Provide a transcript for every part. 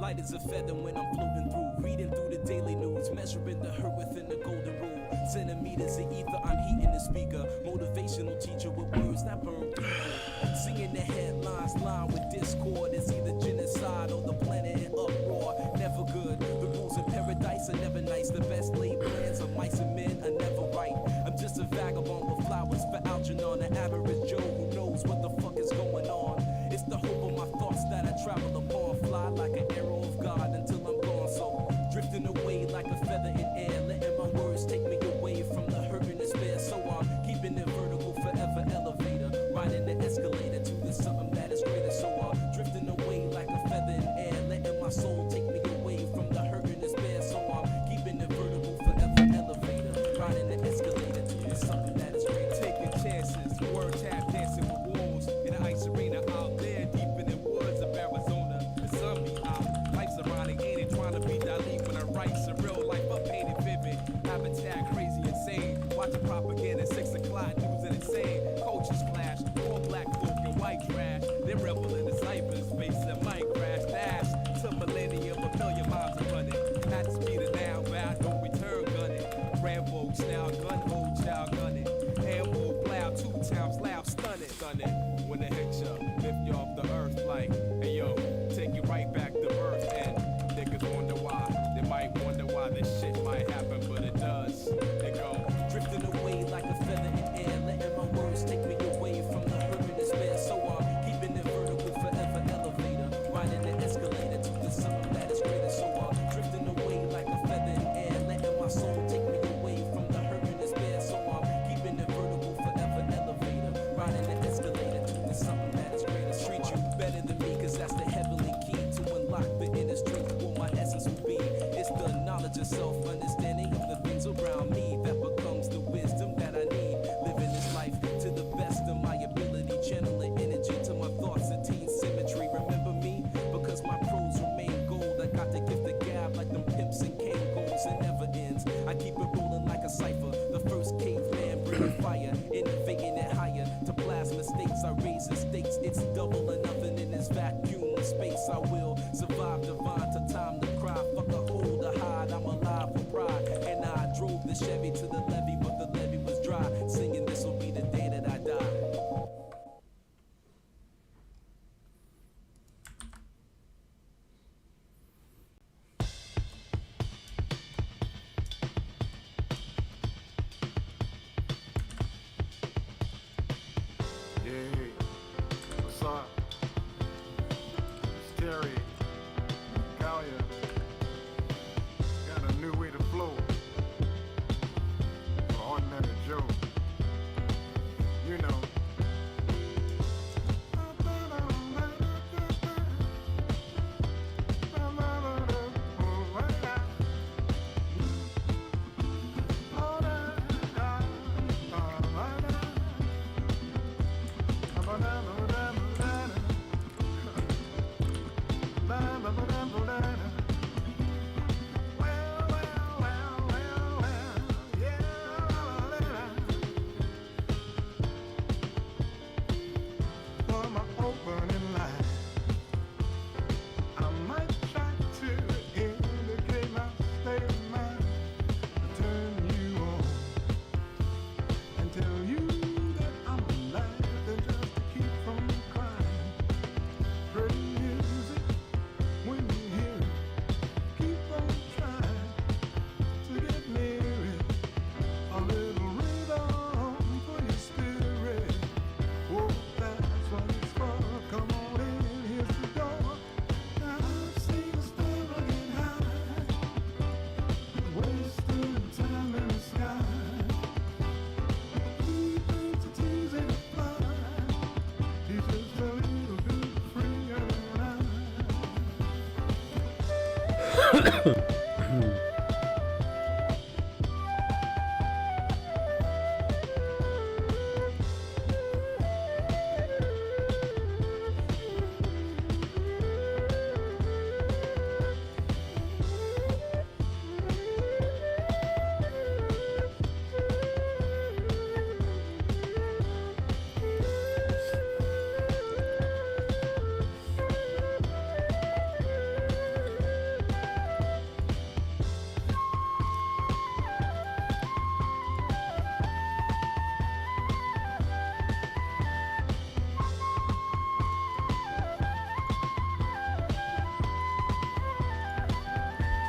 Light as a feather when I'm floating through, reading through the daily news, measuring the hurt within the golden rule. Centimeters of ether, I'm heating the speaker. Motivational teacher with words that burn people. Singing the headlines, line with discord. It's either genocide or the planet in uproar. Never good. The rules of paradise are never nice. The best laid plans of mice and men are never right. I'm just a vagabond with flowers for Algernon, an average Joe who knows what the fuck is going on. It's the hope of my thoughts that I travel upon. Fly like an arrow of God until I'm gone. So drifting away like a feather in air, letting my words take me away from the hurt and despair. So I'm keeping it vertical, forever elevator, riding the escalator to the something that is greater. So I'm drifting away like a feather in air, letting my soul take me away from the hurt and despair. So I'm keeping it vertical, forever elevator, riding the escalator to the something that is greater. Taking chances, word tap dancing with wolves in an ice arena out there deep in the woods of Arizona. The sun be out, life's ironic, ain't it? Trying to be Dali when I write surreal life up painted vivid. Habitat crazy insane, watching propaganda 6 o'clock news and insane. Cultures clash, all black folk and white trash. They revel in the cyberspace that might crash dash to millennium, a million miles are running. At the speed of now, bound no return gunning. Rambo style gun hold child gunning. Ambo plow 2 times loud stunning. When it hits ya, lift you off the earth like, hey yo, take you right back to birth. And niggas wonder why, they might wonder why this shit might happen, but it does. They go drifting away like a feather in air, letting my words take me away from the hurt and despair. So I'm keeping it vertical, forever elevator, riding the escalator to the something that is greater. So I'm drifting away like a feather in air, letting my soul take me away from the hurt and despair. So I'm keeping it vertical, forever elevator, riding the escalator to the something that is greater. Treat you better than me, cause that's the heavenly key to unlock the inner strength of what my essence will be. It's the knowledge of self, understanding of the things around me that becomes the wisdom that I need. Living this life to the best of my ability, channeling energy to my thoughts, attain symmetry. Remember me? Because my prose remain gold. I got the gift of gab like them pimps and cane goals. It never ends. I keep it rolling like a cipher. The first caveman bringing fire, innovating it higher. To plasma states, I raise the stakes. It's double and nothing in this vacuum of space. I will survive divine to time to cry. Fuck a hold to hide. I'm alive with pride. And I drove the Chevy to the levee, but the levee was dry. Singing, this will be the day that I die. Hey, what's up? It's Terry, Kalia. Got a new way to flow for ordinary Joe. You know. For my opening line, I might try to indicate my state of mind, turn you on, and tell you that I'm alive and just to keep from crying. Pretty music, when you hear it, keep on trying to get near it. A little rhythm for your spirit. Oh, that's what it's for. Come on in, here's the door. Now I've seen the star get high, wasting time in the sky. He thinks it's easy to fly. He's just a little bit freer than I.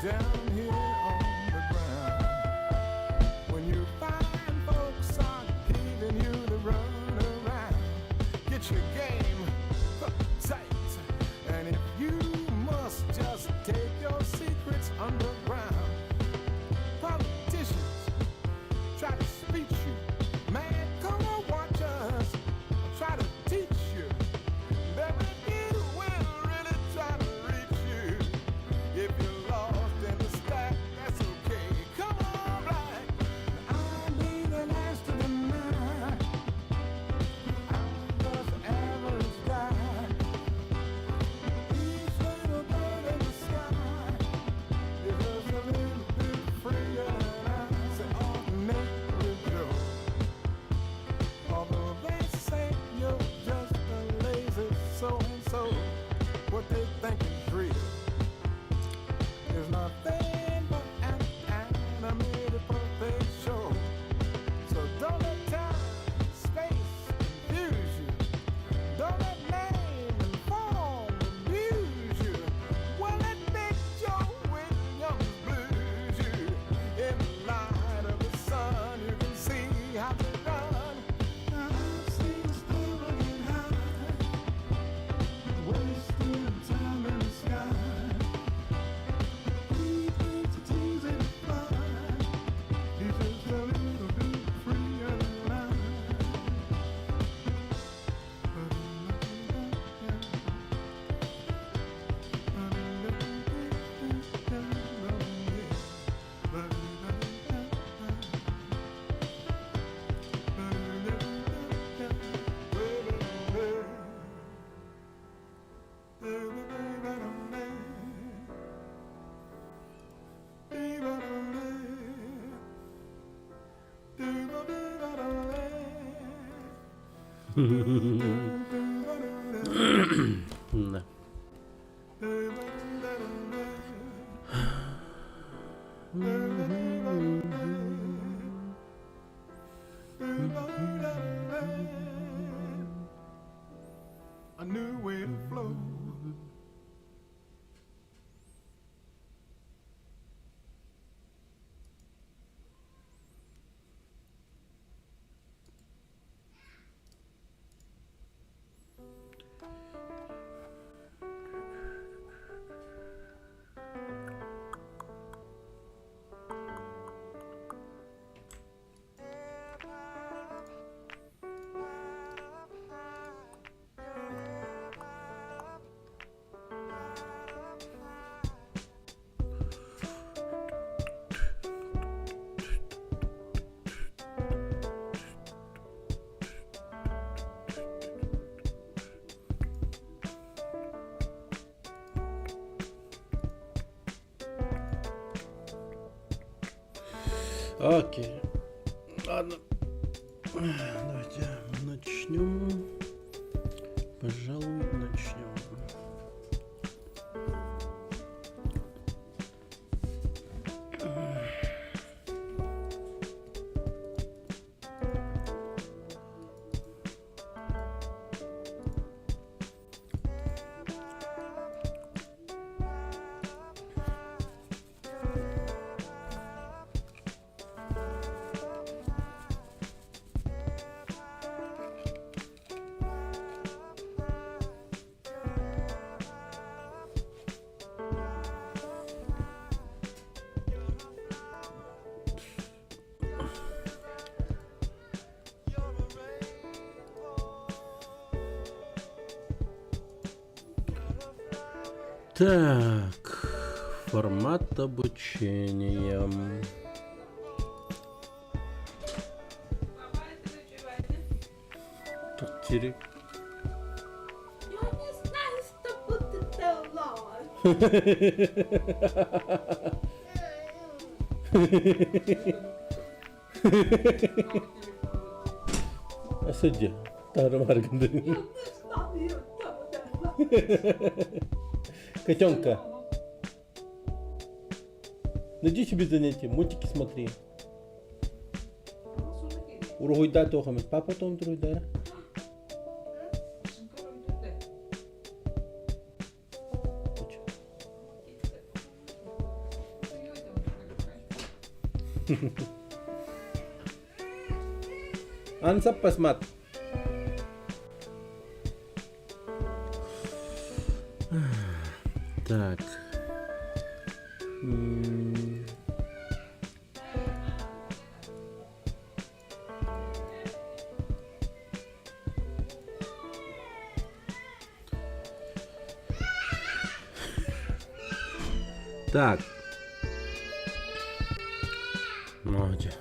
down here on the ground. When you find folks are giving you the run around, get your game tight. And if you must just take your secrets underground, politicians try to speech you. Man, come on, watch us. Try to teach you. That it will really try to reach you. If you're lost in the sky, that's okay. Come on, right. I'll be the last of the night. I'm just average guy. Each little bird in the sky is just a little bit freer than I. Say, ordinary Joe. Although they say you're just a lazy so-and-so, what they think is real is nothing but an animated puppet show. So don't let time, space confuse you. Don't let name and form amuse you. Well, let Big Joe Williams blues you. In the light of the sun, you can see how to run. I've seen stable get high, wasting time in the sky. He thinks it's easy to fly. He's just a little bit freer than I. Да. A new way to flow. Окей. Ладно. Давайте начнем. Пожалуй, начнем. Так, формат обучения. Так, Терек. Я не знаю, что будет делать. Асади, Тарам Арганды. Я не знаю, что делать. Котенка. Найди себе занятие, мультики смотри. Ургойда тоқамет, папа том туройда. Ансап посмотри. Так. Так. Молодец.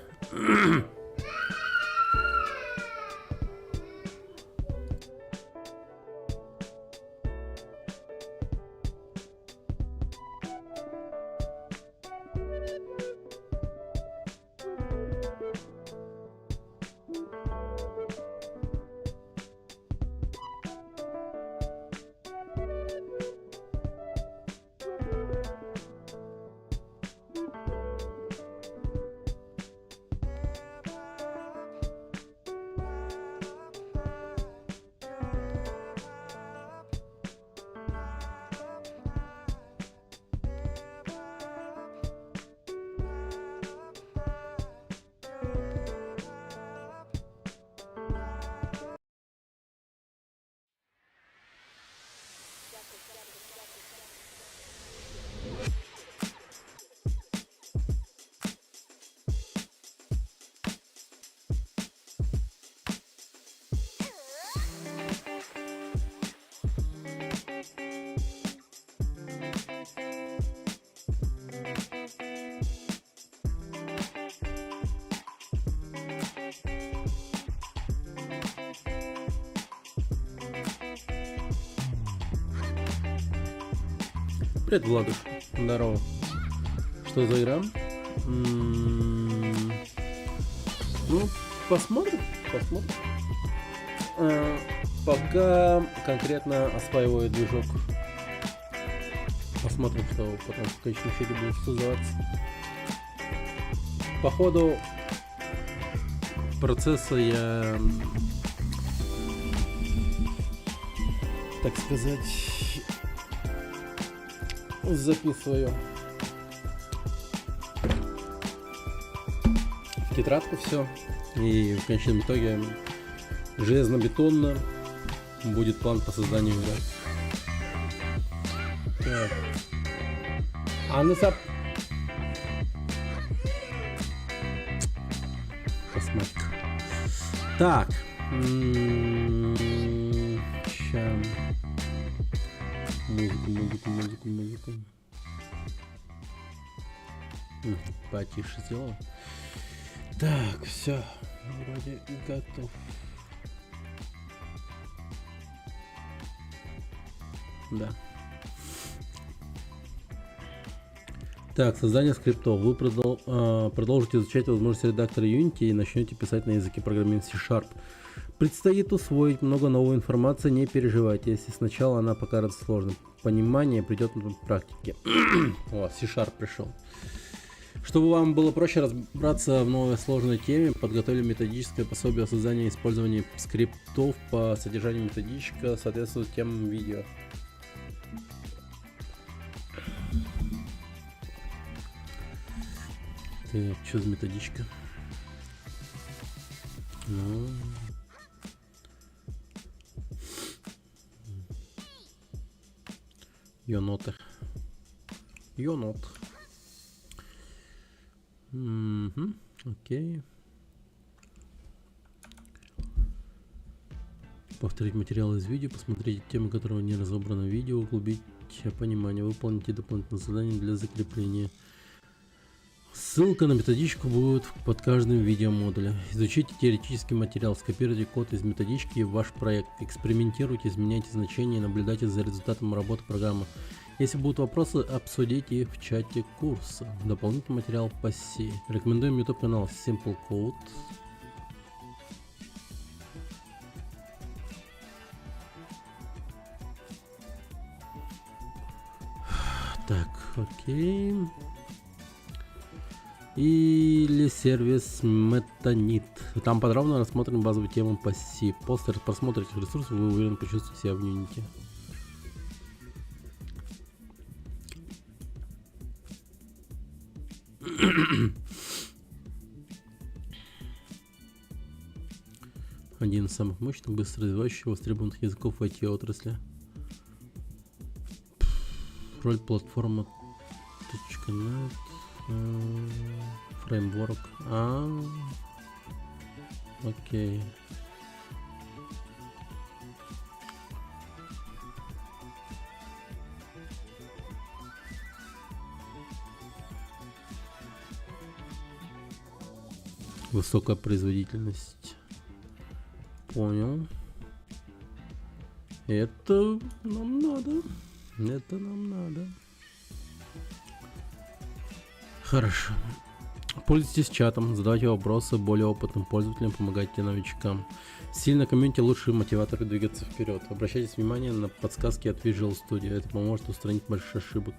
Привет, Владуш. Здорово. Что за игра? Ну, посмотрим. Пока конкретно осваиваю движок. Посмотрим, что потом в конечном счете будет создаваться. По ходу процесса я, так сказать, записываю в тетрадку все, и в конечном итоге железно-бетонно будет план по созданию игры. Так. Аннесап. Посмотри. Так. Ща. Музыку. Потише сделал. Так, все. Вроде готов. Да. Так, создание скриптов. Вы продолжите изучать возможности редактора Unity и начнете писать на языке программирования C#. Предстоит усвоить много новой информации, не переживайте, если сначала она покажется сложной. Понимание придет на практике. О, C# пришел. Чтобы вам было проще разобраться в новой сложной теме, подготовили методическое пособие о создании и использовании скриптов по содержанию. Методичка соответствует темам видео. Так, что за методичка? Ну... Йоноты. Окей. Повторить материал из видео, посмотреть темы, которого не разобрано в видео, углубить понимание, выполните дополнительное задание для закрепления. Ссылка на методичку будет под каждым видеомодулем. Изучите теоретический материал, скопируйте код из методички в ваш проект, экспериментируйте, изменяйте значения и наблюдайте за результатом работы программы. Если будут вопросы, обсудите их в чате курса. Дополнительный материал по C. Рекомендуем YouTube канал Simple Code. Так, окей. Или сервис Metanit. Там подробно рассмотрим базовую тему по C. После просмотра этих ресурсов вы уверенно почувствуете себя в Unity. один из самых мощных, быстро развивающих, востребованных языков в IT-отрасли. Роль платформа .NET, фреймворк. Окей. Высокая производительность. Понял. Это нам надо. Это нам надо. Хорошо. Пользуйтесь чатом, задавайте вопросы более опытным пользователям, помогайте новичкам. Сильно комьюнити лучшие мотиваторы двигаться вперед. Обращайте внимание на подсказки от Visual Studio. Это поможет устранить больше ошибок.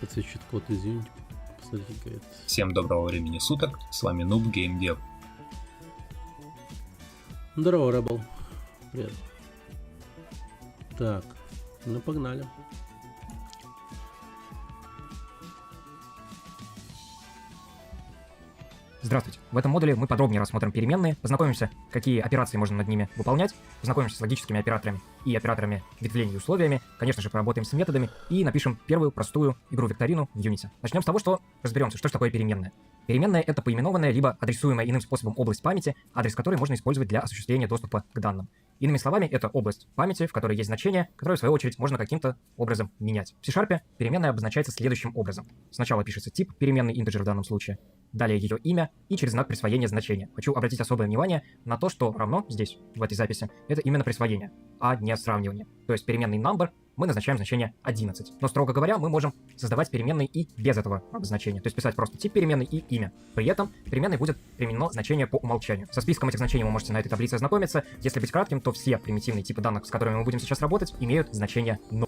Подсвечивает код, извините. Посмотрите, какая-то. Всем доброго времени суток, с вами Noob Game Dev. Здорово, Rebel. Привет. Так, ну погнали. Здравствуйте. В этом модуле мы подробнее рассмотрим переменные, познакомимся, какие операции можно над ними выполнять, познакомимся с логическими операторами и операторами ветвления и условиями, конечно же, поработаем с методами и напишем первую простую игру-викторину в Unity. Начнем с того, что разберемся, что же такое переменная. Переменная — это поименованная либо адресуемая иным способом область памяти, адрес которой можно использовать для осуществления доступа к данным. Иными словами, это область памяти, в которой есть значение, которое, в свою очередь, можно каким-то образом менять. В C# переменная обозначается следующим образом. Сначала пишется тип переменной integer в данном случае, далее ее имя и через знак присвоения значения. Хочу обратить особое внимание на то, что равно здесь, в этой записи, это именно присвоение, а не сравнивание. То есть переменный number мы назначаем значение 11. Но, строго говоря, мы можем создавать переменные и без этого обозначения. То есть писать просто тип переменной и имя. При этом переменной будет применено значение по умолчанию. Со списком этих значений вы можете на этой таблице ознакомиться. Если быть кратким, то все примитивные типы данных, с которыми мы будем сейчас работать, имеют значение 0.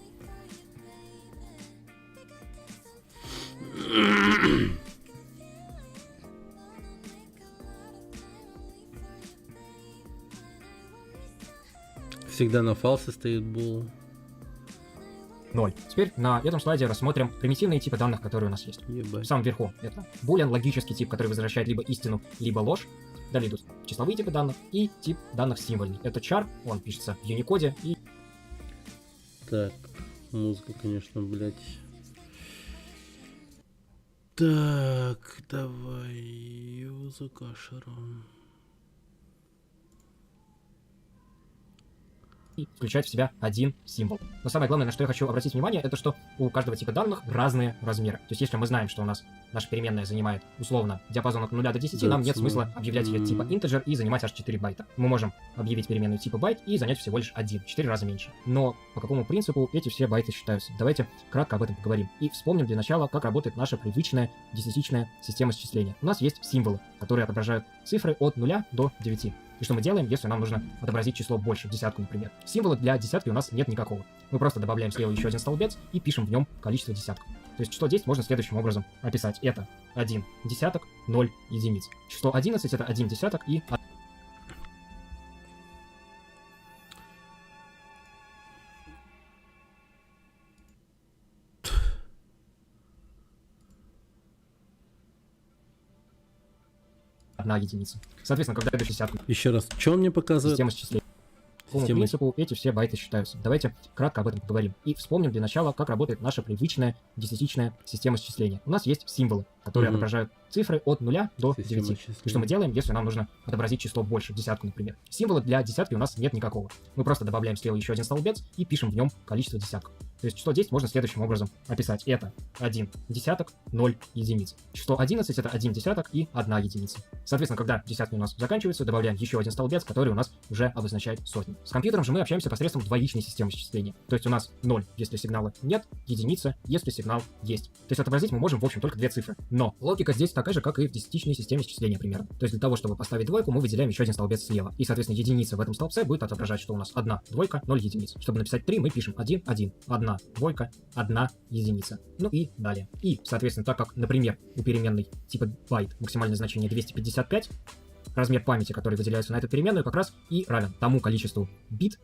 Всегда на фалсе стоит bool. 0. Теперь на этом слайде рассмотрим примитивные типы данных, которые у нас есть. В Ебать. самом верху это boolean, логический тип, который возвращает либо истину, либо ложь. Далее идут числовые типы данных и тип данных символьный. Это char, он пишется в Unicode и... Так, музыка, конечно, блять. Так, давай за кашером. и включать в себя один символ. Но самое главное, на что я хочу обратить внимание, это что у каждого типа данных разные размеры. То есть если мы знаем, что у нас наша переменная занимает условно диапазон от 0 до 10, нам нет смысла объявлять ее типа integer и занимать аж 4 байта. Мы можем объявить переменную типа байт и занять всего лишь 1, 4 раза меньше. Но по какому принципу эти все байты считаются? Давайте кратко об этом поговорим. И вспомним для начала, как работает наша привычная десятичная система счисления. У нас есть символы, которые отображают цифры от 0 до 9. И что мы делаем, если нам нужно отобразить число больше, десятку, например? Символа для десятки у нас нет никакого. Мы просто добавляем слева еще один столбец и пишем в нем количество десятков. То есть число 10 можно следующим образом описать. Это 1 десяток, 0 единиц. Число 11 это 1 десяток и... одна единица. Соответственно, когда это десятку... Еще раз, что он мне показывает? Система счисления. По какому принципу эти все байты считаются? Давайте кратко об этом поговорим. И вспомним для начала, как работает наша привычная десятичная система счисления. У нас есть символы, которые отображают цифры от 0 до 9. И что мы делаем, если нам нужно отобразить число больше, десятку, например? Символа для десятки у нас нет никакого. Мы просто добавляем слева еще один столбец и пишем в нем количество десятков. То есть число 10 можно следующим образом описать. Это 1 десяток, 0 единиц. Число 11 это 1 десяток и 1 единица. Соответственно, когда десятки у нас заканчиваются, добавляем еще один столбец, который у нас уже обозначает сотню. С компьютером же мы общаемся посредством двоичной системы счисления. То есть у нас 0, если сигнала нет, единица, если сигнал есть. То есть отобразить мы можем, в общем, только две цифры. Но логика здесь такая же, как и в десятичной системе счисления примерно. То есть для того, чтобы поставить двойку, мы выделяем еще один столбец слева. И, соответственно, единица в этом столбце будет отображать, что у нас 1 двойка, 0 единиц. Чтобы написать 3, мы пишем 1, 1, 1 двойка, 1 единица. Ну и далее. И, соответственно, так как, например, у переменной типа byte максимальное значение 255, размер памяти, который выделяется на эту переменную, как раз и равен тому количеству бит,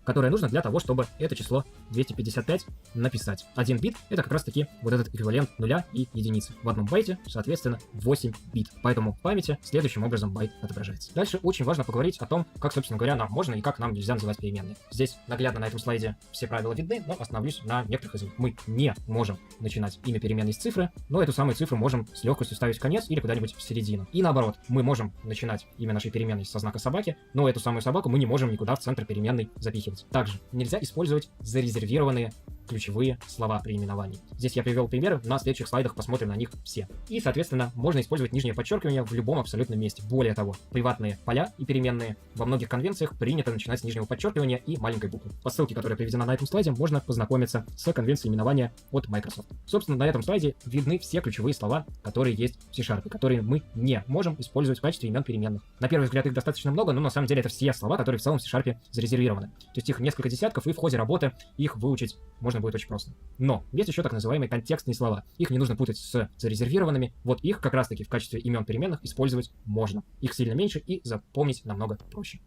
которое нужно для того, чтобы это число 255 написать. 1 бит — это как раз-таки вот этот эквивалент нуля и единицы. В одном байте, соответственно, 8 бит. Поэтому в памяти следующим образом байт отображается. Дальше очень важно поговорить о том, как, собственно говоря, нам можно и как нам нельзя называть переменные. Здесь наглядно на этом слайде все правила видны, но остановлюсь на некоторых из них. Мы не можем начинать имя переменной с цифры, но эту самую цифру можем с легкостью ставить в конец или куда-нибудь в середину. И наоборот, мы можем начинать имя нашей переменной со знака собаки, но эту самую собаку мы не можем никуда в центр переменной запихивать. Также нельзя использовать зарезервированные ключевые слова при именовании. Здесь я привел примеры, на следующих слайдах посмотрим на них все. И, соответственно, можно использовать нижнее подчеркивание в любом абсолютном месте. Более того, приватные поля и переменные во многих конвенциях принято начинать с нижнего подчеркивания и маленькой буквы. По ссылке, которая приведена на этом слайде, можно познакомиться с конвенцией именования от Microsoft. Собственно, на этом слайде видны все ключевые слова, которые есть в C-Sharp, которые мы не можем использовать в качестве имен переменных. На первый взгляд их достаточно много, но на самом деле это все слова, которые в целом в C-Sharp зарезервированы. То есть их несколько десятков, и в ходе работы их выучить можно будет очень просто. Но есть еще так называемые контекстные слова. Их не нужно путать с зарезервированными. Вот их как раз-таки в качестве имен переменных использовать можно. Их сильно меньше и запомнить намного проще.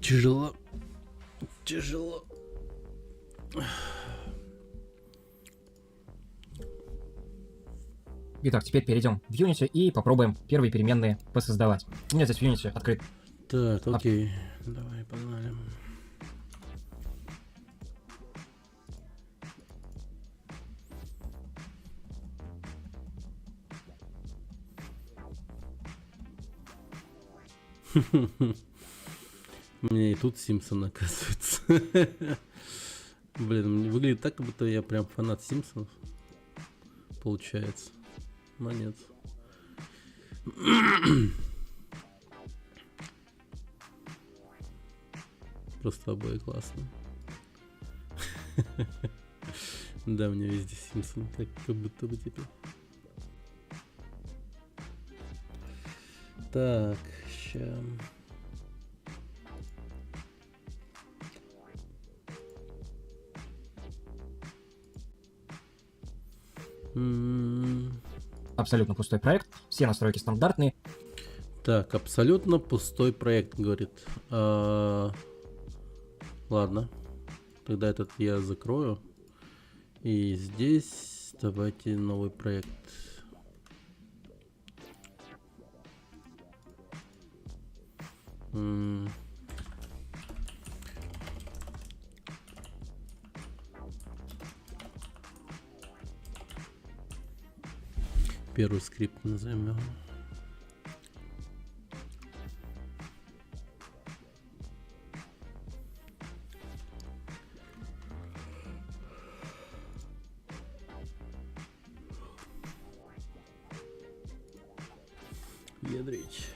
Тяжело. Итак, теперь перейдем в Unity и попробуем первые переменные посоздавать. У меня здесь в Unity открыт. Так, окей. Давай, погнали. У меня и тут Симпсон, оказывается. Блин, выглядит так, как будто я прям фанат Симпсонов. Получается. Но нет. Просто обои классно. Да, у меня везде Симпсон, как будто бы типа. Так, ща. Абсолютно пустой проект, все настройки стандартные. Так, абсолютно пустой проект, говорит. Ладно, тогда этот я закрою. И здесь давайте новый проект. Первый скрипт назовем его. Ядрить.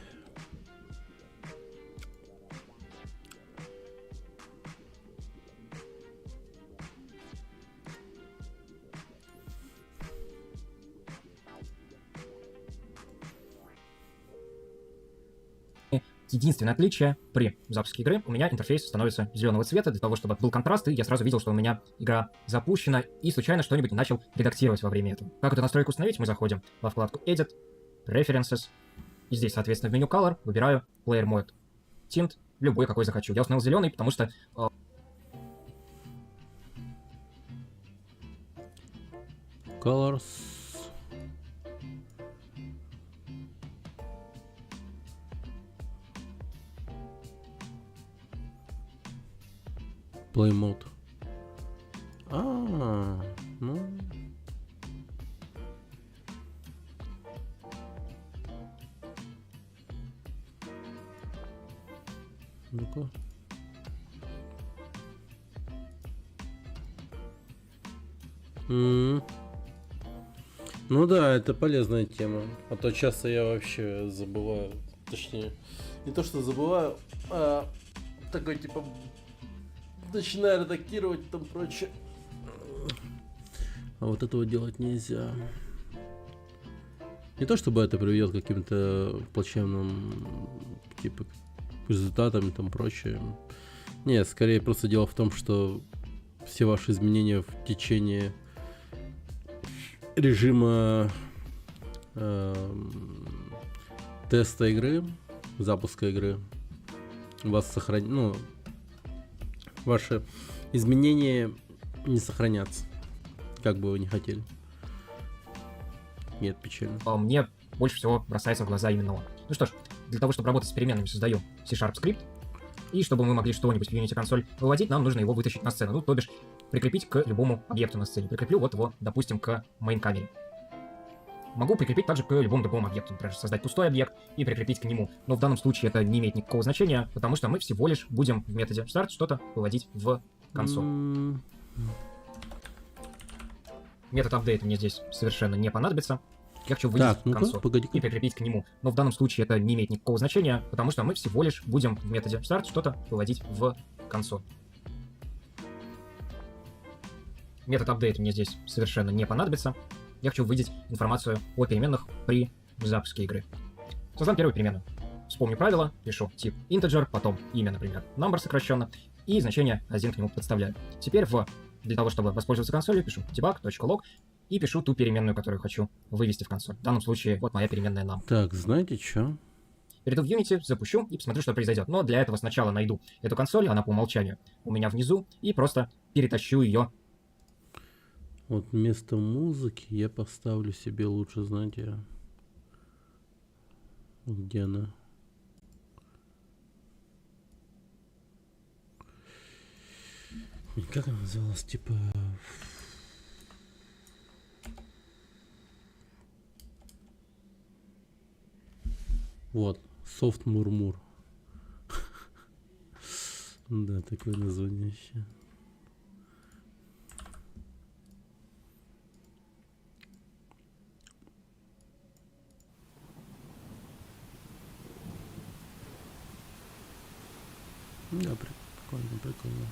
Единственное отличие: при запуске игры у меня интерфейс становится зеленого цвета для того, чтобы был контраст, и я сразу видел, что у меня игра запущена, и случайно что-нибудь не начал редактировать во время этого. Как эту настройку установить? Мы заходим во вкладку Edit, Preferences, и здесь, соответственно, в меню Color выбираю Player Mode Tint, любой, какой захочу. Я установил зеленый, потому что Colors. Play mode. Ну. Ну-ка. Ну да, это полезная тема. А то часто я вообще забываю. Точнее, не то что забываю, а такой типа начинаю редактировать и там прочее. А вот этого делать нельзя. Не то чтобы это приведет к каким-то плачевным типа результатам и там прочее. Нет, скорее просто дело в том, что все ваши изменения в течение режима теста игры, запуска игры, у вас ваши изменения не сохранятся, как бы вы ни хотели. Нет, печально. Мне больше всего бросается в глаза именно он. Ну что ж, для того, чтобы работать с переменными, создаю C# скрипт. И чтобы мы могли что-нибудь в Unity консоль выводить, нам нужно его вытащить на сцену. Ну, то бишь, прикрепить к любому объекту на сцене. Прикреплю вот его, допустим, к main-камере. Могу прикрепить также к любому другому объекту. Например, создать пустой объект и прикрепить к нему. Но в данном случае это не имеет никакого значения, потому что мы всего лишь будем в методе start что-то выводить в консоль. Метод update мне здесь совершенно не понадобится. Я хочу выйти в консоль и прикрепить к нему. Но в данном случае это не имеет никакого значения, потому что мы всего лишь будем в методе start что-то выводить в консоль. Метод update мне здесь совершенно не понадобится. Я хочу выделить информацию о переменных при запуске игры. Создам первую переменную. Вспомню правило, пишу тип integer, потом имя, например, number сокращенно, и значение 1 к нему подставляю. Теперь для того, чтобы воспользоваться консолью, пишу debug.log и пишу ту переменную, которую хочу вывести в консоль. В данном случае вот моя переменная num. Так, знаете что? Перейду в Unity, запущу и посмотрю, что произойдет. Но для этого сначала найду эту консоль, она по умолчанию у меня внизу, и просто перетащу ее. Вот вместо музыки я поставлю себе лучше, знаете, где она? Как она называлась? Типа... Вот, Soft Murmur. Да, такое название еще. Да, прикольно, прикольно.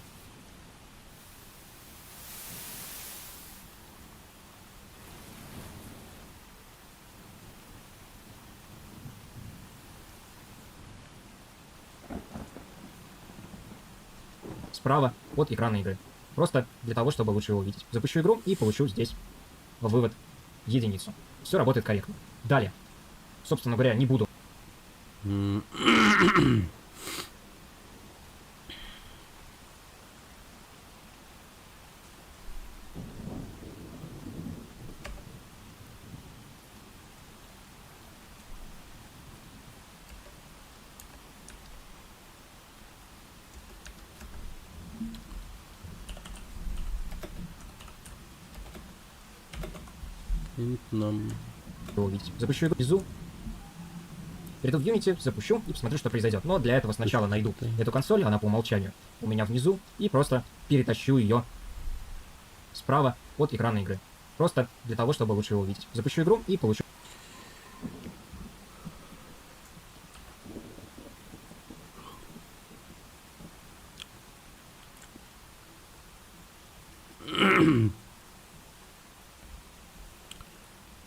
Справа от экрана игры. Просто для того, чтобы лучше его увидеть. Запущу игру и получу здесь вывод единицу. Все работает корректно. Далее. Собственно говоря, не буду. Нам увидеть. Запущу игру внизу. Перейду в Unity, запущу и посмотрю, что произойдет. Но для этого сначала найду эту консоль, она по умолчанию у меня внизу, и просто перетащу ее справа от экрана игры. Просто для того, чтобы лучше его увидеть. Запущу игру и получу.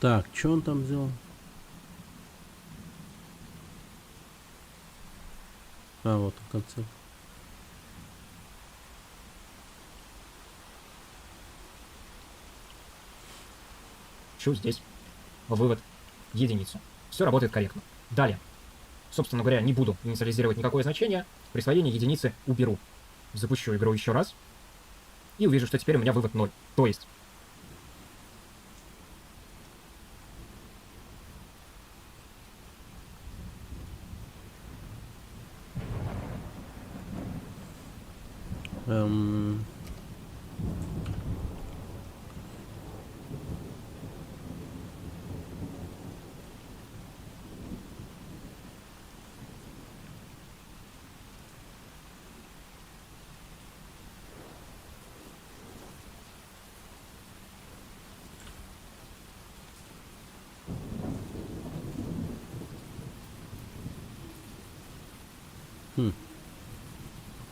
Так, что он там сделал? А, вот в конце. Ищу здесь вывод единицу. Все работает корректно. Далее. Собственно говоря, не буду инициализировать никакое значение. Присвоение единицы уберу. Запущу игру еще раз. И увижу, что теперь у меня вывод 0. То есть...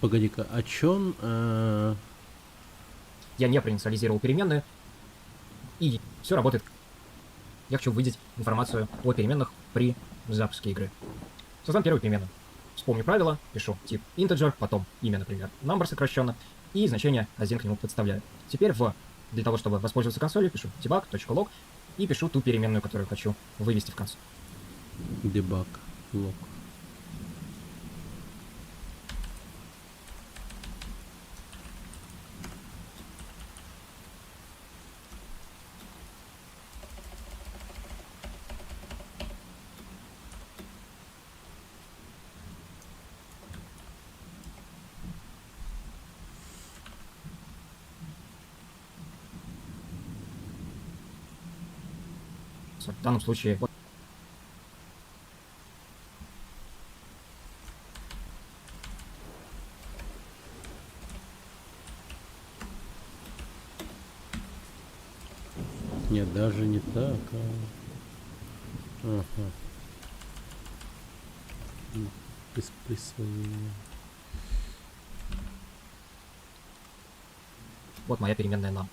Погоди-ка, а чё он... Я не проинициализировал переменную, и все работает. Я хочу выделить информацию о переменных при запуске игры. Создам первую переменную. Вспомню правило, пишу тип integer, потом имя, например, number сокращенно, и значение 1 к нему подставляю. Теперь для того, чтобы воспользоваться консолью, пишу debug.log и пишу ту переменную, которую хочу вывести в консоль. Debug. Лог. В данном случае вот Нет, даже не так. Ага. Без присвоения. вот моя переменная нам.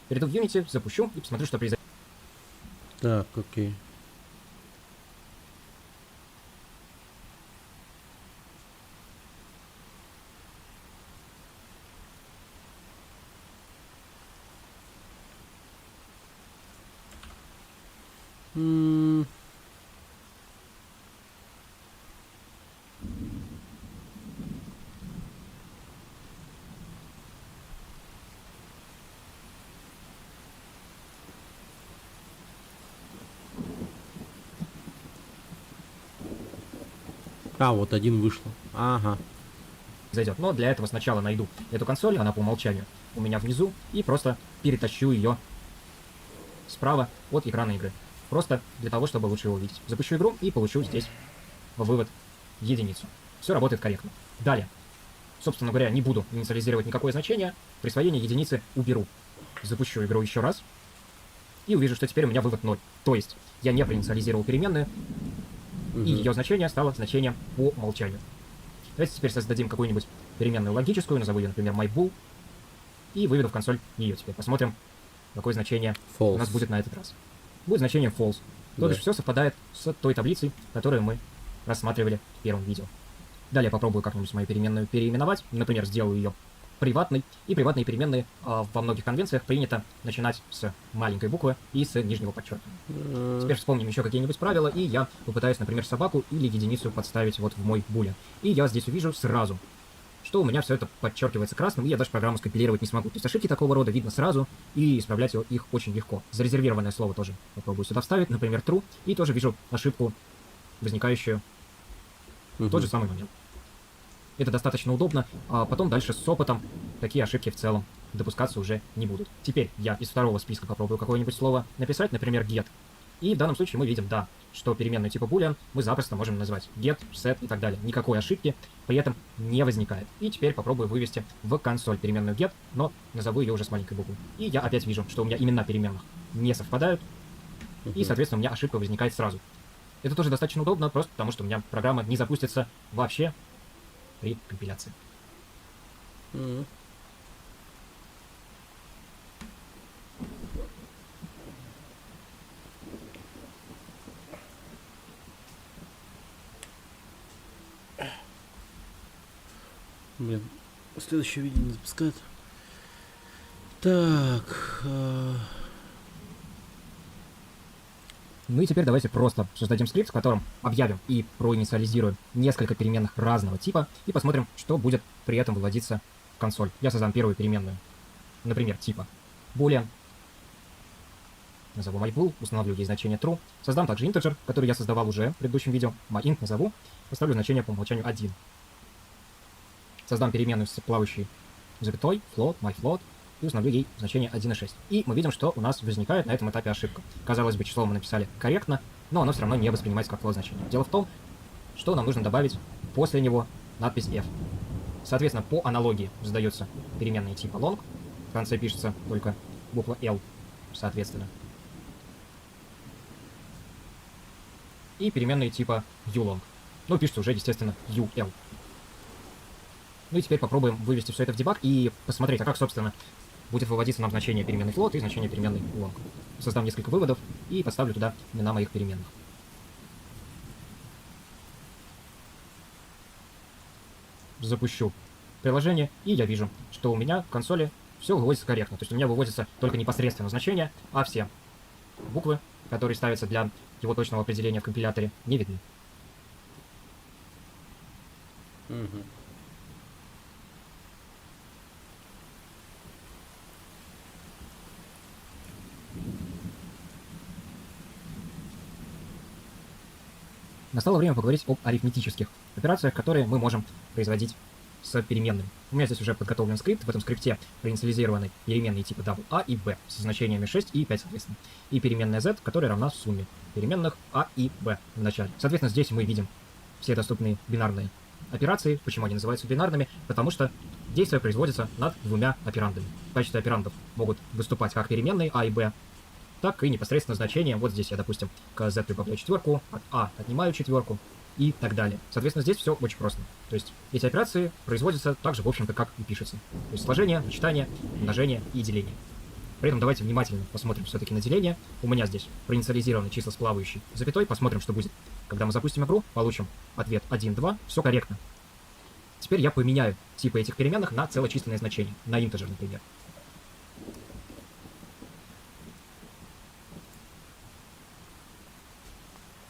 Перейду в Unity, запущу и посмотрю, что произойдет. Так, окей. М. А, вот один вышло. Ага. Зайдет. Но для этого сначала найду эту консоль, она по умолчанию у меня внизу, и просто перетащу ее справа от экрана игры. Просто для того, чтобы лучше его увидеть. Запущу игру и получу здесь вывод единицу. Все работает корректно. Далее. Собственно говоря, не буду инициализировать никакое значение. Присвоение единицы уберу. Запущу игру еще раз. И увижу, что теперь у меня вывод 0. То есть я не проинициализировал переменную, и ее значение стало значением по умолчанию. Давайте теперь создадим какую-нибудь переменную логическую, назову ее, например, myBool, и выведу в консоль ее теперь. Посмотрим, какое значение False. у нас будет на этот раз. Будет значение false. То бишь Да. все совпадает с той таблицей, которую мы рассматривали в первом видео. Далее попробую как-нибудь мою переменную переименовать. Например, сделаю ее приватной. И приватные переменные во многих конвенциях принято начинать с маленькой буквы и с нижнего подчеркивания. Теперь вспомним еще какие-нибудь правила, и я попытаюсь, например, собаку или единицу подставить вот в мой буле. И я здесь увижу сразу, что у меня все это подчеркивается красным, и я даже программу скомпилировать не смогу. То есть ошибки такого рода видно сразу, и исправлять их очень легко. Зарезервированное слово тоже попробую сюда вставить, например, true, и тоже вижу ошибку, возникающую в тот же самый момент. Это достаточно удобно, а потом дальше с опытом такие ошибки в целом допускаться уже не будут. Теперь я из второго списка попробую какое-нибудь слово написать, например, get. И в данном случае мы видим, да, что переменную типа boolean мы запросто можем назвать get, set и так далее. Никакой ошибки при этом не возникает. И теперь попробую вывести в консоль переменную get, но назову ее уже с маленькой буквы. И я опять вижу, что у меня имена переменных не совпадают, и, соответственно, у меня ошибка возникает сразу. Это тоже достаточно удобно, просто потому что у меня программа не запустится вообще при компиляции. Блин, следующее видео не запускает. Так. Ну и теперь давайте просто создадим скрипт, в котором объявим и проинициализируем несколько переменных разного типа и посмотрим, что будет при этом выводиться в консоль. Я создам первую переменную, например, типа boolean. Назову myBool, установлю ей значение true. Создам также integer, который я создавал уже в предыдущем видео. myInt назову, поставлю значение по умолчанию 1. Создам переменную с плавающей запятой, float, myFloat, и установлю ей значение 1,6. И мы видим, что у нас возникает на этом этапе ошибка. Казалось бы, число мы написали корректно, но оно все равно не воспринимается как float значение. Дело в том, что нам нужно добавить после него надпись f. Соответственно, по аналогии задается переменная типа long, в конце пишется только буква l, соответственно. И переменные типа ulong. Ну, пишется уже, естественно, ul. Ну и теперь попробуем вывести все это в дебаг и посмотреть, а как, собственно, будет выводиться нам значение переменной float и значение переменной long. Создам несколько выводов и поставлю туда имена моих переменных. Запущу приложение, и я вижу, что у меня в консоли все выводится корректно. То есть у меня выводится только непосредственно значение, а все буквы, которые ставятся для его точного определения в компиляторе, не видны. Мгм. Настало время поговорить об арифметических операциях, которые мы можем производить с переменными. У меня здесь уже подготовлен скрипт. В этом скрипте проинициализированы переменные типа A и B со значениями 6 и 5, соответственно. И переменная z, которая равна сумме переменных A и B в начале. Соответственно, здесь мы видим все доступные бинарные операции. Почему они называются бинарными? Потому что действие производится над двумя операндами. В качестве операндов могут выступать как переменные A и B, так и непосредственно значение. Вот здесь я, допустим, к z прибавляю четверку, от a отнимаю четверку и так далее. Соответственно, здесь все очень просто. То есть эти операции производятся так же, в общем-то, как и пишется. То есть сложение, вычитание, умножение и деление. При этом давайте внимательно посмотрим все-таки на деление. У меня здесь проинициализированы числа с плавающей запятой. Посмотрим, что будет. Когда мы запустим игру, получим ответ 1, 2. Все корректно. Теперь я поменяю типы этих переменных на целочисленное значение. На интеджер, например.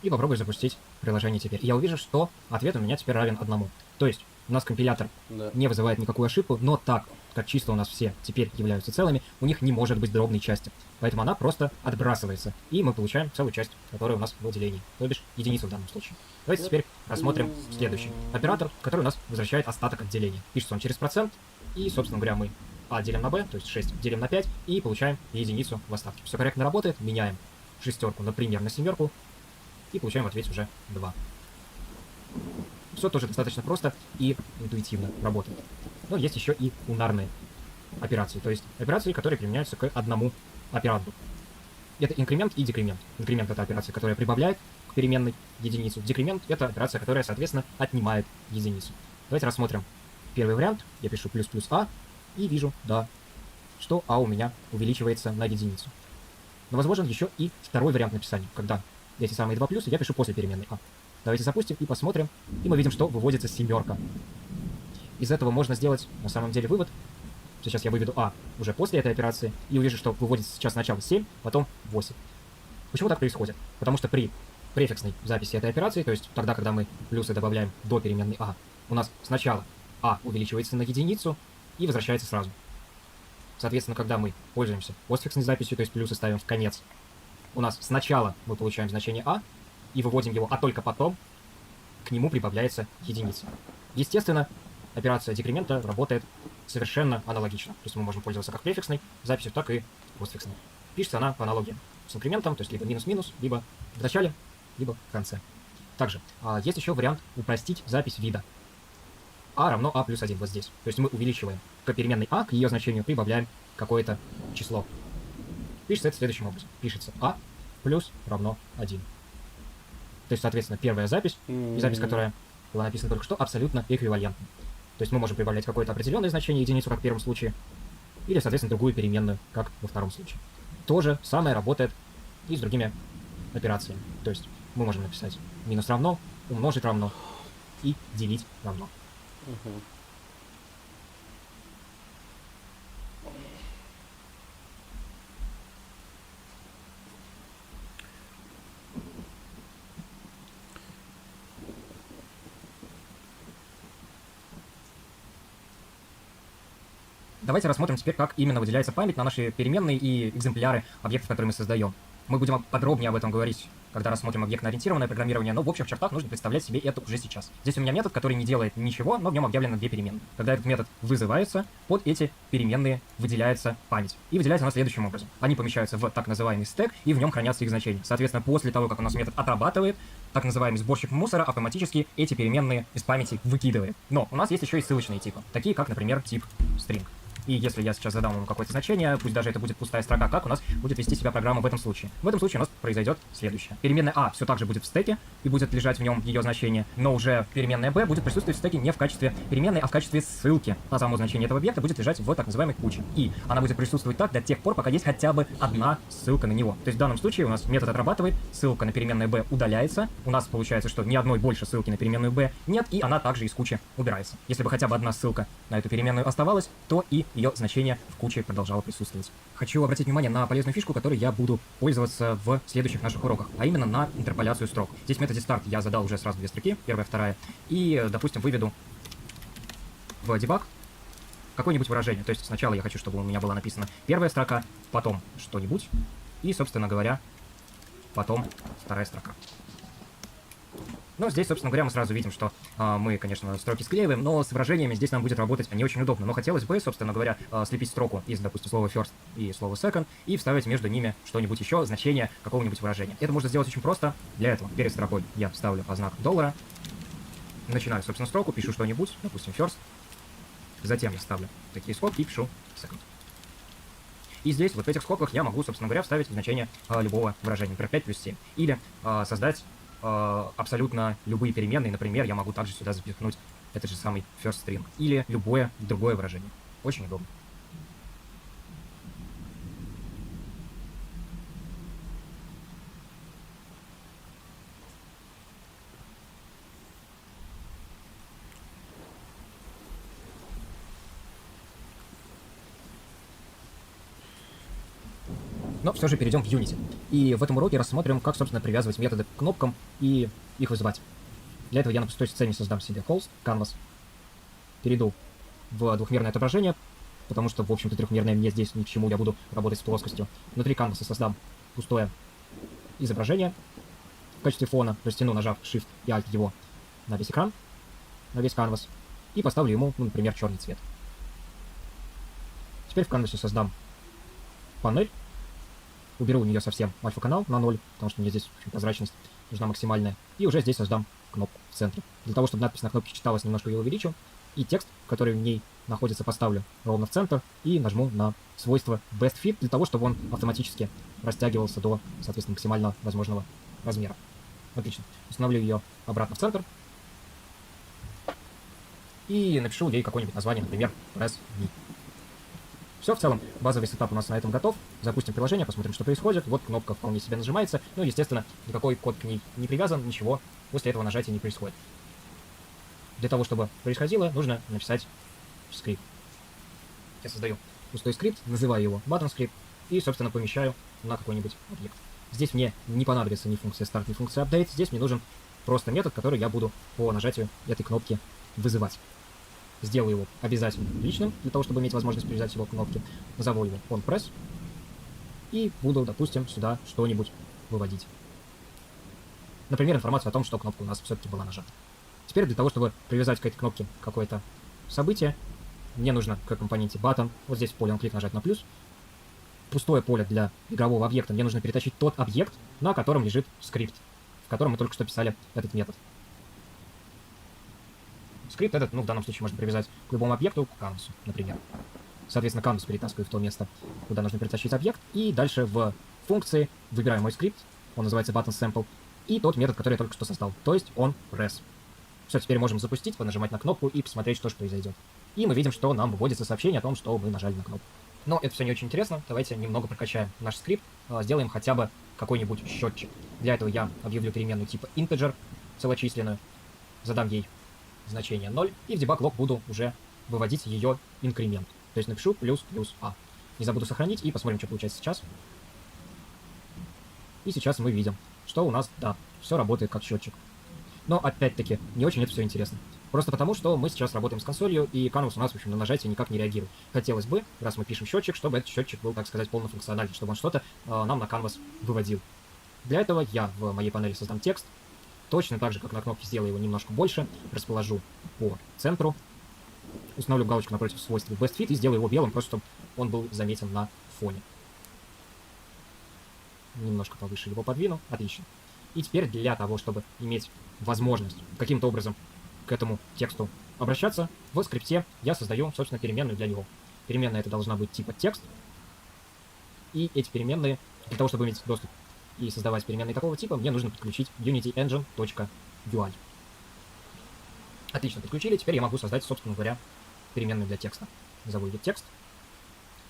И попробую запустить приложение теперь. Я увижу, что ответ у меня теперь равен 1. То есть у нас компилятор Да. не вызывает никакую ошибку, но так как числа у нас все теперь являются целыми, у них не может быть дробной части. Поэтому она просто отбрасывается. И мы получаем целую часть, которая у нас в делении. То бишь единицу в данном случае. Давайте теперь рассмотрим следующий оператор, который у нас возвращает остаток от деления. Пишется он через процент. И, собственно говоря, мы a делим на b, то есть 6 делим на 5, и получаем единицу в остатке. Все корректно работает. Меняем шестерку, например, на семерку. И получаем в ответе уже 2. Все тоже достаточно просто и интуитивно работает. Но есть еще и унарные операции, то есть операции, которые применяются к одному операнду. Это инкремент и декремент. Инкремент — это операция, которая прибавляет к переменной единицу. Декремент — это операция, которая, соответственно, отнимает единицу. Давайте рассмотрим первый вариант. Я пишу плюс а и вижу, да, что а у меня увеличивается на единицу. Но возможен еще и второй вариант написания, когда эти самые два плюса я пишу после переменной а. Давайте запустим и посмотрим. И мы видим, что выводится семерка. Из этого можно сделать, на самом деле, вывод. Сейчас я выведу а уже после этой операции и увижу, что выводится сейчас сначала 7, потом 8. Почему так происходит? Потому что при префиксной записи этой операции, то есть тогда, когда мы плюсы добавляем до переменной а, у нас сначала а увеличивается на единицу и возвращается сразу. Соответственно, когда мы пользуемся постфиксной записью, то есть плюсы ставим в конец, у нас сначала мы получаем значение а и выводим его, а только потом к нему прибавляется единица. Естественно, операция декремента работает совершенно аналогично. То есть мы можем пользоваться как префиксной записью, так и постфиксной. Пишется она по аналогии с инкрементом, то есть либо минус-минус, либо в начале, либо в конце. Также есть еще вариант упростить запись вида. А равно а плюс 1 вот здесь. То есть мы увеличиваем к переменной а, к ее значению прибавляем какое-то число. Пишется это следующим образом. Пишется а плюс равно 1. То есть, соответственно, первая запись и запись, которая была написана только что, абсолютно эквивалентны. То есть мы можем прибавлять какое-то определенное значение, единицу, как в первом случае, или, соответственно, другую переменную, как во втором случае. То же самое работает и с другими операциями. То есть мы можем написать минус равно, умножить равно и делить равно. Давайте рассмотрим теперь, как именно выделяется память на наши переменные и экземпляры объектов, которые мы создаем. Мы будем подробнее об этом говорить, когда рассмотрим объектно-ориентированное программирование, но в общих чертах нужно представлять себе это уже сейчас. Здесь у меня метод, который не делает ничего, но в нем объявлено две переменные. Когда этот метод вызывается, под эти переменные выделяется память. И выделяется она следующим образом. Они помещаются в так называемый стэк, и в нем хранятся их значения. Соответственно, после того, как у нас метод отрабатывает, так называемый сборщик мусора автоматически эти переменные из памяти выкидывает. Но у нас есть еще и ссылочные типы, такие как, например, тип string. И если я сейчас задам ему какое-то значение, пусть даже это будет пустая строка, как у нас будет вести себя программа в этом случае? В этом случае у нас произойдет следующее. Переменная а все так же будет в стеке и будет лежать в нем ее значение, но уже переменная b будет присутствовать в стеке не в качестве переменной, а в качестве ссылки на само значение этого объекта будет лежать в так называемой куче. И она будет присутствовать так до тех пор, пока есть хотя бы одна ссылка на него. То есть в данном случае у нас метод отрабатывает, ссылка на переменную b удаляется, у нас получается, что ни одной больше ссылки на переменную b нет, и она также из кучи убирается. Если бы хотя бы одна ссылка на эту переменную оставалась, то и ее значение в куче продолжало присутствовать. Хочу обратить внимание на полезную фишку, которой я буду пользоваться в следующих наших уроках, а именно на интерполяцию строк. Здесь в методе start я задал уже сразу две строки, первая, вторая, и, допустим, выведу в дебаг какое-нибудь выражение. То есть сначала я хочу, чтобы у меня была написана первая строка, потом что-нибудь, и, собственно говоря, потом вторая строка. Но здесь, собственно говоря, мы сразу видим, что мы, конечно, строки склеиваем, но с выражениями здесь нам будет работать не очень удобно. Но хотелось бы, собственно говоря, слепить строку из, допустим, слова first и слова second и вставить между ними что-нибудь еще, значение какого-нибудь выражения. Это можно сделать очень просто. Для этого перед строкой я ставлю знак $, начинаю, собственно, строку, пишу что-нибудь, допустим, first, затем я ставлю такие скобки и пишу second. И здесь, вот в этих скобках, я могу, собственно говоря, вставить значение любого выражения, например, 5 плюс 7. Или создать абсолютно любые переменные. Например, я могу также сюда запихнуть этот же самый first string. Или любое другое выражение. Очень удобно. Но все же перейдем в Unity. И в этом уроке рассмотрим, как, собственно, привязывать методы к кнопкам и их вызывать. Для этого я на пустой сцене создам себе холст, canvas, перейду в двухмерное отображение, потому что, в общем-то, трехмерное мне здесь ни к чему, я буду работать с плоскостью. Внутри canvas создам пустое изображение в качестве фона, растяну, нажав Shift и Alt его на весь экран, на весь canvas, и поставлю ему, ну, например, черный цвет. Теперь в canvas создам панель, уберу у нее совсем альфа-канал на 0, потому что мне здесь прозрачность нужна максимальная. И уже здесь создам кнопку в центре. Для того, чтобы надпись на кнопке читалась, немножко ее увеличу. И текст, который в ней находится, поставлю ровно в центр и нажму на свойство Best Fit, для того, чтобы он автоматически растягивался до, соответственно, максимально возможного размера. Отлично. Установлю ее обратно в центр. И напишу ей какое-нибудь название, например, Press V. Все, в целом, базовый сетап у нас на этом готов. Запустим приложение, посмотрим, что происходит. Вот кнопка вполне себе нажимается. Ну, естественно, никакой код к ней не привязан, ничего после этого нажатия не происходит. Для того, чтобы происходило, нужно написать скрипт. Я создаю пустой скрипт, называю его button script и, собственно, помещаю на какой-нибудь объект. Здесь мне не понадобится ни функция start, ни функция update. Здесь мне нужен просто метод, который я буду по нажатию этой кнопки вызывать. Сделаю его обязательно личным, для того, чтобы иметь возможность привязать его к кнопке. Назову его onPress. И буду, допустим, сюда что-нибудь выводить. Например, информацию о том, что кнопка у нас все-таки была нажата. Теперь для того, чтобы привязать к этой кнопке какое-то событие, мне нужно к компоненте button, вот здесь в поле onClick нажать на плюс. Пустое поле для игрового объекта мне нужно перетащить тот объект, на котором лежит скрипт, в котором мы только что писали этот метод. Скрипт этот, ну, в данном случае можно привязать к любому объекту, к canvas, например. Соответственно, canvas перетаскиваю в то место, куда нужно перетащить объект, и дальше в функции выбираю мой скрипт, он называется buttonSample, и тот метод, который я только что создал, то есть onPress. Все, теперь можем запустить, понажимать на кнопку и посмотреть, что же произойдет. И мы видим, что нам выводится сообщение о том, что мы нажали на кнопку. Но это все не очень интересно, давайте немного прокачаем наш скрипт, сделаем хотя бы какой-нибудь счетчик. Для этого я объявлю переменную типа integer, целочисленную, задам ей значение 0, и в debug log буду уже выводить ее инкремент. То есть напишу плюс а. Не забуду сохранить и посмотрим, что получается сейчас. И сейчас мы видим, что у нас, да, все работает как счетчик. Но опять-таки, не очень это все интересно. Просто потому, что мы сейчас работаем с консолью, и canvas у нас, в общем, на нажатие никак не реагирует. Хотелось бы, раз мы пишем счетчик, чтобы этот счетчик был, так сказать, полнофункциональный, чтобы он что-то нам на canvas выводил. Для этого я в моей панели создам текст. Точно так же, как на кнопке, сделаю его немножко больше, расположу по центру, установлю галочку напротив свойства Best Fit и сделаю его белым, просто чтобы он был заметен на фоне. Немножко повыше его подвину. Отлично. И теперь для того, чтобы иметь возможность каким-то образом к этому тексту обращаться, в скрипте я создаю, собственно, переменную для него. Переменная это должна быть типа текст. И эти переменные, для того, чтобы иметь доступ и создавать переменные такого типа, мне нужно подключить unityengine.ui. Отлично, подключили. Теперь я могу создать, собственно говоря, переменную для текста. Назову ее текст.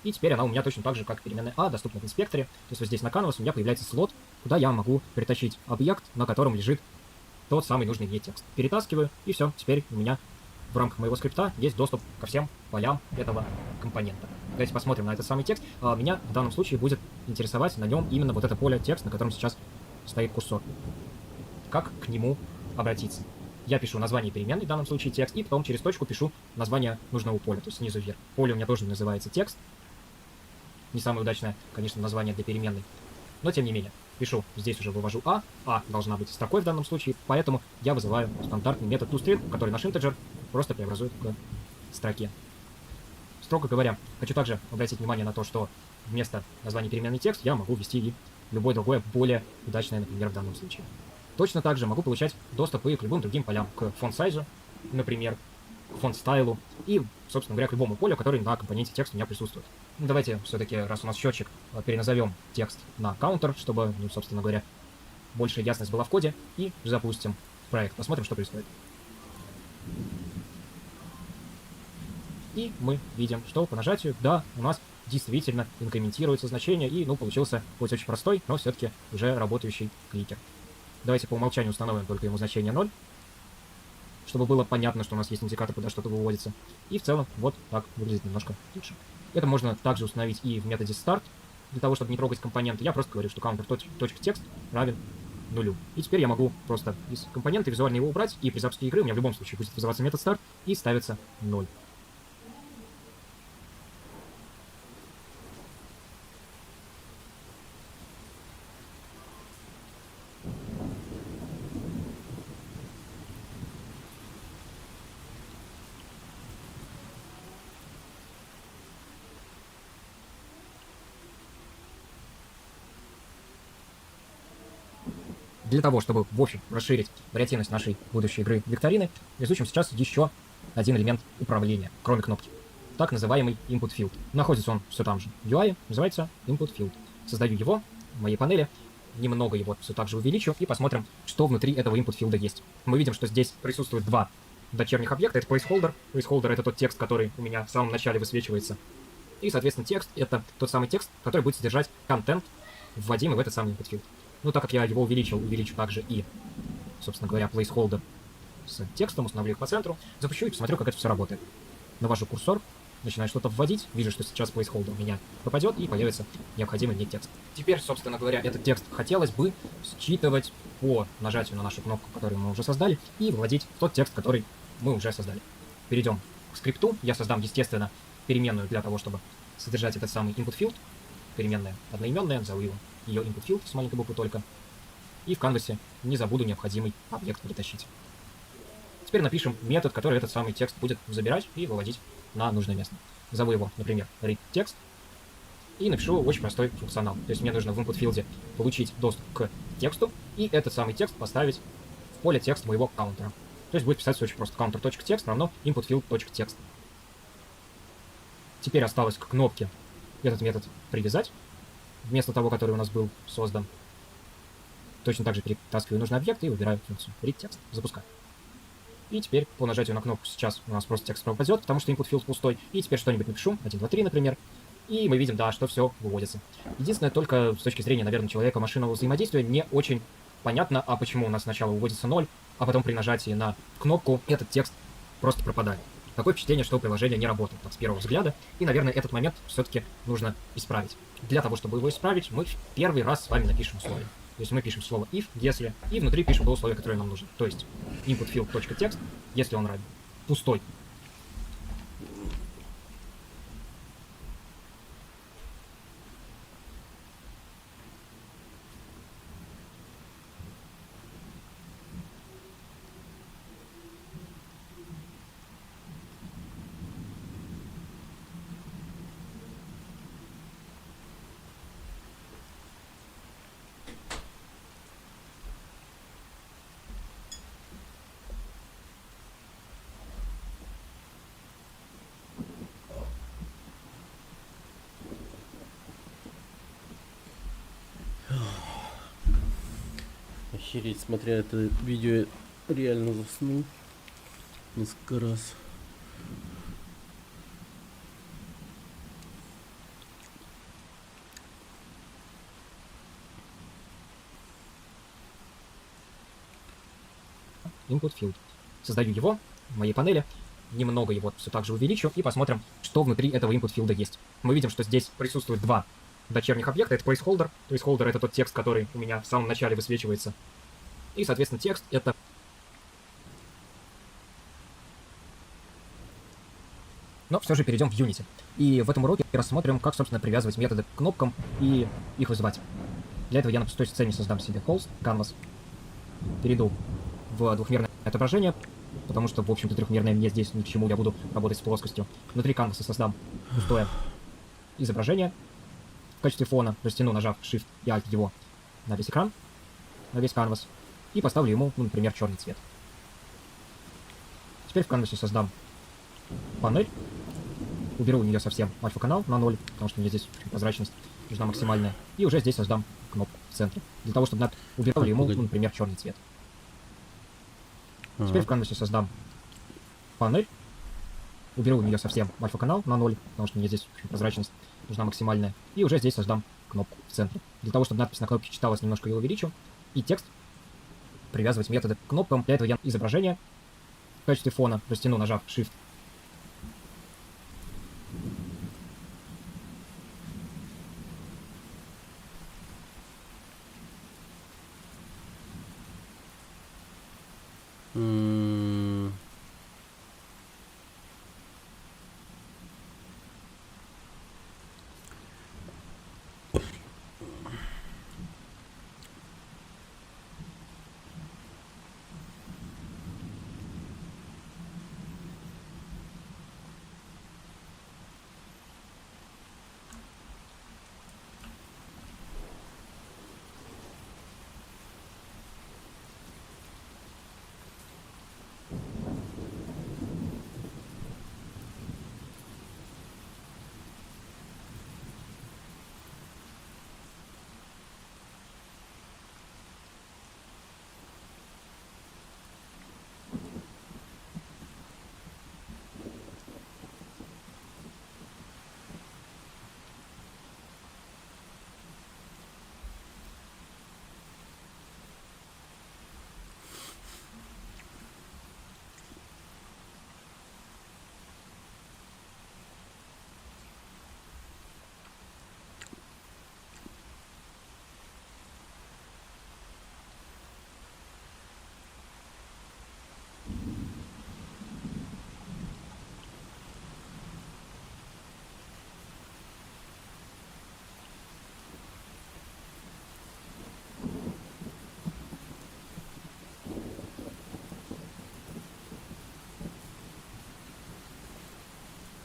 И теперь она у меня точно так же, как переменная a, доступна в инспекторе. То есть вот здесь на canvas у меня появляется слот, куда я могу притащить объект, на котором лежит тот самый нужный мне текст. Перетаскиваю, и все. Теперь у меня в рамках моего скрипта есть доступ ко всем полям этого компонента. Давайте посмотрим на этот самый текст. Меня в данном случае будет интересовать на нем именно вот это поле текст, на котором сейчас стоит курсор. Как к нему обратиться? Я пишу название переменной, в данном случае текст, и потом через точку пишу название нужного поля, то есть снизу вверх. Поле у меня тоже называется текст. Не самое удачное, конечно, название для переменной. Но тем не менее, пишу, здесь уже вывожу а должна быть строкой в данном случае, поэтому я вызываю стандартный метод toString, который наш интеджер просто преобразует к строке. Строго говоря, хочу также обратить внимание на то, что вместо названия переменной текст я могу ввести и любое другое, более удачное, например, в данном случае. Точно так же могу получать доступ и к любым другим полям, к фонд-сайзу, например, к фонд-стайлу и, собственно говоря, к любому полю, который на компоненте текста у меня присутствует. Ну, давайте все-таки, раз у нас счетчик, переназовем текст на counter, чтобы, ну, собственно говоря, большая ясность была в коде, и запустим проект. Посмотрим, что происходит. И мы видим, что по нажатию, да, у нас действительно инкрементируется значение, и, ну, получился хоть очень простой, но все-таки уже работающий кликер. Давайте по умолчанию установим только ему значение 0, чтобы было понятно, что у нас есть индикатор, куда что-то выводится. И в целом вот так выглядит немножко лучше. Это можно также установить и в методе start, для того, чтобы не трогать компоненты. Я просто говорю, что counter.text равен 0. И теперь я могу просто из компонента визуально его убрать, и при запуске игры у меня в любом случае будет вызываться метод start и ставится 0. Для того, чтобы, в общем, расширить вариативность нашей будущей игры викторины, изучим сейчас еще один элемент управления, кроме кнопки. Так называемый input field. Находится он все там же. В UI называется input field. Создаю его в моей панели, немного его все так же увеличу и посмотрим, что внутри этого input field есть. Мы видим, что здесь присутствует два дочерних объекта. Это placeholder. Placeholder — это тот текст, который у меня в самом начале высвечивается. И, соответственно, текст — это тот самый текст, который будет содержать контент, вводимый в этот самый input field. Ну, так как я его увеличу также и, собственно говоря, placeholder с текстом, установлю их по центру, запущу и посмотрю, как это все работает. Навожу курсор, начинаю что-то вводить, вижу, что сейчас placeholder у меня попадет и появится необходимый мне текст. Теперь, собственно говоря, этот текст хотелось бы считывать по нажатию на нашу кнопку, которую мы уже создали, и вводить в тот текст, который мы уже создали. Перейдем к скрипту. Я создам, естественно, переменную для того, чтобы содержать этот самый input field. Переменная одноименная, назову ее input field с маленькой буквы только. И в канвасе не забуду необходимый объект притащить. Теперь напишем метод, который этот самый текст будет забирать и выводить на нужное место. Назову его, например, readText. И напишу очень простой функционал. То есть мне нужно в input field получить доступ к тексту и этот самый текст поставить в поле текст моего каунтера. То есть будет писаться очень просто. Counter.text равно inputField.text. Теперь осталось к кнопке этот метод привязать, вместо того, который у нас был создан. Точно так же перетаскиваю нужный объект и выбираю функцию readText. Запускаю. И теперь по нажатию на кнопку сейчас у нас просто текст пропадет, потому что input field пустой. И теперь что-нибудь напишу, 1, 2, 3, например. И мы видим, да, что все выводится. Единственное, только с точки зрения, наверное, человека-машинного взаимодействия не очень понятно, а почему у нас сначала выводится 0, а потом при нажатии на кнопку этот текст просто пропадает. Такое впечатление, что приложение не работает так, с первого взгляда, и, наверное, этот момент все-таки нужно исправить. Для того, чтобы его исправить, мы в первый раз с вами напишем условие. То есть мы пишем слово if, если, и внутри пишем то условие, которое нам нужно. То есть inputField.text, если он равен пустой. Охереть, смотря это видео, реально заснул несколько раз. Input field. Создаю его в моей панели. немного его все так же увеличу и посмотрим, что внутри этого input филда есть. Мы видим, что здесь присутствует два дочерних объекта. Это placeholder. Placeholder — это тот текст, который у меня в самом начале высвечивается. И, соответственно, текст — это... Но все же перейдем в Unity. И в этом уроке рассмотрим, как, собственно, привязывать методы к кнопкам и их вызывать. Для этого я на пустой сцене создам себе host, canvas. Перейду в двухмерное отображение, потому что, в общем-то, трехмерное мне здесь ни к чему, я буду работать с плоскостью. Внутри канваса создам пустое изображение. В качестве фона растяну, нажав Shift и Alt его на весь экран, на весь канвас, и поставлю ему, ну, например, черный цвет. Теперь в канвасе создам панель. Уберу у нее совсем альфа-канал на 0, потому что мне здесь прозрачность нужна максимальная. И уже здесь создам кнопку в центре. Для того, чтобы убирали ему, ну, например, черный цвет. Теперь в канвасе создам панель. Уберу у нее совсем альфа-канал на 0, потому что мне здесь прозрачность нужна максимальная. И уже здесь создам кнопку в центре. Для того, чтобы надпись на кнопке читалась, немножко ее увеличу. И текст привязывать методы к кнопкам. Для этого я изображение в качестве фона растяну, нажав Shift.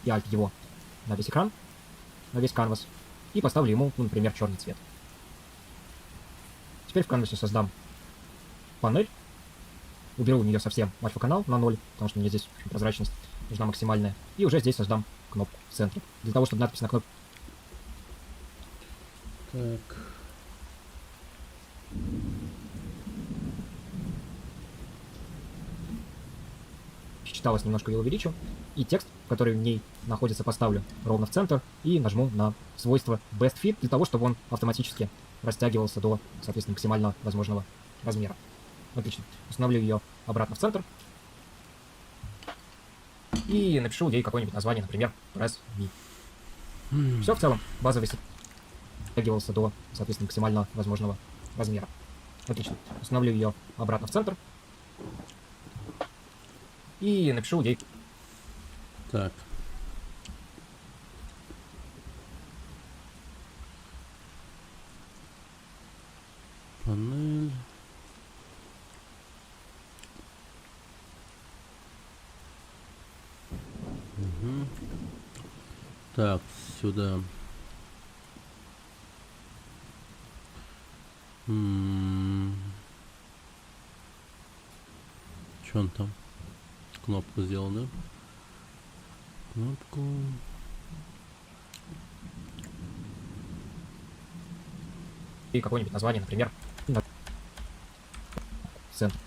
И Alt его на весь экран, на весь канвас, и поставлю ему, ну, например, черный цвет. Теперь в канвасе создам панель. Уберу у нее совсем альфа-канал на 0, потому что мне здесь прозрачность нужна максимальная. И уже здесь создам кнопку в центре. Для того, чтобы надпись на кнопке... Так. Читалось, немножко ее увеличу. И текст, который в ней находится, поставлю ровно в центр и нажму на свойство Best Fit, для того, чтобы он автоматически растягивался до, соответственно, максимально возможного размера. Отлично. Установлю ее обратно в центр. И напишу ей какое-нибудь название, например, Press Me. Все в целом. Базовый растягивался до, соответственно, максимально возможного размера. Отлично. Установлю ее обратно в центр. И напишу ей... Так. Панель. Угу. Так, сюда. Что он там? Кнопку сделал, да? Кнопку. И какое-нибудь название, например, центр.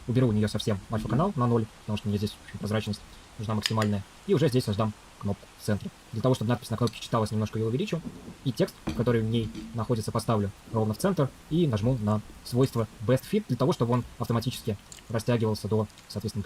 Уберу у нее совсем альфа-канал на 0, потому что мне здесь прозрачность нужна максимальная. И уже здесь создам кнопку в центре. Для того, чтобы надпись на кнопке читалась, немножко ее увеличу. И текст, который в ней находится, поставлю ровно в центр и нажму на свойство Best Fit, для того, чтобы он автоматически растягивался до, соответственно,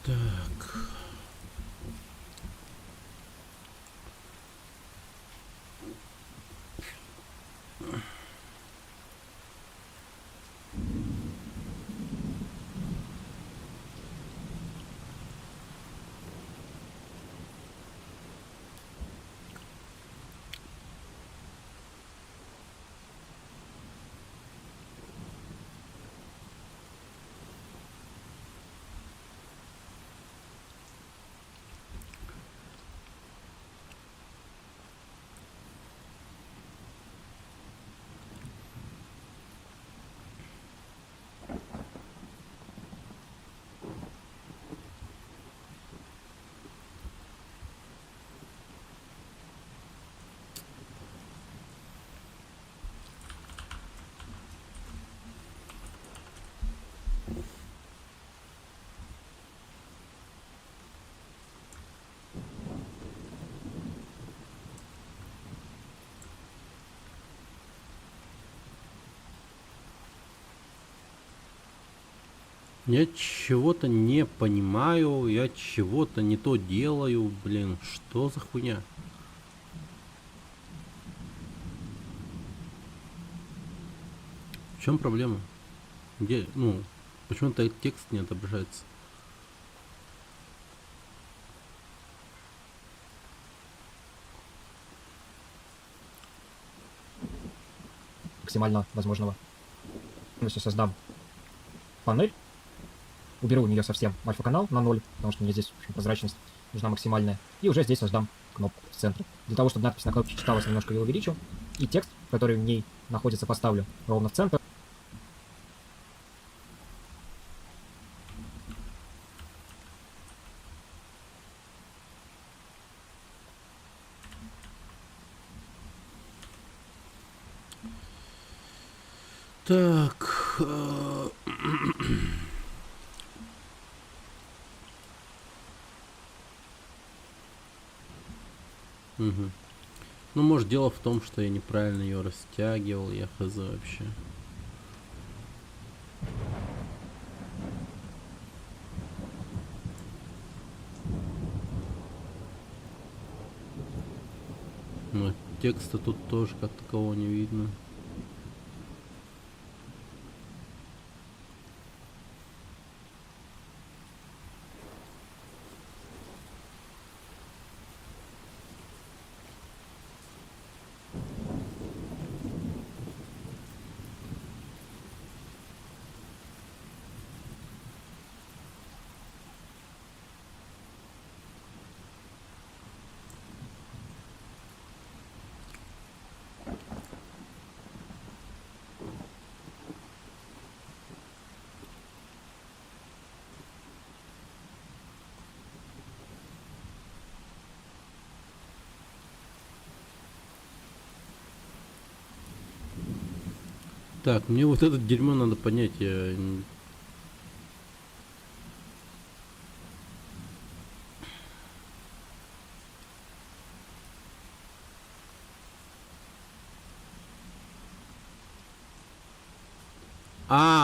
Так. Я чего-то не понимаю, я чего-то не то делаю, блин, что за хуйня? В чем проблема? Где, ну, почему-то текст не отображается? Максимально возможного. Если создам панель, уберу у нее совсем альфа-канал на 0, потому что мне здесь, в общем, прозрачность нужна максимальная. И уже здесь создам кнопку в центре. Для того, чтобы надпись на кнопке читалась, немножко ее увеличу. И текст, который в ней находится, поставлю ровно в центр. Так. Угу. Ну, может, дело в том, что я неправильно ее растягивал, я хз вообще. Но текста тут тоже как такового не видно. Так, мне вот это дерьмо надо понять.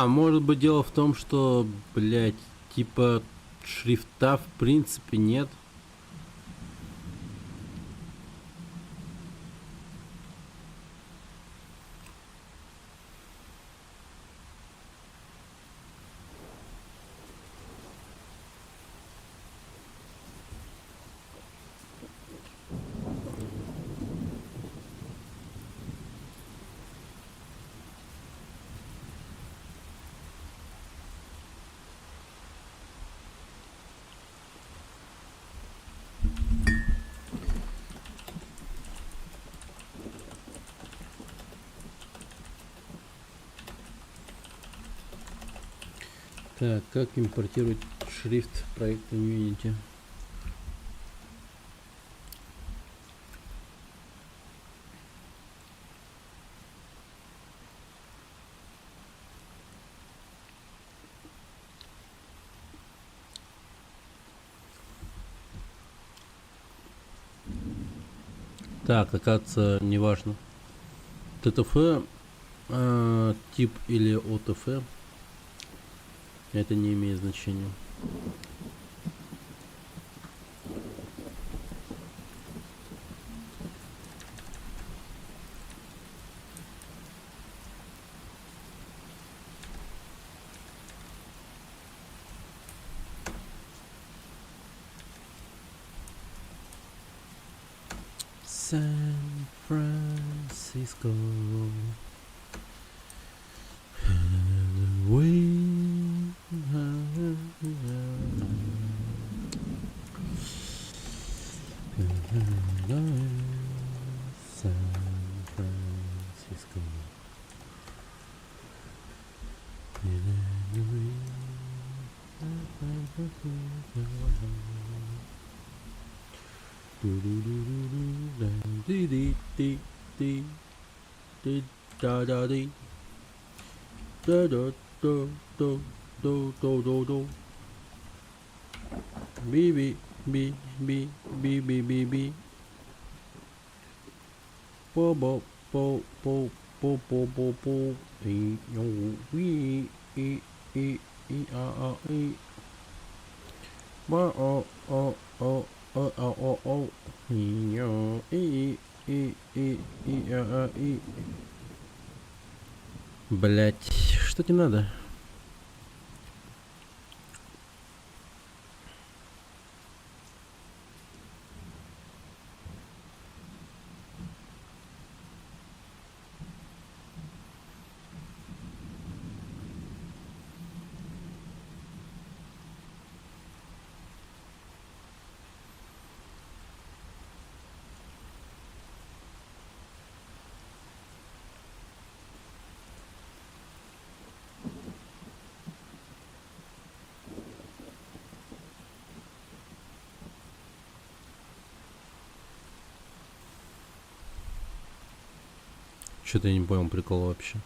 Может быть дело в том, что, блядь, типа шрифта в принципе нет. Так, как импортировать шрифт в проект Unity? Так, оказывается, неважно. ТТФ, тип или ОТФ. Это не имеет значения. San Francisco. San Francisco. Биби, би, би, би, би, би, би. По-бо, по, по, по, по, по, по. И, а, и. Ба, о. И. Блять, что тебе надо? Что-то я не понял прикола вообще.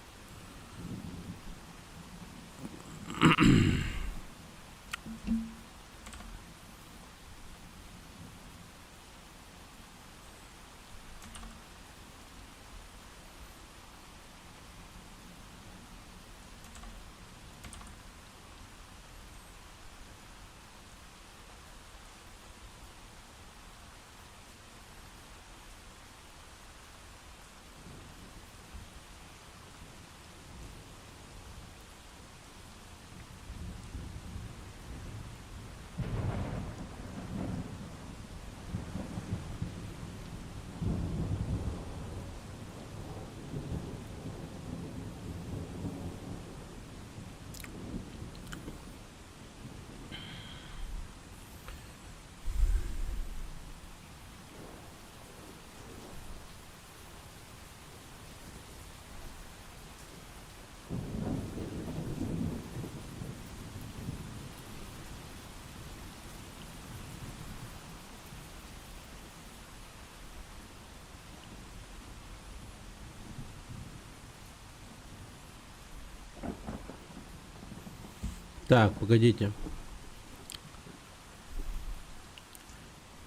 Так, погодите.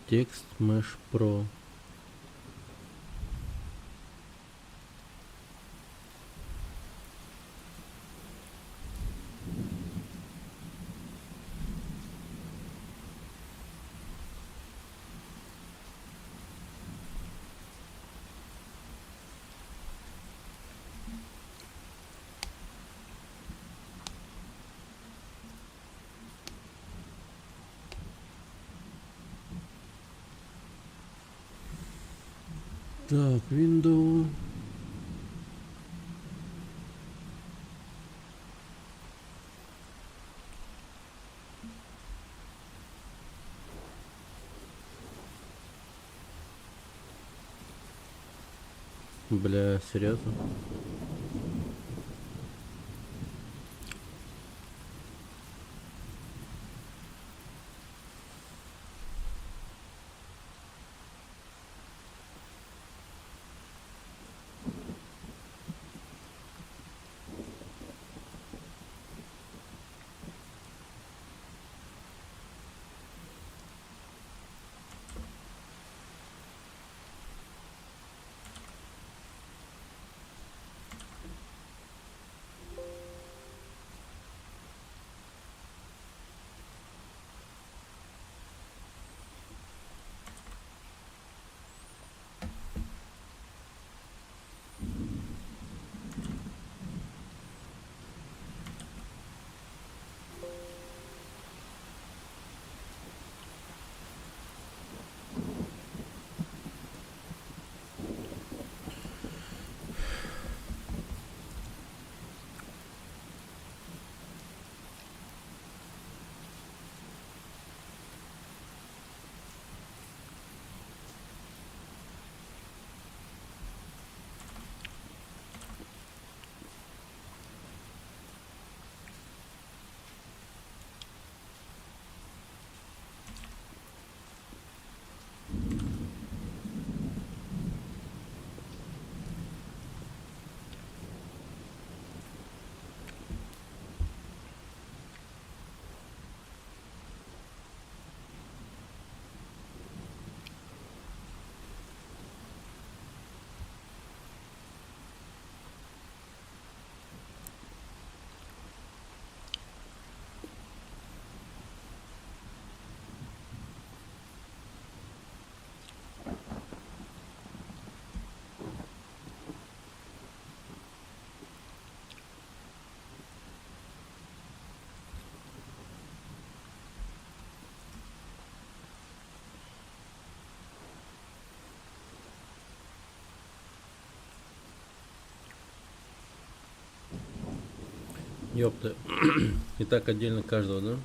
Текст Mesh Pro. Так, Windows. Бля, серьезно? Ёпта. И так отдельно каждого, да?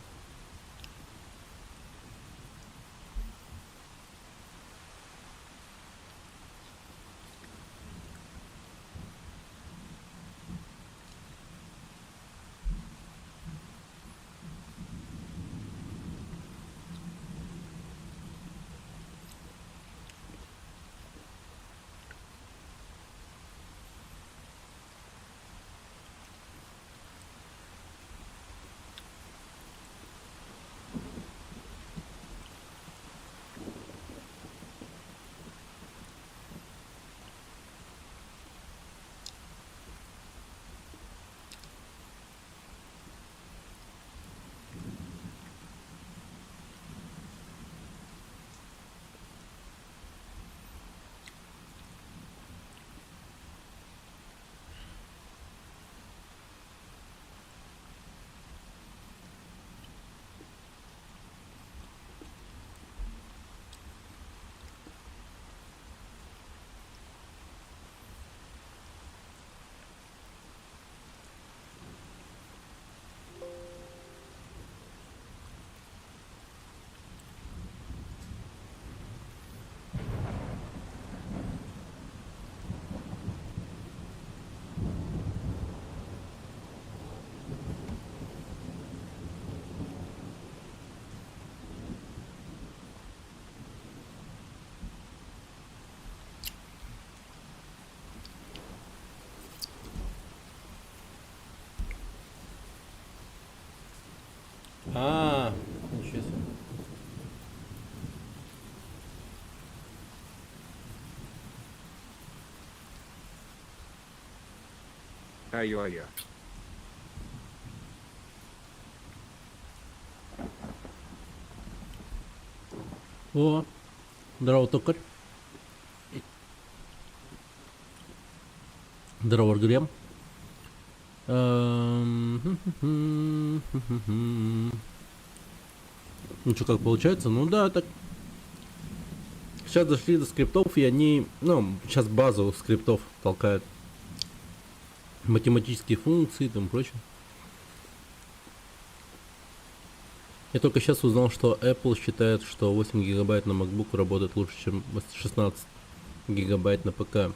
Ничего себе. Ай-ой-ой. О, здорово, токарь. Здорово, Грем. Ну что, как получается? Ну да, так. Сейчас дошли до скриптов, и они, ну, сейчас базу скриптов толкают. Математические функции и тому прочее. Я только сейчас узнал, что Apple считает, что 8 гигабайт на MacBook работает лучше, чем 16 гигабайт на ПК.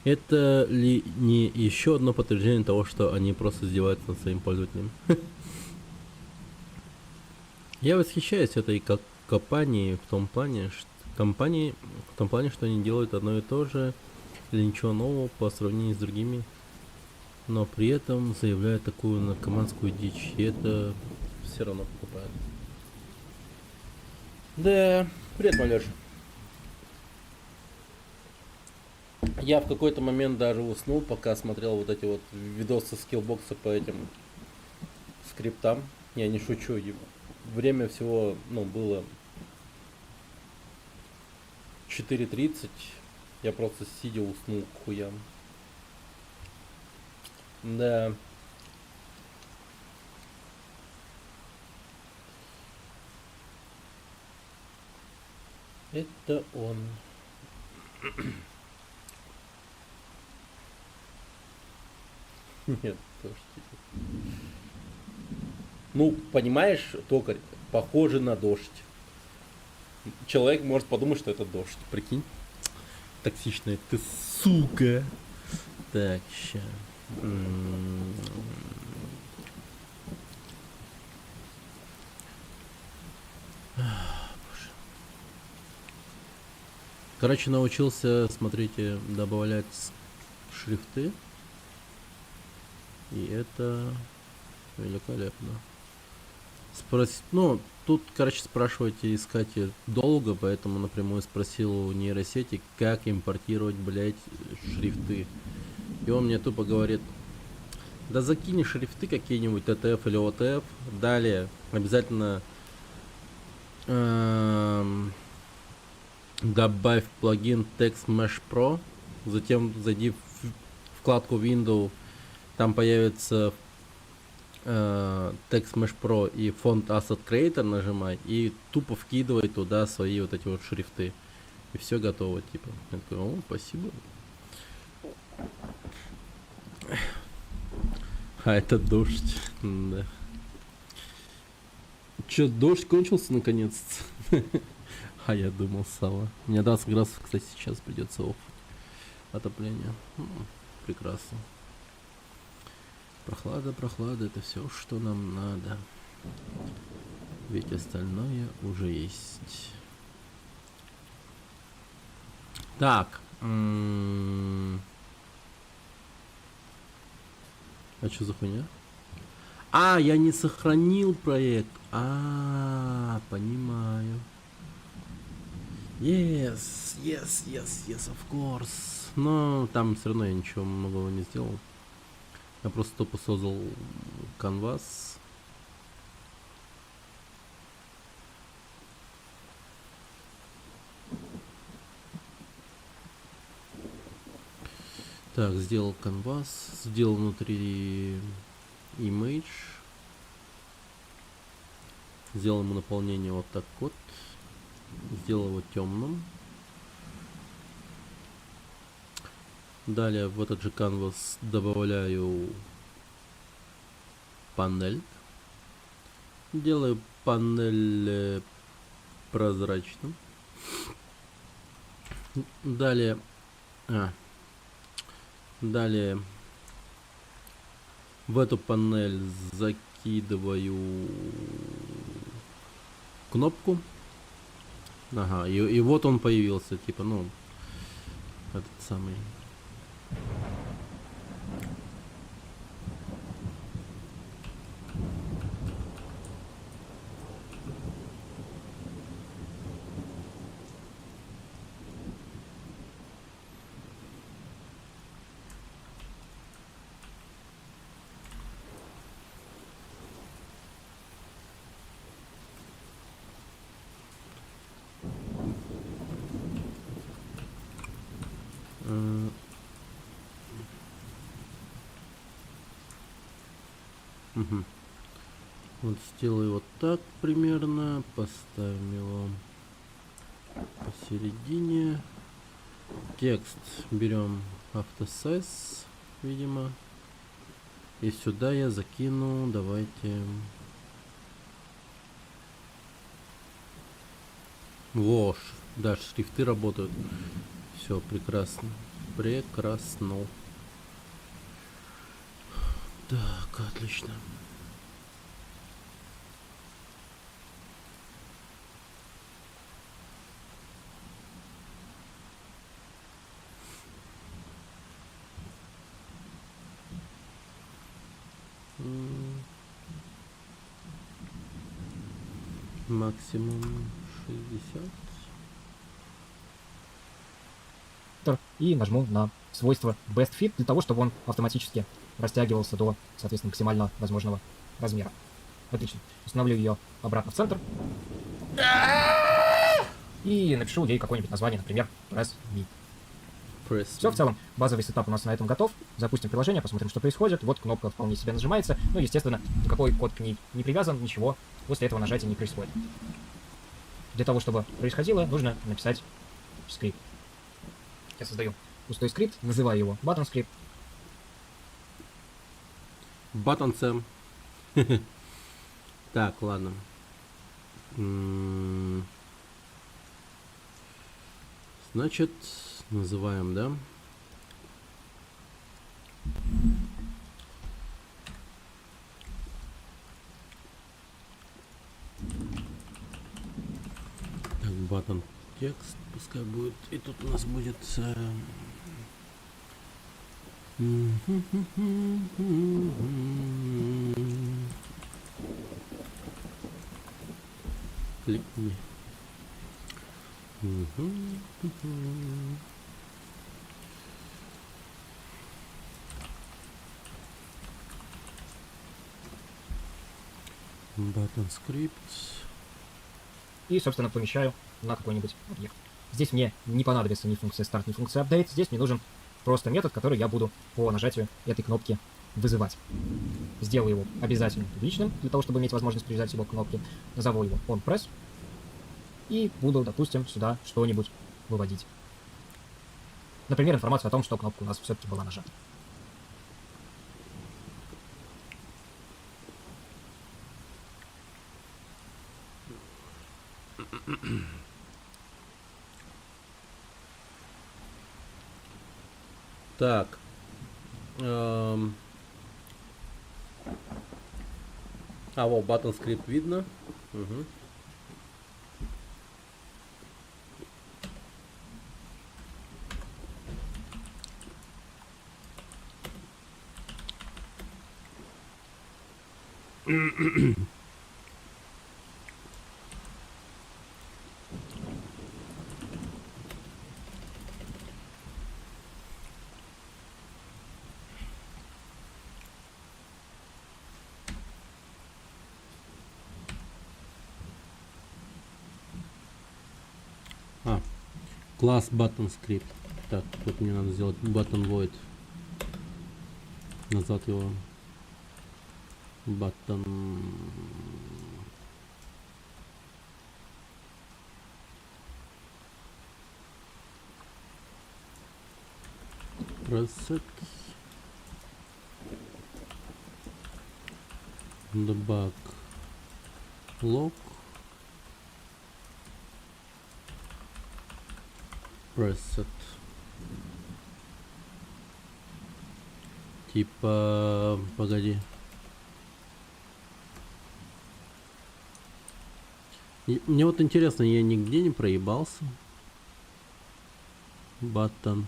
Это ли не еще одно подтверждение того, что они просто издеваются над своим пользователем? Я восхищаюсь этой компанией в том плане, что они делают одно и то же, или ничего нового по сравнению с другими, но при этом заявляют такую наркоманскую дичь, и это все равно покупают. Да, привет, малыш. Я в какой-то момент даже уснул, пока смотрел вот эти вот видосы скиллбокса по этим скриптам. Я не шучу, время всего, ну, было 4:30. Я просто сидя уснул к хуям. Да. Это он. Нет, дождь. Ну, понимаешь, токарь, похоже на дождь. Человек может подумать, что это дождь. Прикинь. Токсичная ты, сука. Так, ща. Короче, научился, смотрите, добавлять шрифты. И это великолепно. Ну, тут, короче, спрашивайте, искать долго, поэтому напрямую спросил у нейросети, как импортировать, блять, шрифты. И он мне тупо говорит, да закинь шрифты какие-нибудь, TTF или OTF. Далее обязательно добавь плагин Text Mesh Pro. Затем зайди в вкладку Windows. Там появится Text Mesh Pro и фонд Asset Creator нажимай. И тупо вкидывай туда свои вот эти вот шрифты. И все готово, типа. Я такой, о, спасибо. А это дождь. Да. Чё, дождь кончился наконец-то? А я думал, сало. Мне 20 градусов, кстати, сейчас придется оффать. Отопление. Прекрасно. Прохлада, прохлада, это все, что нам надо. Ведь остальное уже есть. Так. А что за хуйня? А, я не сохранил проект. Понимаю. Yes, of course. Но там все равно я ничего многого не сделал. Я просто тупо создал канвас. Так, сделал канвас, сделал внутри image, сделал ему наполнение вот так вот, сделал его темным. Далее в этот же канвас добавляю панель, делаю панель прозрачным. Далее в эту панель закидываю кнопку. Ага, и вот он появился, типа, ну, этот самый. Угу. Вот сделаю вот так примерно, поставим его посередине. Текст берем автосайз, видимо, и сюда я закину, давайте, да, шрифты работают. Все прекрасно, прекрасно. Так, отлично. Максимум 60. И нажму на свойство Best Fit для того, чтобы он автоматически растягивался до, соответственно, максимально возможного размера. Отлично. Установлю ее обратно в центр. И напишу ей какое-нибудь название, например, Press Me. Все, в целом, базовый сетап у нас на этом готов. Запустим приложение, посмотрим, что происходит. Вот кнопка вполне себе нажимается. Ну, естественно, никакой код к ней не привязан, ничего. После этого нажатия не происходит. Для того, чтобы происходило, нужно написать скрипт. Я создаю пустой скрипт, называю его button script. Button Sam. Так, ладно. Значит, называем, да? Так, button текст, пускай будет. И тут у нас будет кликни. Button script. И, собственно, помещаю на какой-нибудь объект. Здесь мне не понадобится ни функция start, ни функция update. Здесь мне нужен просто метод, который я буду по нажатию этой кнопки вызывать. Сделаю его обязательно публичным, для того, чтобы иметь возможность привязать его к кнопке. Назову его onPress. И буду, допустим, сюда что-нибудь выводить. Например, информацию о том, что кнопка у нас все-таки была нажата. Так. Вот, button script видно. Мгм. Класс button script. Так, тут мне надо сделать button void. Назад его. Button. Preset. Debug. Log. Preset. Типа, погоди. Мне вот интересно, я нигде не проебался. Button.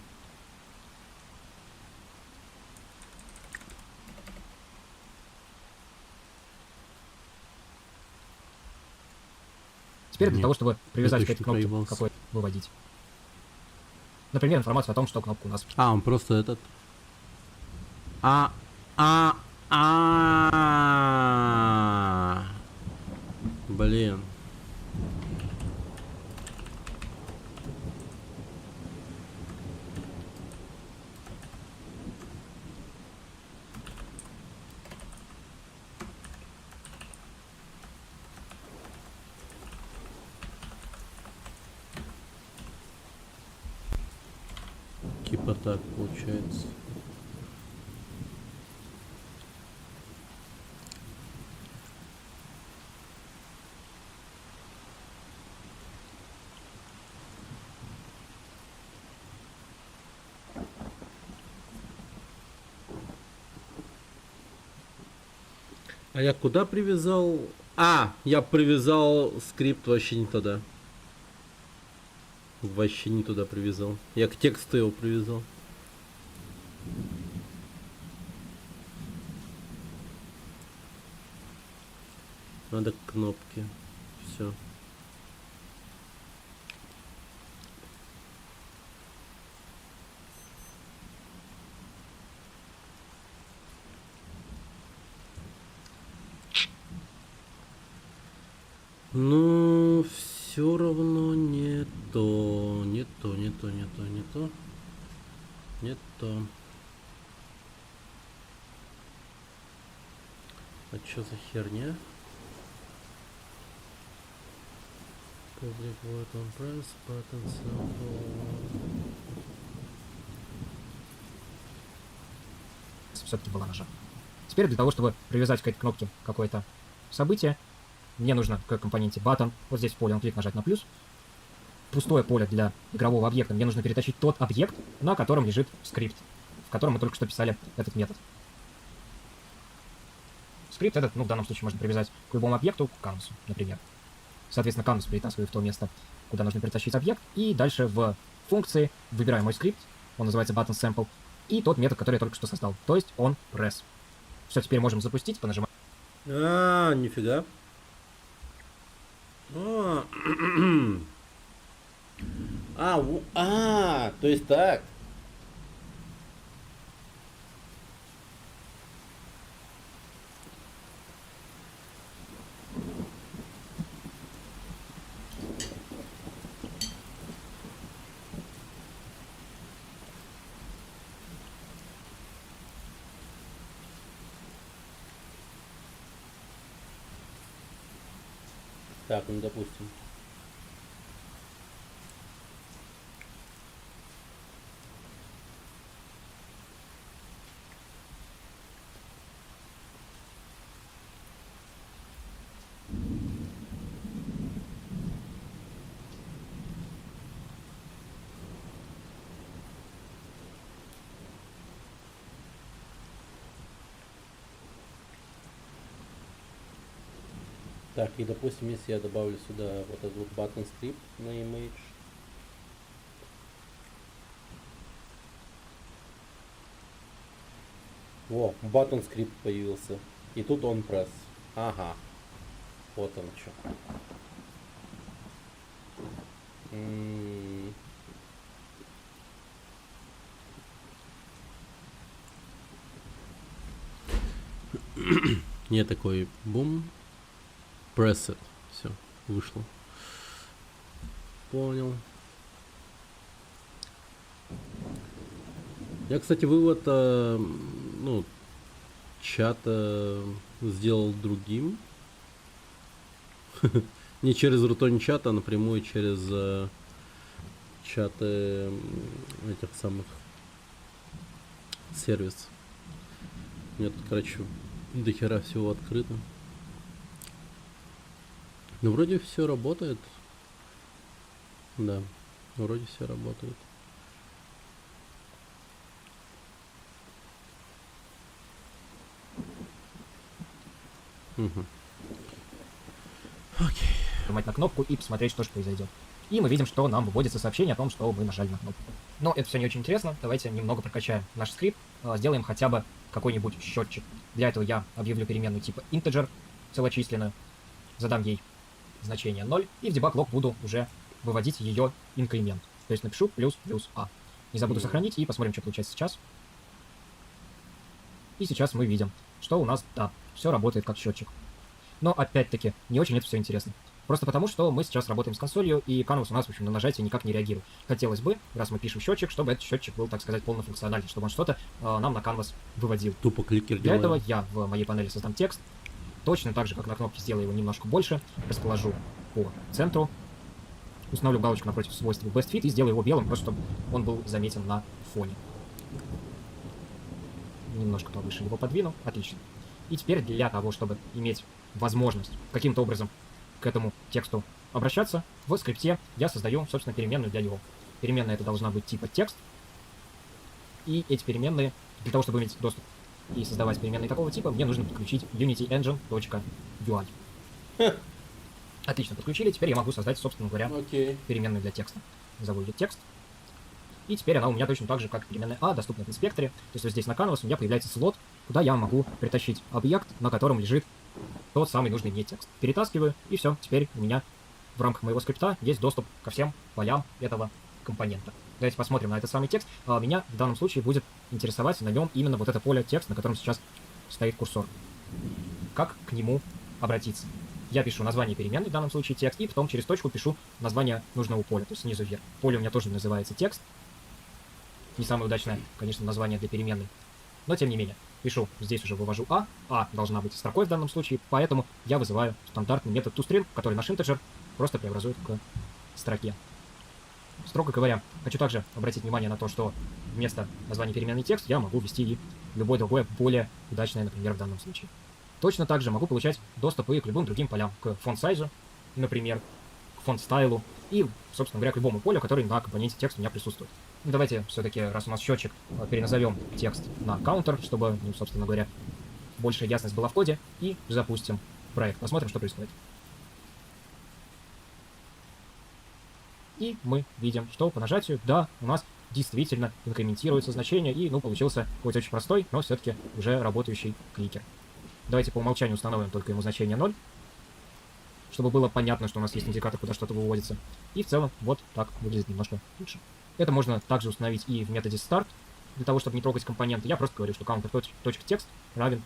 Теперь для Нет, того, чтобы привязать я к этой точно кнопке проебался. какой выводить. Например, информацию о том, что кнопка у нас. Он просто этот. А. Блин. Типа так получается. А я куда привязал? Я привязал скрипт вообще не туда. Вообще не туда привязал. Я к тексту его привязал. Надо к кнопке. Все. Ну, все равно не то. Не то. А чё за херня? Public void on press button sample. Все-таки была нажата. Теперь для того, чтобы привязать к этой кнопке какое-то событие, мне нужно к компоненте button, вот здесь в поле он клик нажать на плюс, пустое поле для игрового объекта, мне нужно перетащить тот объект, на котором лежит скрипт, в котором мы только что писали этот метод. Скрипт этот, в данном случае можно привязать к любому объекту, к канвасу, например. Соответственно, канвас перетаскиваю в то место, куда нужно перетащить объект, и дальше в функции выбираю мой скрипт, он называется button sample, и тот метод, который я только что создал, то есть on press. Все, теперь можем запустить, понажимать. Нифига. То есть так. Так, ну допустим. Так, и допустим, если я добавлю сюда вот этот вот button script на image. Во, button script появился. И тут on press. Ага. Вот он что. Не такой бум. Press it. Все, вышло. Понял. Я, кстати, вывод ну, чата сделал другим. Не через рутон чата, а напрямую через чаты этих самых сервис. У меня тут, короче, до хера всего открыто. Ну, вроде все работает. Да, вроде все работает. Угу. Окей. Нажимать на кнопку и посмотреть, что же произойдет. И мы видим, что нам выводится сообщение о том, что мы нажали на кнопку. Но это все не очень интересно. Давайте немного прокачаем наш скрипт. Сделаем хотя бы какой-нибудь счетчик. Для этого я объявлю переменную типа integer, целочисленную. Задам ей значение 0. И в debug log буду уже выводить ее инкремент. То есть напишу плюс а. Не забуду сохранить и посмотрим, что получается сейчас. И сейчас мы видим, что у нас, да, все работает как счетчик. Но опять-таки, не очень это все интересно. Просто потому, что мы сейчас работаем с консолью, и Canvas у нас, в общем, на нажатие никак не реагирует. Хотелось бы, раз мы пишем счетчик, чтобы этот счетчик был, так сказать, полнофункциональный, чтобы он что-то нам на Canvas выводил. Тупо кликер Для делаем. этого я в моей панели создам текст. Точно так же, как на кнопке, сделаю его немножко больше. Расположу по центру. Установлю галочку напротив свойства Best Fit и сделаю его белым, просто чтобы он был заметен на фоне. Немножко повыше его подвину. Отлично. И теперь для того, чтобы иметь возможность каким-то образом к этому тексту обращаться, в скрипте я создаю, собственно, переменную для него. Переменная это должна быть типа текст. И эти переменные, для того, чтобы иметь доступ и создавать переменные такого типа, мне нужно подключить unityengine.ui. Отлично, подключили. Теперь я могу создать, собственно говоря, переменную для текста. Назову ее текст. И теперь она у меня точно так же, как переменная А, доступна в инспекторе. То есть вот здесь на Canvas у меня появляется слот, куда я могу притащить объект, на котором лежит тот самый нужный мне текст. Перетаскиваю, и все. Теперь у меня в рамках моего скрипта есть доступ ко всем полям этого компонента. Давайте посмотрим на этот самый текст. Меня в данном случае будет интересовать на нем именно вот это поле текст, на котором сейчас стоит курсор. Как к нему обратиться? Я пишу название переменной, в данном случае текст, и потом через точку пишу название нужного поля, то есть снизу вверх. Поле у меня тоже называется текст. Не самое удачное, конечно, название для переменной. Но тем не менее, пишу, здесь уже вывожу А должна быть строкой в данном случае, поэтому я вызываю стандартный метод toString, который наш integer просто преобразует к строке. Строго говоря, хочу также обратить внимание на то, что вместо названия переменной текст я могу ввести и любое другое, более удачное, например, в данном случае. Точно так же могу получать доступ и к любым другим полям, к font-size, например, к font-стайлу и, собственно говоря, к любому полю, который на компоненте текст у меня присутствует. Ну, давайте все-таки, раз у нас счетчик, переназовем текст на counter, чтобы, ну, собственно говоря, большая ясность была в коде, и запустим проект. Посмотрим, что происходит. И мы видим, что по нажатию, да, у нас действительно инкрементируется значение, и, ну, получился хоть очень простой, но все-таки уже работающий кликер. Давайте по умолчанию установим только ему значение 0, чтобы было понятно, что у нас есть индикатор, куда что-то выводится. И в целом вот так выглядит немножко лучше. Это можно также установить и в методе start, для того, чтобы не трогать компоненты. Я просто говорю, что counter.text равен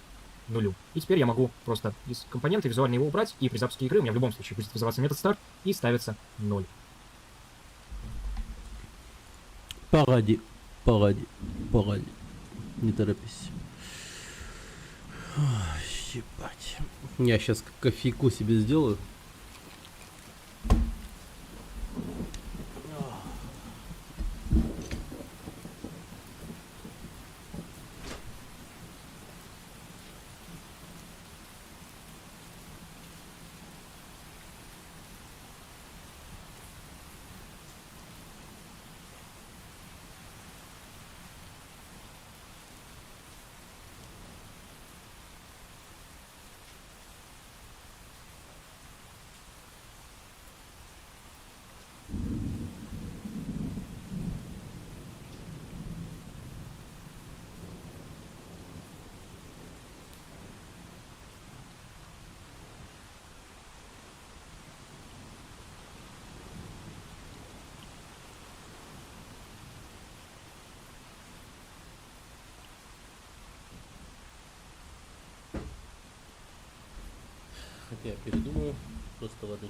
0. И теперь я могу просто из компонента визуально его убрать, и при запуске игры у меня в любом случае будет вызываться метод start и ставится 0. Погоди. Не торопись. Ой, ебать. Я сейчас кофейку себе сделаю. Это я передумаю. Просто воды.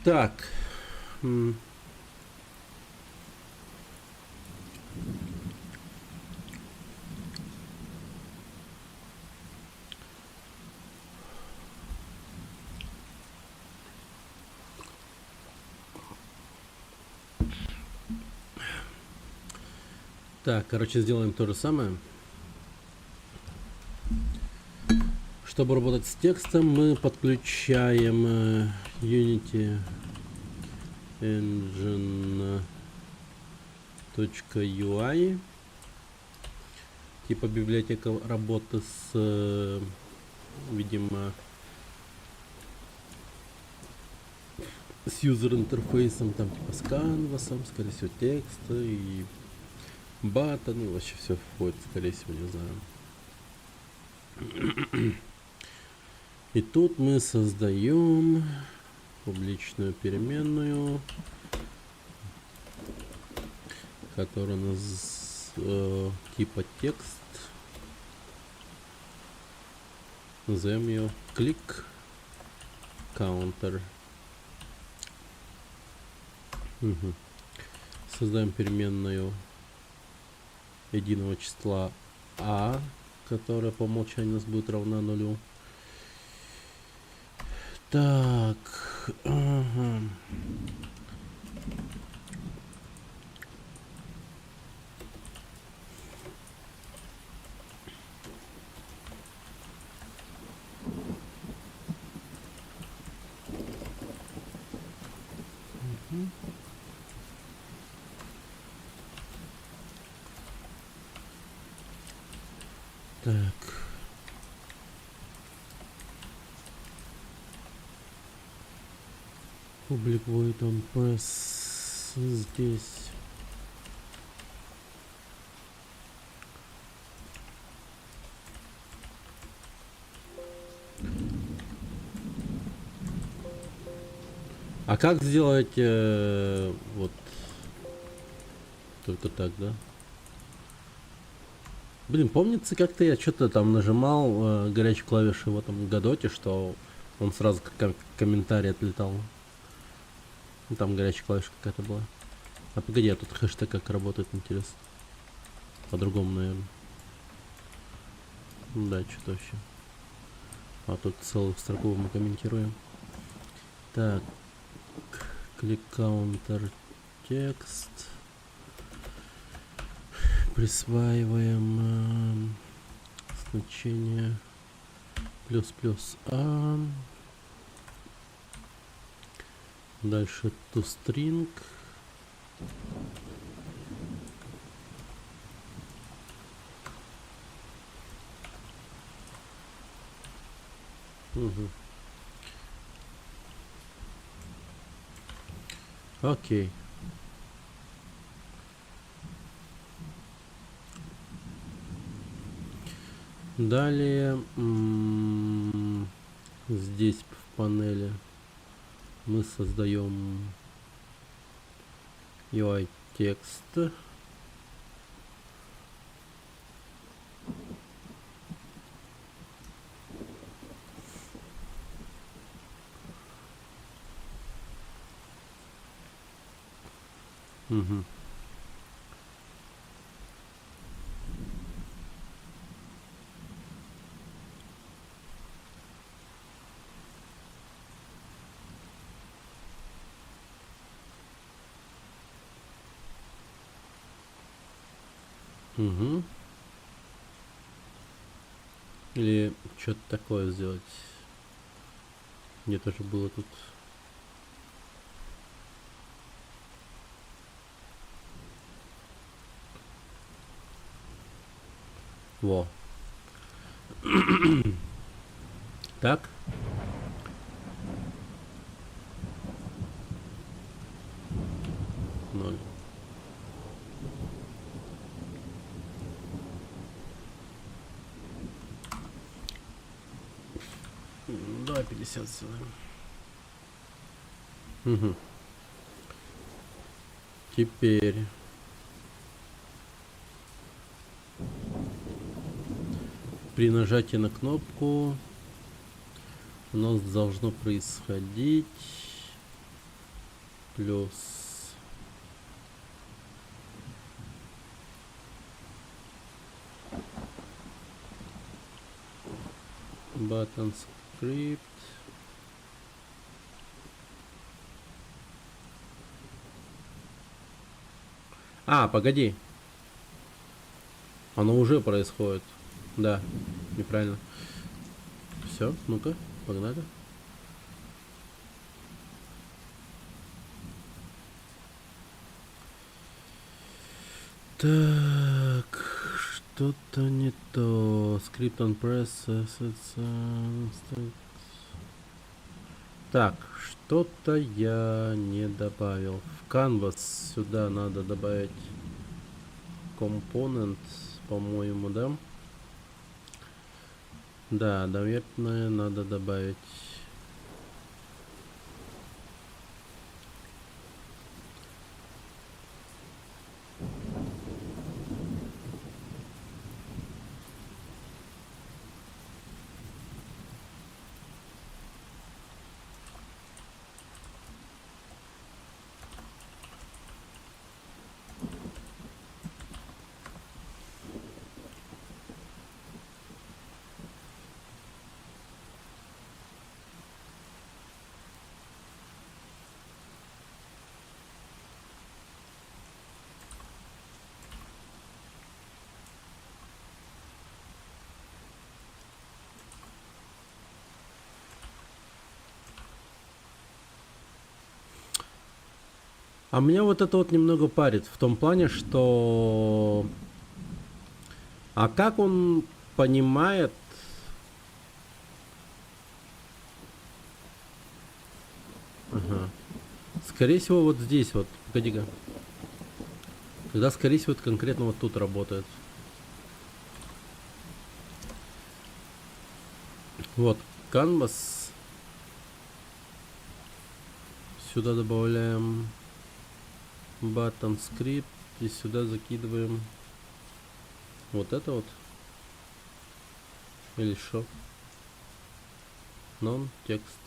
Так. Так, короче, сделаем то же самое. Чтобы работать с текстом, мы подключаем Unity Engine.ui, типа библиотека работы с, видимо, с юзер-интерфейсом, там типа с канвасом, скорее всего, текста и бата, ну вообще все входит, скорее всего, не знаю. И тут мы создаем публичную переменную, которая у нас типа текст. Назовем ее click counter. Угу. Создаем переменную единого числа а, которая по умолчанию у нас будет равна нулю. Так, ага. Так. Public void on press здесь. А как сделать вот Только так, да? Блин, помнится, как-то я что-то там нажимал горячей клавишей в этом Годоте, что он сразу как комментарий отлетал. Ну, там горячая клавиша какая-то была. А погоди, а тут хэштег как работает, интересно. По-другому, наверное. Да, что-то вообще. А тут целую строку мы комментируем. Так. Клик counter текст. Присваиваем значение плюс а. Дальше toString. Угу. Окей. Далее здесь в панели мы создаем UI текст. Угу. Угу. Или что-то такое сделать. Где-то же было тут. Во. Так. Ноль. Давай 50 сделаем. Угу. Теперь при нажатии на кнопку у нас должно происходить плюс button script. А, погоди. Оно уже происходит. Да, неправильно. Все, ну-ка, погнали. Так, что-то не то. Script on press. Так, что-то я не добавил. В Canvas сюда надо добавить компонент, по-моему, да? Да, наверное, надо добавить. А меня вот это вот немного парит в том плане, что... А как он понимает... Ага. Скорее всего, вот здесь вот. Погоди-ка. Тогда, скорее всего, это конкретно вот тут работает. Вот, Canvas. Сюда добавляем button script. И сюда закидываем вот это вот. Или что? Non-текст.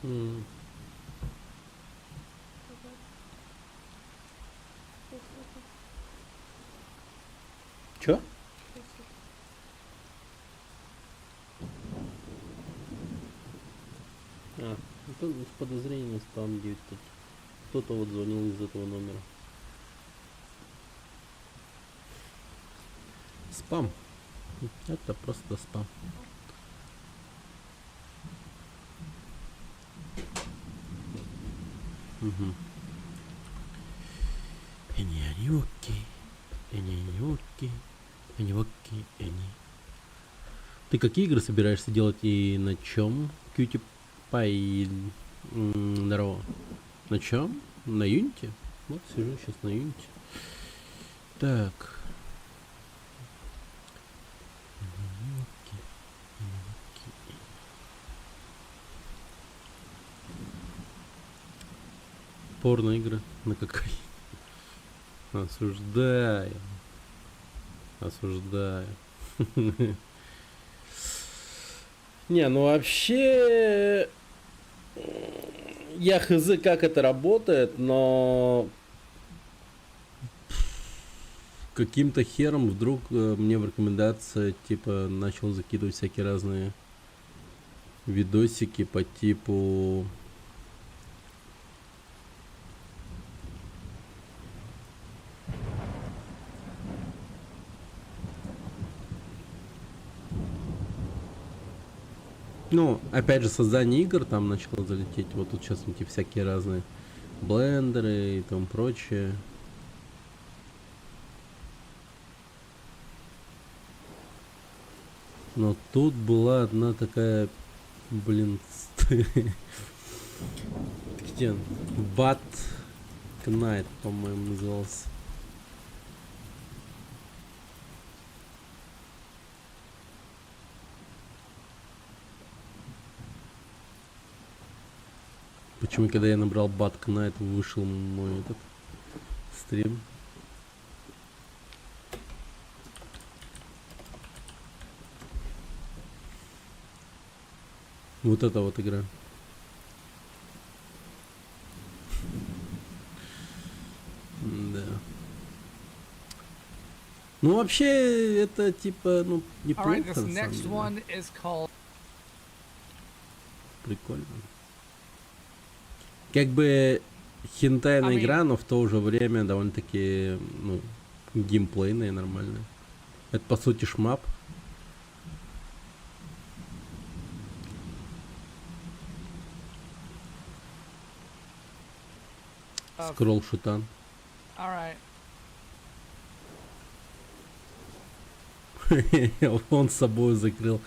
М. Чё? Это с подозрением спам 9. Кто-то вот звонил из этого номера. Спам. Это просто спам. Угу. Эни, окей. Эни, окей. Эни, окей. Эни. Ты какие игры собираешься делать и на чем? Cutie Pie. Здорово. На чем? На Unity? Вот сижу сейчас на Unity. Так. Порно-игры на какой? Осуждаю. Осуждаю. Не, ну вообще... Я хз, как это работает, но... Каким-то хером вдруг мне в рекомендации типа начал закидывать всякие разные видосики по типу... Ну, опять же, создание игр там начало залететь. Вот тут сейчас эти всякие разные блендеры и тому прочее. Но тут была одна такая, блин, где он? Bad Knight, по-моему, назывался. Почему, когда я набрал Bad Knight, вышел мой этот стрим? Вот эта вот игра. Да. Ну вообще это типа, ну, неплохо на самом деле. Прикольно. Как бы хентайная игра, но в то же время довольно-таки, ну, геймплейная, нормальная. Это по сути шмап. Скролл шутан. Он с собой закрыл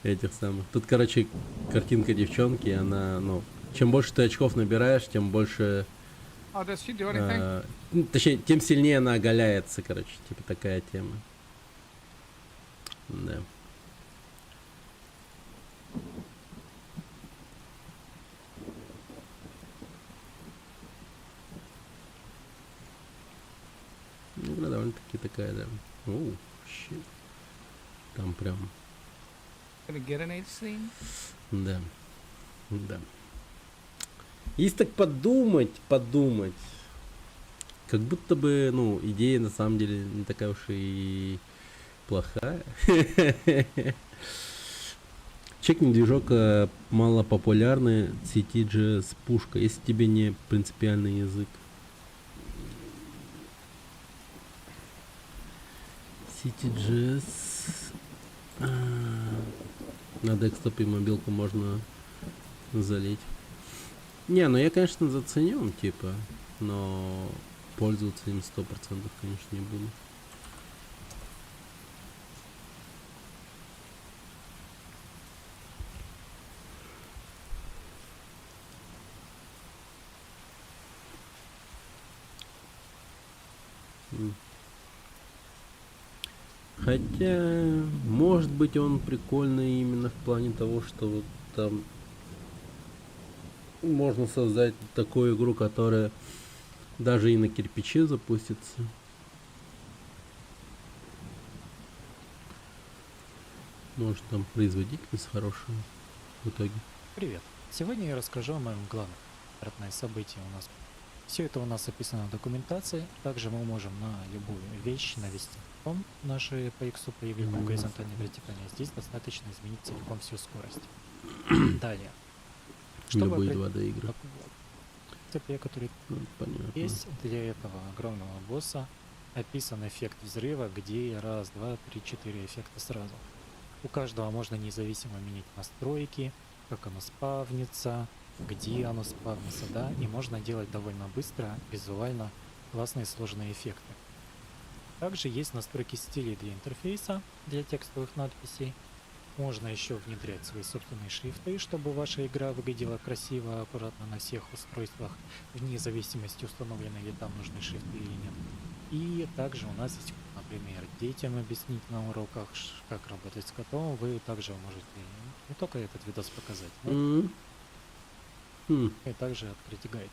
этих самых. Тут, короче, картинка девчонки, она, ну, чем больше ты очков набираешь, тем больше... точнее, тем сильнее она оголяется, короче, типа такая тема. Да. Игра довольно-таки такая, да. Оу, щит. Там прям... Да. Да. Если так подумать, как будто бы, ну, идея на самом деле не такая уж и плохая. Чекни движок малопопулярный CTG с пушкой, если тебе не принципиальный язык. CityJS. На десктопе и мобилку можно залить. Не, ну я, конечно, заценю, типа, но пользоваться им 100%, конечно, не буду. Хотя, может быть, он прикольный именно в плане того, что вот там можно создать такую игру, которая даже и на кирпиче запустится. Может, там производительность хорошая в итоге. Привет! Сегодня я расскажу о моем главном событии у нас. Все это у нас описано в документации. Также мы можем на любую вещь навести том наши по X появления горизонтальное вертикальное. Здесь достаточно изменить целиком всю скорость. Далее. Любые 2D игры. ЦП, который Понятно. есть для этого огромного босса, описан эффект взрыва, где раз, два, три, 4 эффекта сразу. У каждого можно независимо менять настройки, как оно спавнится, где оно спавнится, да, и можно делать довольно быстро, визуально классные сложные эффекты. Также есть настройки стилей для интерфейса, для текстовых надписей. Можно еще внедрять свои собственные шрифты, чтобы ваша игра выглядела красиво, аккуратно на всех устройствах, вне зависимости, установлены ли там нужны шрифты или нет. И также у нас есть, например, детям объяснить на уроках, как работать с котом. Вы также можете не только этот видос показать, но и также открыть гайд.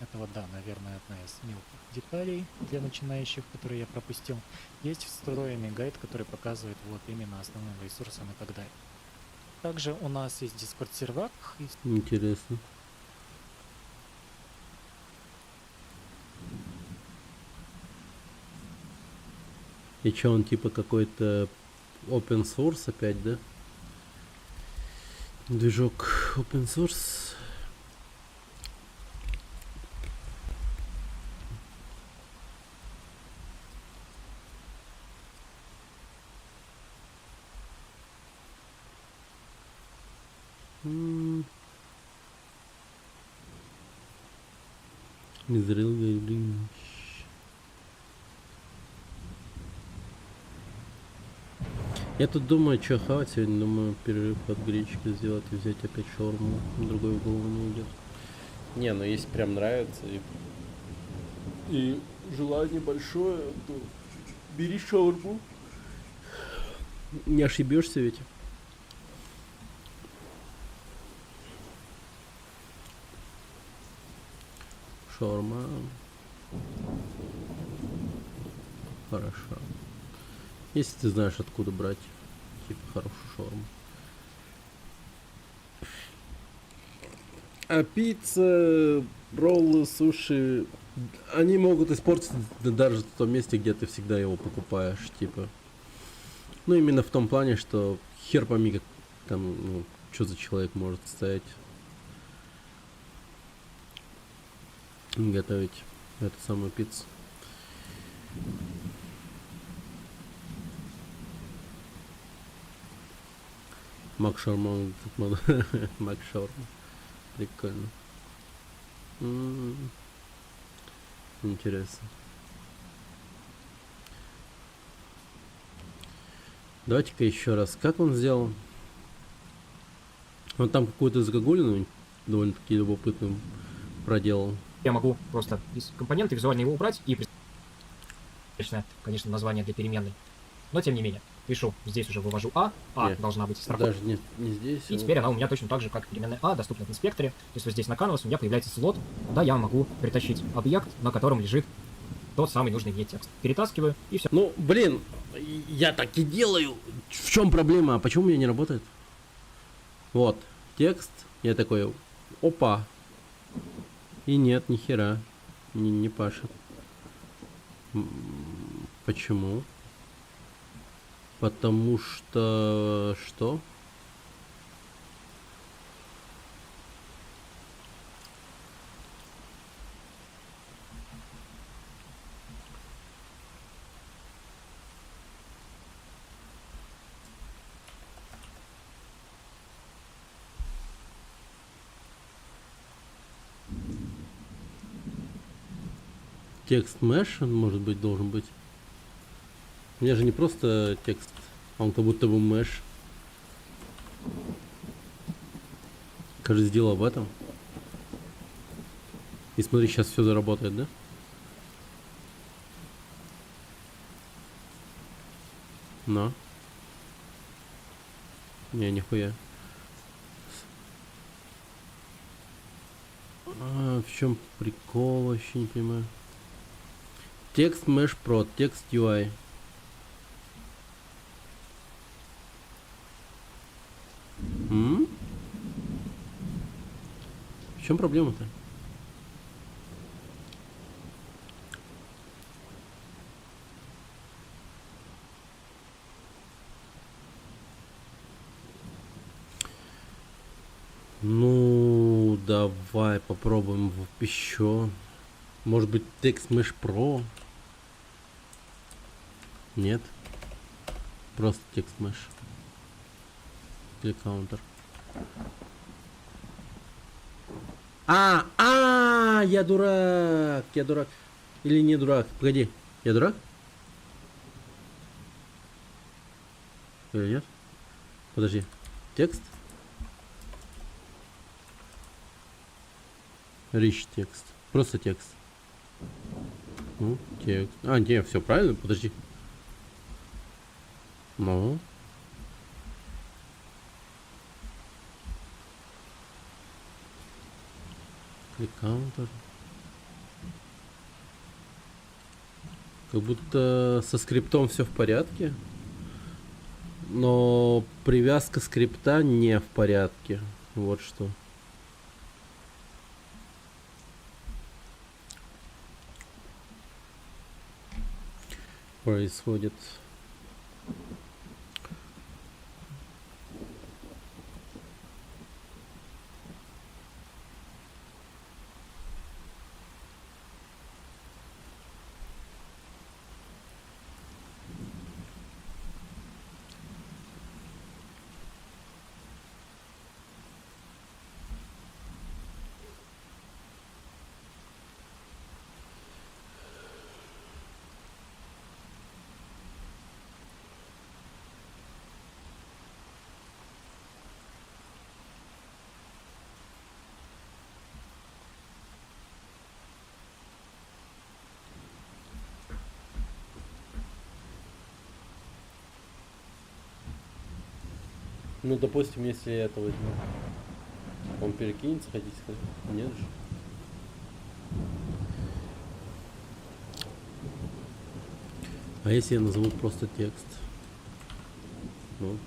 Это вот, да, наверное, одна из мелких деталей для начинающих, которые я пропустил. Есть встроенный гайд, который показывает вот именно основным ресурсам и так далее. Также у нас есть Discord сервак. Интересно. И чё, он типа какой-то open source опять, да? Движок open source. Мизрил Гайринч. Я тут думаю, что хавать сегодня. Думаю, перерыв от гречки сделать и взять опять шаурму. Другой в голову не идет. Не, ну если прям нравится и желание большое, то бери шаурму. Не ошибешься ведь. Шаурма. Хорошо. Если ты знаешь, откуда брать, типа, хорошую шаурму. А пицца, роллы, суши, они могут испортиться даже в том месте, где ты всегда его покупаешь, типа. Ну, именно в том плане, что хер пойми, как там, ну, что за человек может стоять, готовить эту самую пиццу. Мак шаурма, Мак шаурма. Прикольно. Интересно. Давайте-ка еще раз. Как он сделал? Он там какую-то загогулину довольно-таки любопытную проделал. Я могу просто из компонента визуально его убрать и конечно, название для переменной. Но тем не менее, пишу, здесь уже вывожу Нет, должна быть строка. Даже не здесь. И теперь она у меня точно так же, как переменная доступна в инспекторе. То есть вот здесь на Canvas у меня появляется слот, куда я могу притащить объект, на котором лежит тот самый нужный мне текст. Перетаскиваю и все. Ну, блин, я так и делаю. В чем проблема? А почему у меня не работает? Вот, текст. Я такой, опа. И нет, ни хера. Не пашет. Почему? Потому что... Что? Текст mesh, он, может быть, должен быть. У меня же не просто текст, а он как будто бы mesh. Кажется, дело в этом. И смотри, сейчас все заработает, да? На. Не, нихуя. В чем прикол, вообще не понимаю. Текст Mesh Pro, текст UI. В чем проблема-то? Ну, давай попробуем еще. Может быть, текст Mesh Pro? Нет. Просто текст Mesh. Или каунтер. Я дурак. Я дурак. Или не дурак? Погоди. Я дурак? Или нет? Подожди. Текст? Rich текст. Просто текст. Ну, текст. Не, все правильно. Подожди. Ну. Кликаунтер. Как будто со скриптом все в порядке. Но привязка скрипта не в порядке. Вот что. Происходит. Ну, допустим, если я это возьму, он перекинется, хотите сказать? Нет же. А если я назову просто текст? Ну.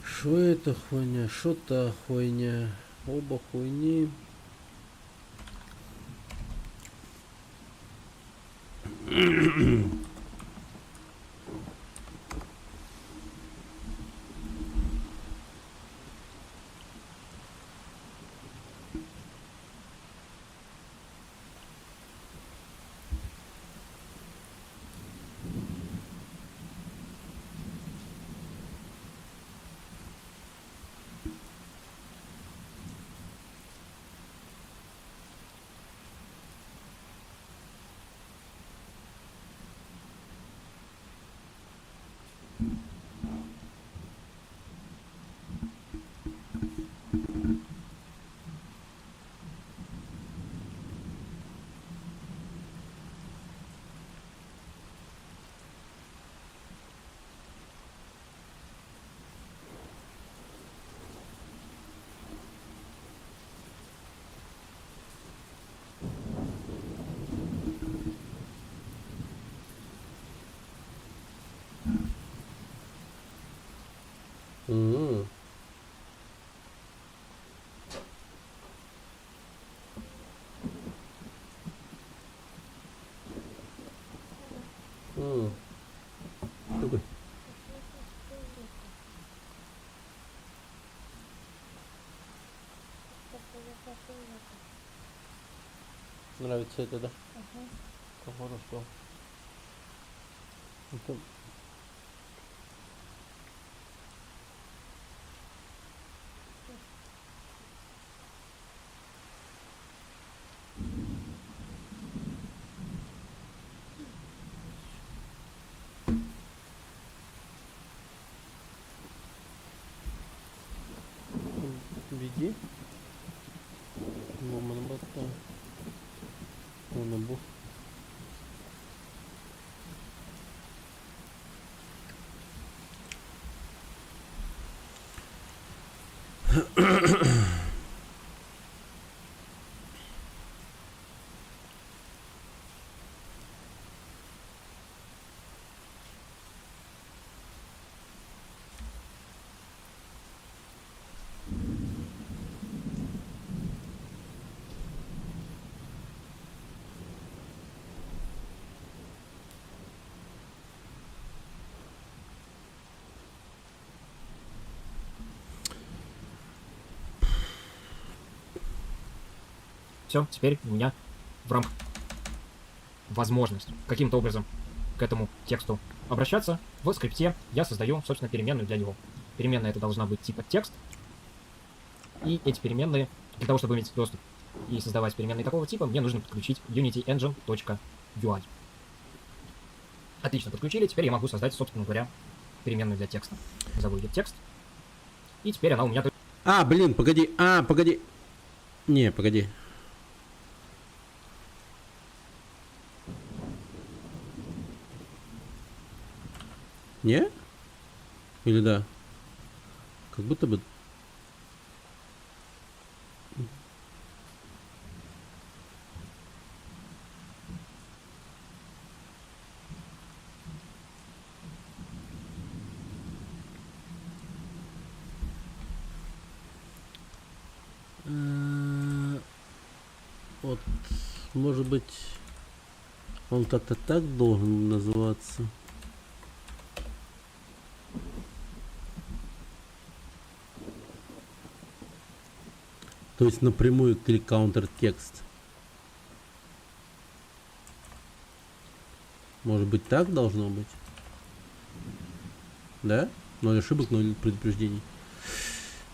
Шо это хуйня? Шо-то хуйня? Оба хуйни. М. М. Какой? Нравится это, да? Похоже, что... Это... Беги. Момент бата. Монобу. Все, теперь у меня в рамках возможность каким-то образом к этому тексту обращаться. В скрипте я создаю, собственно, переменную для него. Переменная это должна быть типа текст. И эти переменные, для того, чтобы иметь доступ и создавать переменные такого типа, мне нужно подключить unityengine.ui. Отлично, подключили. Теперь я могу создать, собственно говоря, переменную для текста. Назову ее текст. И теперь она у меня... А, блин, погоди. А, погоди. Не, погоди. Не? Или да? Как будто бы... Вот, может быть, он как-то так должен называться. То есть напрямую click counter текст. Может быть, так должно быть? Да? 0 ошибок, 0 предупреждений.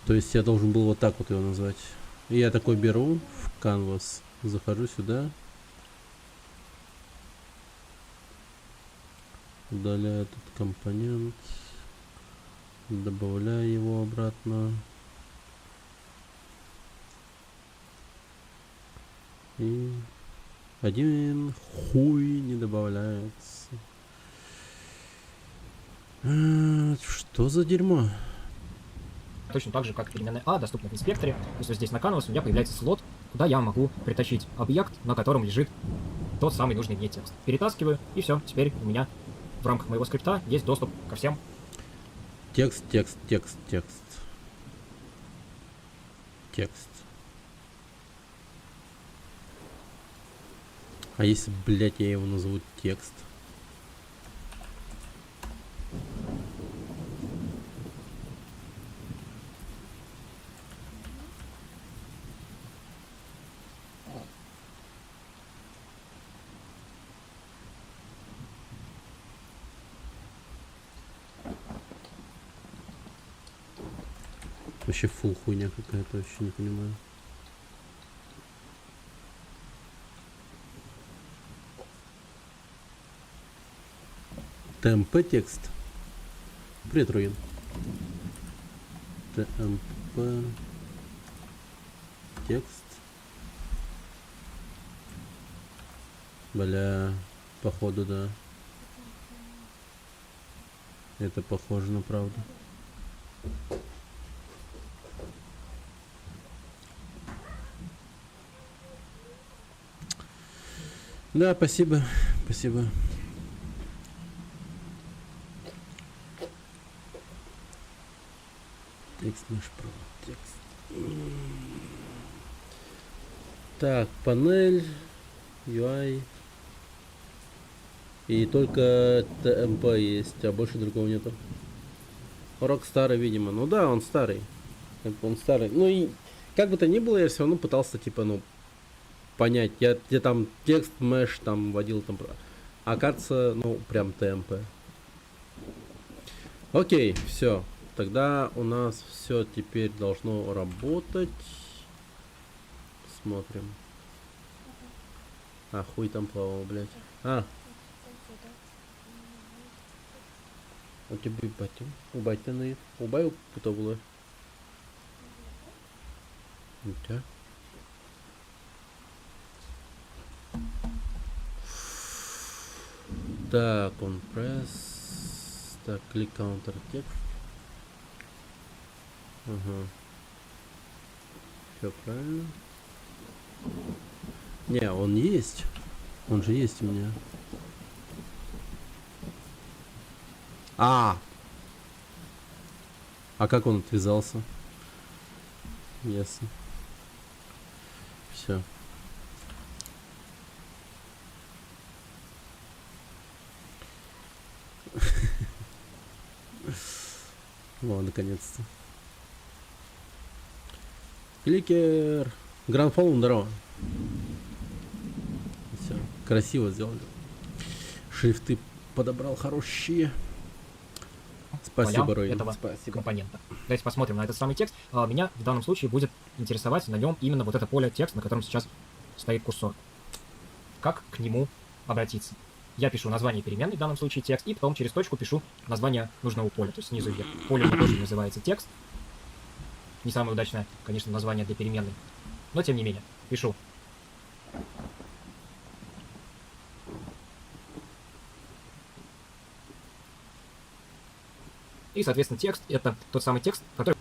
То есть я должен был вот так вот его назвать. И я такой беру в Canvas, захожу сюда, удаляю этот компонент, добавляю его обратно. И один хуй не добавляется. Что за дерьмо? Точно так же, как переменная А доступна в инспекторе. То есть вот здесь на Canvas у меня появляется слот, куда я могу притащить объект, на котором лежит тот самый нужный мне текст. Перетаскиваю, и все. Теперь у меня в рамках моего скрипта есть доступ ко всем. Текст, текст, текст, текст. Текст. А если, блядь, я его назову текст? Вообще фул хуйня какая-то, вообще не понимаю. ТМП текст. Привет, Руин. ТМП текст. Бля, походу, да. Это похоже на правду. Да, спасибо, спасибо. Текст наш про текст. Так, панель, UI. И только ТМП есть, а больше другого нету. Рок старый, видимо. Ну да, он старый. Он старый. Ну и как бы то ни было, я все равно пытался, типа, ну, понять. Я там текст, мэш там вводил, там... А кажется, ну, прям темпы. Окей, все. Тогда у нас все теперь должно работать. Смотрим. А, хуй там плавал, блядь. А. У тебя батя. У батя на у баю кто было? У тебя? Так, он пресс. Так, клик counter текст. Ага. Все правильно. Не, он есть. Он же есть у меня. А как он отвязался? Ясно. Все. Вот, наконец-то. Кликер. Грандфолл, здорово. Все, красиво сделали. Шрифты подобрал хорошие. Спасибо, полям Рой. этого Спасибо. компонента. Давайте посмотрим на этот самый текст. Меня в данном случае будет интересовать на нем именно вот это поле текста, на котором сейчас стоит курсор. Как к нему обратиться? Я пишу название переменной, в данном случае текст, и потом через точку пишу название нужного поля, то есть снизу вверх. Поле у меня тоже называется текст. Не самое удачное, конечно, название для переменной, но тем не менее, пишу. И, соответственно, текст — это тот самый текст, который...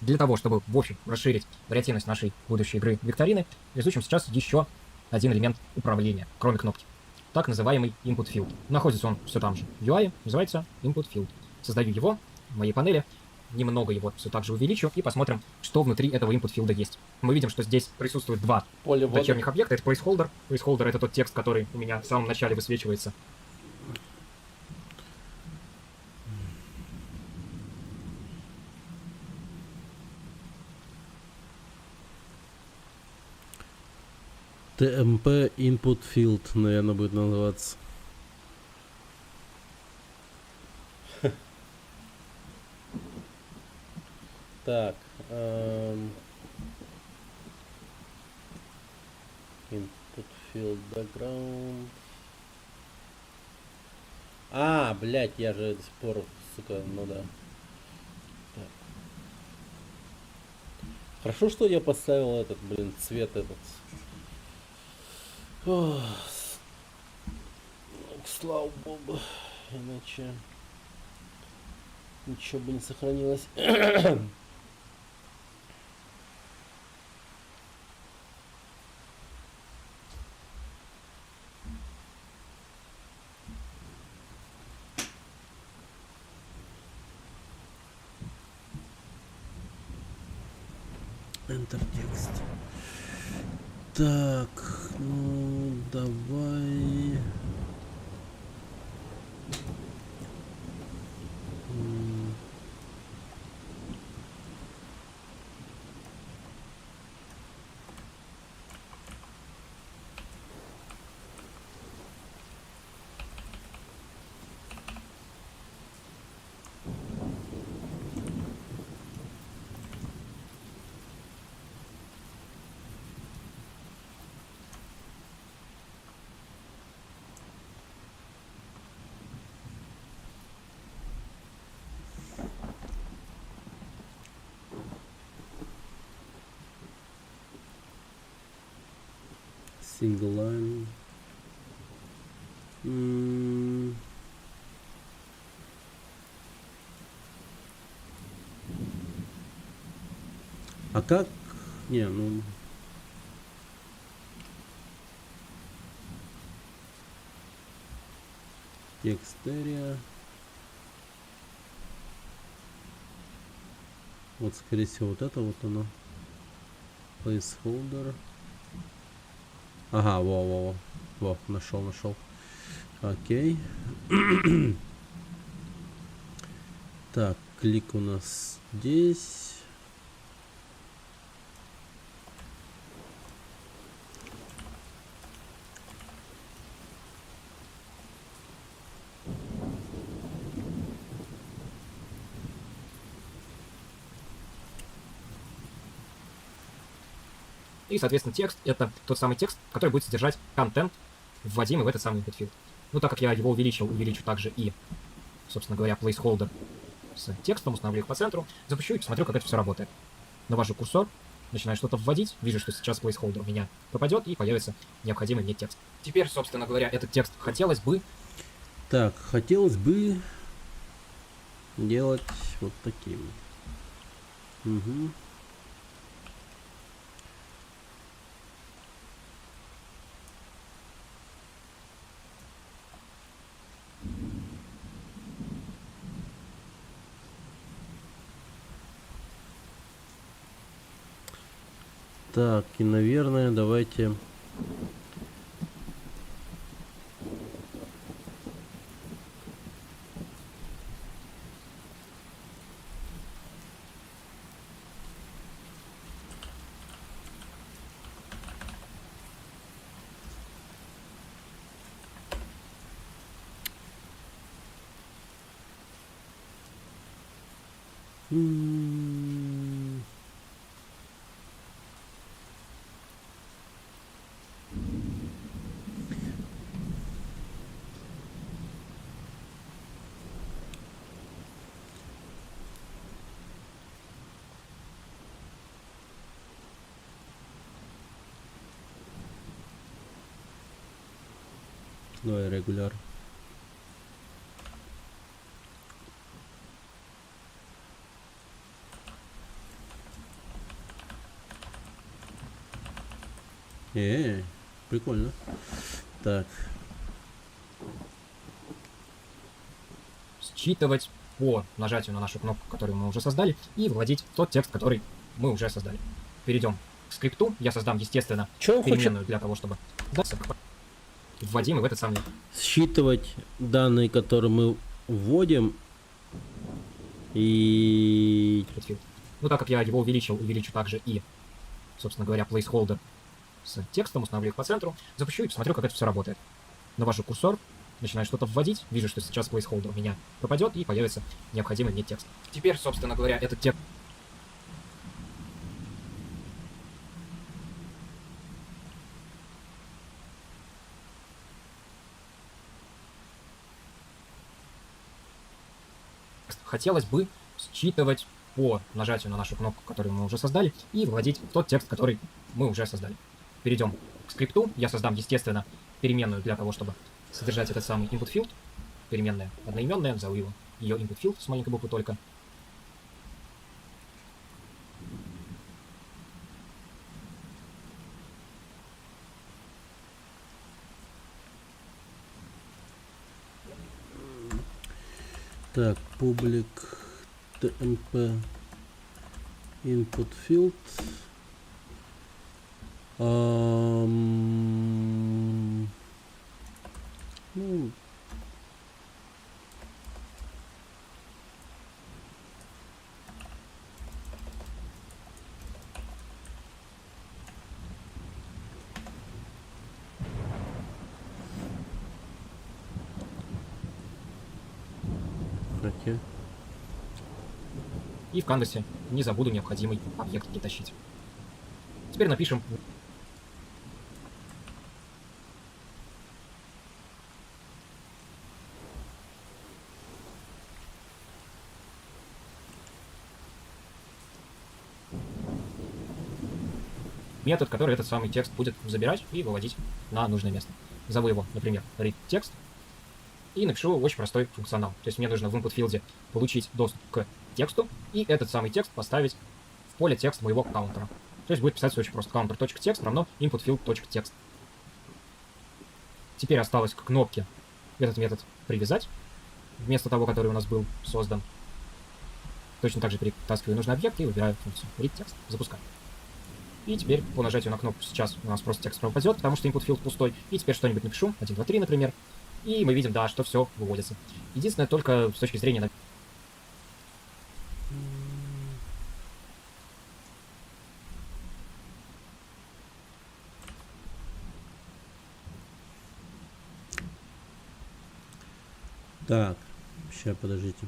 Для того, чтобы, в общем, расширить вариативность нашей будущей игры викторины, изучим сейчас еще один элемент управления, кроме кнопки. Так называемый input field. Находится он все там же в UI, называется input field. Создаю его в моей панели, немного его все так же увеличу и посмотрим, что внутри этого input field есть. Мы видим, что здесь присутствует два дочерних объекта. Это placeholder. Placeholder — это тот текст, который у меня в самом начале высвечивается. TMP Input Field, наверное, будет называться. Так. Input Field Background. А, блядь, я же до сих пор, сука, ну да. Так. Хорошо, что я поставил этот, блин, цвет этот. Ох, слава богу, иначе ничего бы не сохранилось. Enter текст. Так, ну давай. Single line. А как? Не, ну... Текстерия. Вот, скорее всего, вот это вот оно. Placeholder. Ага, во, нашел. Окей. Так, клик у нас здесь. И, соответственно, текст — это тот самый текст, который будет содержать контент, вводимый в этот самый input field. Ну, так как я его увеличу также и, собственно говоря, placeholder с текстом, установлю их по центру, запущу и посмотрю, как это все работает. Навожу курсор, начинаю что-то вводить, вижу, что сейчас placeholder у меня пропадет, и появится необходимый мне текст. Теперь, собственно говоря, этот текст хотелось бы... Так, хотелось бы делать вот таким. Угу. Так, и, наверное, давайте... Давай регуляр. Прикольно. Так. Считывать по нажатию на нашу кнопку, которую мы уже создали, и вводить тот текст, который мы уже создали. Перейдем к скрипту. Я создам, естественно, Чё он переменную для того, чтобы вводимый в этот самый... Считывать данные, которые мы вводим, и... Ну, так как я его увеличу также и, собственно говоря, placeholder с текстом, установлю их по центру, запущу и посмотрю, как это все работает. Навожу курсор, начинаю что-то вводить, вижу, что сейчас placeholder у меня пропадет, и появится необходимый мне текст. Теперь, собственно говоря, этот текст... Хотелось бы считывать по нажатию на нашу кнопку, которую мы уже создали, и вводить тот текст, который мы уже создали. Перейдем к скрипту. Я создам, естественно, переменную для того, чтобы содержать этот самый input field. Переменная одноименная, назову его ее input field с маленькой буквы только. Так, public tmp input field. Ну, окей. И в канвасе не забуду необходимый объект притащить. Теперь напишем метод, который этот самый текст будет забирать и выводить на нужное место. Зову его, например, readText, и напишу очень простой функционал. То есть мне нужно в input филде получить доступ к тексту и этот самый текст поставить в поле текст моего каунтера. То есть будет писаться очень просто. Counter.text равно inputField.text. Теперь осталось к кнопке этот метод привязать вместо того, который у нас был создан. Точно так же перетаскиваю нужный объект и выбираю функцию readText. Запускаю. И теперь по нажатию на кнопку сейчас у нас просто текст пропадет, потому что input field пустой. И теперь что-нибудь напишу, 1, 2, 3, например. И мы видим, да, что все выводится. Единственное, только с точки зрения... Так, сейчас подождите.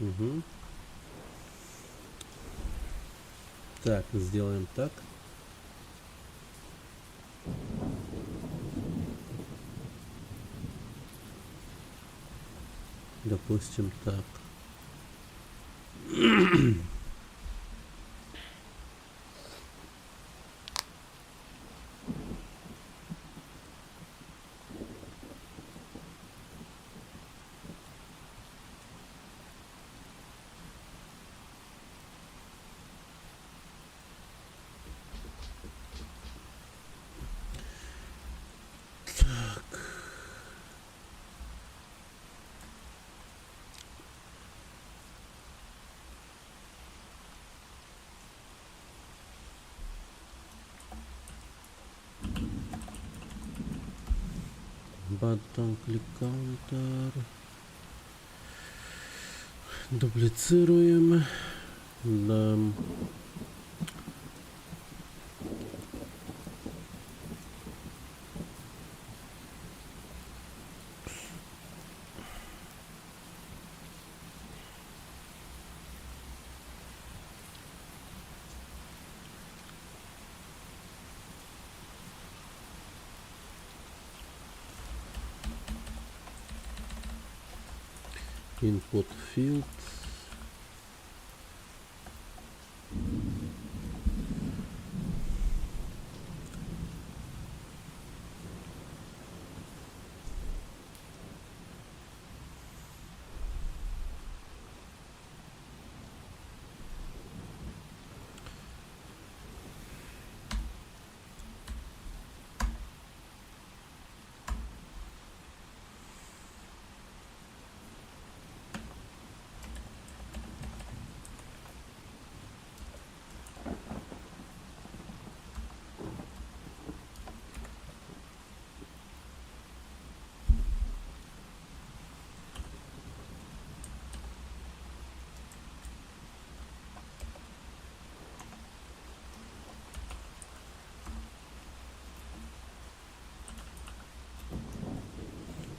Угу. Так, сделаем так. Допустим, так. Button click counter. Дублицируем. Да. Input field.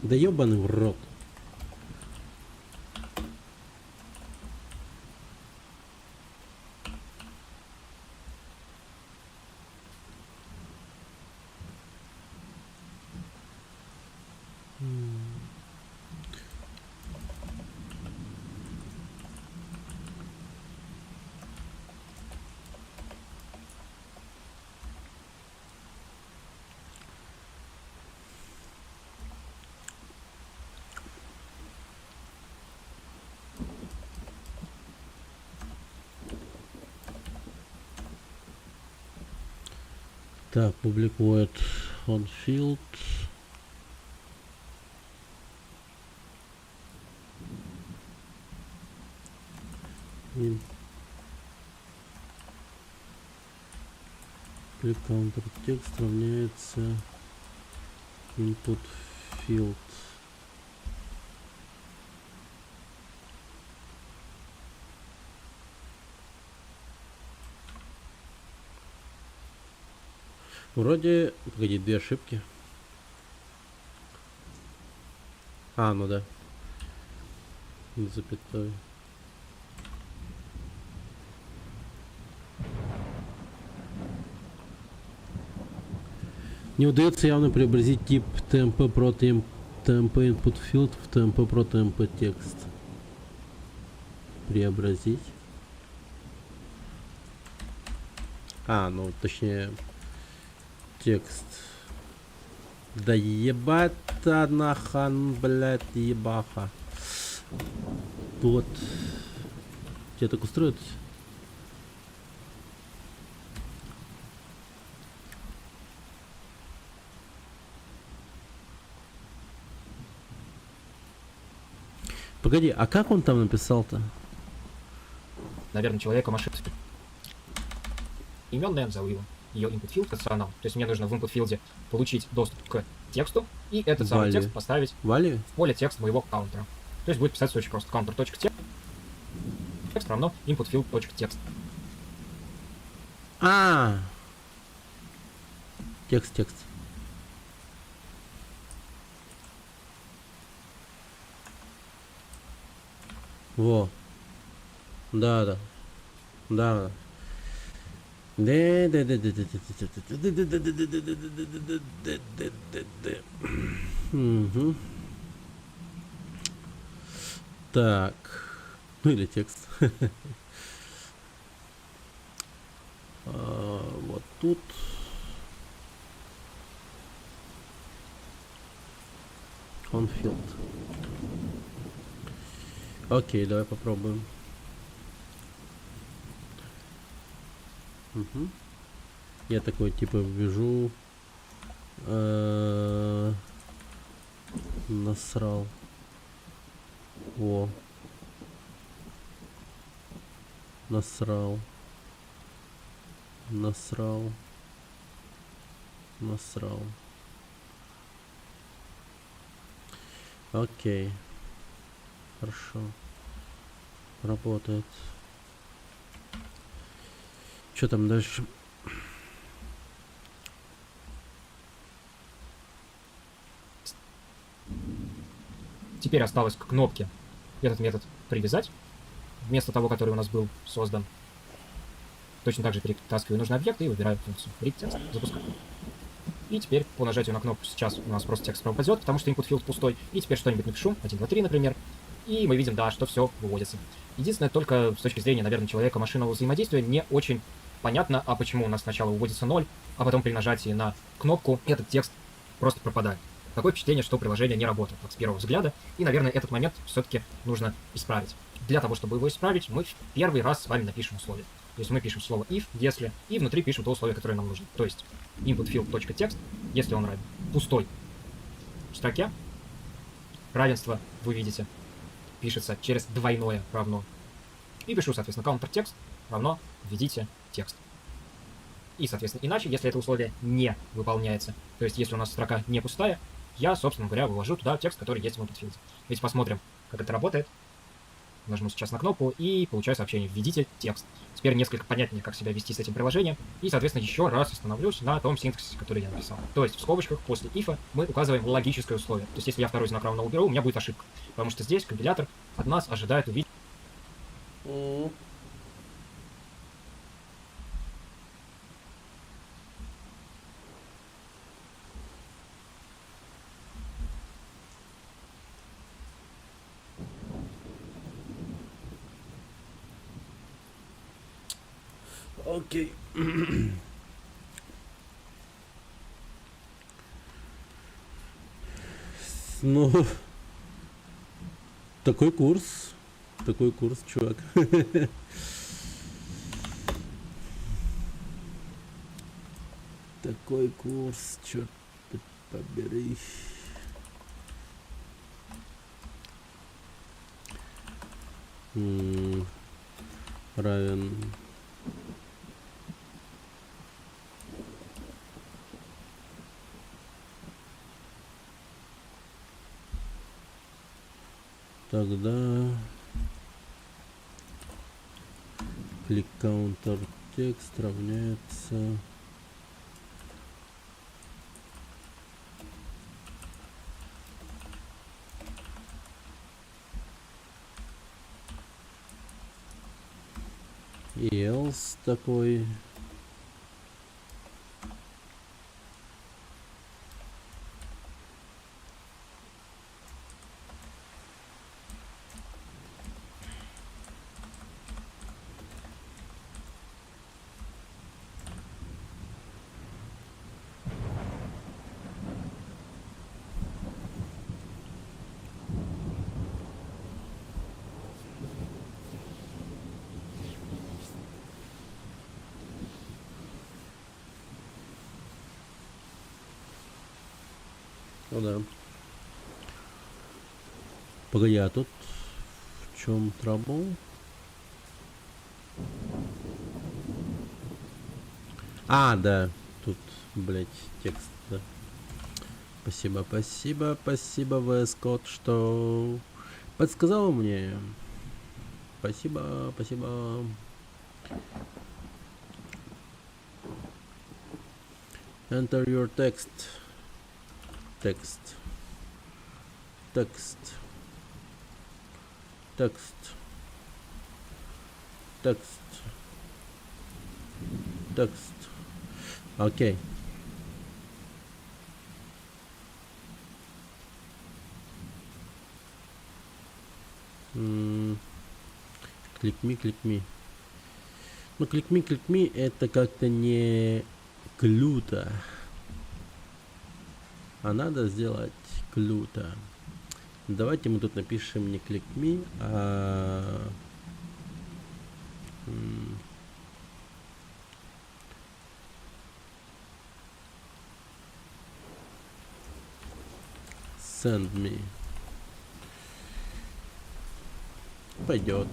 Да ёбаный в рот. Так, публикует on field. И click counter текст равняется input field. Вроде, погоди, две ошибки. А, ну да. Запятой. Не удается явно преобразить тип TMP про TMP input field в TMP про TMP текст. Преобразить. А, ну точнее текст. Да ебать-то нахан, блядь, ебаха. Вот. Тебя так устроит? Погоди, а как он там написал-то? Наверное, человеком ошибся. Именная, назову его. Ее input field функционал. То есть мне нужно в input филде получить доступ к тексту и этот самый текст поставить в поле текст моего каунтера. То есть будет писаться очень просто. Counter.text равно input field.text. А, текст. Во, Да, да. Да. Мгм. Так. Ну или текст. Вот тут. Онфилд. Окей, давай попробуем. Мгм. Я такой типа ввяжу. Насрал. О. Насрал. Насрал. Насрал. Окей. Хорошо. Работает. Что там дальше? Теперь осталось к кнопке этот метод привязать, вместо того, который у нас был создан. Точно так же перетаскиваю нужный объект и выбираю функцию read text, запускаю. И теперь по нажатию на кнопку сейчас у нас просто текст пропадет, потому что input field пустой. И теперь что-нибудь напишу, 1, 2, 3, например. И мы видим, да, что все выводится. Единственное, только с точки зрения, наверное, человека-машинного взаимодействия не очень понятно, а почему у нас сначала выводится 0, а потом при нажатии на кнопку этот текст просто пропадает. Такое впечатление, что приложение не работает вот с первого взгляда, и, наверное, этот момент все-таки нужно исправить. Для того, чтобы его исправить, мы в первый раз с вами напишем условие. То есть мы пишем слово if, если, и внутри пишем то условие, которое нам нужно. То есть input field.text, если он равен пустой строке, равенство, вы видите, пишется через двойное равно. И пишу, соответственно, counterText равно введите текст. И, соответственно, иначе, если это условие не выполняется, то есть если у нас строка не пустая, я, собственно говоря, вывожу туда текст, который есть в input field. Ведь посмотрим, как это работает. Нажму сейчас на кнопку и получаю сообщение «Введите текст». Теперь несколько понятнее, как себя вести с этим приложением. И, соответственно, еще раз остановлюсь на том синтаксисе, который я написал. То есть в скобочках после if мы указываем логическое условие. То есть если я второй знак равно уберу, у меня будет ошибка. Потому что здесь компилятор от нас ожидает увидеть... Окей. Ну, такой курс, чувак. Такой курс, черт побери. Равен. Тогда click counter текст равняется else такой. Ну да. Погоди, а тут в чем трабл? А, да. Тут, блять, текст, да. Спасибо, VS Code, что подсказал мне. Спасибо. Enter your text. Text. Текст. Текст. Окей. Кликми, кликми. Ну, кликми, кликми, это как-то не круто. А надо сделать круто. Давайте мы тут напишем не кликми, а... Send me. Пойдет.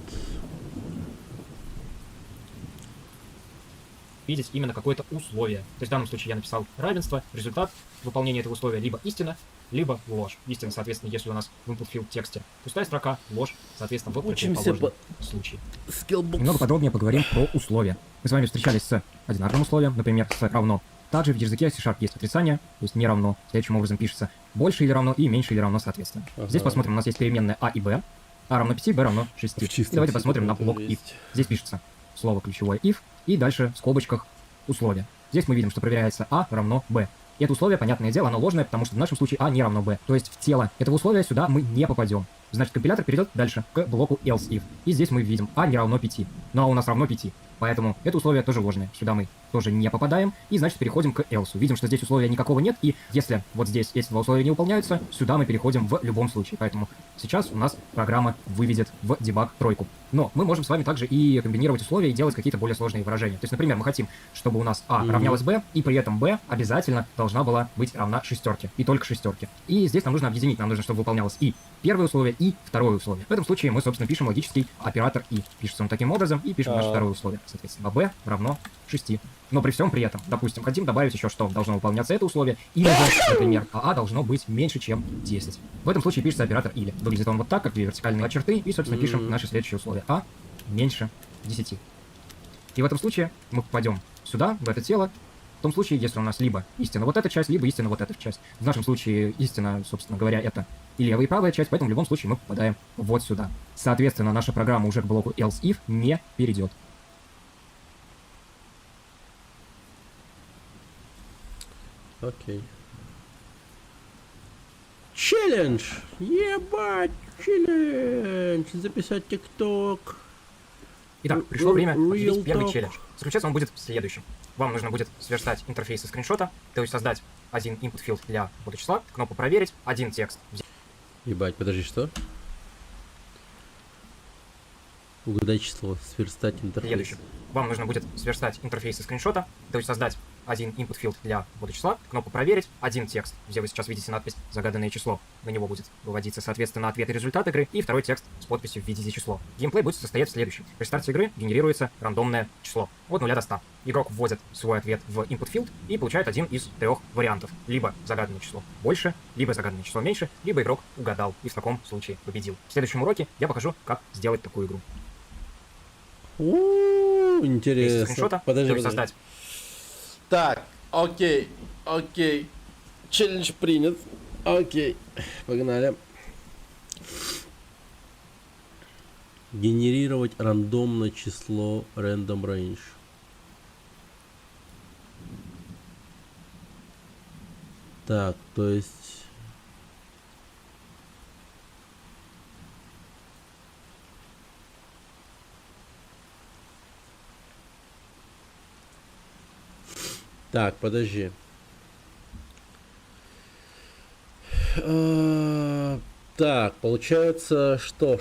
Видеть именно какое-то условие. То есть в данном случае я написал равенство, результат выполнения этого условия либо истина, либо ложь. Истина, соответственно, если у нас в input field тексте пустая строка, ложь, соответственно, в противоположном случае. Немного подробнее поговорим про условия. Мы с вами встречались с одинарным условием, например, с равно. Также в языке C# есть отрицание, то есть не равно. Следующим образом пишется больше или равно и меньше или равно, соответственно. Здесь посмотрим, у нас есть переменные А и Б. А равно 5, Б равно 6. И давайте посмотрим на блок if. Здесь пишется слово ключевое if, и дальше в скобочках условие. Здесь мы видим, что проверяется А равно Б. И это условие, понятное дело, оно ложное, потому что в нашем случае А не равно Б. То есть в тело этого условия сюда мы не попадем. Значит, компилятор перейдет дальше к блоку else if. И здесь мы видим А не равно 5. Ну а у нас равно 5. Поэтому это условие тоже ложное. Сюда мы тоже не попадаем. И значит переходим к else. Видим, что здесь условия никакого нет. И если вот здесь эти два условия не выполняются, сюда мы переходим в любом случае. Поэтому сейчас у нас программа выведет в дебаг тройку. Но мы можем с вами также и комбинировать условия и делать какие-то более сложные выражения. То есть, например, мы хотим, чтобы у нас А равнялось Б, и при этом Б обязательно должна была быть равна шестерке. И только шестерке. И здесь нам нужно объединить. Нам нужно, чтобы выполнялось и первое условие, и второе условие. В этом случае мы, собственно, пишем логический оператор и. Пишется он таким образом, и пишем наше второе условие. Соответственно, b равно 6. Но при всем при этом, допустим, хотим добавить еще, что должно выполняться это условие, или же, например, а должно быть меньше, чем 10. В этом случае пишется оператор или. Выглядит он вот так, как две вертикальные черты, и, собственно, пишем наше следующее условие. А меньше 10. И в этом случае мы попадем сюда, в это тело, в том случае, если у нас либо истина вот эта часть, либо истина вот эта часть. В нашем случае истина, собственно говоря, это и левая, и правая часть, поэтому в любом случае мы попадаем вот сюда. Соответственно, наша программа уже к блоку else if не перейдет. Окей. Челлендж! Ебать! Челлендж! Записать ТикТок. Итак, пришло время Real обсудить первый talk. челлендж. Заключаться он будет в следующем. Вам нужно будет сверстать интерфейсы скриншота, то есть создать один input field для ввода числа, кнопку проверить, один текст. Ебать, подожди, что? Угадай число, сверстать интерфейс. Следующим. Вам нужно будет сверстать интерфейсы скриншота, то есть создать один input field для ввода числа, кнопку проверить, один текст, где вы сейчас видите надпись «Загаданное число». На него будет выводиться, соответственно, ответ и результат игры, и второй текст с подписью «Введите число». Геймплей будет состоять в следующем. При старте игры генерируется рандомное число от 0 до 100. Игрок вводит свой ответ в input field и получает один из трех вариантов. Либо загаданное число больше, либо загаданное число меньше, либо игрок угадал и в таком случае победил. В следующем уроке я покажу, как сделать такую игру. Интересно. Скриншота, Подожди, то есть подожди. создать. Так, окей. Челлендж принят. Окей, погнали. Генерировать рандомное число random range. Так, то есть... Так, подожди. Так, получается, что?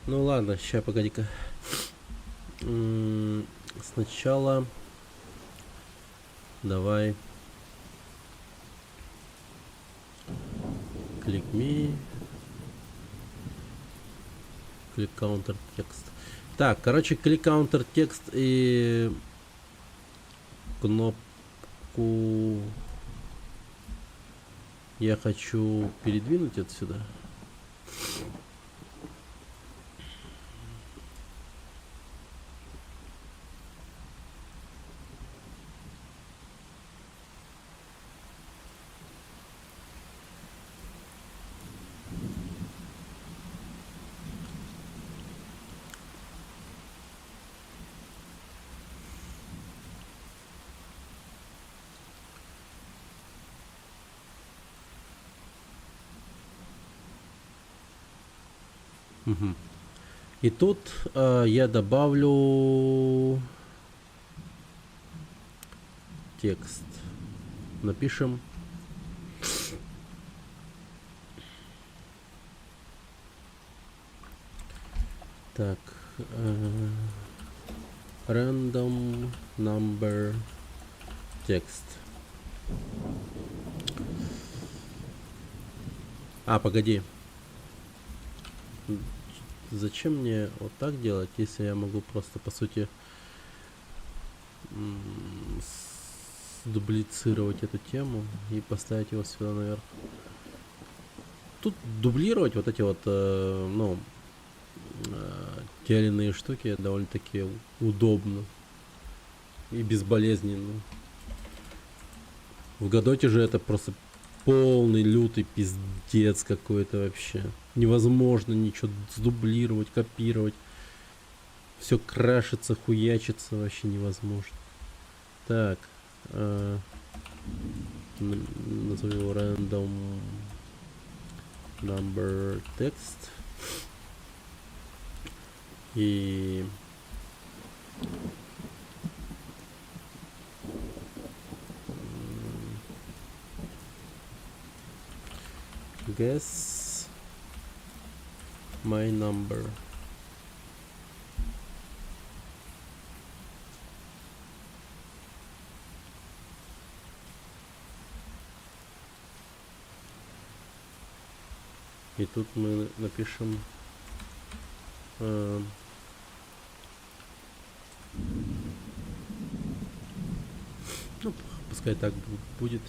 Ну ладно, сейчас, погоди-ка. Сначала давай click me, click counter текст. Так, короче, click counter текст и кнопку я хочу передвинуть отсюда. Мгм. И тут я добавлю текст. Напишем так, random number text. Погоди. Зачем мне вот так делать, если я могу просто, по сути, дублицировать эту тему и поставить его сюда наверх. Тут дублировать вот эти вот, те или иные штуки довольно-таки удобно и безболезненно. В Godot же это просто полный лютый пиздец какой-то вообще. Невозможно ничего сдублировать, копировать. Все крашится, хуячится, вообще невозможно. Так. Назову его random number text. И guess my number. И тут мы напишем ну, пускай так будет.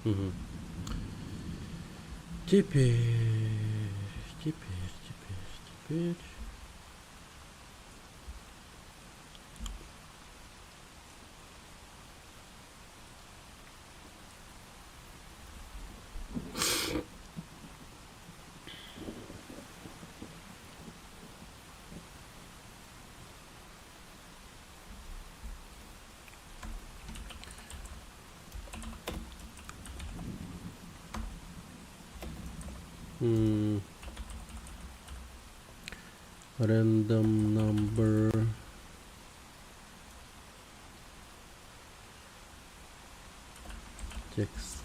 Угу. Теперь. Random number text.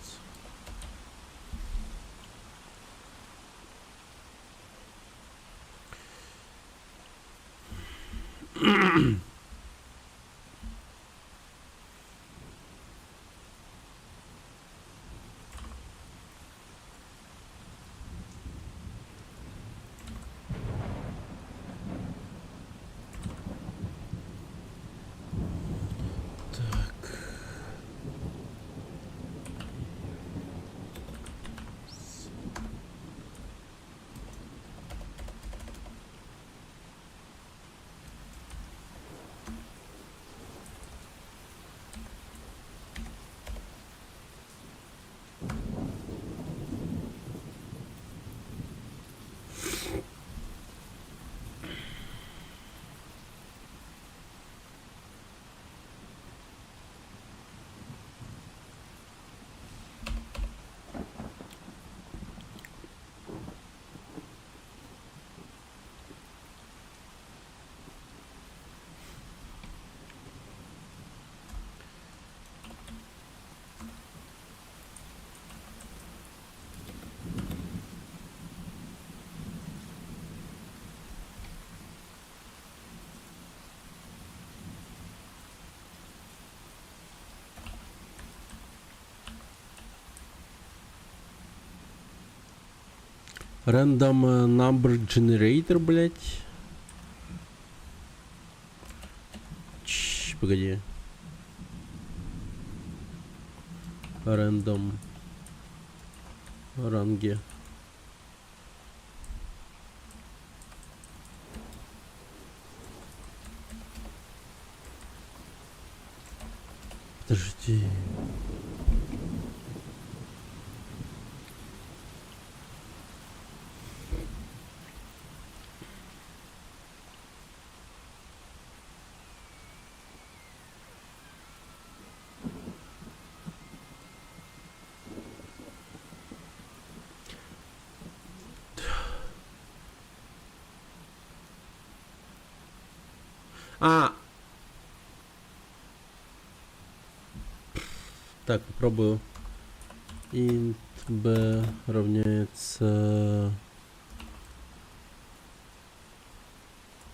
Random number generator, блять. Погоди. Random ранги. Подожди. Так, попробую. Int b равняется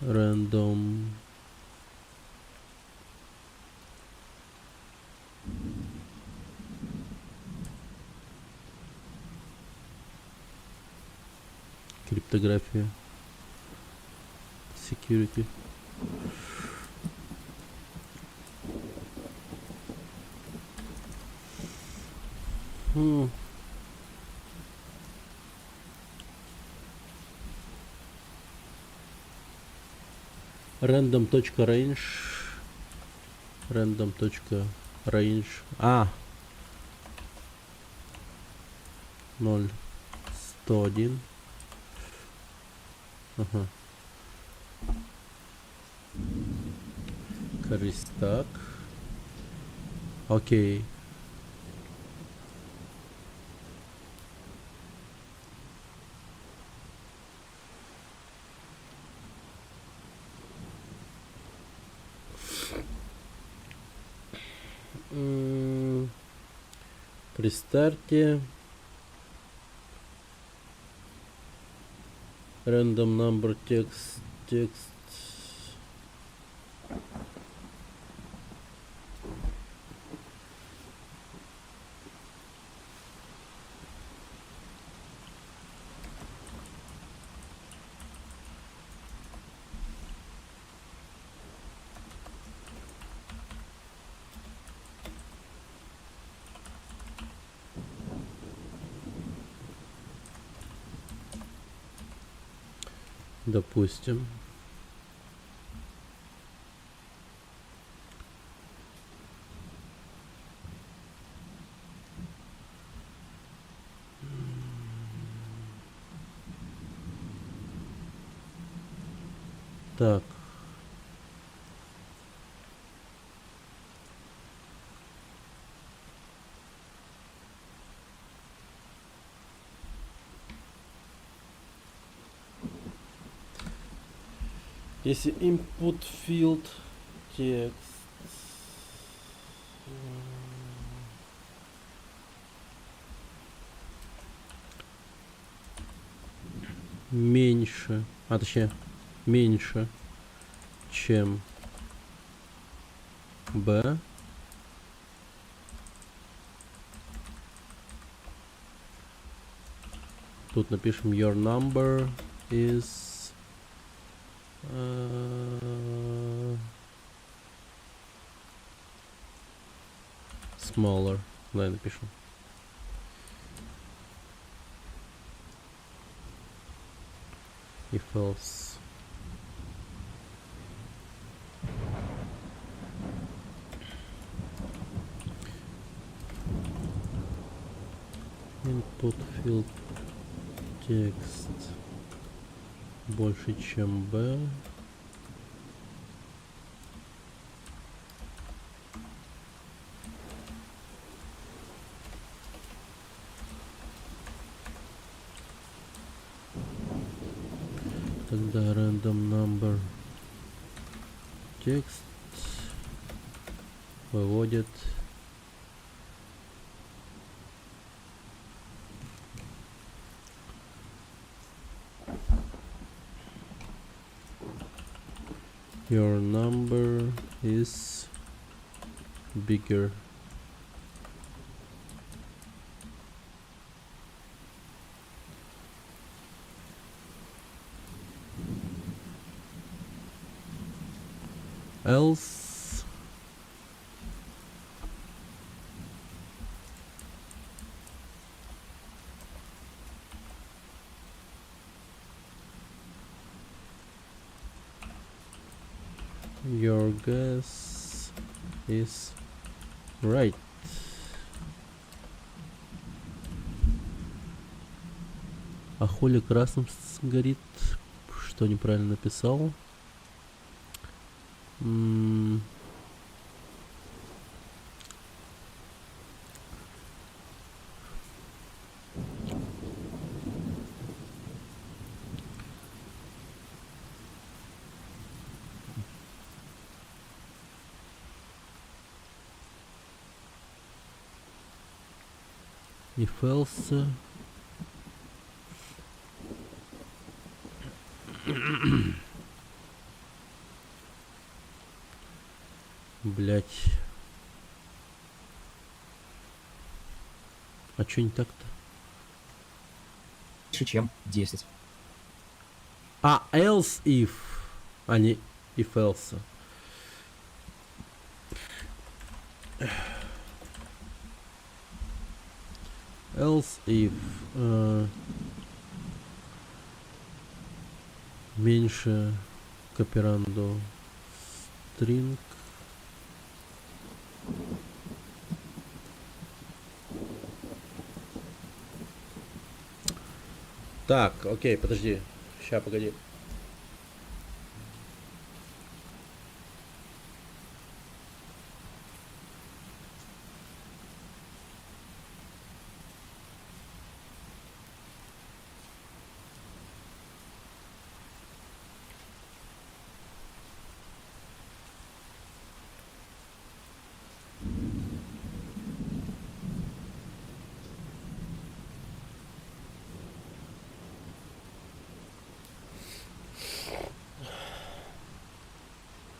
random криптография security. Random.range. Random.range. 0 101. Ага. Користак. Окей. При старте random number text допустим. Так. Если input field text меньше, точнее меньше, чем b, тут напишем your number is smaller. Давай напишем. If else. Input field text больше, чем b. Тогда random number text выводит your number is bigger. else your guess is right. А хули красным горит? Что неправильно написал? If else. Блять. А чё не так-то? Больше, чем 10. А, else if, а не if else. Else if меньше к операнду string. Так, окей, подожди. Ща, погоди.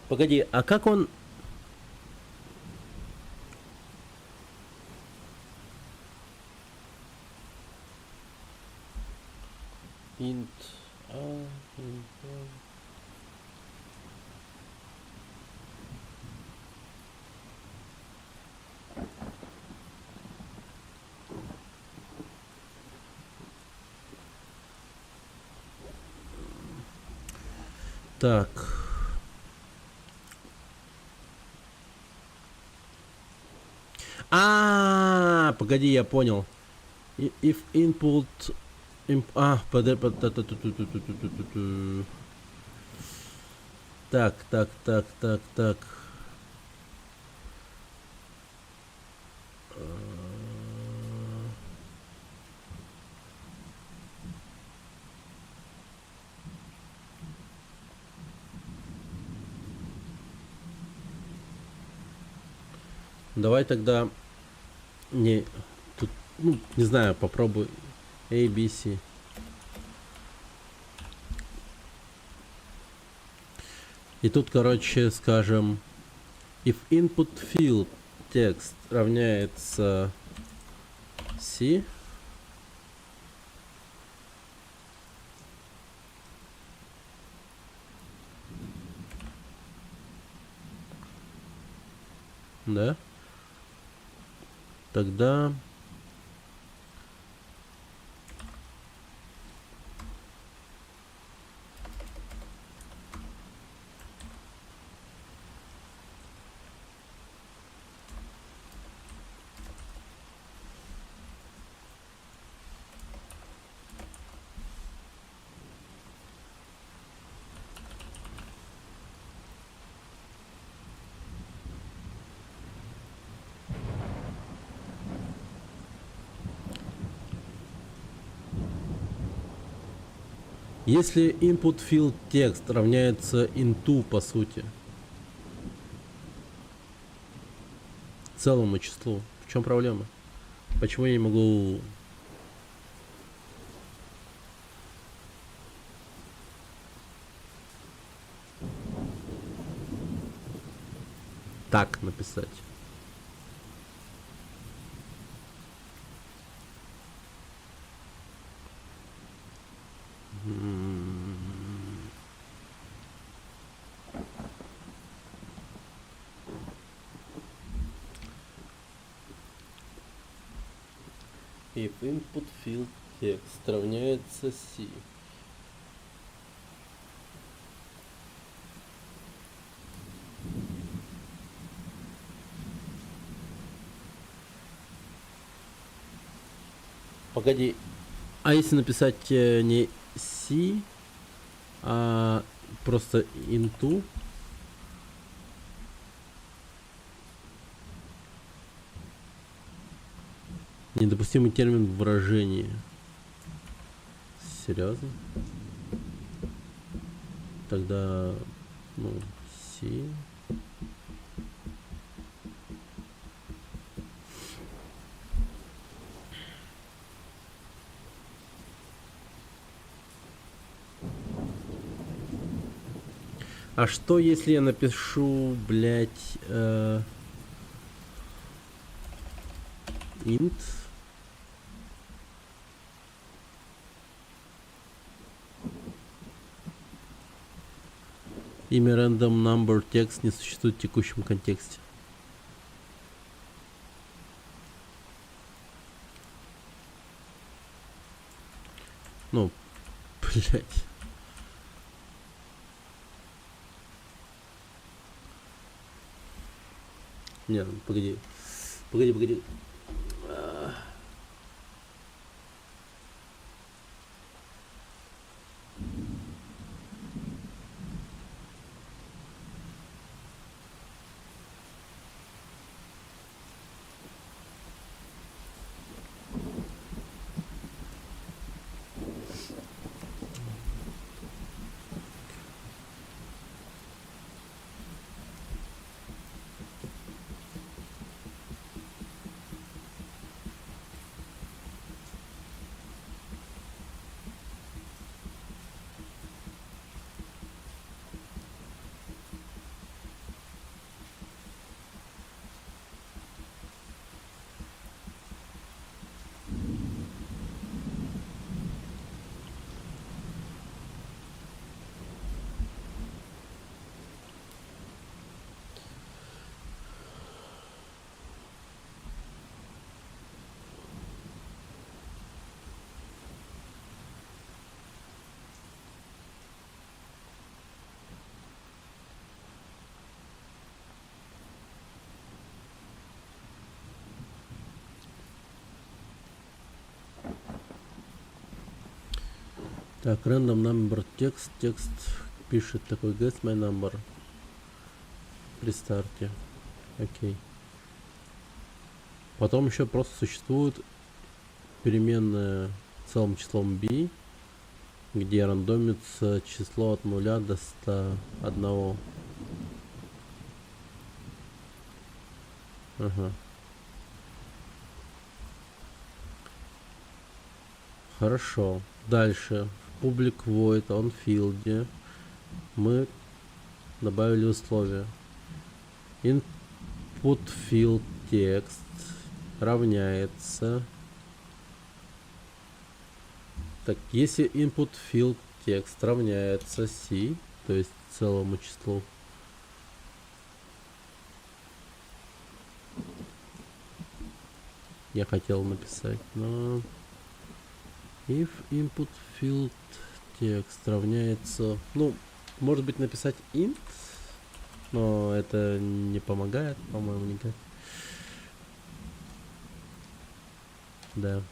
Погоди, а как он... Int... int... Так... Погоди, я понял. If input... Так. Давай тогда... Не, тут, ну, не знаю, попробуй. A, B, C. И тут, короче, скажем, if input field text равняется C, да, тогда если input field text равняется into, по сути, целому числу, в чем проблема? Почему я не могу... так написать? If input field text равняется C. Погоди, а если написать не C, а просто into? Недопустимый термин в выражении. Серьезно? Тогда, ну, C. А что если я напишу, блять, int? Имя random number text не существует в текущем контексте. Ну, блять. Нет, погоди. Погоди. Так, random number текст пишет такой guess my number при старте. Окей. Потом еще просто существует переменная целым числом b, где рандомится число от 0 до 101. Ага. Хорошо. Дальше. В public void on field мы добавили условие. Input field text равняется. Так, если input field text равняется C, то есть целому числу, я хотел написать, но if input field text равняется, ну, может быть написать int, но это не помогает, по-моему, никак. Да.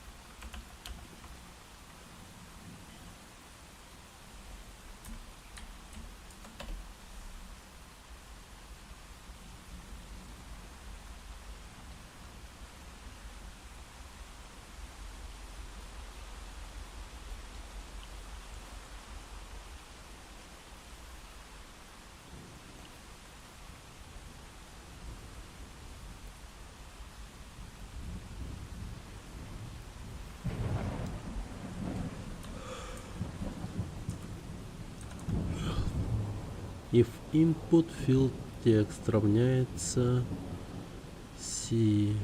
If input field text равняется C.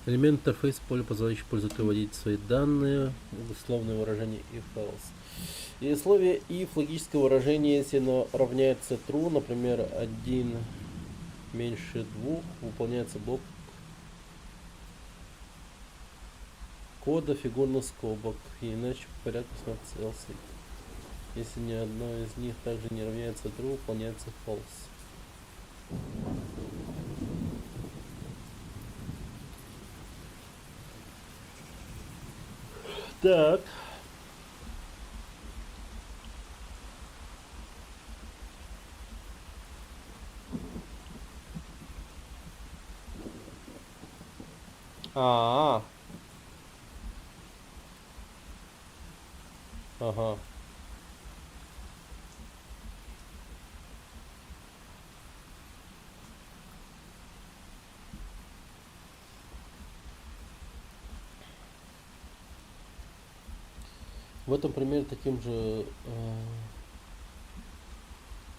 Элемент интерфейса поля, позволяющий пользователю вводить свои данные, условные выражения if else. И условие if логическое выражение, если оно равняется true, например, 1 меньше 2, выполняется блок кода фигурных скобок, и иначе по порядку становится else if. Если ни одно из них также не равняется true, выполняется false. Так. А. Ага. В этом примере таким же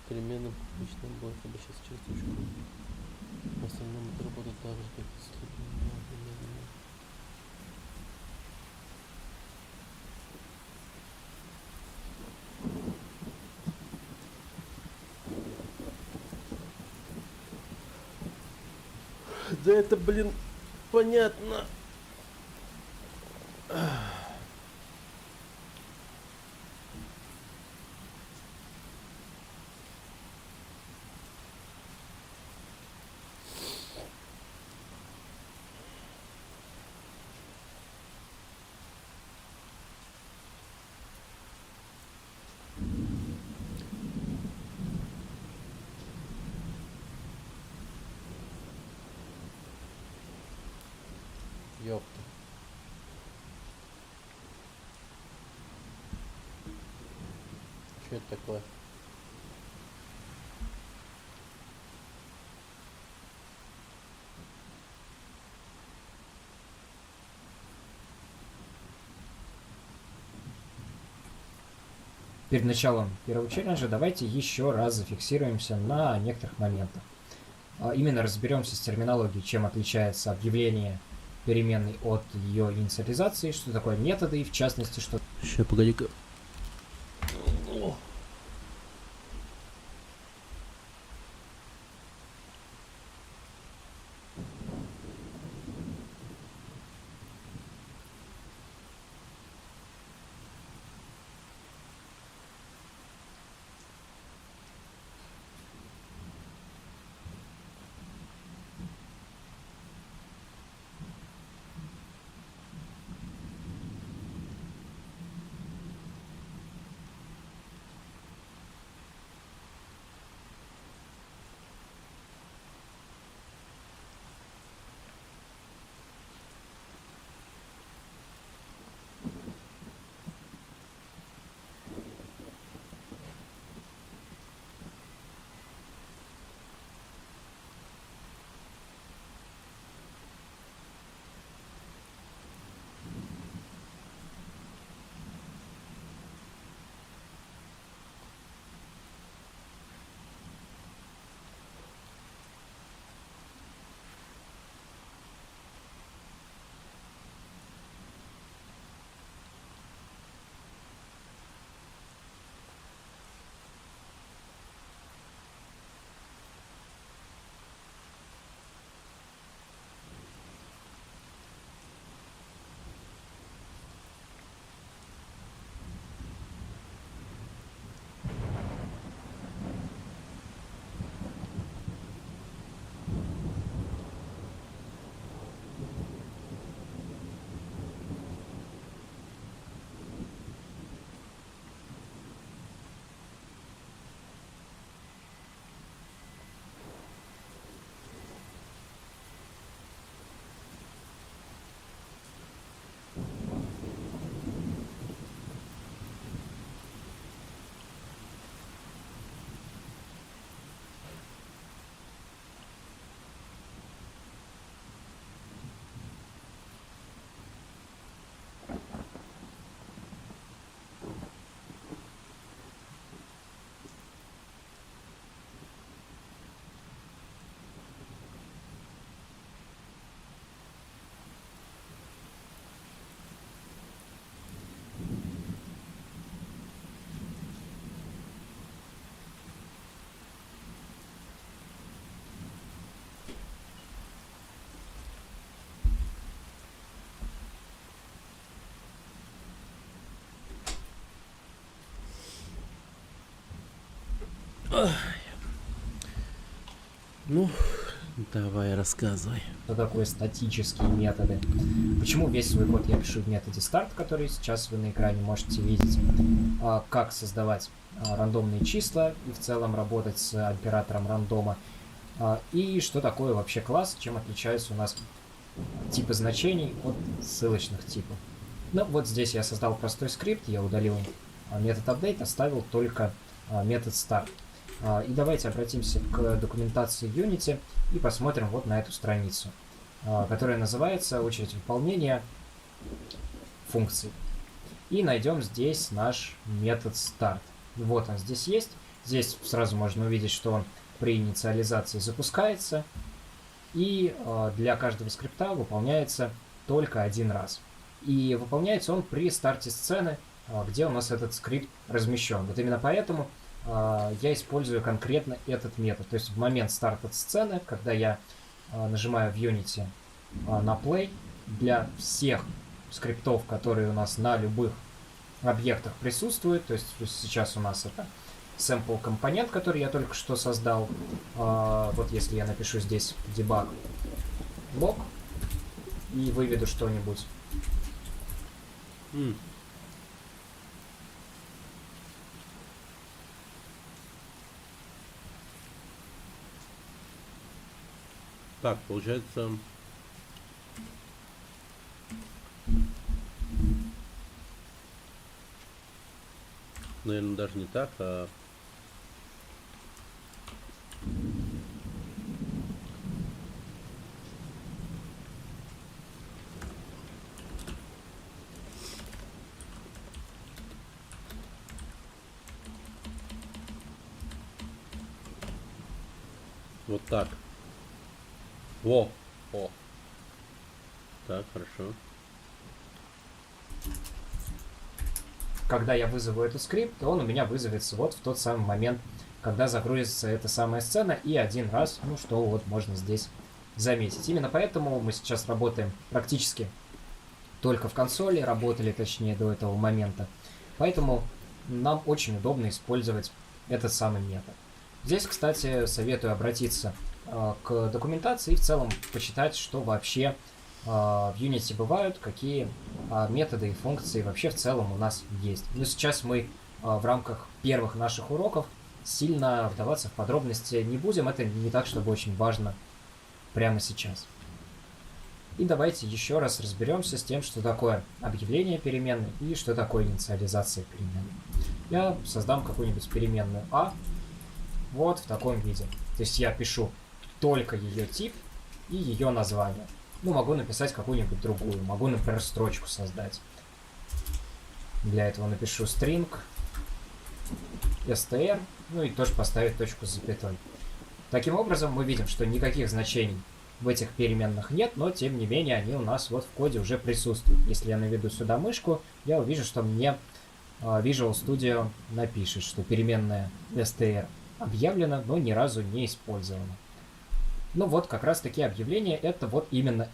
переменным публичным будет обращаться через точку. В остальном это работает так же, как и следует. Да это, блин, понятно. Ёпта. Что это такое? Перед началом первого челленджа давайте еще раз зафиксируемся на некоторых моментах. Именно разберемся с терминологией, чем отличается объявление переменной от ее инициализации, что такое методы и в частности, что... Сейчас, погоди-ка. Ну, давай рассказывай. Что такое статические методы? Почему весь свой код я пишу в методе start, который сейчас вы на экране можете видеть? Как создавать рандомные числа и в целом работать с оператором рандома? И что такое вообще класс, чем отличаются у нас типы значений от ссылочных типов? Ну, вот здесь я создал простой скрипт, я удалил метод update, оставил только метод start. И давайте обратимся к документации Unity и посмотрим вот на эту страницу, которая называется «Очередь выполнения функций». И найдем здесь наш метод start. Вот он здесь есть. Здесь сразу можно увидеть, что он при инициализации запускается. И для каждого скрипта выполняется только один раз. И выполняется он при старте сцены, где у нас этот скрипт размещен. Вот именно поэтому я использую конкретно этот метод. То есть в момент старта сцены, когда я нажимаю в Unity на play, для всех скриптов, которые у нас на любых объектах присутствуют, то есть сейчас у нас это sample компонент, который я только что создал. Вот если я напишу здесь debug log и выведу что-нибудь. Так, получается... Наверное, даже не так, а... Вот так. Во! О! Так, хорошо. Когда я вызову этот скрипт, то он у меня вызовется вот в тот самый момент, когда загрузится эта самая сцена, и один раз, ну что вот можно здесь заметить. Именно поэтому мы сейчас работаем практически только в консоли, работали точнее до этого момента. Поэтому нам очень удобно использовать этот самый метод. Здесь, кстати, советую обратиться к документации и в целом почитать, что вообще в Unity бывают, какие методы и функции вообще в целом у нас есть. Но сейчас мы в рамках первых наших уроков сильно вдаваться в подробности не будем. Это не так, чтобы очень важно прямо сейчас. И давайте еще раз разберемся с тем, что такое объявление переменной и что такое инициализация переменной. Я создам какую-нибудь переменную А вот в таком виде. То есть я пишу только ее тип и ее название. Ну, могу написать какую-нибудь другую. Могу, например, строчку создать. Для этого напишу string str, ну и тоже поставить точку с запятой. Таким образом, мы видим, что никаких значений в этих переменных нет, но, тем не менее, они у нас вот в коде уже присутствуют. Если я наведу сюда мышку, я увижу, что мне Visual Studio напишет, что переменная str объявлена, но ни разу не использована. Ну вот, как раз таки объявление — это вот именно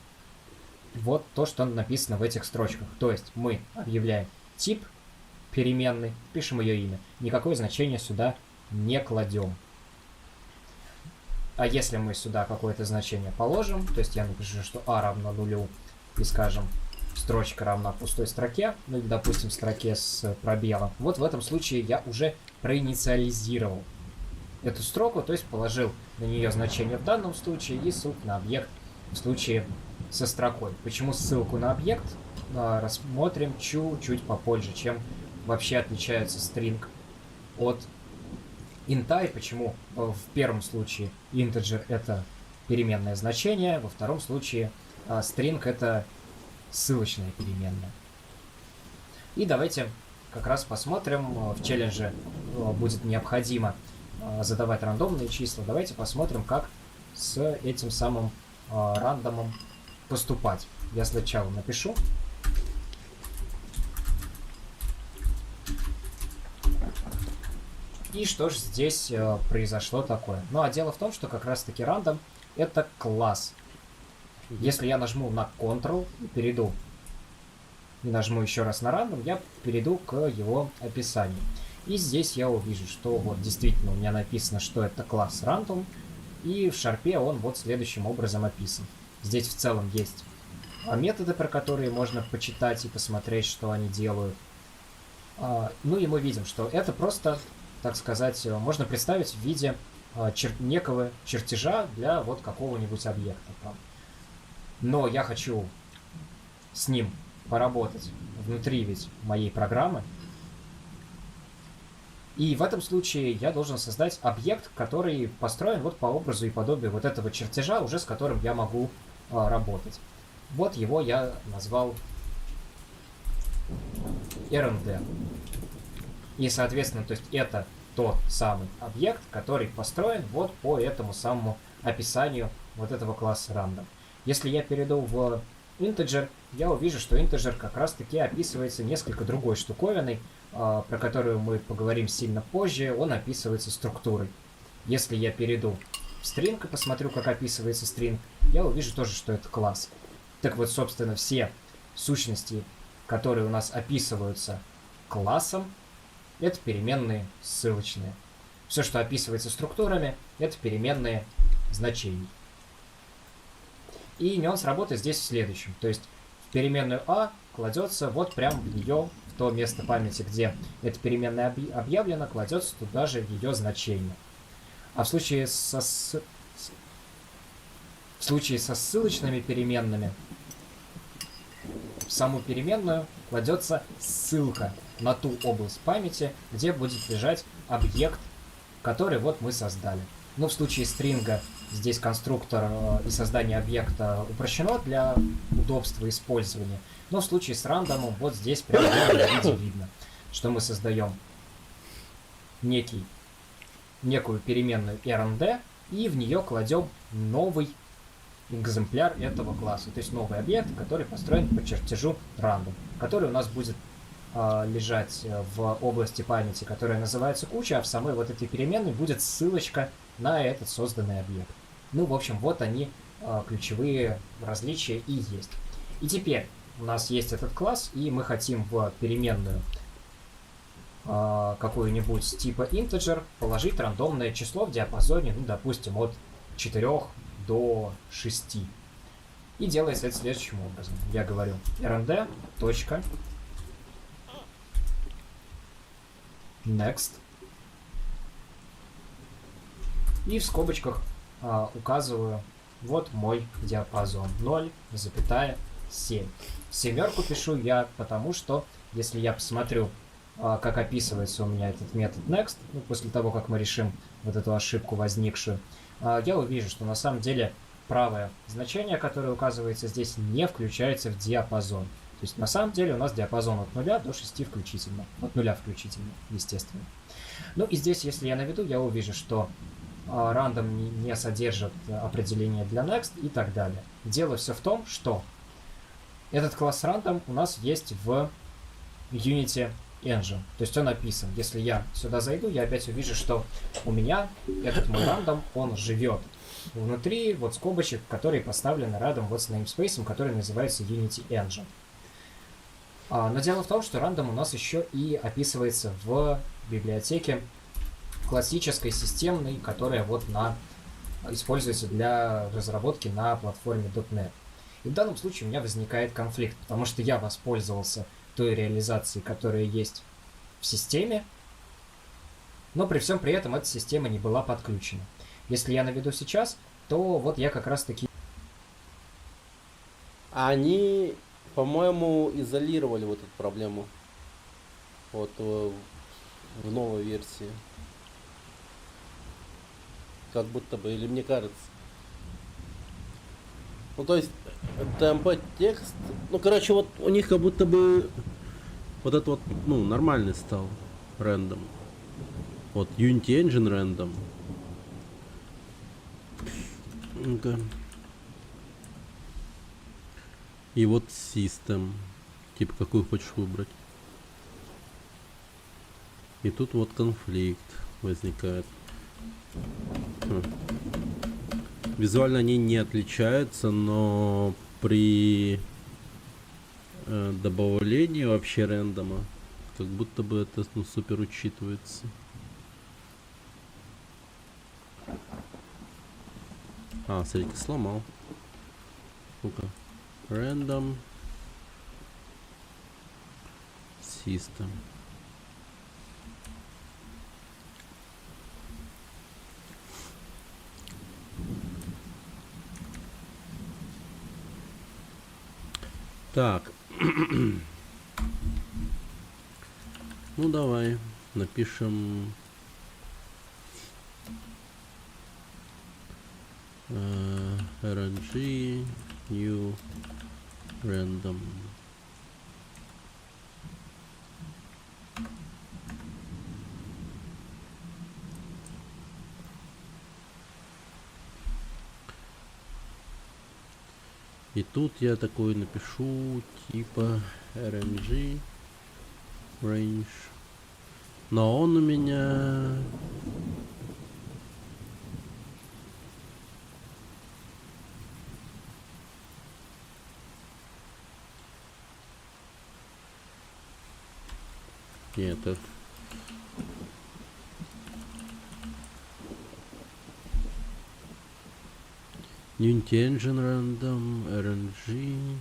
вот то, что написано в этих строчках. То есть мы объявляем тип переменной, пишем ее имя. Никакое значение сюда не кладем. А если мы сюда какое-то значение положим, то есть я напишу, что a равно нулю, и скажем, строчка равна пустой строке, ну или, допустим, строке с пробелом, вот в этом случае я уже проинициализировал эту строку, то есть положил на нее значение в данном случае и ссылку на объект в случае со строкой. Почему ссылку на объект рассмотрим чуть-чуть попозже, чем вообще отличается string от инта, и почему в первом случае integer — это переменное значение, во втором случае string — это ссылочная переменная. И давайте как раз посмотрим, в челлендже будет необходимо задавать рандомные числа. Давайте посмотрим, как с этим самым рандомом поступать. Я сначала напишу. И что же здесь произошло такое? Ну, а дело в том, что как раз-таки рандом — это класс. Если я нажму на Ctrl и перейду, и нажму еще раз на рандом, я перейду к его описанию. И здесь я увижу, что вот действительно у меня написано, что это класс random, и в шарпе он вот следующим образом описан. Здесь в целом есть методы, про которые можно почитать и посмотреть, что они делают. Ну и мы видим, что это просто, так сказать, можно представить в виде некого чертежа для вот какого-нибудь объекта. Но я хочу с ним поработать внутри ведь моей программы. И в этом случае я должен создать объект, который построен вот по образу и подобию вот этого чертежа, уже с которым я могу работать. Вот его я назвал RND. И, соответственно, то есть это тот самый объект, который построен вот по этому самому описанию вот этого класса random. Если я перейду в integer, я увижу, что integer как раз-таки описывается несколько другой штуковиной, про которую мы поговорим сильно позже. Он описывается структурой. Если я перейду в string и посмотрю, как описывается string, я увижу тоже, что это класс. Так вот, собственно, все сущности, которые у нас описываются классом, это переменные ссылочные. Все, что описывается структурами, это переменные значений. И нюанс работы здесь в следующем. То есть в переменную а кладется вот прям в нее, в то место памяти, где эта переменная объявлена, кладется туда же ее значение. А в случае со ссылочными переменными в саму переменную кладется ссылка на ту область памяти, где будет лежать объект, который вот мы создали. Ну, в случае стринга здесь конструктор и создание объекта упрощено для удобства использования. Но в случае с рандомом вот здесь прямо в виде видно, что мы создаем некую переменную RND и в нее кладем новый экземпляр этого класса. То есть новый объект, который построен по чертежу random, который у нас будет лежать в области памяти, которая называется куча, а в самой вот этой переменной будет ссылочка на этот созданный объект. Ну, в общем, вот они ключевые различия и есть. И теперь у нас есть этот класс, и мы хотим в переменную какую-нибудь типа integer положить рандомное число в диапазоне, ну, допустим, от 4 до 6. И делается это следующим образом. Я говорю rnd. Next. И в скобочках указываю вот мой диапазон 0,7. Семерку пишу я потому, что если я посмотрю, как описывается у меня этот метод next, ну, после того, как мы решим вот эту ошибку возникшую, я увижу, что на самом деле правое значение, которое указывается здесь, не включается в диапазон. То есть на самом деле у нас диапазон от 0 до 6 включительно. От 0 включительно, естественно. Ну и здесь, если я наведу, я увижу, что random не содержит определения для next и так далее. Дело все в том, что этот класс random у нас есть в Unity Engine. То есть он описан. Если я сюда зайду, я опять увижу, что у меня этот мой random, он живет внутри вот скобочек, которые поставлены рядом вот с namespace, который называется Unity Engine. Но дело в том, что random у нас еще и описывается в библиотеке классической системной, которая вот используется для разработки на платформе .NET. И в данном случае у меня возникает конфликт, потому что я воспользовался той реализацией, которая есть в системе, но при всем при этом эта система не была подключена. Если я наведу сейчас, то вот я как раз таки... Они, по-моему, изолировали вот эту проблему. Вот в новой версии. Как будто бы, или мне кажется. Ну, то есть, TMP текст, ну, короче, вот у них как будто бы вот это вот, ну, нормальный стал рандом. Вот, Unity Engine рандом. Ну-ка. И вот System. Типа, какую хочешь выбрать. И тут вот конфликт возникает. Визуально они не отличаются, но при добавлении вообще рандома, как будто бы это ну, супер учитывается. А, смотрите, сломал. Ну-ка. Random System. Так. Ну давай напишем RNG new random. И тут я такой напишу типа RNG range. Но он у меня нет, это Unity Engine Random RNG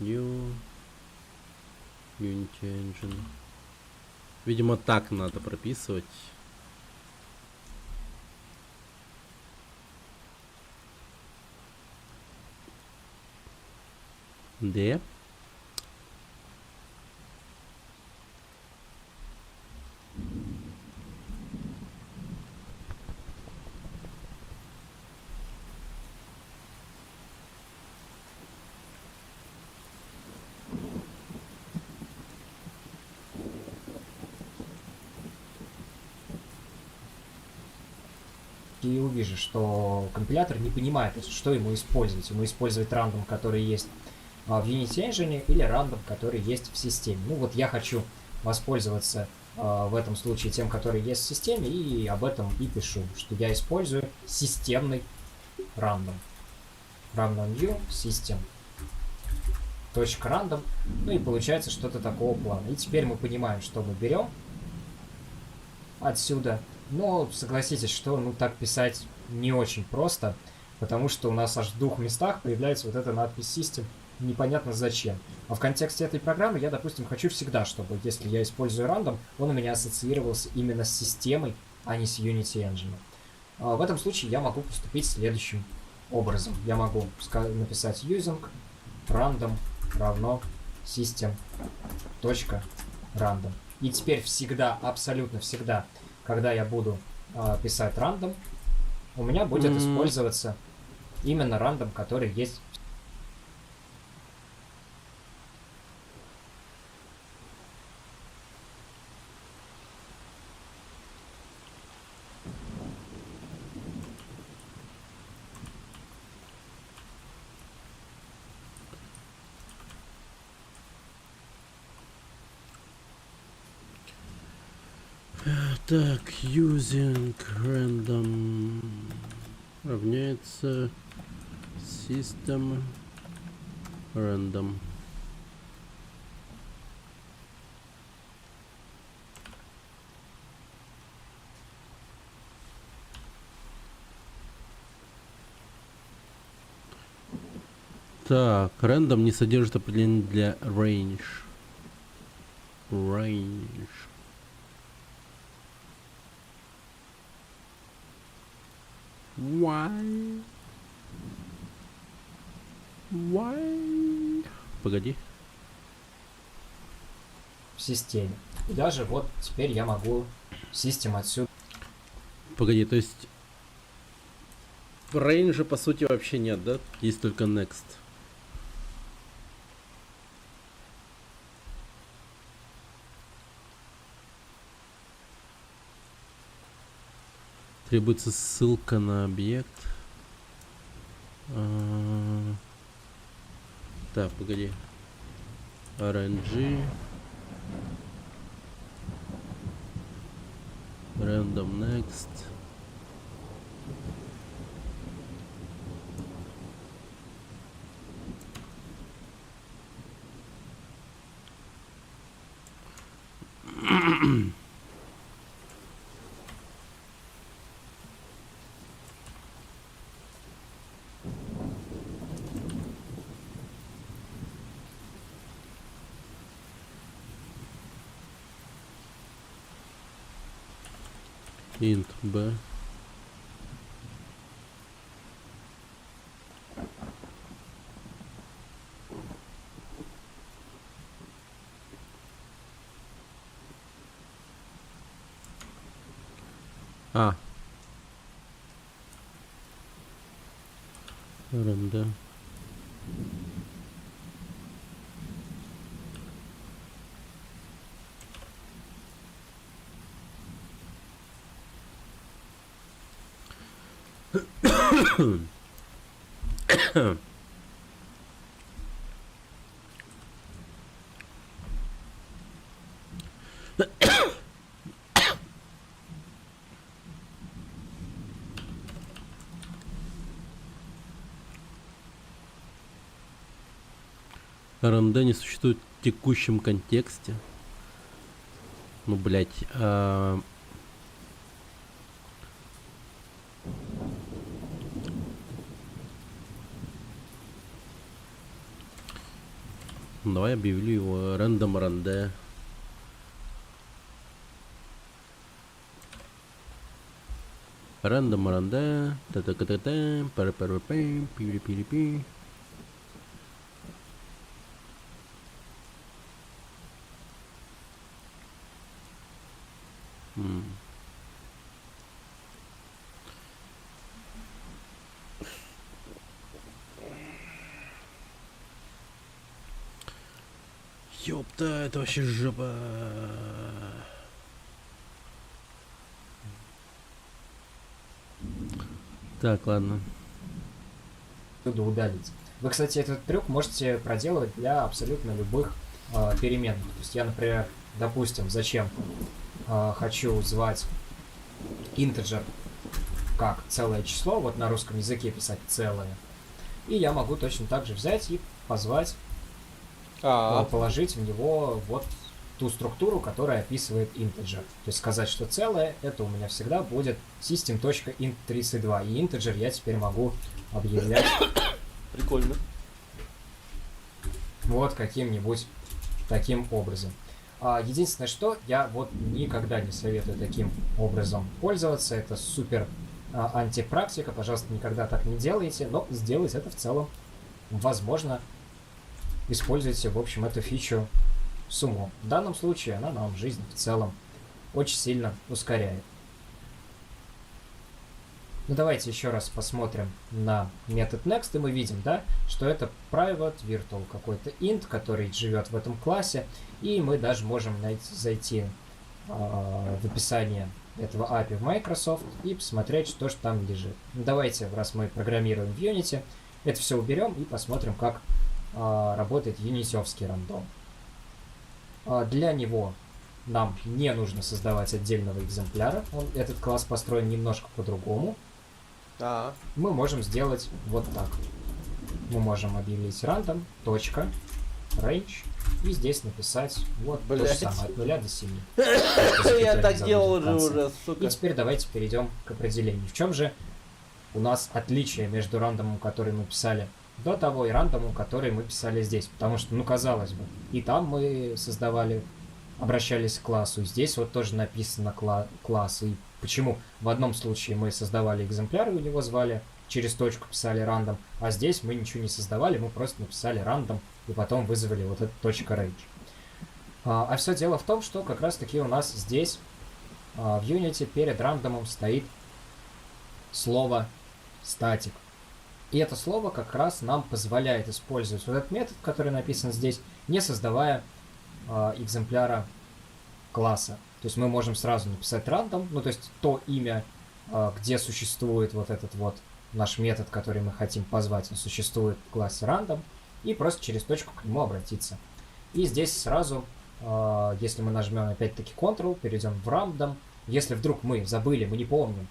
New Unity Engine. Видимо, так надо прописывать. D. И увижу, что компилятор не понимает, что ему использовать. Ему использовать рандом, который есть в Unity Engine, или рандом, который есть в системе. Ну вот я хочу воспользоваться в этом случае тем, который есть в системе, и об этом и пишу, что я использую системный рандом. Random view system. .random. Ну и получается что-то такого плана. И теперь мы понимаем, что мы берем отсюда. Но согласитесь, что ну так писать не очень просто, потому что у нас аж в двух местах появляется вот эта надпись System, непонятно зачем. А в контексте этой программы я, допустим, хочу всегда, чтобы если я использую random, он у меня ассоциировался именно с системой, а не с Unity Engine. В этом случае я могу поступить следующим образом. Я могу написать using random равно system.random. И теперь всегда, абсолютно всегда, когда я буду писать random, у меня будет использоваться именно random, который есть. Так, using random равняется system random. Так, random не содержит определения для range. Range. Why? Why? Погоди. В системе. И даже вот теперь я могу систем отсюда. Погоди, то есть в рейнже по сути вообще нет, да? Есть только next. Требуется ссылка на объект. Так, погоди. RNG. Random next. int b. А. Ренда. РНД не существует в текущем контексте. Ну, блять. Давай объявлю его random RND. Random RND. Та-та-та-та. Пара-пара-пам. Пири-пири-пи. Ёпта, это вообще жопа. Так, ладно. Оттуда удалить. Вы, кстати, этот трюк можете проделывать для абсолютно любых переменных. То есть я, например, допустим, зачем-то хочу звать integer как целое число, вот на русском языке писать целое. И я могу точно так же взять и позвать, положить в него вот ту структуру, которая описывает integer. То есть сказать, что целое, это у меня всегда будет system.int32. И integer я теперь могу объявлять Прикольно. вот каким-нибудь таким образом. Единственное, что я вот никогда не советую таким образом пользоваться. Это супер антипрактика. Пожалуйста, никогда так не делайте. Но сделать это в целом возможно. Используйте, в общем, эту фичу с умом. В данном случае она нам жизнь в целом очень сильно ускоряет. Ну давайте еще раз посмотрим на метод next, и мы видим, да, что это private virtual какой-то int, который живет в этом классе, и мы даже можем зайти в описание этого API в Microsoft и посмотреть, что же там лежит. Ну, давайте, раз мы программируем в Unity, это все уберем и посмотрим, как работает юнитевский рандом. Для него нам не нужно создавать отдельного экземпляра. Этот класс построен немножко по-другому. Мы можем сделать вот так. Мы можем объявить random.range и здесь написать вот то же самое, от 0 до 7. Я так делал уже, сука. И теперь давайте перейдем к определению. В чем же у нас отличие между рандомом, который мы писали до того, и рандомом, который мы писали здесь? Потому что, ну, казалось бы, и там мы создавали, обращались к классу, и здесь вот тоже написано класс. И почему в одном случае мы создавали экземпляр, и у него звали, через точку писали random, а здесь мы ничего не создавали, мы просто написали random, и потом вызвали вот эту .range. А все дело в том, что как раз-таки у нас здесь в Unity перед рандомом стоит слово static. И это слово как раз нам позволяет использовать вот этот метод, который написан здесь, не создавая экземпляра класса. То есть мы можем сразу написать random, ну то есть то имя, где существует вот этот вот наш метод, который мы хотим позвать, он существует в классе random, и просто через точку к нему обратиться. И здесь сразу, если мы нажмем опять-таки Ctrl, перейдем в random, если вдруг мы забыли, мы не помним,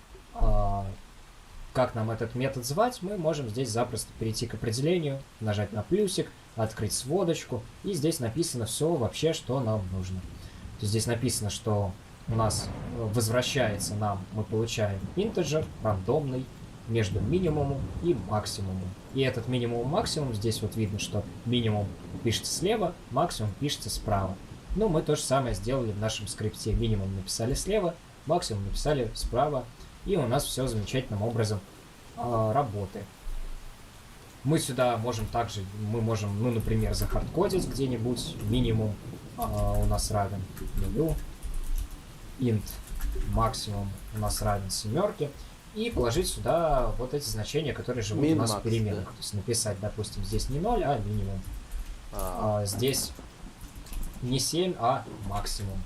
как нам этот метод звать, мы можем здесь запросто перейти к определению, нажать на плюсик, открыть сводочку, и здесь написано все вообще, что нам нужно. То есть здесь написано, что у нас возвращается нам, мы получаем integer рандомный между минимумом и максимумом. И этот минимум и максимум, здесь вот видно, что минимум пишется слева, максимум пишется справа. Ну, мы то же самое сделали в нашем скрипте. Минимум написали слева, максимум написали справа, и у нас все замечательным образом работает. Мы сюда можем также, мы можем, ну, например, захардкодить где-нибудь минимум у нас равен нулю, int максимум у нас равен 7, и положить сюда вот эти значения, которые живут у нас в переменных. Да. То есть написать, допустим, здесь не 0, а минимум. Здесь не 7, а максимум.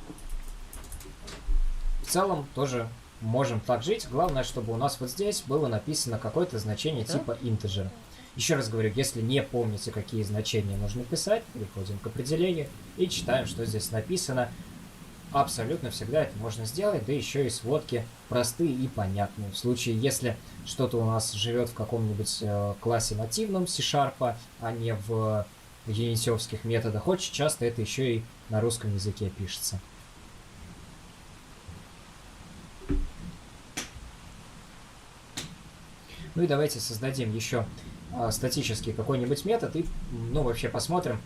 В целом тоже можем так жить. Главное, чтобы у нас вот здесь было написано какое-то значение типа integer. Еще раз говорю, если не помните, какие значения нужно писать, переходим к определению и читаем, что здесь написано. Абсолютно всегда это можно сделать, да еще и сводки простые и понятные. В случае, если что-то у нас живет в каком-нибудь классе нативном C#, а не в юнитовских методах, очень часто это еще и на русском языке пишется. Ну и давайте создадим еще статический какой-нибудь метод и, ну, вообще посмотрим,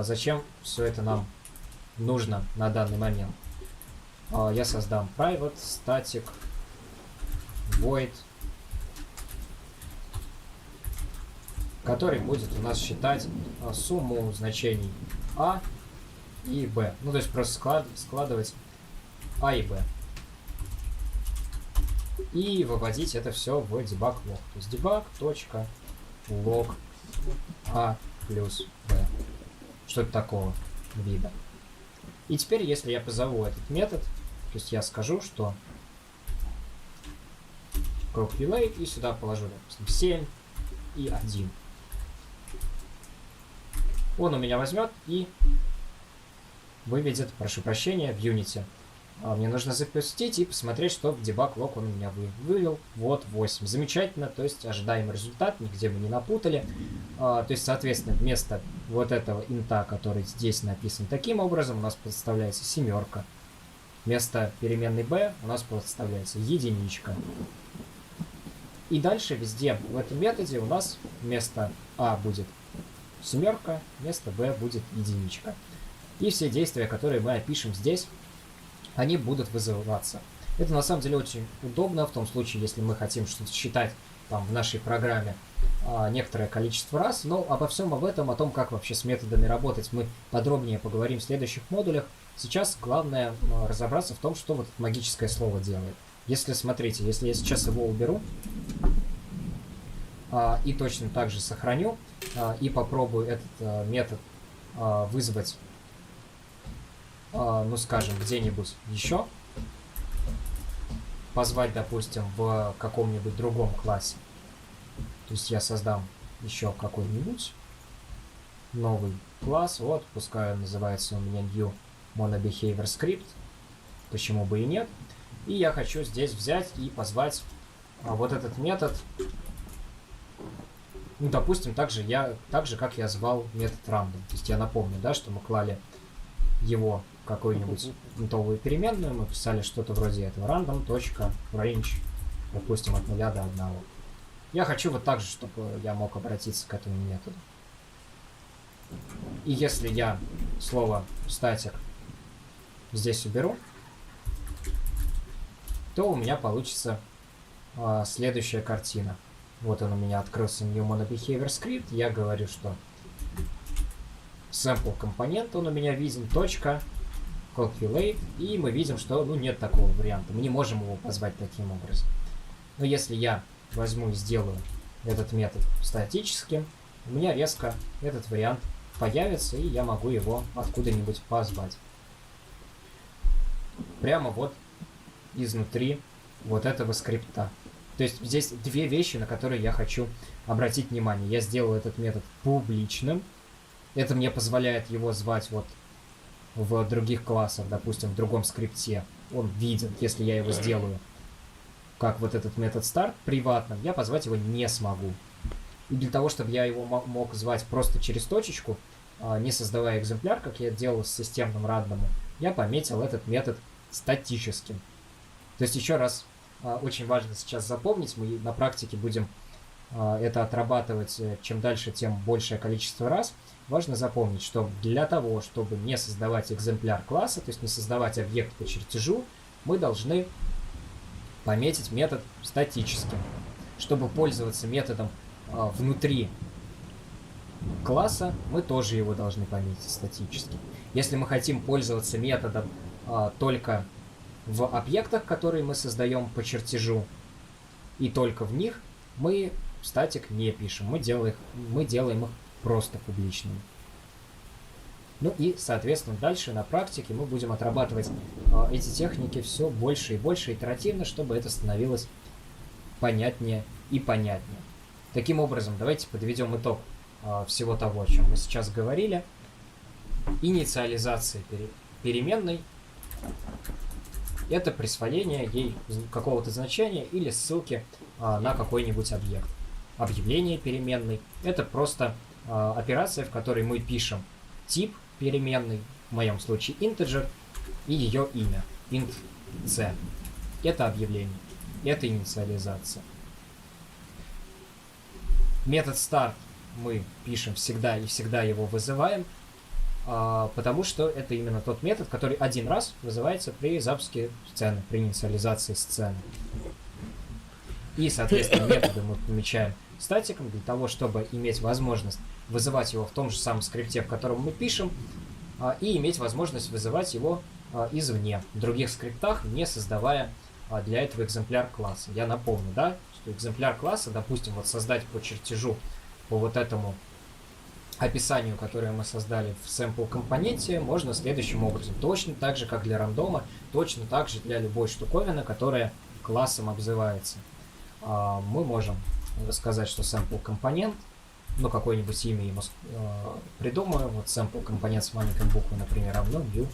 зачем все это нам нужно на данный момент. Я создам private static void, который будет у нас считать сумму значений a и b. Ну, то есть просто складывать a и b. И выводить это все в debug log. То есть debug.log a плюс b. Что-то такого вида. И теперь, если я позову этот метод, то есть я скажу, что calculate, и сюда положу, допустим, 7 и 1. Он у меня возьмет и выведет, прошу прощения, в Unity. Мне нужно запустить и посмотреть, что в debug log он у меня вывел. Вот 8. Замечательно, то есть ожидаемый результат, нигде мы не напутали. То есть, соответственно, вместо вот этого инта, который здесь написан таким образом, у нас подставляется 7. Вместо переменной b у нас подставляется 1. И дальше везде в этом методе у нас вместо a будет 7, вместо b будет 1. И все действия, которые мы опишем здесь, они будут вызываться. Это на самом деле очень удобно в том случае, если мы хотим что-то считать там в нашей программе некоторое количество раз, но обо всем об этом, о том, как вообще с методами работать, мы подробнее поговорим в следующих модулях. Сейчас главное разобраться в том, что вот это магическое слово делает. Если, смотрите, если я сейчас его уберу и точно так же сохраню и попробую этот метод вызвать, ну, скажем, где-нибудь еще, позвать, допустим, в каком-нибудь другом классе. То есть я создам еще какой-нибудь новый класс. Вот, пускай он называется у меня New MonoBehavior Script. Почему бы и нет. И я хочу здесь взять и позвать вот этот метод. Ну, допустим, так же, как я звал метод random. То есть я напомню, да, что мы клали его в какую-нибудь интовую переменную, мы писали что-то вроде этого random.range, допустим, от 0 до 1. Я хочу вот так же, чтобы я мог обратиться к этому методу. И если я слово static здесь уберу, то у меня получится следующая картина. Вот он у меня открылся New MonoBehavior Script. Я говорю, что sample компонент он у меня виден, точка, calculate, и мы видим, что нет такого варианта. Мы не можем его позвать таким образом. Но если я возьму и сделаю этот метод статическим, у меня резко этот вариант появится, и я могу его откуда-нибудь позвать. Прямо вот изнутри вот этого скрипта. То есть здесь две вещи, на которые я хочу обратить внимание. Я сделал этот метод публичным. Это мне позволяет его звать вот в других классах, допустим, в другом скрипте. Он виден, если я его сделаю как вот этот метод start приватным, я позвать его не смогу. И для того, чтобы я его мог звать просто через точечку, не создавая экземпляр, как я делал с системным рандомом, я пометил этот метод статическим. То есть еще раз, очень важно сейчас запомнить, мы на практике будем это отрабатывать чем дальше, тем большее количество раз. Важно запомнить, что для того, чтобы не создавать экземпляр класса, то есть не создавать объект по чертежу, мы должны пометить метод статическим. Чтобы пользоваться методом внутри класса, мы тоже его должны пометить статически. Если мы хотим пользоваться методом только в объектах, которые мы создаем по чертежу, и только в них, мы статик не пишем, мы делаем их просто публичными. Ну и, соответственно, дальше на практике мы будем отрабатывать эти техники все больше и больше итеративно, чтобы это становилось понятнее и понятнее. Таким образом, давайте подведем итог всего того, о чем мы сейчас говорили. Инициализация переменной — это присвоение ей какого-то значения или ссылки на какой-нибудь объект. Объявление переменной — это просто операция, в которой мы пишем тип переменной, в моем случае integer, и ее имя, int c. Это объявление, это инициализация. Метод start мы пишем всегда и всегда его вызываем, потому что это именно тот метод, который один раз вызывается при запуске сцены, при инициализации сцены. И, соответственно, методы мы помечаем статиком для того, чтобы иметь возможность вызывать его в том же самом скрипте, в котором мы пишем, и иметь возможность вызывать его извне, в других скриптах, не создавая для этого экземпляр класса. Я напомню, да, что экземпляр класса, допустим, вот создать по чертежу, по вот этому описанию, которое мы создали в sample компоненте, можно следующим образом. Точно так же, как для рандома, точно так же для любой штуковины, которая классом обзывается. Мы можем сказать, что sample компонент, ну, какое-нибудь имя ему придумаю, вот sample компонент с маленькой буквы, например, равно new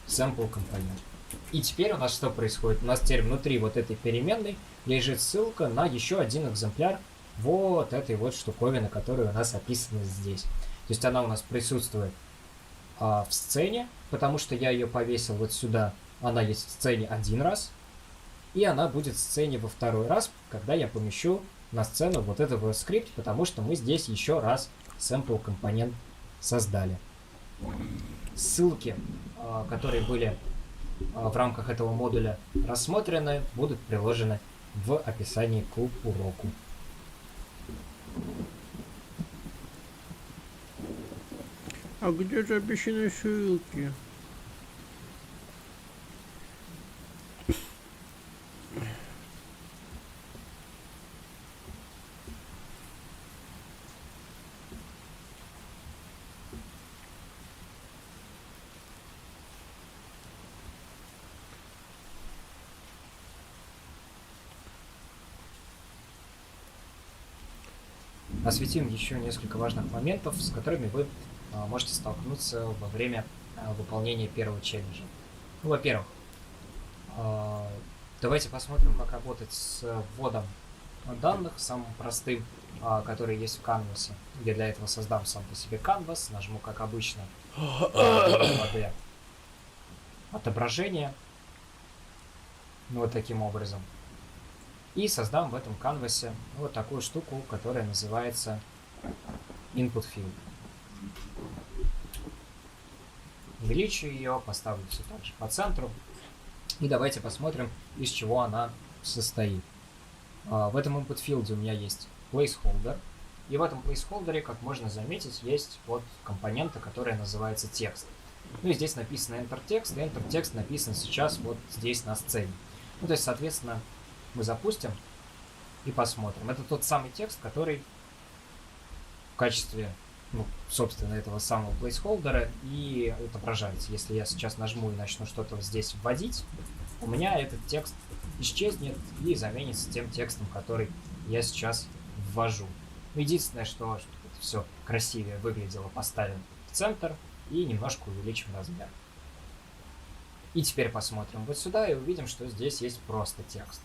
sample компонент. И теперь у нас что происходит? У нас теперь внутри вот этой переменной лежит ссылка на еще один экземпляр вот этой вот штуковины, которая у нас описана здесь. То есть она у нас присутствует в сцене, потому что я ее повесил вот сюда. Она есть в сцене один раз, и она будет в сцене во второй раз, когда я помещу на сцену вот этого скрипт, потому что мы здесь еще раз sample компонент создали. Ссылки, которые были в рамках этого модуля рассмотрены, будут приложены в описании к уроку. А где же обещанные ссылки? Осветим еще несколько важных моментов, с которыми вы можете столкнуться во время выполнения первого челленджа. Ну, во-первых, давайте посмотрим, как работать с вводом данных, самым простым, который есть в Canvas. Я для этого создам сам по себе Canvas, нажму, как обычно, отображение, ну, вот таким образом. И создам в этом канвасе вот такую штуку, которая называется Input Field. Увеличу ее, поставлю все так же по центру. И давайте посмотрим, из чего она состоит. В этом Input Field у меня есть placeholder. И в этом placeholder, как можно заметить, есть вот компонента, которая называется текст. Ну и здесь написано Enter Text, и Enter Text написан сейчас вот здесь на сцене. Ну то есть, соответственно, мы запустим и посмотрим. Это тот самый текст, который в качестве, ну, собственно, этого самого placeholder и отображается. Если я сейчас нажму и начну что-то здесь вводить, у меня этот текст исчезнет и заменится тем текстом, который я сейчас ввожу. Единственное, что это все красивее выглядело, поставим в центр и немножко увеличим размер. И теперь посмотрим вот сюда и увидим, что здесь есть просто текст.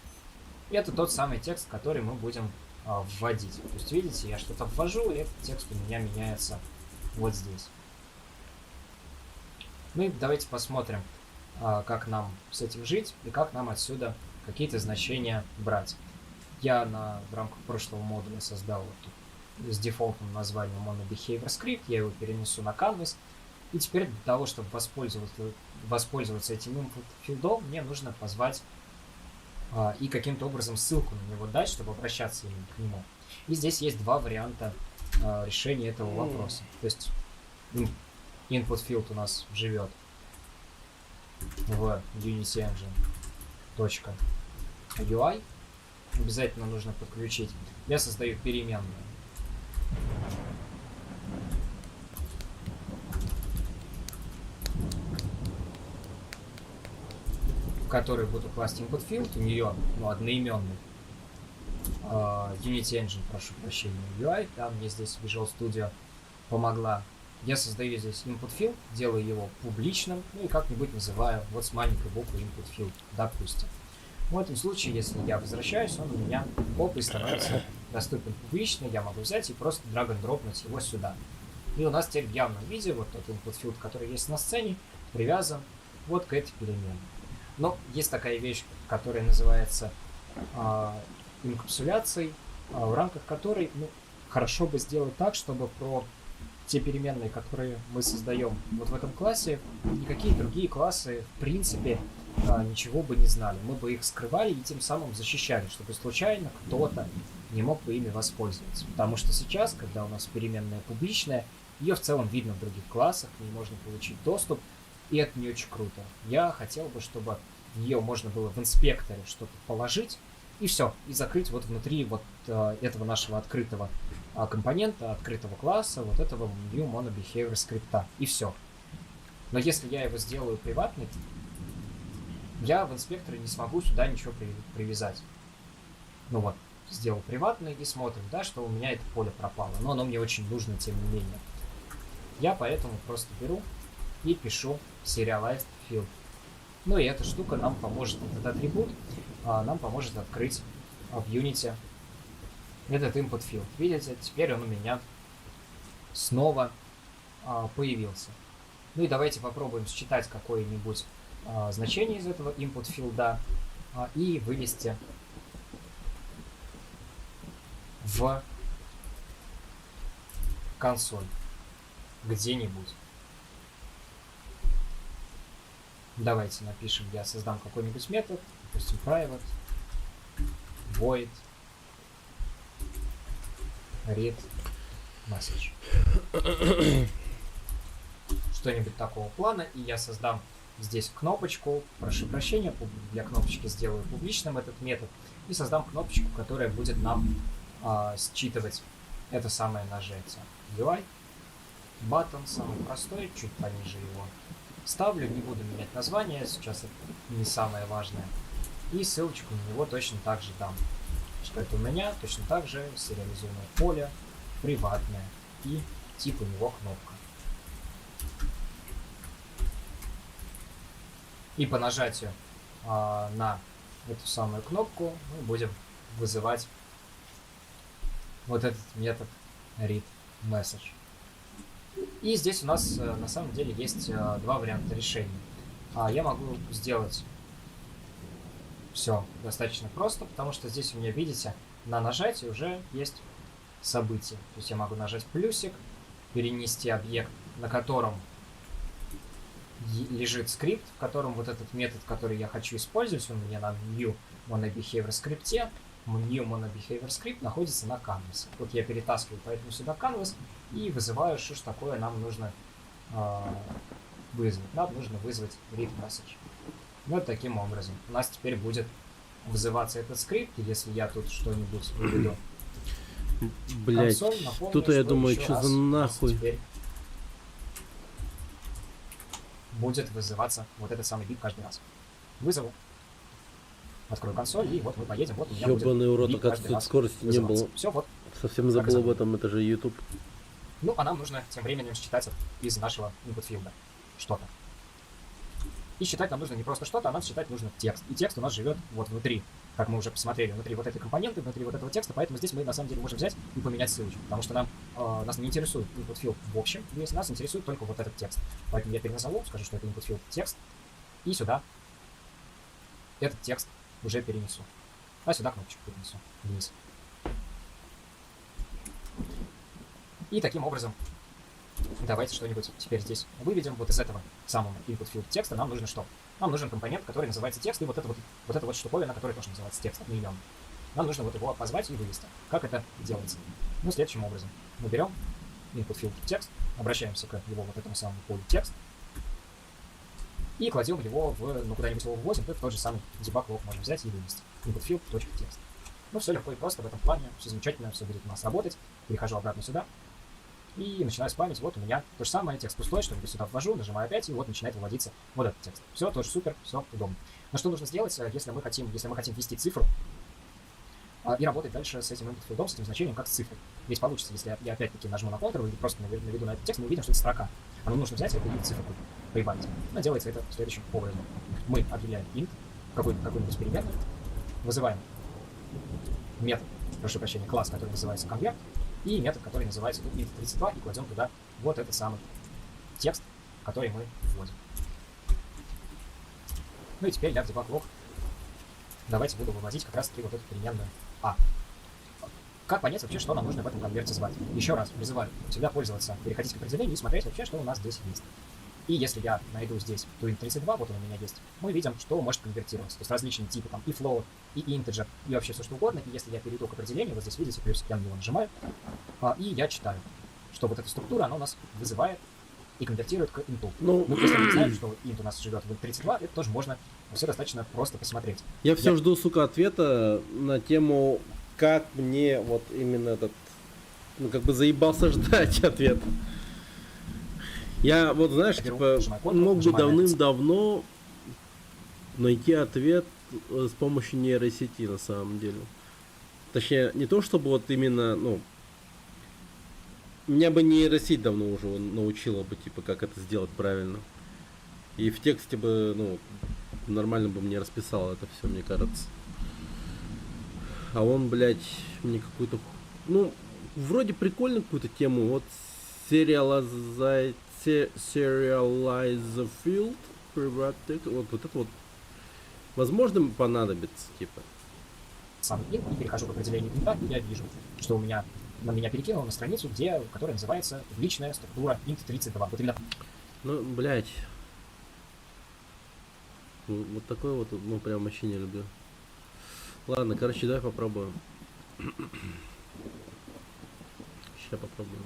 И это тот самый текст, который мы будем вводить. То есть, видите, я что-то ввожу, и этот текст у меня меняется вот здесь. Ну и давайте посмотрим, как нам с этим жить и как нам отсюда какие-то значения брать. Я в рамках прошлого модуля создал вот с дефолтным названием MonoBehavior Script, я его перенесу на Canvas И теперь для того, чтобы воспользоваться этим input филдом, мне нужно позвать и каким-то образом ссылку на него дать, чтобы обращаться именно к нему. И здесь есть два варианта решения этого вопроса. То есть input field у нас живет в UnityEngine.ui. Обязательно нужно подключить. Я создаю переменную, в которой буду класть input field. У нее одноименный Unity Engine, прошу прощения, UI. Да, мне здесь Visual Studio помогла. Я создаю здесь input field, делаю его публичным, и как-нибудь называю вот с маленькой буквы input field, допустим. В этом случае, если я возвращаюсь, он у меня и становится доступен публично, я могу взять и просто драг-н-дропнуть его сюда. И у нас теперь в явном виде вот тот input field, который есть на сцене, привязан вот к этой переменной. Но есть такая вещь, которая называется инкапсуляцией, в рамках которой хорошо бы сделать так, чтобы про те переменные, которые мы создаем вот в этом классе, никакие другие классы в принципе ничего бы не знали. Мы бы их скрывали и тем самым защищали, чтобы случайно кто-то не мог бы ими воспользоваться. Потому что сейчас, когда у нас переменная публичная, ее в целом видно в других классах, к ней можно получить доступ, и это не очень круто. Я хотел бы, чтобы в нее можно было в инспекторе что-то положить, и все, и закрыть вот внутри вот этого нашего открытого компонента, открытого класса, вот этого new monobehavior скрипта, и все. Но если я его сделаю приватный, я в инспекторе не смогу сюда ничего привязать. Ну вот, сделал приватный и смотрим, да, что у меня это поле пропало. Но оно мне очень нужно, тем не менее. Я поэтому просто беру и пишу serialized field. Ну и эта штука нам поможет, этот атрибут нам поможет открыть в Unity этот input field. Видите, теперь он у меня снова появился. Ну и давайте попробуем считать какое-нибудь значение из этого input field и вывести в консоль где-нибудь. Давайте напишем, я создам какой-нибудь метод, допустим, private void read message. Что-нибудь такого плана, и я создам здесь кнопочку, прошу прощения, для кнопочки сделаю публичным этот метод, и создам кнопочку, которая будет нам считывать это самое нажатие. UI, button, самый простой, чуть пониже его ставлю, не буду менять название, сейчас это не самое важное, и ссылочку на него точно так же дам, что это у меня точно так же сериализуемое поле, приватное, и тип у него кнопка. И по нажатию на эту самую кнопку мы будем вызывать вот этот метод readMessage. И здесь у нас на самом деле есть два варианта решения. Я могу сделать все достаточно просто, потому что здесь у меня, видите, на нажатии уже есть событие. То есть я могу нажать плюсик, перенести объект, на котором лежит скрипт, в котором вот этот метод, который я хочу использовать, он у меня на new monobehavior скрипте. New monobehavior скрипт находится на canvas. Вот я перетаскиваю поэтому сюда canvas и вызываю, что ж такое нам нужно вызвать. Нам нужно вызвать read message. Вот таким образом. У нас теперь будет вызываться этот скрипт, и если я тут что-нибудь выведу. Блять, тут я думаю, что за нахуй. Теперь будет вызываться вот этот самый бит каждый раз. Вызову. Открою консоль, и вот мы поедем. Вот у меня ёбаный урод, бит оказывается, каждый раз скорости не было. Все, вот. Совсем забыл об этом, это же YouTube. Ну, а нам нужно тем временем считать из нашего input филда что-то. И считать нам нужно не просто что-то, а нам считать нужно текст. И текст у нас живет вот внутри, как мы уже посмотрели, внутри вот этой компоненты, внутри вот этого текста, поэтому здесь мы на самом деле можем взять и поменять ссылочку, потому что нас не интересует input field в общем, здесь нас интересует только вот этот текст. Поэтому я переназову, скажу, что это input field текст, и сюда этот текст уже перенесу. А сюда кнопочку перенесу вниз. И таким образом Давайте что-нибудь теперь здесь выведем. Вот из этого самого input field текста нам нужно что? Нам нужен компонент, который называется текст, и вот эта вот штуковина, которая тоже называется текст, одноименный. Нам нужно вот его позвать и вывести. Как это делается? Ну, следующим образом. Мы берем input field текст, обращаемся к его вот этому самому полю текст, и кладем его куда-нибудь его вводим, то тот же самый debug log можно взять и вывести. Input field .text. Ну, все легко и просто в этом плане, все замечательно, все будет у нас работать. Перехожу обратно сюда и начинаю спамить. Вот у меня то же самое, текст пустой, что-нибудь сюда ввожу, нажимаю опять, и вот начинает выводиться вот этот текст. Все тоже супер, все удобно. Но что нужно сделать, если мы хотим ввести цифру и работать дальше с этим input field, с этим значением, как с цифрой. Ведь получится, если я опять-таки нажму на Ctrl или просто наведу на этот текст, мы увидим, что это строка. А нам нужно взять это и в цифру прибавить. Но делается это следующим образом. Мы объявляем int, какую-нибудь переменную, вызываем метод, прошу прощения, класс, который называется convert, и метод, который называется int32, и кладем туда вот этот самый текст, который мы вводим. Ну и теперь я в debug log давайте буду выводить как раз таки вот эту переменную a. Как понять вообще, что нам нужно в этом конверте звать? Еще раз призываю всегда пользоваться, переходить к определению и смотреть вообще, что у нас здесь есть. И если я найду здесь toInt32, вот он у меня есть, мы видим, что может конвертироваться. То есть различные типы, там и float, и integer, и вообще все что угодно. И если я перейду к определению, вот здесь видите, плюс я на него нажимаю, и я читаю, что вот эта структура, она у нас вызывает и конвертирует к int. Ну, если мы знаем, что int у нас живет в 32, это тоже можно все достаточно просто посмотреть. Я все жду, сука, ответа на тему, как мне вот именно этот, ну, как бы заебался ждать ответ. Я вот, знаешь, типа, мог бы давным-давно найти ответ с помощью нейросети, на самом деле. Точнее, не то, чтобы вот именно, ну, меня бы нейросеть давно уже научила бы, типа, как это сделать правильно. И в тексте бы, ну, нормально бы мне расписал это все, мне кажется. А он, блядь, мне какую-то, ну, вроде прикольную какую-то тему, вот serialize field, вот это вот, возможно, понадобится, типа. Сам int, и перехожу к определению int, и я вижу, что на меня перекинуло на страницу, которая называется личная структура int32. Вот именно. Ну, блядь. Вот такой вот, ну, прям вообще не люблю. Ладно, короче, давай попробуем. Сейчас попробуем.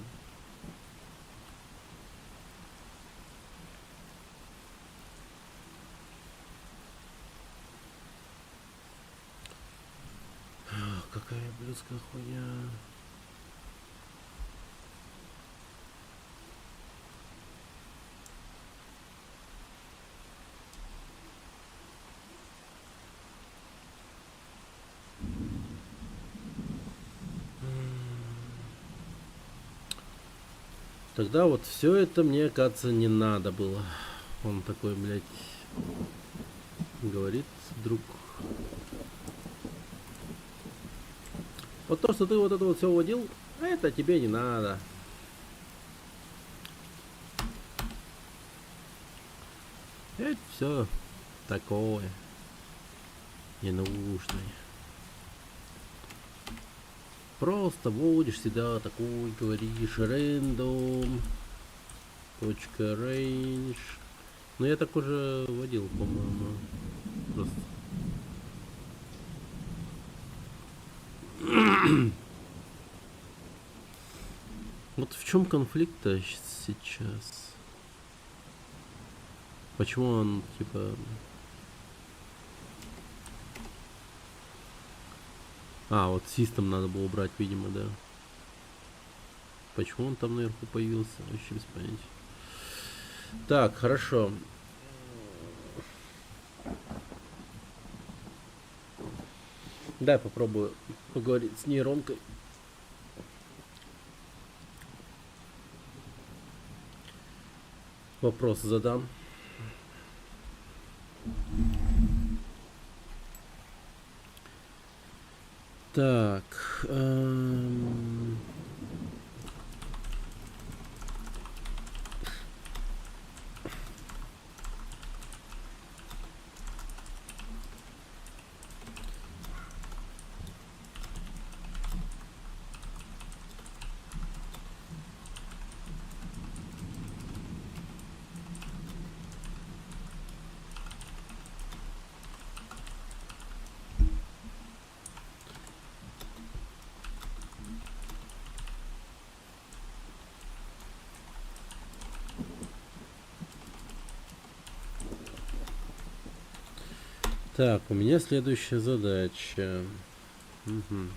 Какая блюдская хуйня. Тогда вот все это мне, кажется, не надо было. Он такой, блядь, говорит вдруг. Вот то, что ты вот это вот все вводил, это тебе не надо. Это все такое ненужное. Просто вводишь сюда такой, говоришь random .range. Но я так уже вводил, по-моему. Просто. Вот в чем конфликт-то сейчас? Почему он типа... А, вот систем надо было убрать, видимо, да. Почему он там наверху появился? Вообще без понятия. Так, хорошо. Дай попробую поговорить с нейронкой. Вопрос задам. Так. Так, у меня следующая задача. Мгм.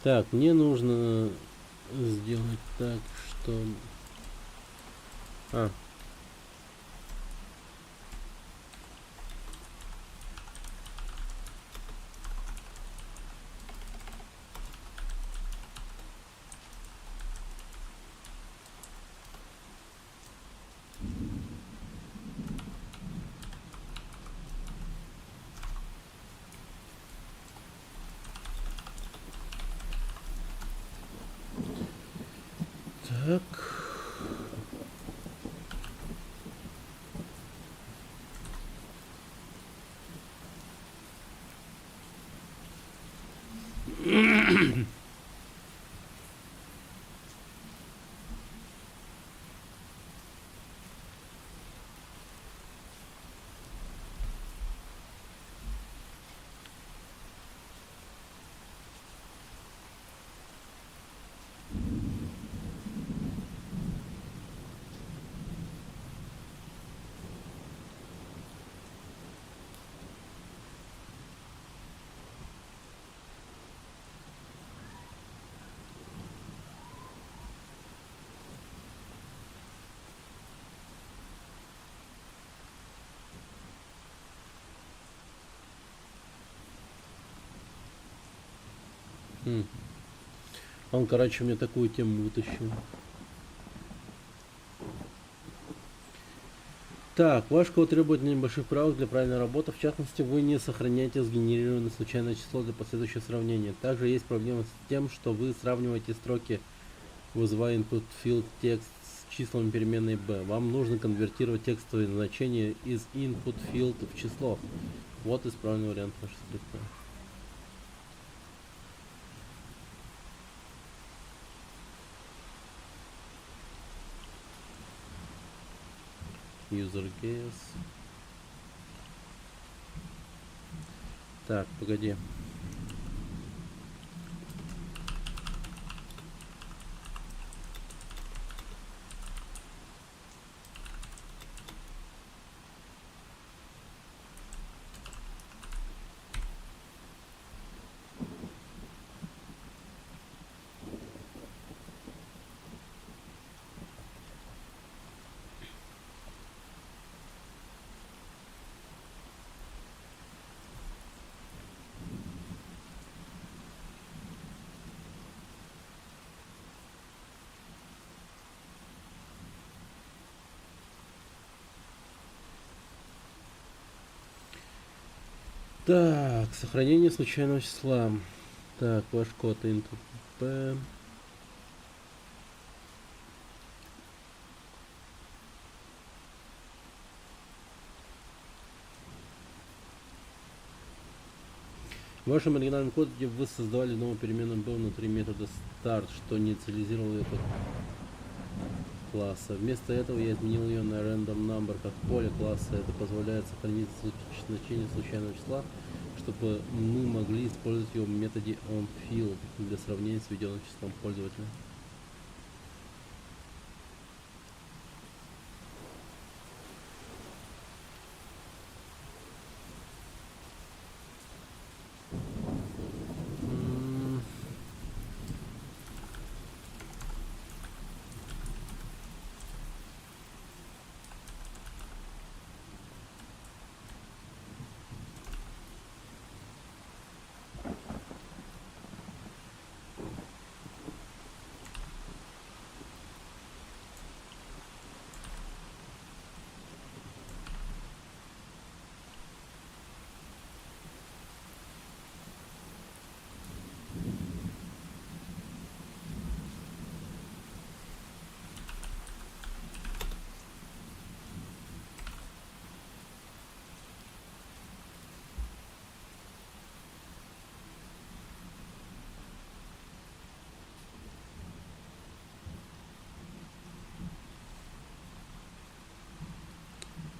Так, мне нужно сделать так, что... А. Так. Он, короче, мне такую тему вытащил. Так, ваш код требует небольших правок для правильной работы. В частности, вы не сохраняете сгенерированное случайное число для последующего сравнения. Также есть проблема с тем, что вы сравниваете строки, вызывая input field текст с числами переменной b. Вам нужно конвертировать текстовые значения из input field в число. Вот исправленный вариант вашего скрипта. User guess. Так, погоди. Так, сохранение случайного числа. Так, ваш код int p. В вашем оригинальном коде вы создавали новую переменную b внутри метода start, что инициализировало ее как класса. Вместо этого я изменил ее на random number как поле класса. Это позволяет сохранить значение случайного числа, чтобы мы могли использовать его в методе onFill для сравнения с введенным числом пользователя.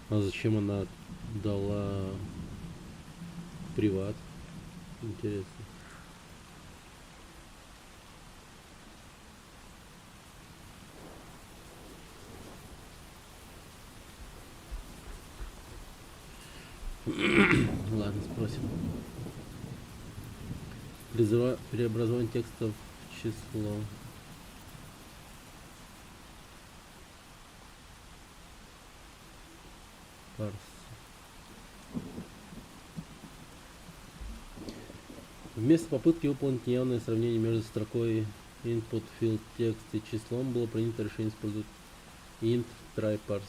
А зачем она дала приват? Интересно. Ладно, спросим. Преобразование текста в число. Парс. Вместо попытки выполнить неявное сравнение между строкой input field text и числом было принято решение использовать int tryparse.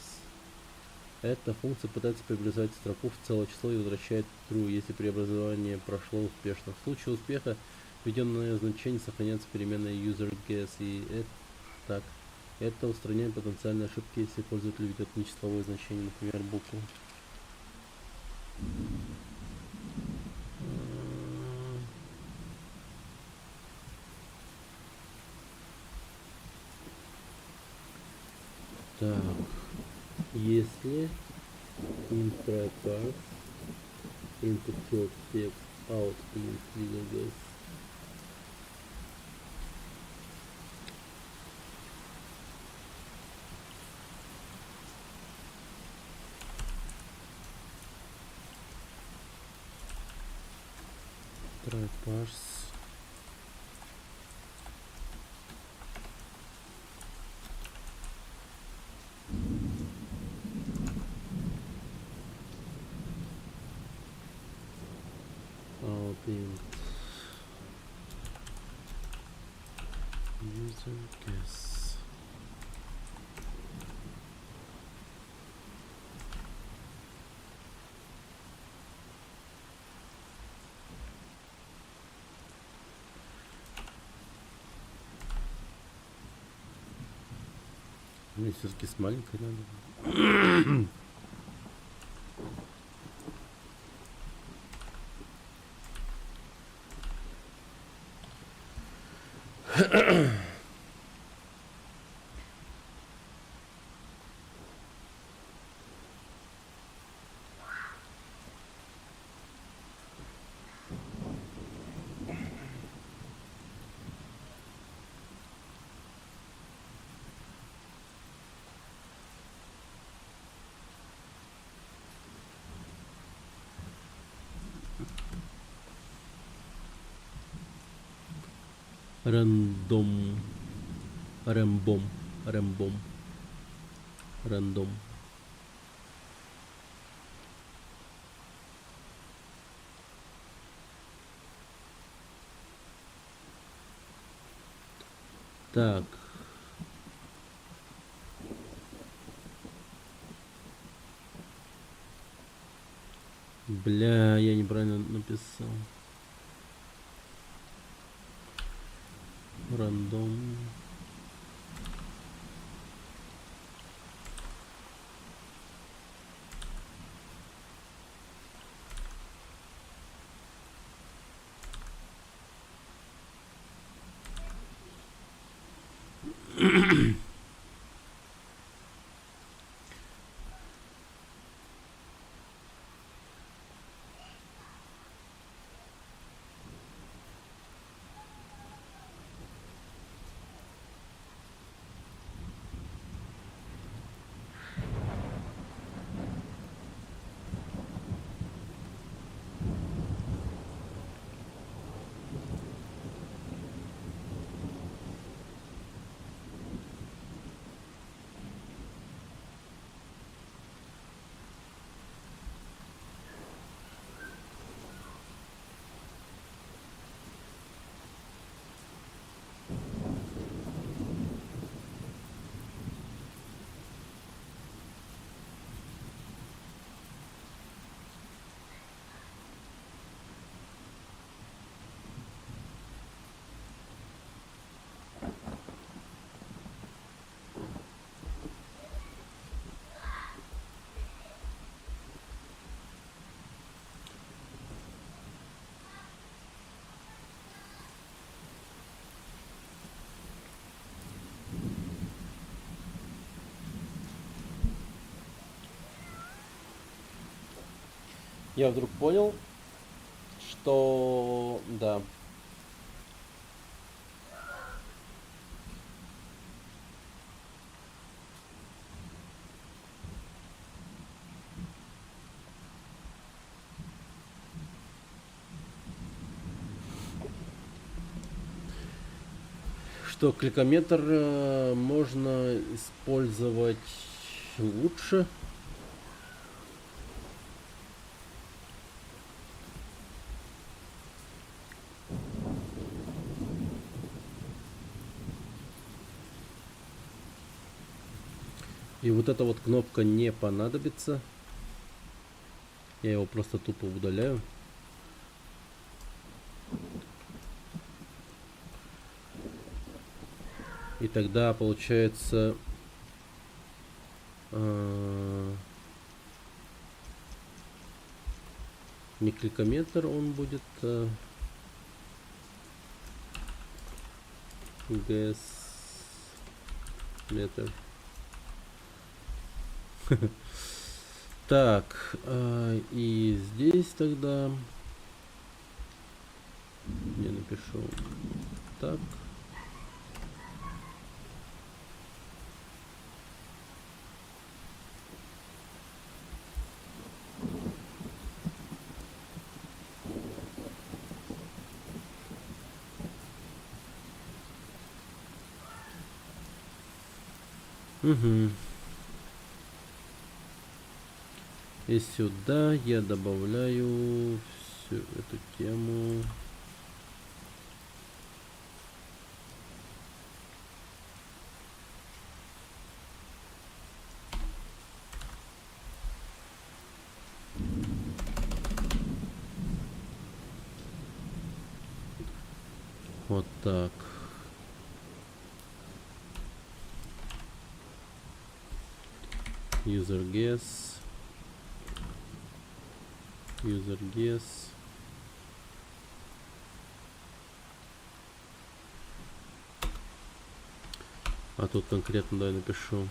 Эта функция пытается преобразовать строку в целое число и возвращает true, если преобразование прошло успешно. В случае успеха введенное значение сохраняется переменной userGuess, и так. Это устраняет потенциальные ошибки, если пользователь ведет нечисловое значение, например, букву. Так, если int tryparse input field text out int userGuess tryparse out int userGuess. Мне все-таки с маленькой надо. Рандом. Рэмбом. Рэмбом. Рандом. Так. Бля, я неправильно написал. Рандом. Я вдруг понял, что да. Что кликометр можно использовать лучше. И вот эта вот кнопка не понадобится. Я его просто тупо удаляю. И тогда получается не кликометр, он будет ГС метр. Так, и здесь тогда я напишу так. Угу. И сюда я добавляю всю эту тему. Вот так. User guess. User guess. А тут конкретно да, я напишу.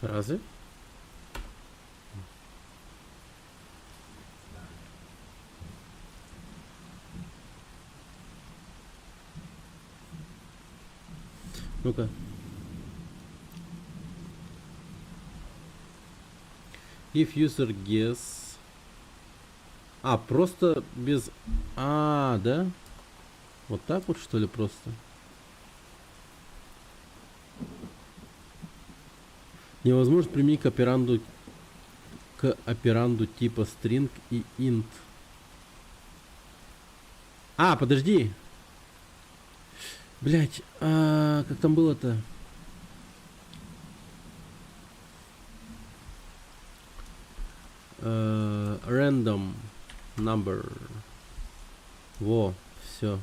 Разве? Ну-ка. If user guess. А, просто без... А, да? Вот так вот, что ли, просто? Невозможно применить к операнду типа string и int. А, подожди. Блять, как там было-то? Random number. Во, все.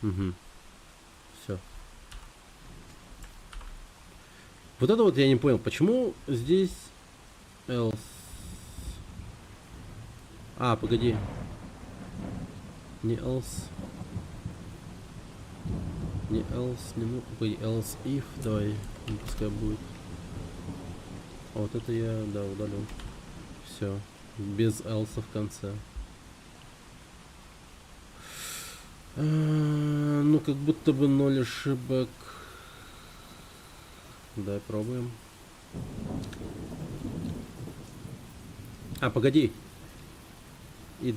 Угу. Все. Вот это вот я не понял, почему здесь else. А, погоди. Не else. Не else, не ну, погоди, else if, давай, пускай будет. А вот это я, да, удалю. Все. Без else в конце. Ну, как будто бы 0 ошибок. Давай пробуем. А, погоди. И...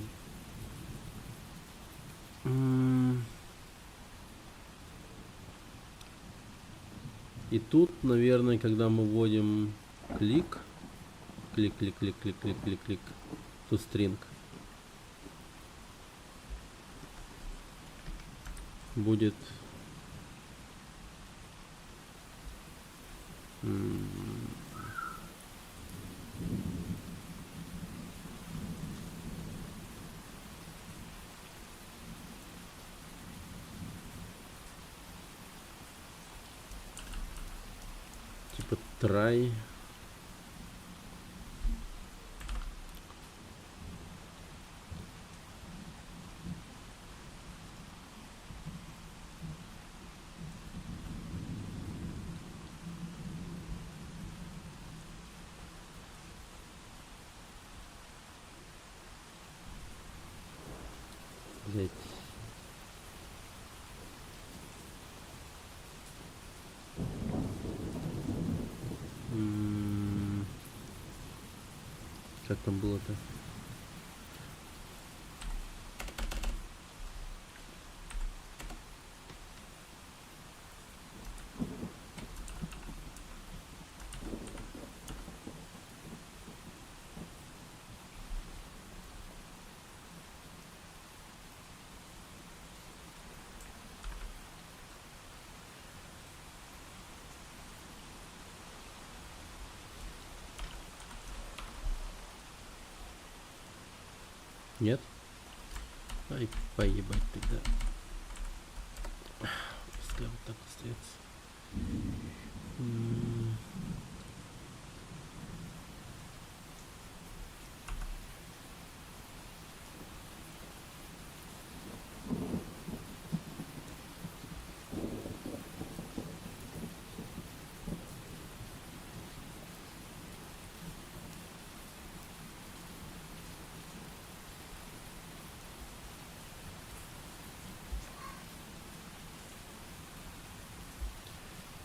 И тут, наверное, когда мы вводим клик, клик, to string, будет типа try. Блять. Как там было-то? Нет? Ай, поебать тогда. Пускай вот так остается.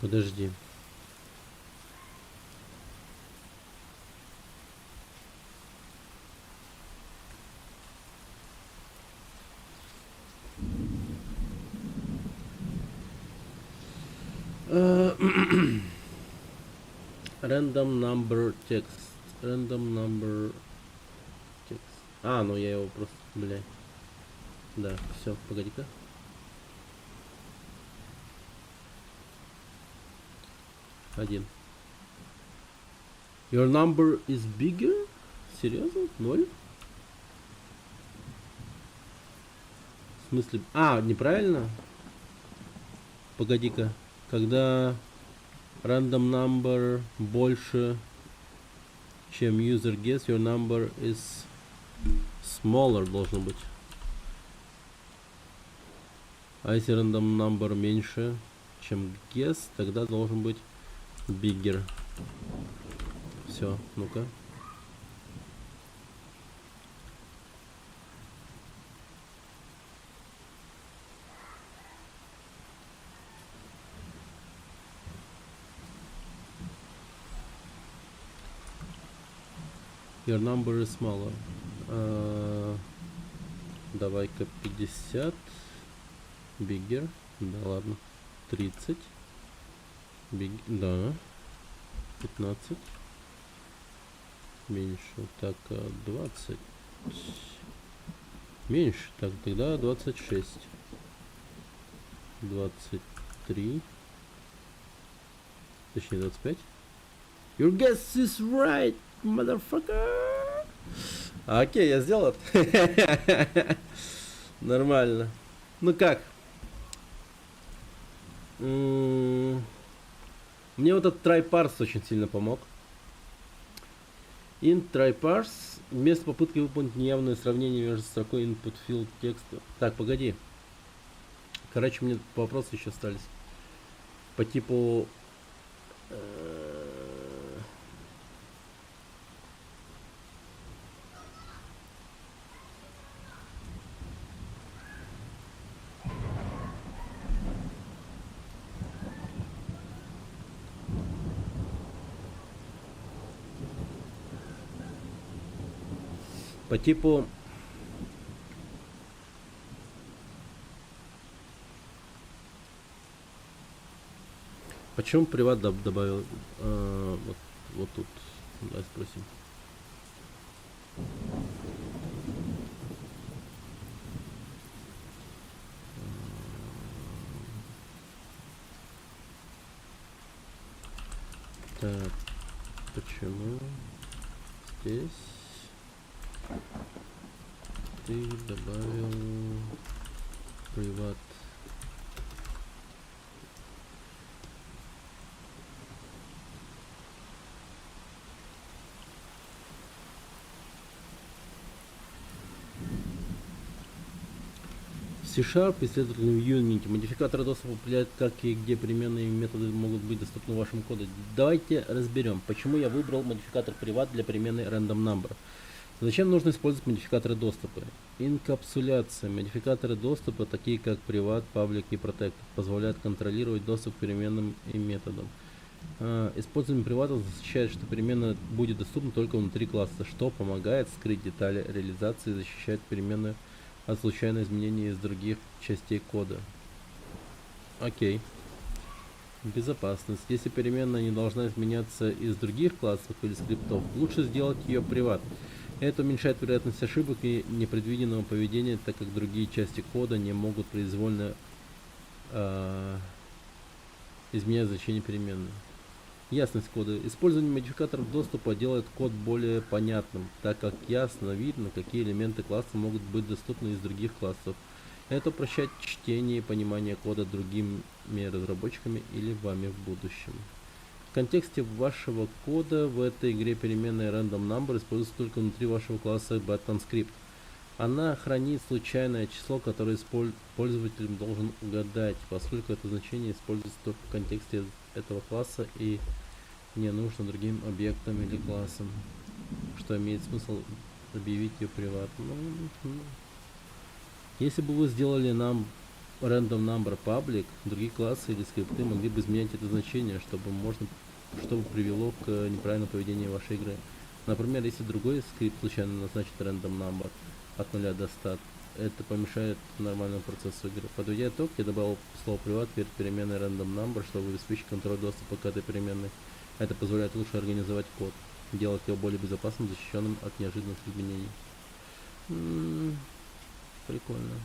Подожди. Random number text. Random number text. А, ну я его просто, блядь. Да, все, погоди-ка. Один. Your number is bigger? Серьезно? 0? В смысле? А, неправильно? Погоди-ка. Когда random number больше, чем user guess, your number is smaller должно быть. А если random number меньше, чем guess, тогда должен быть bigger. Все, ну-ка. Your number is smaller. Давай-ка 50. Bigger. Да ладно. 30. Да. 15. Меньше. Так, 20. Меньше. Так, тогда 26. 23. Точнее, 25. Your guess is right, motherfucker. Окей, я сделал это. Нормально. Ну как? Мне вот этот try-parse очень сильно помог. Int try-parse вместо попытки выполнить неявное сравнение между строкой input field текста. Так, погоди. Короче, мне вопросы еще остались. По типу... По типу... Почему приват добавил вот тут? Давай спросим. Так, почему здесь ты добавил приват? C-Sharp и, следовательно, в Unity модификаторы доступа определяют, как и где переменные и методы могут быть доступны в вашем коде. Давайте разберем, почему я выбрал модификатор приват для переменной random number. Зачем нужно использовать модификаторы доступа? Инкапсуляция. Модификаторы доступа, такие как приват, public и protect, позволяют контролировать доступ к переменным и методам. Использование привата защищает, что переменная будет доступна только внутри класса, что помогает скрыть детали реализации и защищает переменную от случайного изменения из других частей кода. Окей. Безопасность. Если переменная не должна изменяться из других классов или скриптов, лучше сделать ее приват. Это уменьшает вероятность ошибок и непредвиденного поведения, так как другие части кода не могут произвольно изменять значение переменной. Ясность кода. Использование модификаторов доступа делает код более понятным, так как ясно видно, какие элементы класса могут быть доступны из других классов. Это упрощает чтение и понимание кода другими разработчиками или вами в будущем. В контексте вашего кода в этой игре переменная random number используется только внутри вашего класса button-script. Она хранит случайное число, которое пользователь должен угадать, поскольку это значение используется только в контексте этого класса и не нужно другим объектам или классам, что имеет смысл объявить ее приватным. Если бы вы сделали нам random number public, другие классы или скрипты могли бы изменять это значение, чтобы привело к неправильному поведению вашей игры. Например, если другой скрипт случайно назначит random number от 0 до 100, это помешает нормальному процессу игры. Подводя итог, я добавил слово приват перед переменной random number, чтобы обеспечить контроль доступа к этой переменной. Это позволяет лучше организовать код, делать его более безопасным, защищенным от неожиданных изменений. Прикольно.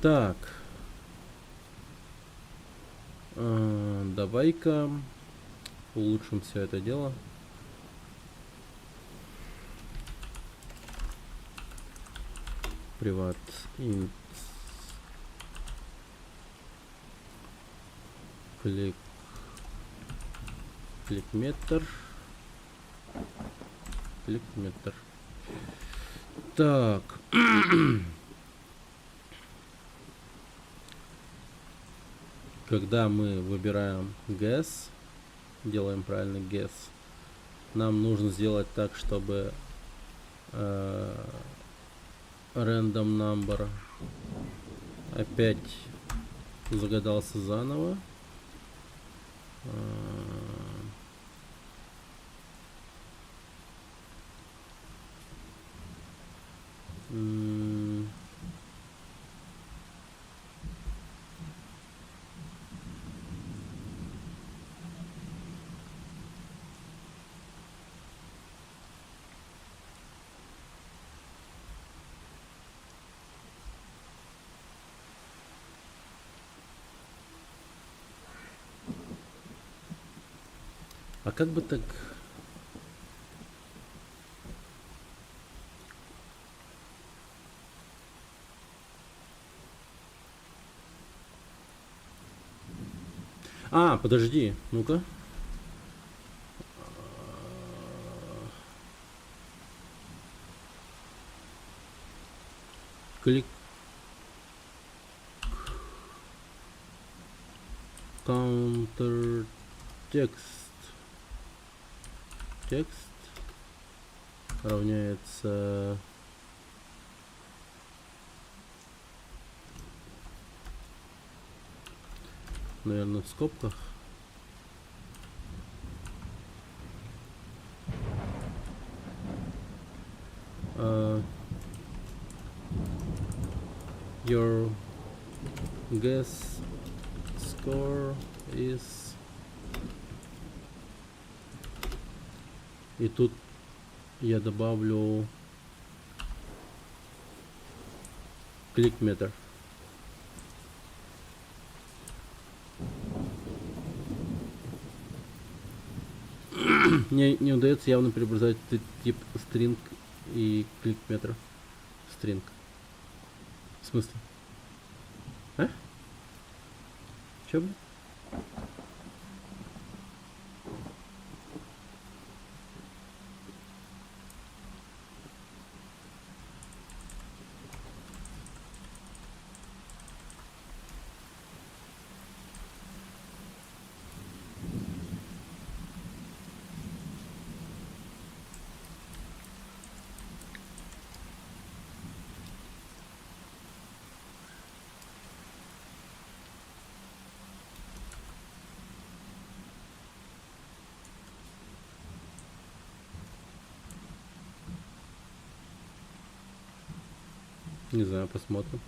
Так. Давай-ка улучшим все это дело. Приват int кликметр. Так. Когда мы выбираем guess, делаем правильный guess, нам нужно сделать так, чтобы random number. Опять загадался заново. А как бы так... А, подожди, ну-ка. Клик. Counter текст. Текст равняется наверное в скобках your guess score is. И тут я добавлю кликметр. Мне не удается явно преобразовать тип string и кликметр. String. В смысле? А? Чё, блин? Не знаю, посмотрим.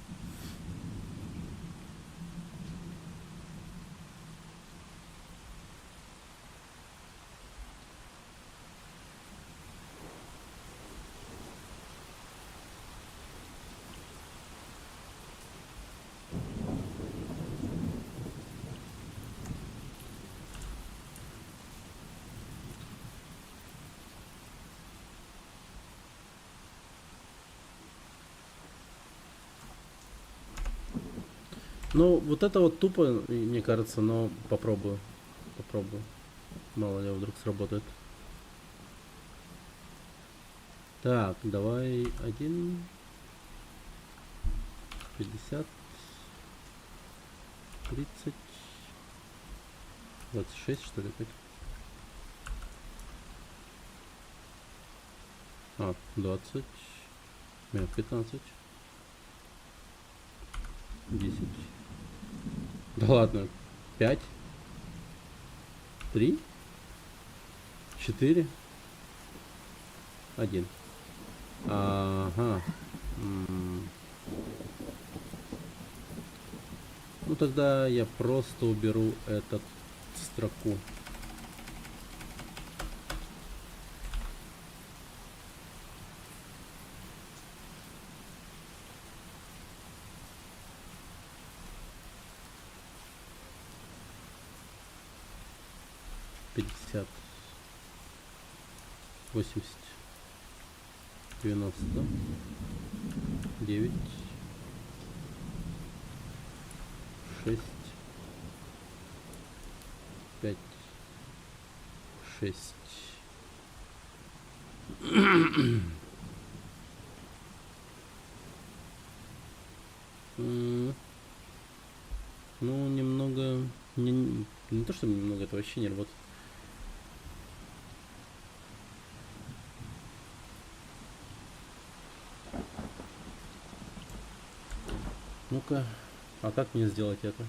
Ну, вот это вот тупо, мне кажется, но попробую. Попробую. Мало ли, вдруг сработает. Так, давай 1, 50, 30, 26, что ли, опять? А, 20, нет, 15, 10. Да ладно. 5, 3, 4, 1. Ага. Ну тогда я просто уберу эту строку. Пятьдесят, 80, 90, 9, 6, 5, 6. Ну, немного... Не то, что немного, это вообще не работает. Ну-ка, а как мне сделать это?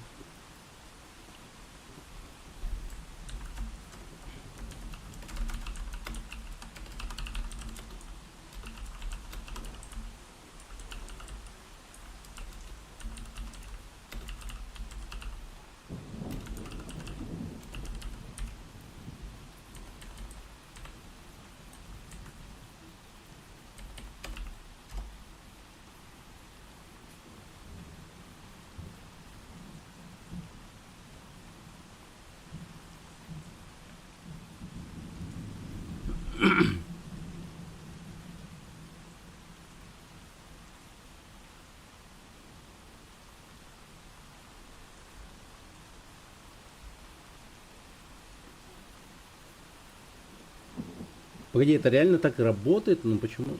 Погоди, это реально так работает? Ну почему?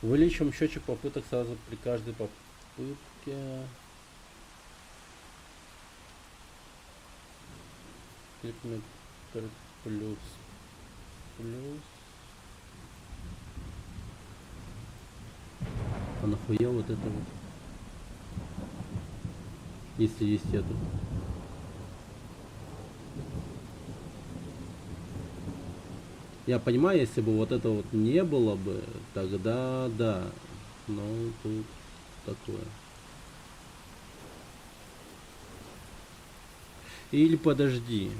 Увеличим счетчик попыток сразу при каждой попытке. Кликметр плюс. А нахуя вот это вот? Если есть это. Я понимаю, если бы вот это вот не было бы, тогда да. Но тут такое. Или подожди.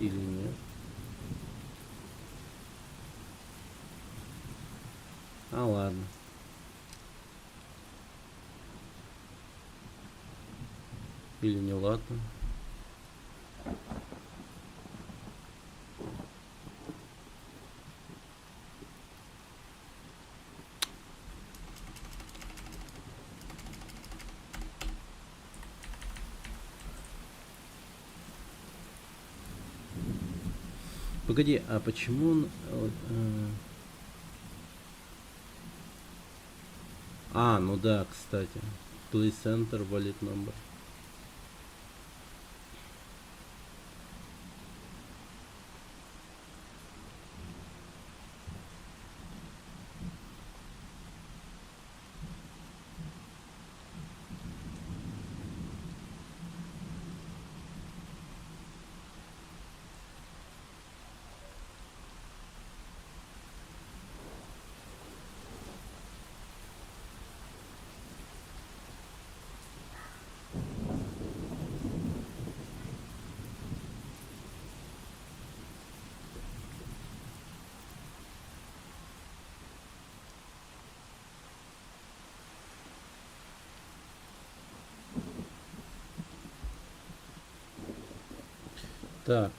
Или нет. А ладно. Или не ладно. Погоди, а почему он... ну да, кстати. Please enter valid number. Так.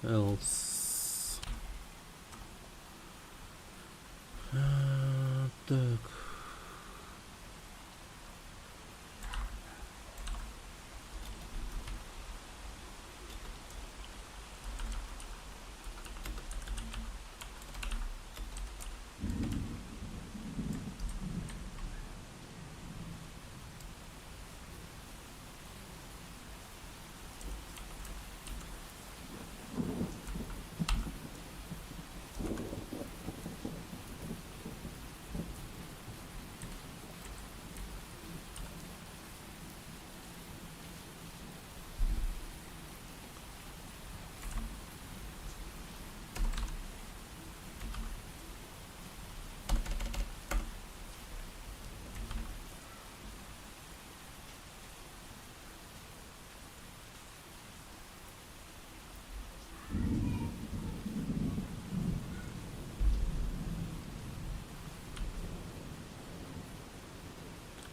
Else. Так.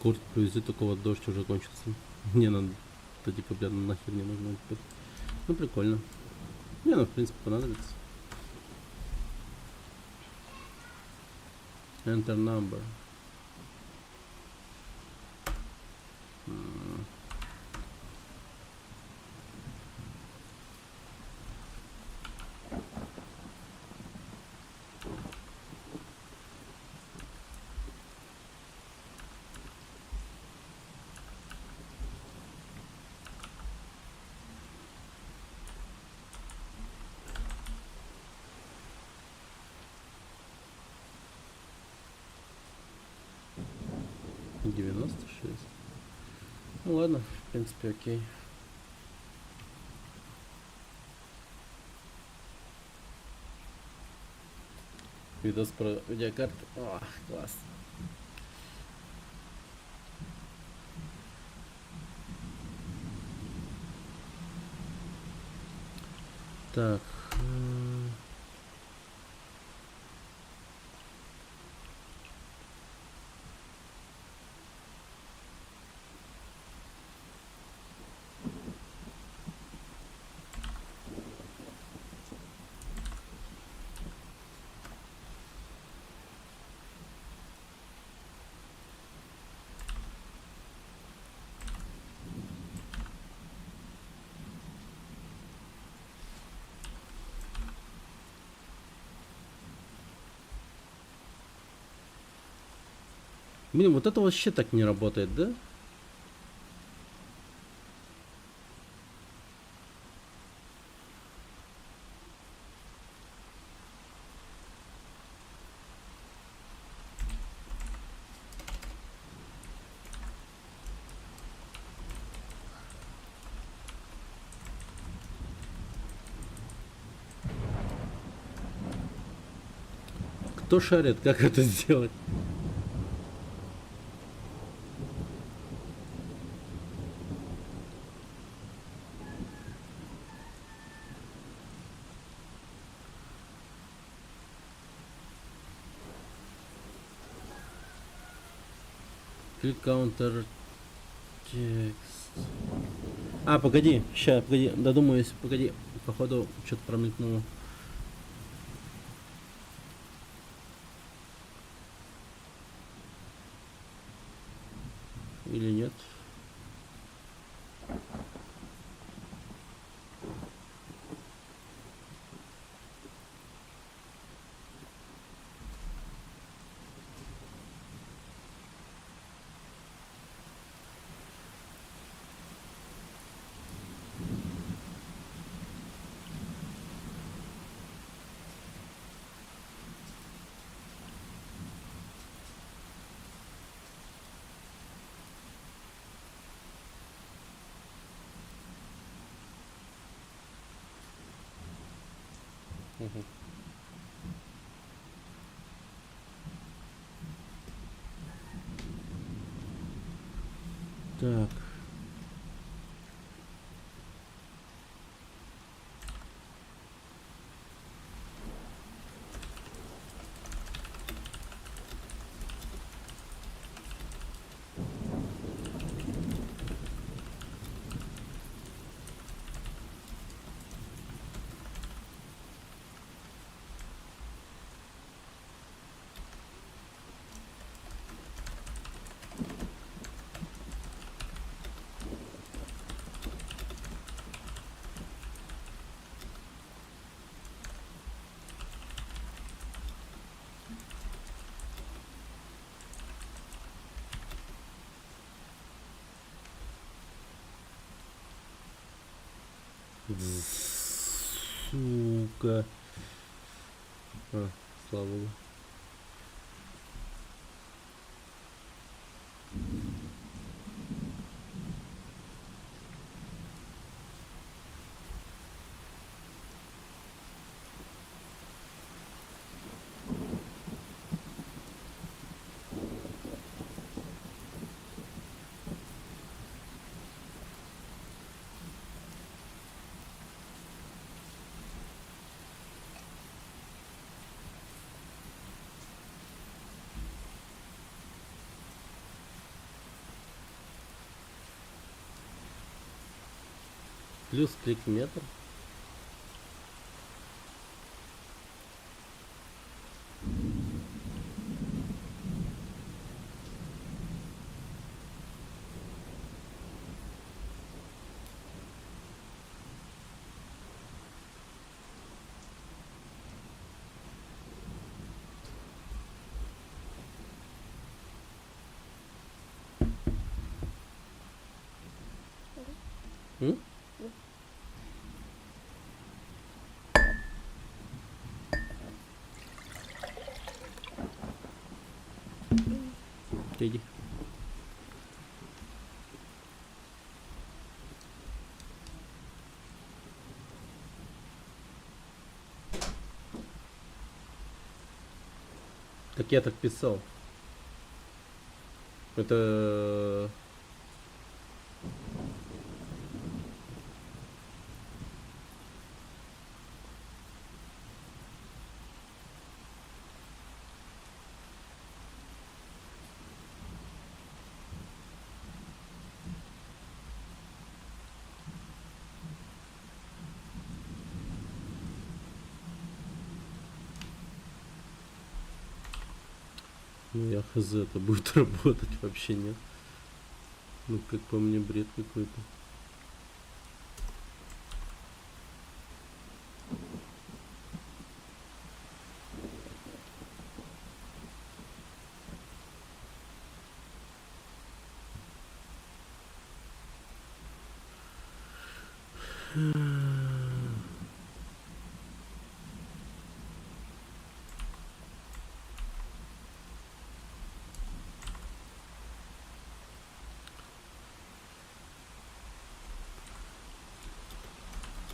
Курт, привези такого, дождь уже кончился. Не надо, это типа, блядь, нахер не нужно. Ну прикольно. Не, ну в принципе понадобится. Enter number. М. — 96. Ну ладно, в принципе, окей. Видос про видеокарту. О, класс. Так. Блин, вот это вообще так не работает, да? Кто шарит, как это сделать? Click counter текст. А, погоди, ща, погоди, додумаюсь, погоди. Походу, что-то промелькнуло. Или нет? Мгм. Так. Сука. А, слава богу. Плюс клик метр. М? Иди. Так я так писал. Это... Ну я хз, это будет работать вообще нет. Ну как по мне бред какой-то.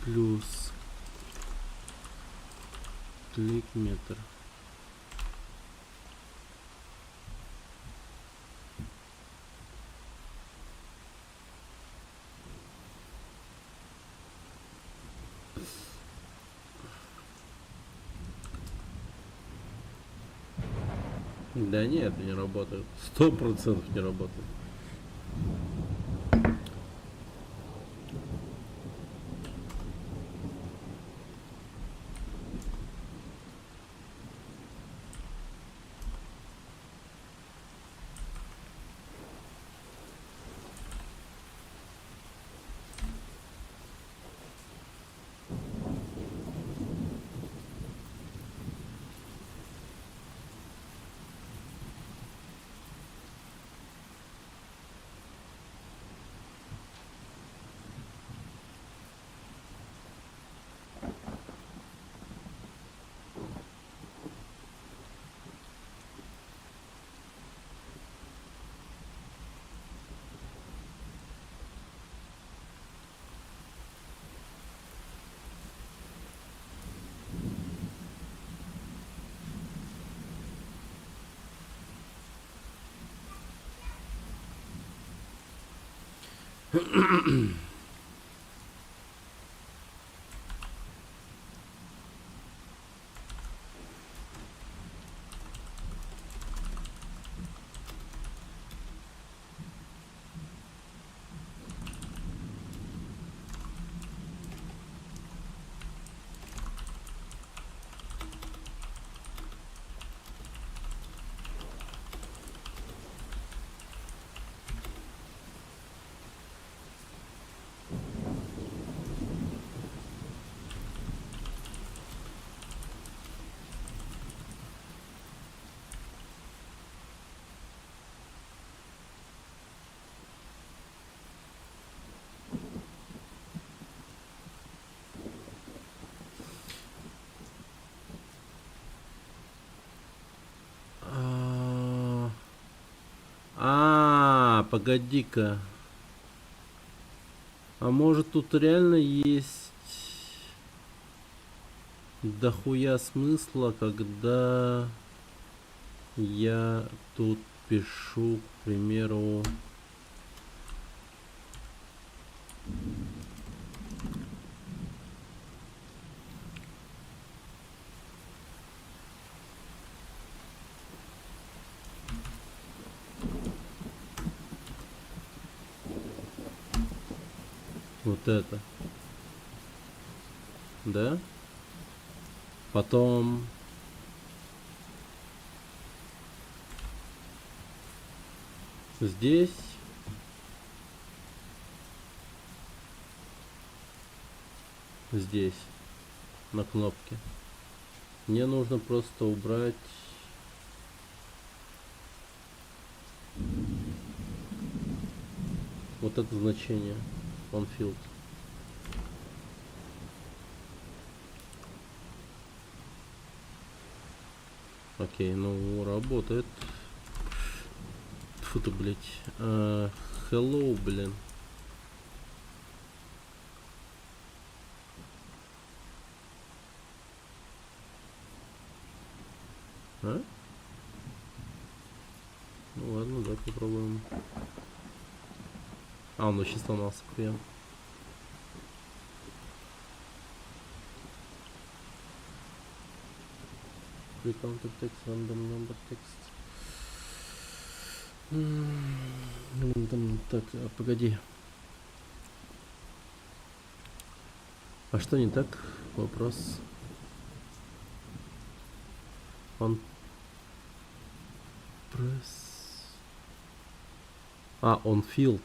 Плюс клик-метр. Да нет, не работает. 100% не работает. Погоди-ка. А может тут реально есть дохуя смысла, когда я тут пишу, к примеру, вот это, да? Потом здесь на кнопке мне нужно просто убрать Вот это значение. On field. Окей, ну работает. Фу ты, блять. Hello, блин. А? Ну ладно, давай попробуем. А, он вообще сломался, прям. Pre-counted text, random number text. Там, так, погоди. А что не так? Вопрос. Он пресс. А, он field.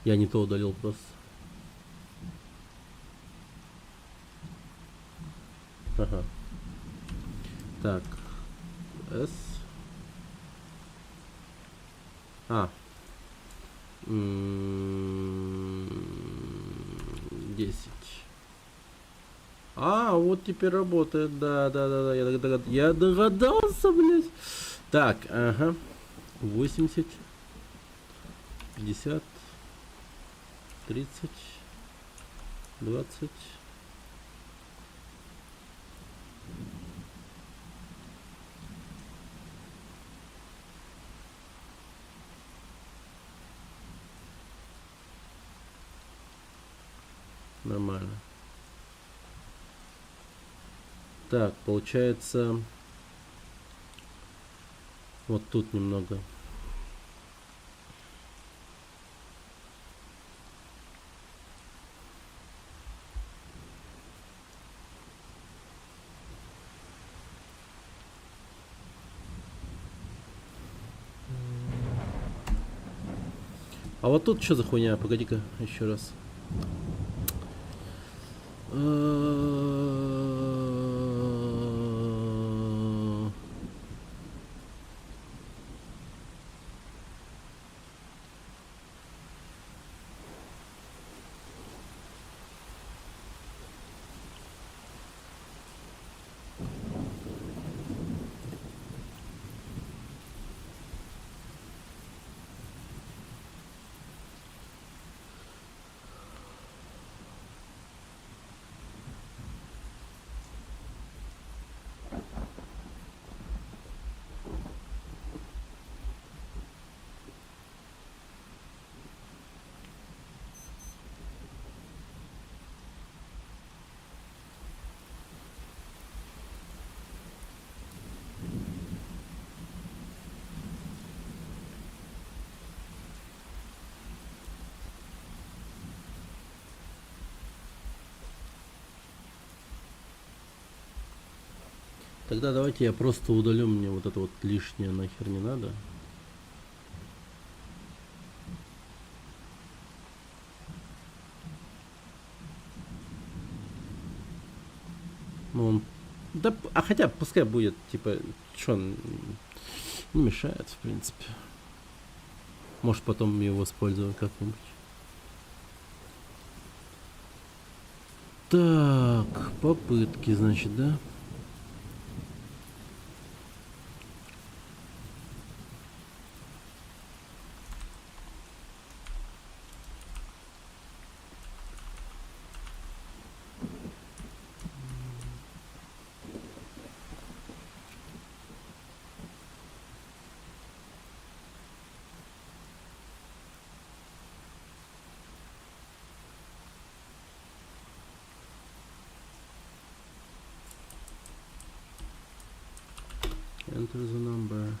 Я не то удалил просто. Ага. Так. S. А. 10. А, вот теперь работает. Да, я догадался, блядь. Так, ага. 80. 50. 30. 20. Нормально. Так, получается, вот тут немного. А вот тут что за хуйня? Погоди-ка, еще раз. Тогда давайте я просто удалю, мне вот это вот лишнее нахер не надо. Ну, он... Да, а хотя пускай будет, типа, что он не мешает, в принципе. Может потом его используем как-нибудь. Так, попытки, значит, да? Enter the number.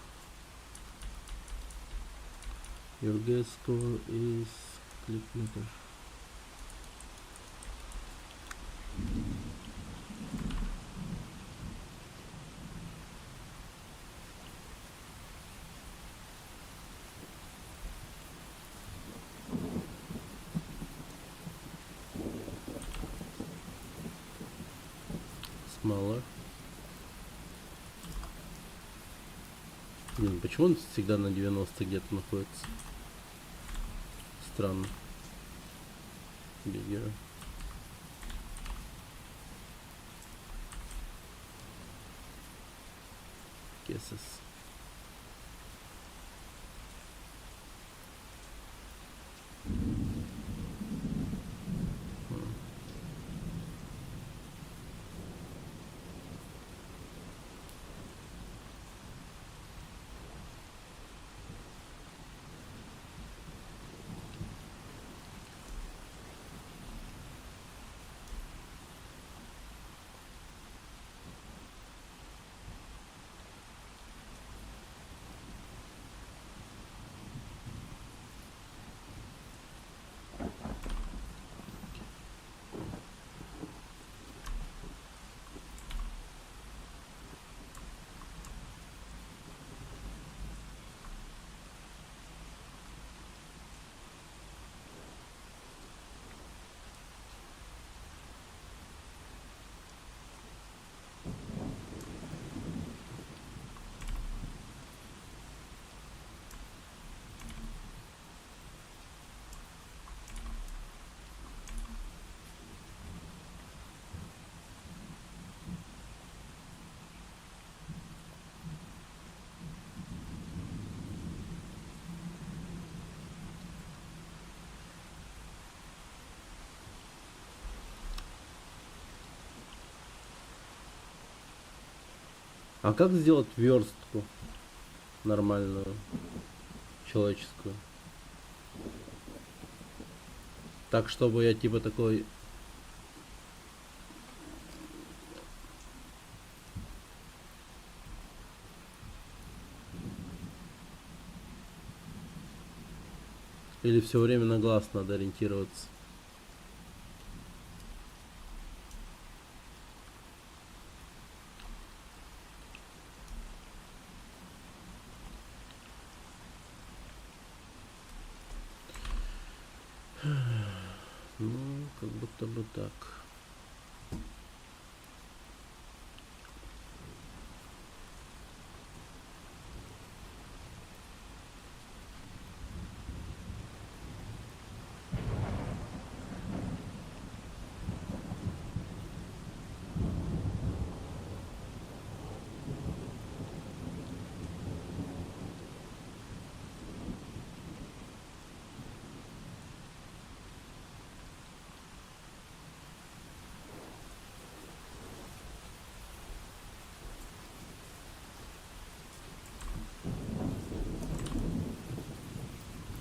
Your guess score is click meter. Smaller. Блин, почему он всегда на 90 где-то находится? Странно. Бигера. Кесас. А как сделать верстку нормальную, человеческую? Так, чтобы я типа такой... Или все время на глаз надо ориентироваться? Ну, как будто бы так.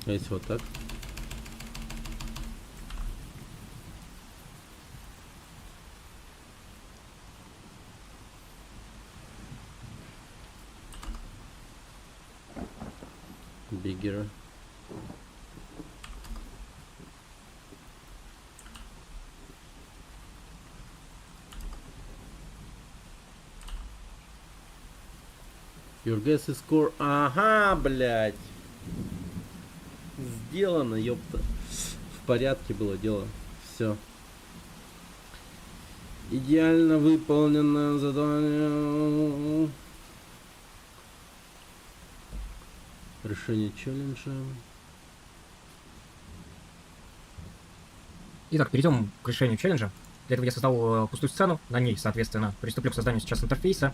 А если вот так? Биггера. Your guess is score. Ага, блядь. Сделано, ёпта. В порядке было дело. Все. Идеально выполнено задание. Решение челленджа. Итак, перейдем к решению челленджа. Для этого я создал пустую сцену, на ней, соответственно, приступлю к созданию сейчас интерфейса.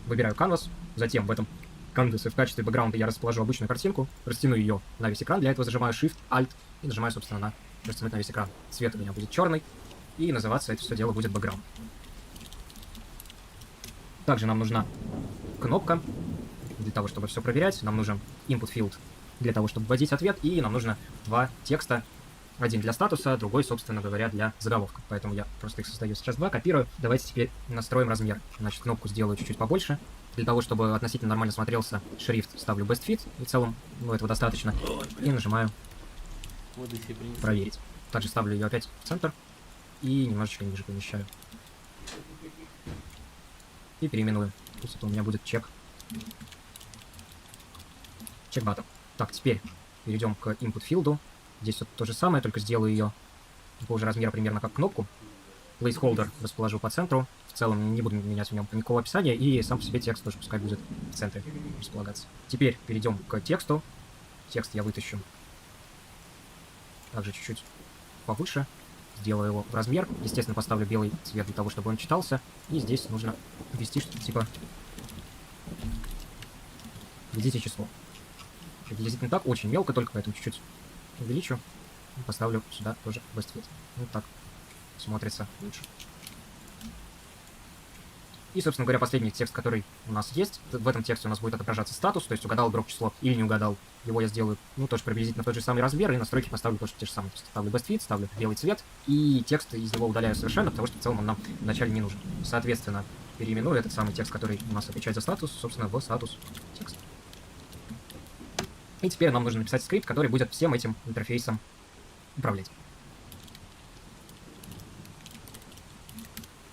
Выбираю canvas, затем в этом canvas в качестве бэкграунда я расположу обычную картинку, растяну ее на весь экран, для этого зажимаю Shift, Alt и нажимаю, собственно, на растянуть на весь экран. Цвет у меня будет черный, и называться это все дело будет бэкграунд. Также нам нужна кнопка для того, чтобы все проверять, нам нужен input field для того, чтобы вводить ответ, и нам нужно два текста. Один для статуса, другой, собственно говоря, для заголовка. Поэтому я просто их создаю сейчас два, копирую. Давайте теперь настроим размер. Значит, кнопку сделаю чуть-чуть побольше. Для того, чтобы относительно нормально смотрелся шрифт, ставлю Best Fit. И в целом, ну, этого достаточно. И нажимаю проверить. Также ставлю ее опять в центр. И немножечко ниже помещаю. И переименую. Пусть это у меня будет чек. Чек button. Так, теперь перейдем к input field. Здесь вот то же самое, только сделаю ее такого же размера примерно как кнопку. Placeholder расположу по центру. В целом не буду менять в нем никакого описания. И сам по себе текст тоже пускай будет в центре располагаться. Теперь перейдем к тексту. Текст я вытащу также чуть-чуть повыше. Сделаю его в размер. Естественно, поставлю белый цвет для того, чтобы он читался. И здесь нужно ввести что-то типа... Введите число. Приблизительно так, очень мелко, только поэтому чуть-чуть увеличу. И поставлю сюда тоже без цвета. Вот так смотрится лучше. И, собственно говоря, последний текст, который у нас есть. В этом тексте у нас будет отображаться статус, то есть угадал игрок число или не угадал. Его я сделаю, ну, тоже приблизительно тот же самый размер, и настройки поставлю тоже те же самые. То есть ставлю best fit, ставлю белый цвет, и текст из него удаляю совершенно, потому что в целом он нам вначале не нужен. Соответственно, переименую этот самый текст, который у нас отвечает за статус, собственно, в статус текст. И теперь нам нужно написать скрипт, который будет всем этим интерфейсом управлять.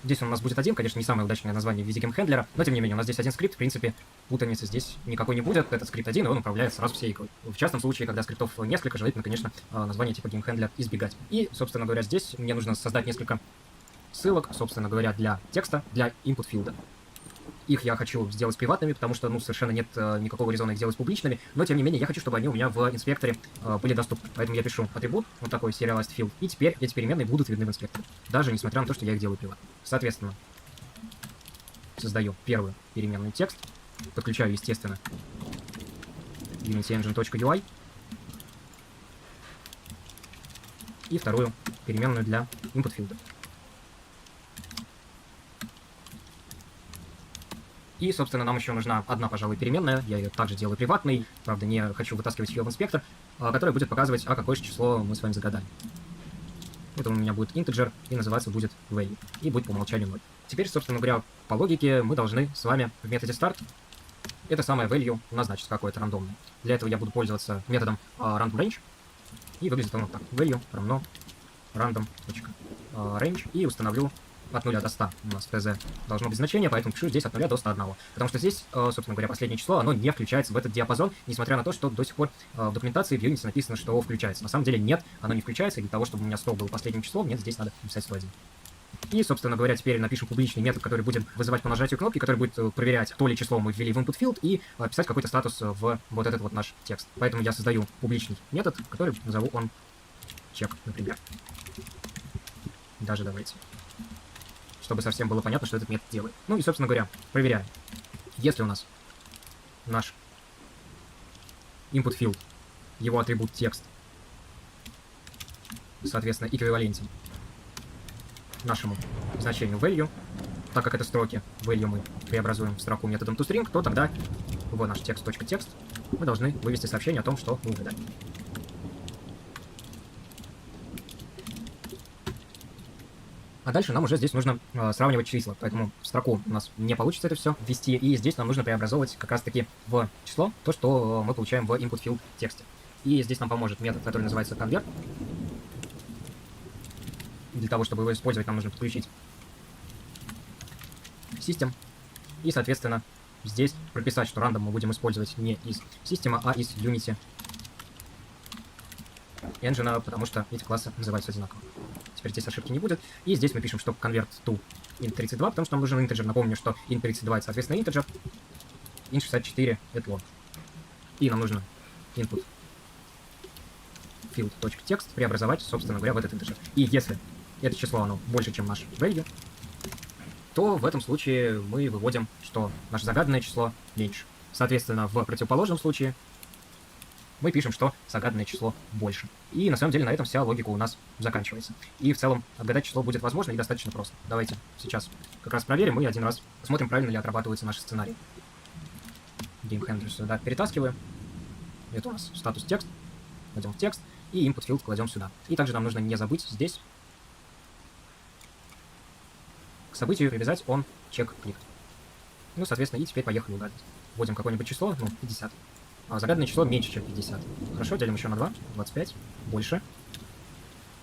Здесь он у нас будет один, конечно, не самое удачное название в виде геймхендлера, но тем не менее, у нас здесь один скрипт, в принципе, путаницы здесь никакой не будет. Этот скрипт один, и он управляет сразу всей игрой. В частном случае, когда скриптов несколько, желательно, конечно, название типа геймхендлер избегать. И, собственно говоря, здесь мне нужно создать несколько ссылок, собственно говоря, для текста, для input филда. Их я хочу сделать приватными, потому что, ну, совершенно нет никакого резона их делать публичными, но, тем не менее, я хочу, чтобы они у меня в инспекторе были доступны. Поэтому я пишу атрибут, вот такой serialized field, и теперь эти переменные будут видны в инспекторе, даже несмотря на то, что я их делаю приватно. Соответственно, создаю первую переменную текст, подключаю, естественно, unityengine.ui, и вторую переменную для input field. И, собственно, нам еще нужна одна, пожалуй, переменная, я ее также делаю приватной, правда, не хочу вытаскивать ее в инспектор, которая будет показывать, какое же число мы с вами загадали. Это у меня будет integer, и называться будет value, и будет по умолчанию 0. Теперь, собственно говоря, по логике мы должны с вами в методе start это самое value назначить какое-то рандомное. Для этого я буду пользоваться методом randomRange, и выглядит он вот так. Value равно random.range, и установлю от 0 до 100 у нас ТЗ должно быть значение, поэтому пишу здесь от 0 до 101. Потому что здесь, собственно говоря, последнее число, оно не включается в этот диапазон, несмотря на то, что до сих пор в документации в Unity написано, что включается. На самом деле нет, оно не включается, и для того, чтобы у меня 100 было последним числом, нет, здесь надо написать 101. И, собственно говоря, теперь напишем публичный метод, который будет вызывать по нажатию кнопки, который будет проверять, то ли число мы ввели в input field, и писать какой-то статус в вот этот вот наш текст. Поэтому я создаю публичный метод, который назову он check, например. Даже давайте, чтобы совсем было понятно, что этот метод делает. Ну и, собственно говоря, проверяем. Если у нас наш input field, его атрибут текст, соответственно, эквивалентен нашему значению value, так как это строки, value мы преобразуем в строку методом toString, то тогда в наш text.text мы должны вывести сообщение о том, что мы угадали. А дальше нам уже здесь нужно сравнивать числа, поэтому в строку у нас не получится это все ввести, и здесь нам нужно преобразовывать как раз-таки в число то, что мы получаем в input field тексте. И здесь нам поможет метод, который называется convert. Для того, чтобы его использовать, нам нужно подключить system, и, соответственно, здесь прописать, что random мы будем использовать не из system, а из Unity Engine, потому что эти классы называются одинаково. Теперь здесь ошибки не будет. И здесь мы пишем, что convert to int32, потому что нам нужен integer. Напомню, что int32 это, соответственно, integer. int64 это log. И нам нужно input field.text преобразовать, собственно говоря, в этот integer. И если это число, оно больше, чем наш value, то в этом случае мы выводим, что наше загаданное число меньше. Соответственно, в противоположном случае мы пишем, что загаданное число больше. И на самом деле на этом вся логика у нас заканчивается. И в целом отгадать число будет возможно и достаточно просто. Давайте сейчас как раз проверим и один раз посмотрим, правильно ли отрабатываются наши сценарии. GameHandler сюда перетаскиваем. Это у нас статус текст. Кладем в текст. И input field кладем сюда. И также нам нужно не забыть здесь к событию привязать on check click. Ну, соответственно, и теперь поехали угадывать. Вводим какое-нибудь число, ну, 50. Загаданное число меньше, чем 50. Хорошо, делим еще на 2. 25. Больше.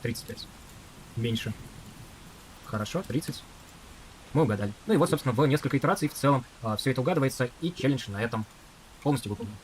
35. Меньше. Хорошо, 30. Мы угадали. Ну и вот, собственно, в несколько итераций в целом все это угадывается, и челлендж на этом полностью выполнен.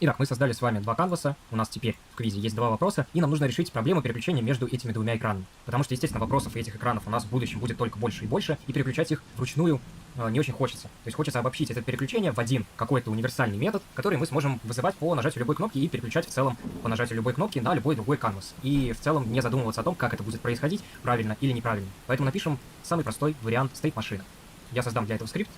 Итак, мы создали с вами два канваса, у нас теперь в квизе есть два вопроса, и нам нужно решить проблему переключения между этими двумя экранами. Потому что, естественно, вопросов этих экранов у нас в будущем будет только больше и больше, и переключать их вручную не очень хочется. То есть хочется обобщить это переключение в один какой-то универсальный метод, который мы сможем вызывать по нажатию любой кнопки и переключать в целом по нажатию любой кнопки на любой другой канвас. И в целом не задумываться о том, как это будет происходить, правильно или неправильно. Поэтому напишем самый простой вариант state машины. Я создам для этого скрипт.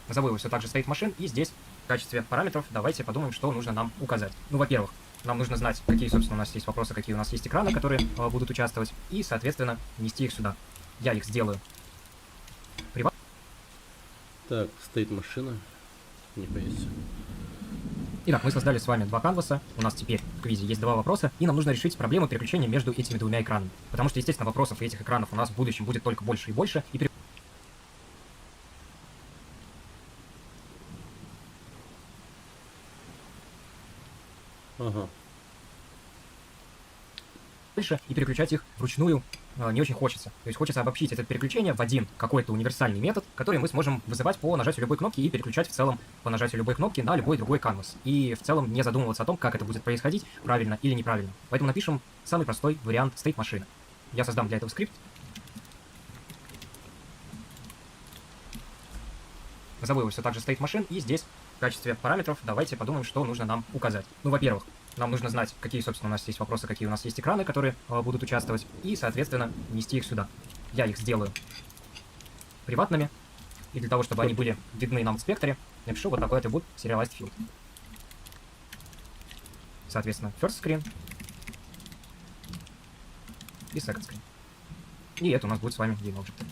Назову его все так же state машин, и здесь в качестве параметров давайте подумаем, что нужно нам указать. Ну, во-первых, нам нужно знать, какие, собственно, у нас есть вопросы, какие у нас есть экраны, которые будут участвовать, и, соответственно, нести их сюда. Я их сделаю. Так, стоит машина. Не боюсь. Итак, мы создали с вами два канваса, у нас теперь в квизе есть два вопроса, и нам нужно решить проблему переключения между этими двумя экранами. Потому что, естественно, вопросов этих экранов у нас в будущем будет только больше и больше, и Ага. больше, и переключать их вручную не очень хочется. То есть хочется обобщить это переключение в один какой-то универсальный метод, который мы сможем вызывать по нажатию любой кнопки и переключать в целом по нажатию любой кнопки на любой другой канвас. И в целом не задумываться о том, как это будет происходить, правильно или неправильно. Поэтому напишем самый простой вариант state машины. Я создам для этого скрипт. Назову его все так же state машин, и здесь в качестве параметров давайте подумаем, что нужно нам указать. Ну, во-первых, нам нужно знать, какие, собственно, у нас есть вопросы, какие у нас есть экраны, которые будут участвовать, и, соответственно, нести их сюда. Я их сделаю приватными, и для того, чтобы они были видны нам в спектре, напишу вот такой атрибут serialized field. Соответственно, first screen и second screen. И это у нас будет с вами GameObject.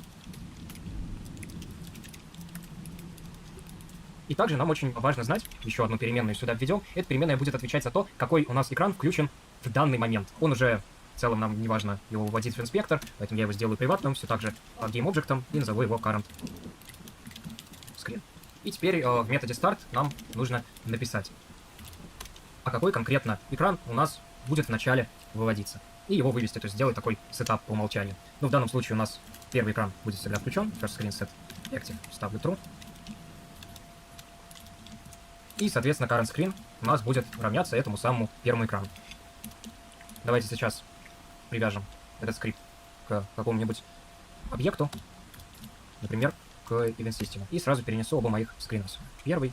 И также нам очень важно знать, еще одну переменную сюда введем, эта переменная будет отвечать за то, какой у нас экран включен в данный момент. Он уже, в целом, нам не важно его вводить в инспектор, поэтому я его сделаю приватным, все так же GameObject, и назову его current screen. И теперь в методе start нам нужно написать, а какой конкретно экран у нас будет в начале выводиться. И его вывести, то есть сделать такой сетап по умолчанию. Ну, в данном случае у нас первый экран будет всегда включен, first screen set active, ставлю true. И, соответственно, current screen у нас будет равняться этому самому первому экрану. Давайте сейчас привяжем этот скрипт к какому-нибудь объекту, например, к event system. И сразу перенесу оба моих скрина. Первый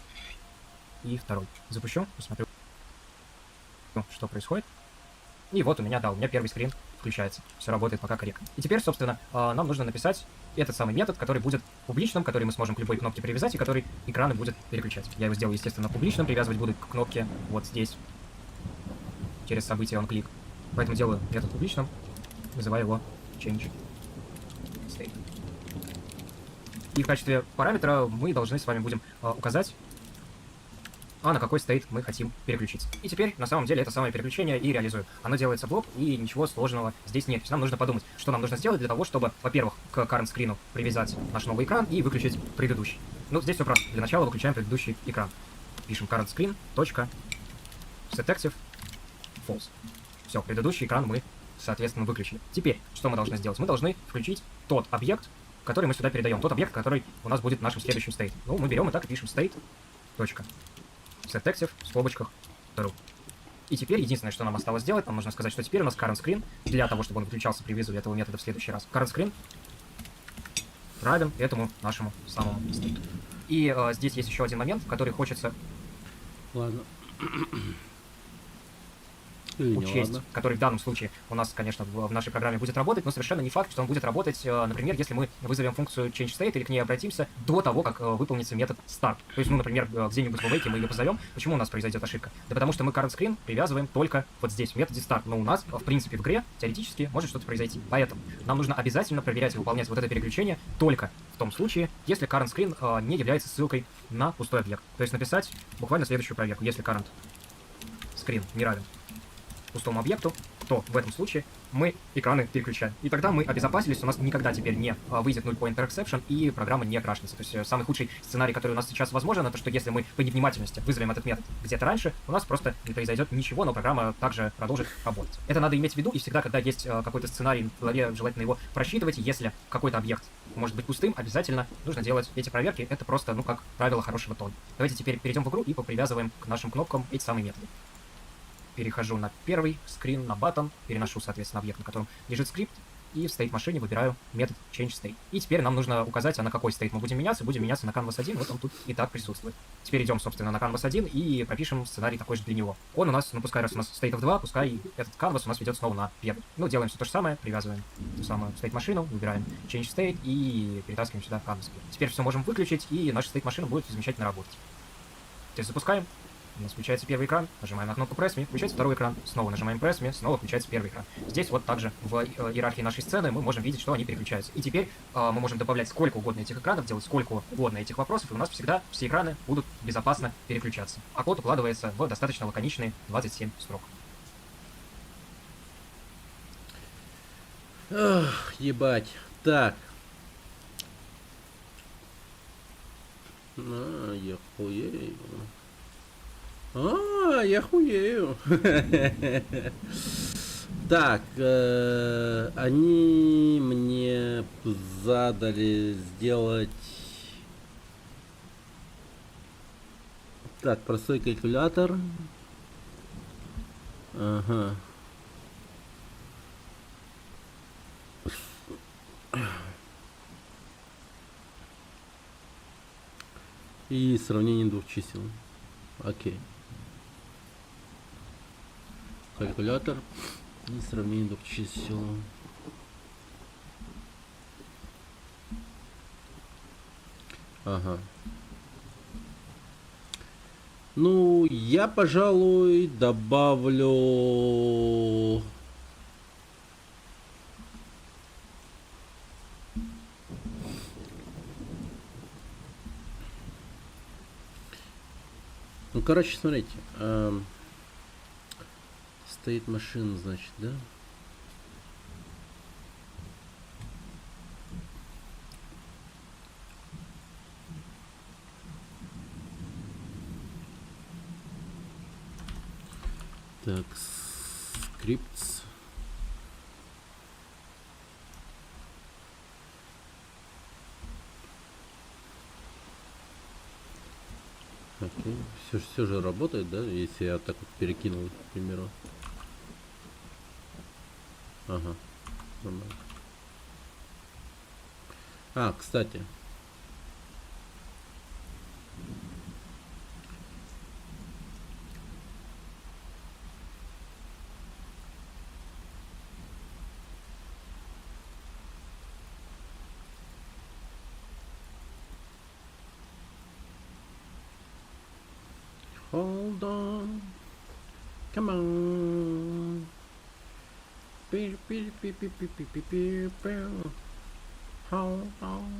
и второй. Запущу, посмотрю, что происходит. И вот у меня первый скрин включается. Все работает пока корректно. И теперь, собственно, нам нужно написать этот самый метод, который будет публичным, который мы сможем к любой кнопке привязать и который экраны будет переключать. Я его сделаю, естественно, публичным, привязывать буду к кнопке вот здесь, через событие onClick. Поэтому делаю метод публичным, называю его change state. И в качестве параметра мы должны с вами будем указать, на какой стейт мы хотим переключиться. И теперь, на самом деле, это самое переключение и реализуем. Оно делается блок, и ничего сложного здесь нет. То есть нам нужно подумать, что нам нужно сделать для того, чтобы, во-первых, к current screen привязать наш новый экран и выключить предыдущий. Ну, здесь все просто. Для начала выключаем предыдущий экран. Пишем current screen, setActive, false. Все, предыдущий экран мы, соответственно, выключили. Теперь, что мы должны сделать? Мы должны включить тот объект, который мы сюда передаем. Тот объект, который у нас будет нашим следующим стейтом. Ну, мы берем и так и пишем state, setActive, в скобочках, true. И теперь единственное, что нам осталось сделать, нам нужно сказать, что теперь у нас current screen, для того, чтобы он выключался при вызове этого метода в следующий раз, current screen равен этому нашему самому стейту. И здесь есть еще один момент, который хочется Ладно. Или не учесть, ладно. который в данном случае у нас, конечно, в нашей программе будет работать, но совершенно не факт, что он будет работать, например, если мы вызовем функцию changeState или к ней обратимся до того, как выполнится метод start. То есть, ну, например, где-нибудь в awake мы ее позовем. Почему у нас произойдет ошибка? Да потому что мы current screen привязываем только вот здесь, в методе start. Но у нас, в принципе, в игре теоретически может что-то произойти. Поэтому нам нужно обязательно проверять и выполнять вот это переключение только в том случае, если current screen не является ссылкой на пустой объект. То есть написать буквально следующую проверку. Если current screen не равен пустому объекту, то в этом случае мы экраны переключаем. И тогда мы обезопасились, у нас никогда теперь не выйдет null pointer exception, и программа не крашнется. То есть самый худший сценарий, который у нас сейчас возможен, это что если мы по невнимательности вызовем этот метод где-то раньше, у нас просто не произойдет ничего, но программа также продолжит работать. Это надо иметь в виду, и всегда, когда есть какой-то сценарий в голове, желательно его просчитывать. Если какой-то объект может быть пустым, обязательно нужно делать эти проверки. Это просто, ну, как правило хорошего тона. Давайте теперь перейдем в игру и попривязываем к нашим кнопкам эти самые методы. Перехожу на первый скрин, на button, переношу, соответственно, объект, на котором лежит скрипт, и в state машине выбираю метод change state. И теперь нам нужно указать, а на какой state мы будем меняться на canvas 1, вот он тут и так присутствует. Теперь идем, собственно, на canvas 1 и пропишем сценарий такой же для него. Он у нас, ну пускай раз у нас state of 2, пускай этот canvas у нас ведет снова на первый. Ну, делаем все то же самое, привязываем ту самую state машину, выбираем change state и перетаскиваем сюда canvas. Теперь все можем выключить, и наша state машина будет замечательно работать. Теперь запускаем. У нас включается первый экран, нажимаем на кнопку Press Me, включается второй экран, снова нажимаем Press Me, снова включается первый экран. Здесь вот также в иерархии нашей сцены мы можем видеть, что они переключаются. И теперь мы можем добавлять сколько угодно этих экранов, делать сколько угодно этих вопросов, и у нас всегда все экраны будут безопасно переключаться. А код укладывается в достаточно лаконичные 27 строк. Ах, ебать. Так. Я хуею. Я хуею. Так, они мне задали сделать... Так, простой калькулятор. Ага. И сравнение двух чисел. Окей. Калькулятор и сравнение двух чисел. Ага. Ну, я, пожалуй, добавлю... Ну, короче, смотрите. Стоит машина, значит, да? Так, скрипт. Окей. Все же работает, да? Если я так вот перекинул, к примеру. Ага. Нормально. Кстати. Hold on. Come on. Hold on. Hold on. Come on. Hold on.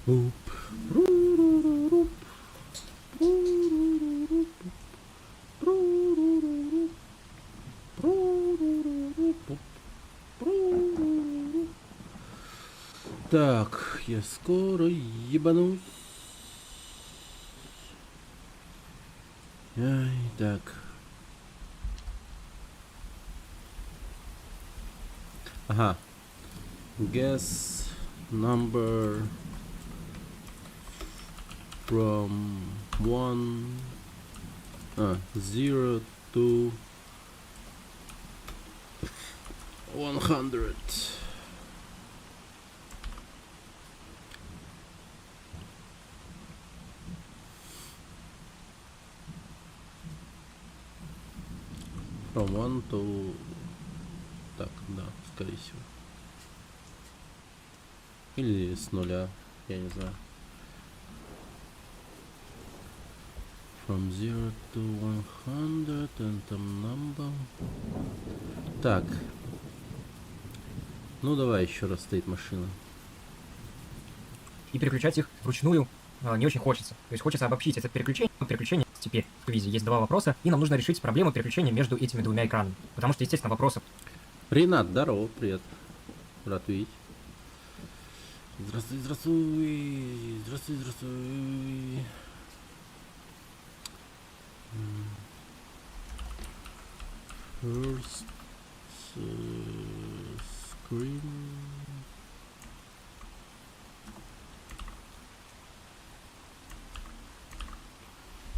Oop. Так, я скоро ебанусь. Ай, так. Ага. Guess number from 0 to 100. From one to... Так, да, скорее всего. Или с нуля, я не знаю. From 0 to 100 and там number. Так. Ну давай еще раз стоит машина. И переключать их вручную не очень хочется. То есть хочется обобщить это переключение. Переключение теперь в квизе есть два вопроса, и нам нужно решить проблему переключения между этими двумя экранами. Потому что, естественно, вопросов... Ренат, здорово, привет. Рад видеть. Здравствуй, здравствуй. Здравствуй, здравствуй. First screen.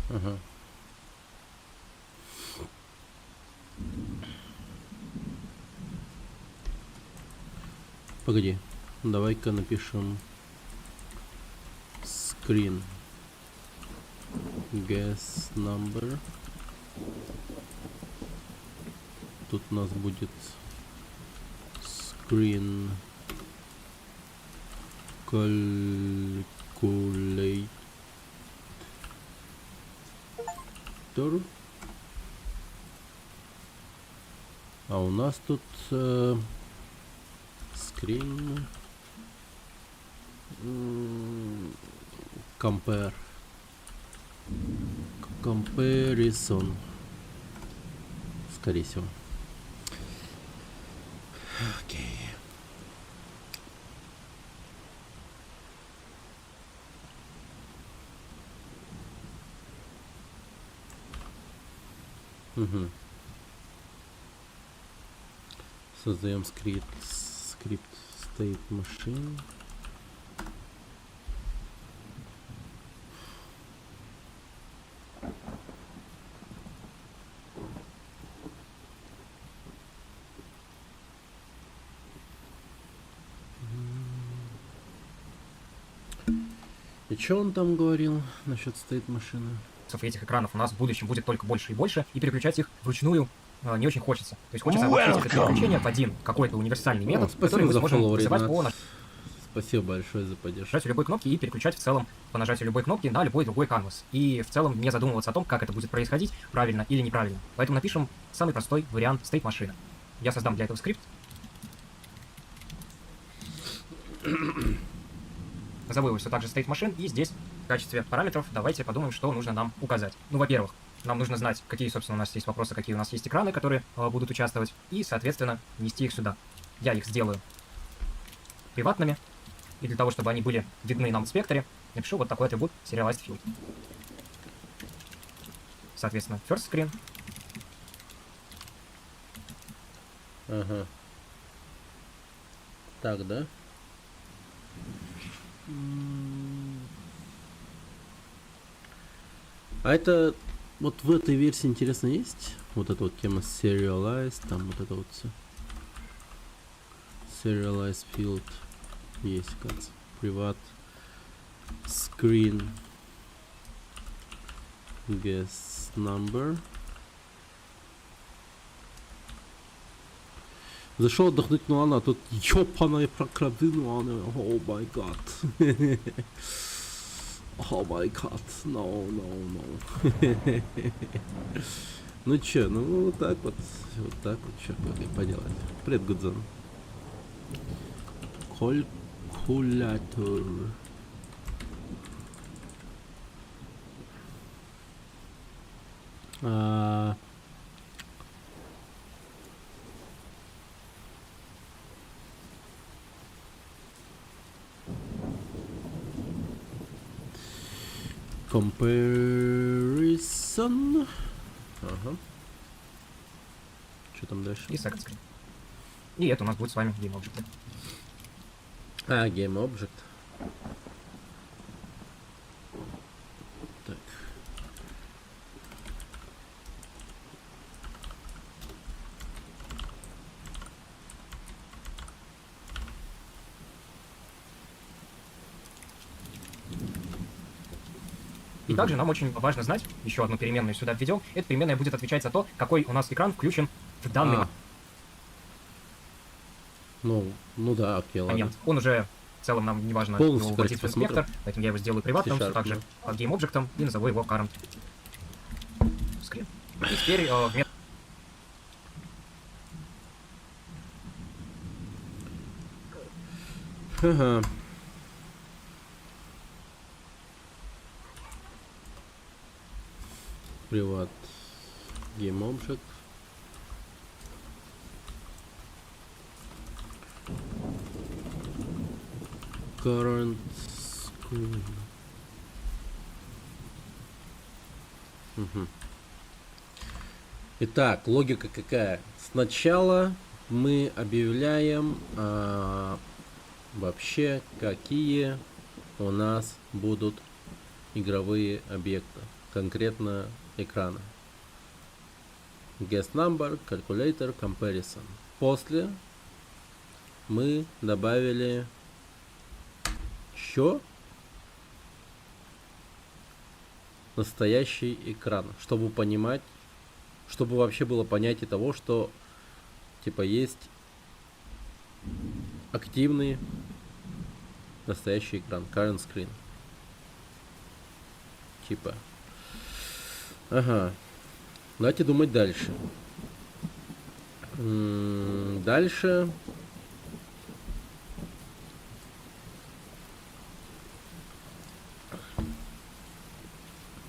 Ага. Погоди, давай-ка напишем screen guess number. Тут у нас будет screen calculator. А у нас тут screen compare comparison, скорее всего. Окей. Угу. Создаем скрипт state machine. И что он там говорил насчет state машины? Этих экранов у нас в будущем будет только больше и больше, и переключать их вручную не очень хочется. То есть хочется обобщить это переключение в один какой-то универсальный метод, который мы сможем вызывать по Спасибо большое за поддержку. нажатию любой кнопки и переключать в целом по нажатию любой кнопки на любой другой канвас. И в целом не задумываться о том, как это будет происходить, правильно или неправильно. Поэтому напишем самый простой вариант state машины. Я создам для этого скрипт. Назову его все так же state машин, и здесь в качестве параметров давайте подумаем, что нужно нам указать. Ну, во-первых, нам нужно знать, какие, собственно, у нас есть вопросы, какие у нас есть экраны, которые будут участвовать, и, соответственно, нести их сюда. Я их сделаю приватными, и для того, чтобы они были видны нам в спектре, напишу вот такой атрибут serialized field. Соответственно, first screen. Ага. Так, да? А это вот в этой версии, интересно, есть? Вот эта вот тема serialized, там вот это вот все. Serialized field есть, кажется. Privat screen guess number. Зашел отдохнуть, ну ладно, а тут ёпаная прокрадыну, о май гад. О май гад, no. Ну чё, ну вот так вот, чё поделать. Привет, Гудзон. Калькулятор. Comparison. Ага. Что там дальше? И second screen. И это у нас будет с вами GameObject. А, GameObject. Так. И также нам очень важно знать, еще одну переменную сюда введем, эта переменная будет отвечать за то, какой у нас экран включен в данный Ну да, окей, ладно. момент. Он уже в целом нам не важно Полностью, его короче, вводить в посмотрим. инспектор, поэтому я его сделаю приватным, C-Sharp, также да. game-объектом и назову его current screen. И теперь вместо Ага. Приват. Game Object. Current screen. Мгм. Итак, логика какая? Сначала мы объявляем вообще, какие у нас будут игровые объекты, конкретно экрана. Guest number, calculator, comparison. После мы добавили еще настоящий экран, чтобы понимать, чтобы вообще было понятие того, что типа есть активный настоящий экран, current screen. Типа. Ага. Давайте думать дальше. Дальше.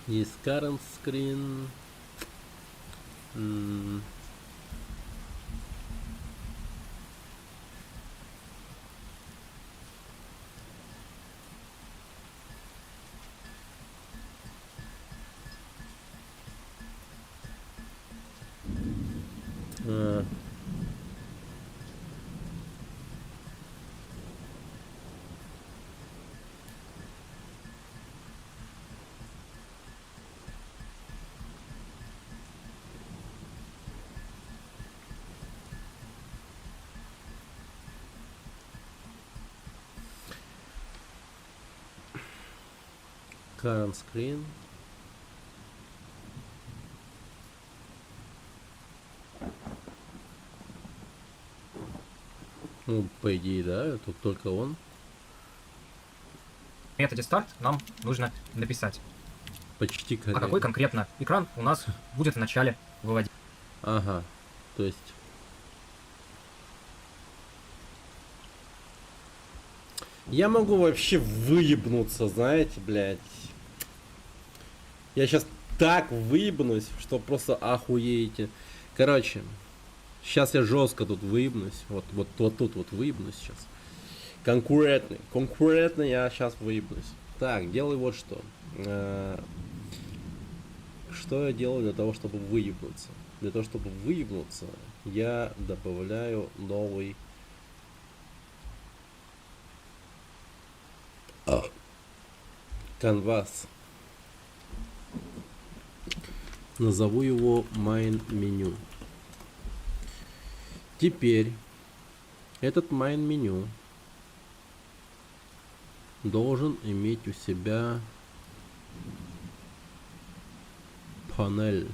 Есть current screen. Current screen. Ну, по идее, да, тут только он. методе start нам нужно написать, Почти а корректно. какой конкретно экран у нас будет в начале выводить. Ага, то есть... Я могу вообще выебнуться, знаете, блядь. Я сейчас так выебнусь, что просто охуеете. Короче, сейчас я жестко тут выебнусь. Вот тут вот выебнусь сейчас. Конкурентно я сейчас выебнусь. Так, делаю вот что. Что я делаю для того, чтобы выебнуться? Для того, чтобы выебнуться, я добавляю новый канвас. Назову его main меню. Теперь этот main меню должен иметь у себя панель.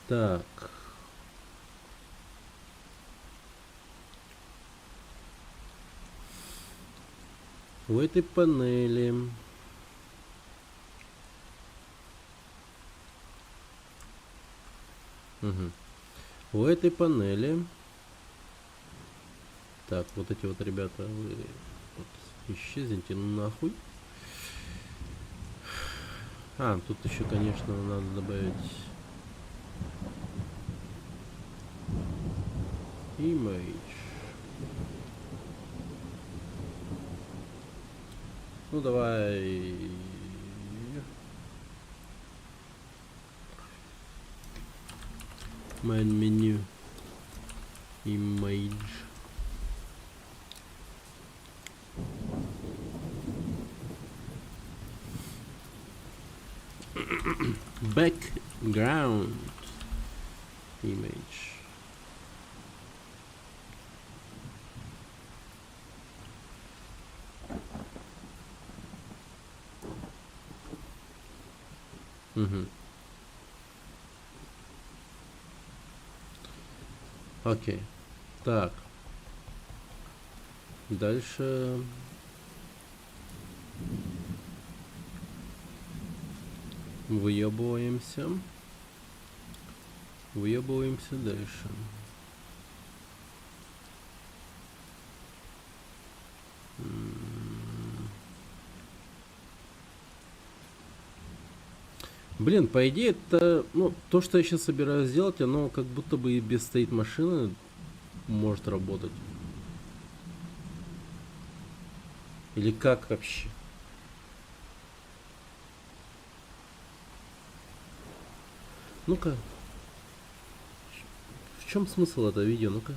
Так. В этой панели в этой панели так, вот эти вот ребята, вы вот исчезните нахуй. Тут еще, конечно, надо добавить image. Ну давай main menu image. Background image. Угу. Окей. Так. Дальше. Выебываемся. Выебываемся дальше. Блин, по идее это, ну, то, что я сейчас собираюсь сделать, оно как будто бы и без стоит машины может работать. Или как вообще? Ну-ка. В чем смысл этого видео? Ну-ка.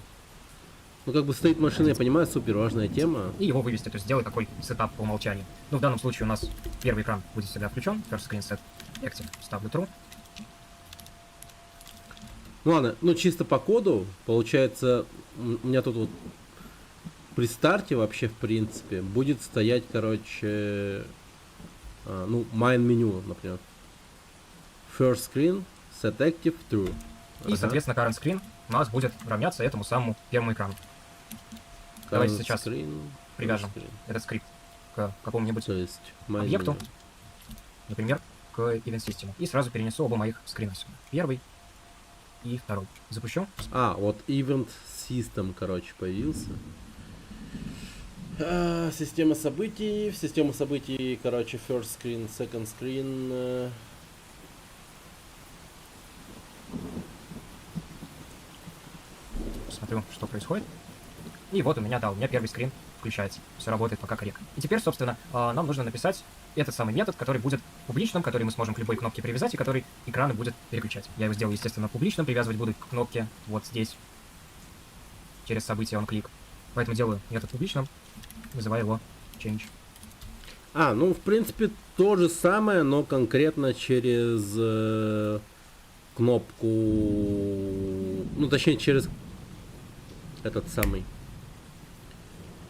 Ну, как бы стоит машина, я понимаю, супер важная тема. И его вывести, то есть сделать такой сетап по умолчанию. Ну, в данном случае у нас первый экран будет всегда включен, first screen set active, ставлю true. Ну ладно, ну чисто по коду, получается, у меня тут вот при старте вообще, в принципе, будет стоять, короче, ну, main меню, например. First screen, set active, true. И, соответственно, current screen у нас будет равняться этому самому первому экрану. Давайте сейчас привяжем этот скрипт к какому-нибудь объекту, например, к Event System. И сразу перенесу оба моих скрина сюда. Первый и второй. Запущу. А, вот Event System, короче, появился. Система событий. В систему событий, короче, first screen, second screen. Смотрю, что происходит. И вот у меня, да, у меня первый скрин включается. Все работает пока корректно. И теперь, собственно, нам нужно написать этот самый метод, который будет публичным, который мы сможем к любой кнопке привязать и который экраны будет переключать. Я его сделаю, естественно, публичным, привязывать буду к кнопке вот здесь, через событие onClick. Поэтому делаю метод публичным, вызываю его change. Ну, в принципе, то же самое, но конкретно через кнопку, ну, точнее, через этот самый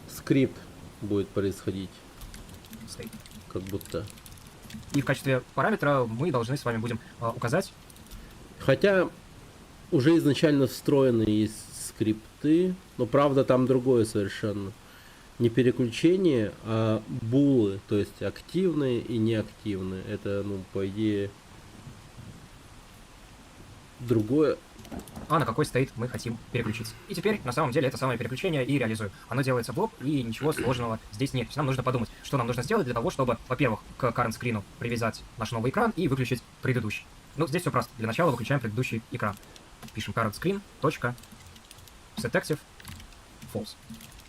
скрипт будет происходить. State. Как будто. И в качестве параметра мы должны с вами будем указать. Хотя уже изначально встроены есть скрипты, но правда там другое совершенно. Не переключение, а булы, то есть активные и неактивные. Это, ну, по идее, другое. На какой стейт мы хотим переключиться. И теперь, на самом деле, это самое переключение и реализую. Оно делается в лоб, и ничего сложного здесь нет. То есть нам нужно подумать, что нам нужно сделать для того, чтобы, во-первых, к current screen привязать наш новый экран и выключить предыдущий. Ну, здесь все просто. Для начала выключаем предыдущий экран. Пишем current screen, точка, set active, false.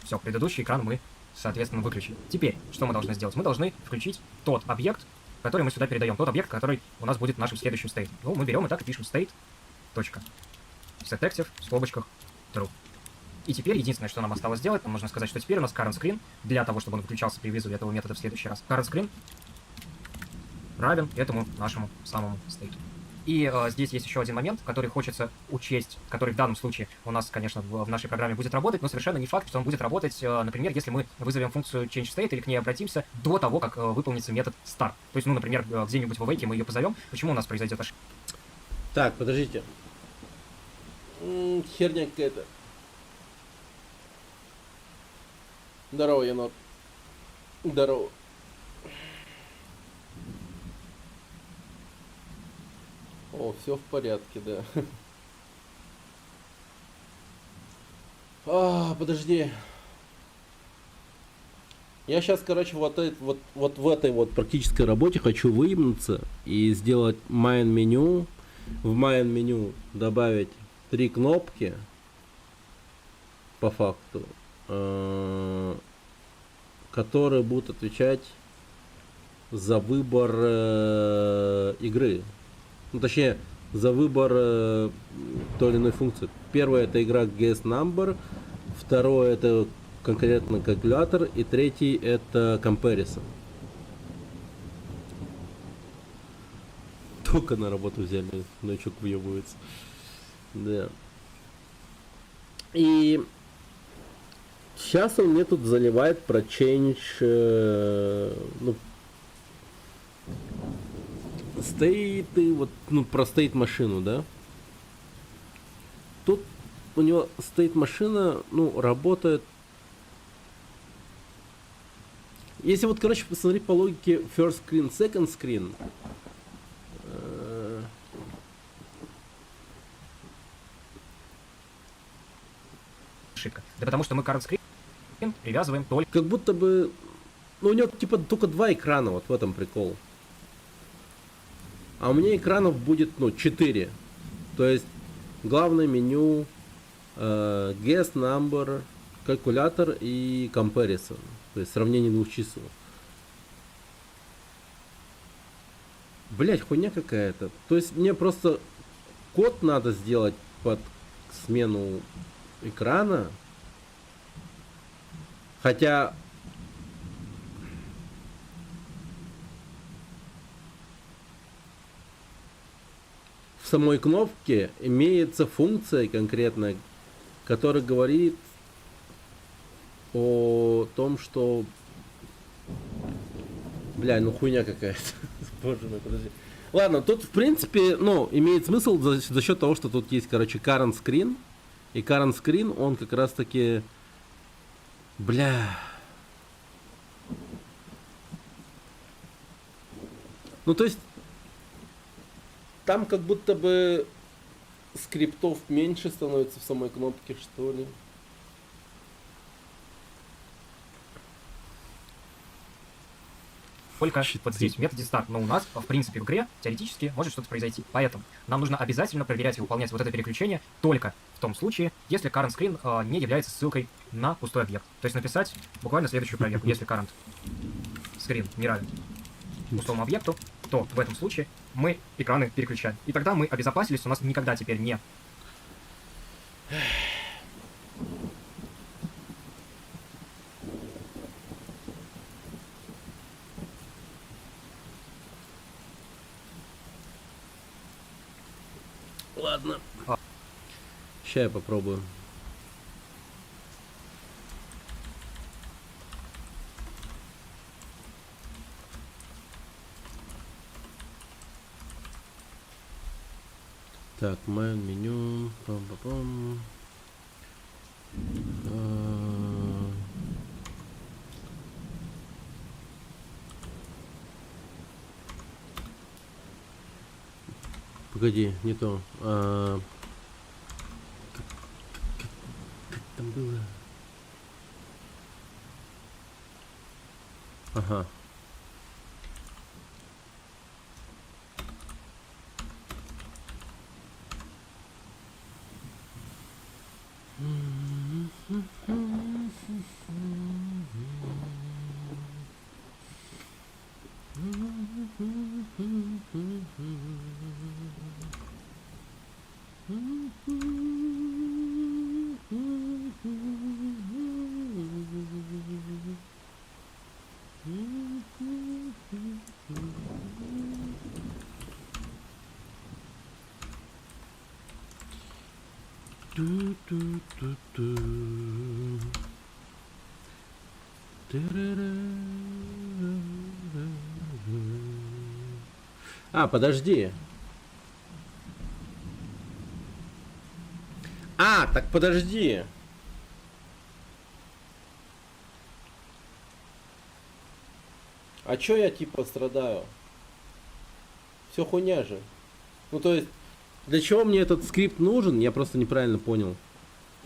Все, предыдущий экран мы, соответственно, выключили. Теперь, что мы должны сделать? Мы должны включить тот объект, который мы сюда передаем. Тот объект, который у нас будет нашим следующим стейтом. Ну, мы берем и так и пишем state, точка, set active, в скобочках, true. И теперь единственное, что нам осталось сделать, нам нужно сказать, что теперь у нас current screen, для того, чтобы он выключался при вызове этого метода в следующий раз, current screen равен этому нашему самому стейту. И здесь есть еще один момент, который хочется учесть, который в данном случае у нас, конечно, в нашей программе будет работать, но совершенно не факт, что он будет работать, например, если мы вызовем функцию change_state или к ней обратимся до того, как выполнится метод start. То есть, ну, например, где-нибудь в awake мы ее позовем, почему у нас произойдет ошибка? Так, подождите. Херня какая-то. Здорово, енот. Здорово. О, все в порядке, да. Подожди. Я сейчас, короче, вот в этой вот практической работе хочу выебнуться и сделать main меню. В main меню добавить 3 кнопки по факту, которые будут отвечать за выбор игры. Ну, точнее, за выбор той или иной функции. Первое — это игра guess number, второе — это конкретно калькулятор, и третий — это comparison. Только на работу взяли, новичок въебывается. Да. И сейчас он мне тут заливает про change, ну, стейты, вот, ну, про стейт-машину, да? Тут у него стейт-машина, ну, работает. Если вот, короче, посмотреть по логике first screen, second screen, Ошибка. Да потому что мы current screen привязываем только... как будто бы, ну, у него типа только 2 экрана, вот в этом прикол. А у меня экранов будет, ну, 4. То есть главное меню, guest number, калькулятор и comparison. То есть сравнение двух чисел. Блять, хуйня какая-то. То есть мне просто код надо сделать под смену экрана. Хотя в самой кнопке имеется функция конкретная, которая говорит о том, что... Бля, ну хуйня какая-то. Боже мой, подожди. Ладно, тут в принципе, ну, имеет смысл за счет того, что тут есть, короче, current screen. И current screen, он как раз таки... Бля... Ну, то есть... Там как будто бы скриптов меньше становится в самой кнопке, что ли. Только вот здесь, в методе start. Но у нас, в принципе, в игре теоретически может что-то произойти. Поэтому нам нужно обязательно проверять и выполнять вот это переключение только в том случае, если current screen не является ссылкой на пустой объект. То есть написать буквально следующую проверку. Если current screen не равен пустому объекту, то в этом случае мы экраны переключаем. И тогда мы обезопасились, у нас никогда теперь не... Ладно. Сейчас я попробую. Так, main меню. Пам-пам-пам. Погоди, не то. Как там было? Ага. А, подожди. А, так подожди. А чё я типа страдаю? Все хуйня же. Ну то есть, для чего мне этот скрипт нужен? Я просто неправильно понял.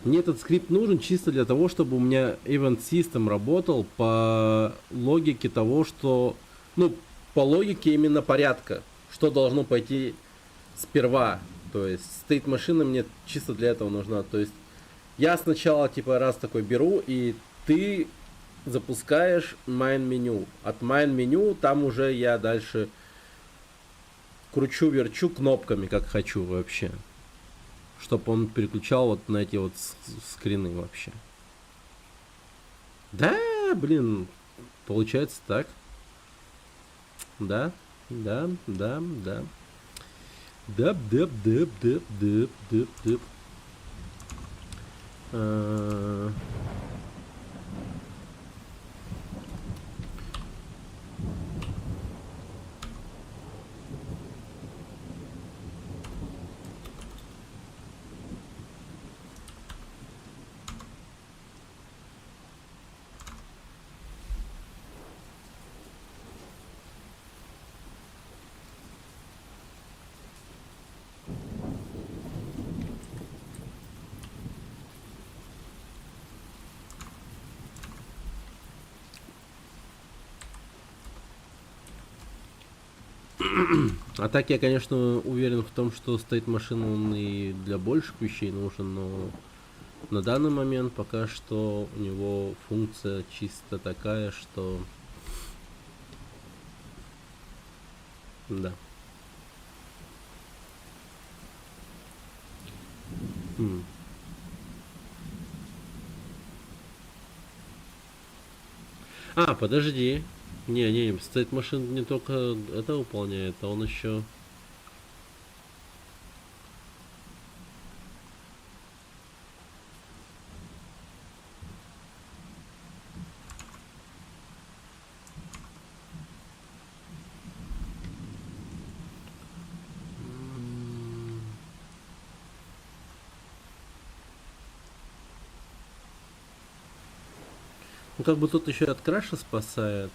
Мне этот скрипт нужен чисто для того, чтобы у меня Event System работал по логике того, что... Ну, по логике именно порядка. Что должно пойти сперва. То есть, state машина мне чисто для этого нужна. То есть, я сначала типа раз такой беру, и ты запускаешь main меню. От main меню там уже я дальше кручу-верчу кнопками, как хочу вообще. Чтобы он переключал вот на эти вот скрины вообще. Да, блин, получается так. Да, да, да, да. Дап-дап-дап-дап-дап-дап-дап. А так я, конечно, уверен в том, что стоит машина он и для больших вещей нужен, но на данный момент пока что у него функция чисто такая, что да. М. А, подожди. Не, стоит машина не только это выполняет, а он еще. Ну как бы тут еще от краша спасает.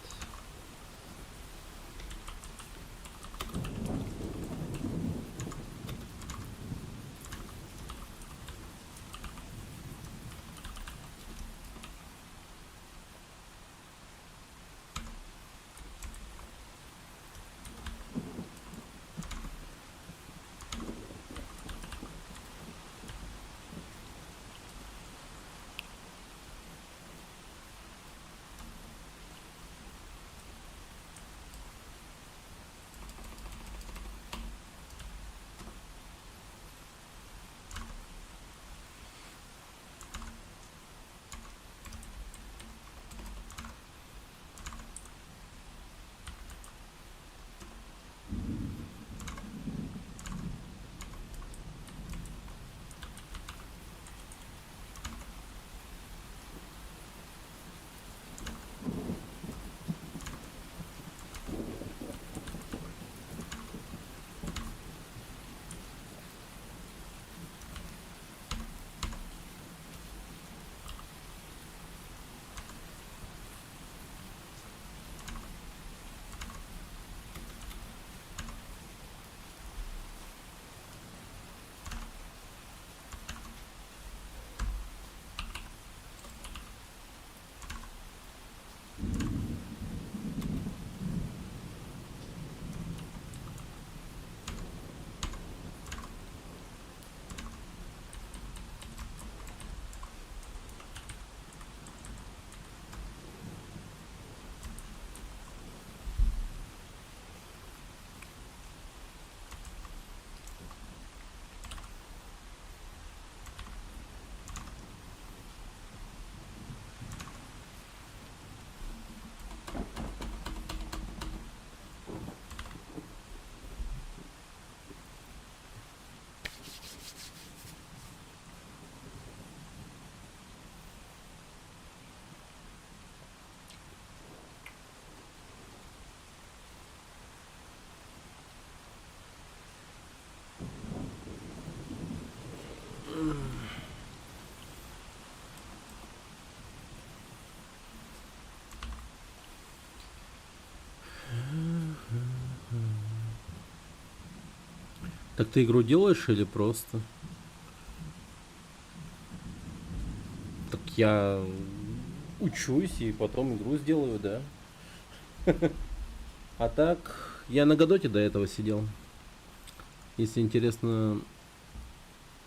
Так ты игру делаешь или просто? Так я учусь и потом игру сделаю, да. А так, я на Годоте до этого сидел. Если интересно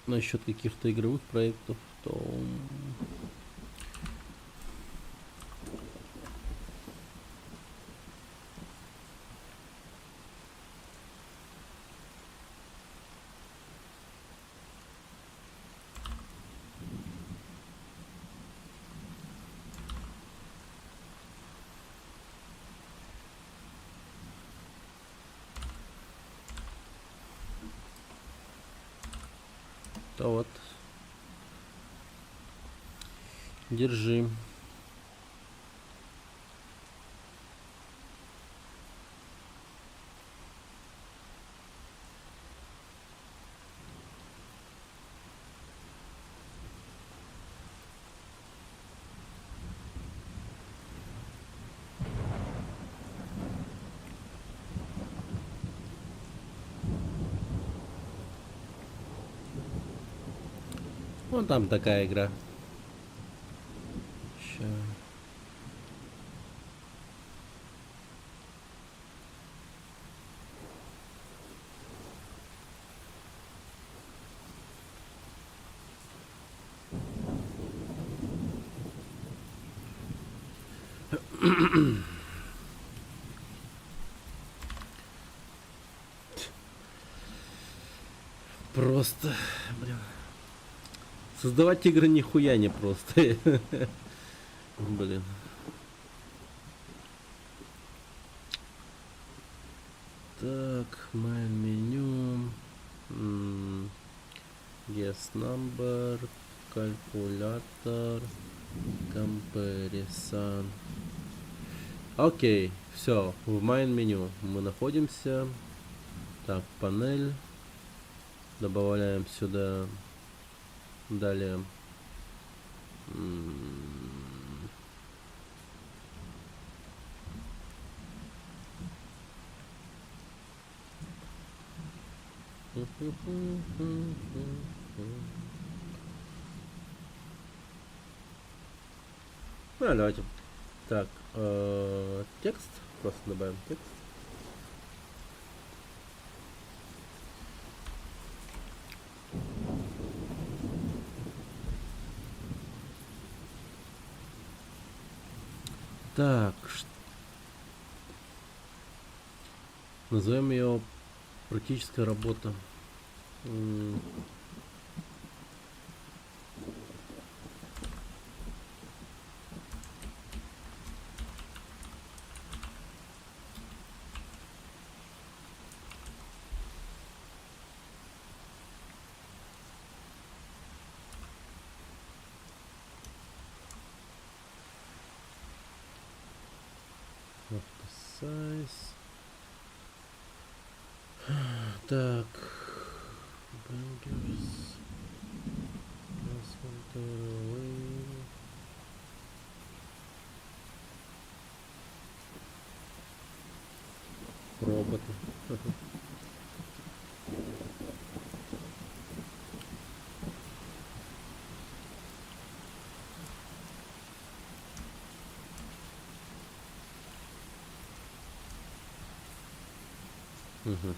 насчет каких-то игровых проектов, то вот. Держи. Вон там такая игра. Ща. Просто, блин. Создавать игры нихуя не просто. Блин. Так, main меню. Yes number, калькулятор, comparison. Окей, все, в main меню мы находимся. Так, панель. Добавляем сюда. Далее. Ну, давайте. Так, текст. Просто добавим текст. Так, назовем ее практическая работа. Size. Так. Bangers. Роботы. Угу.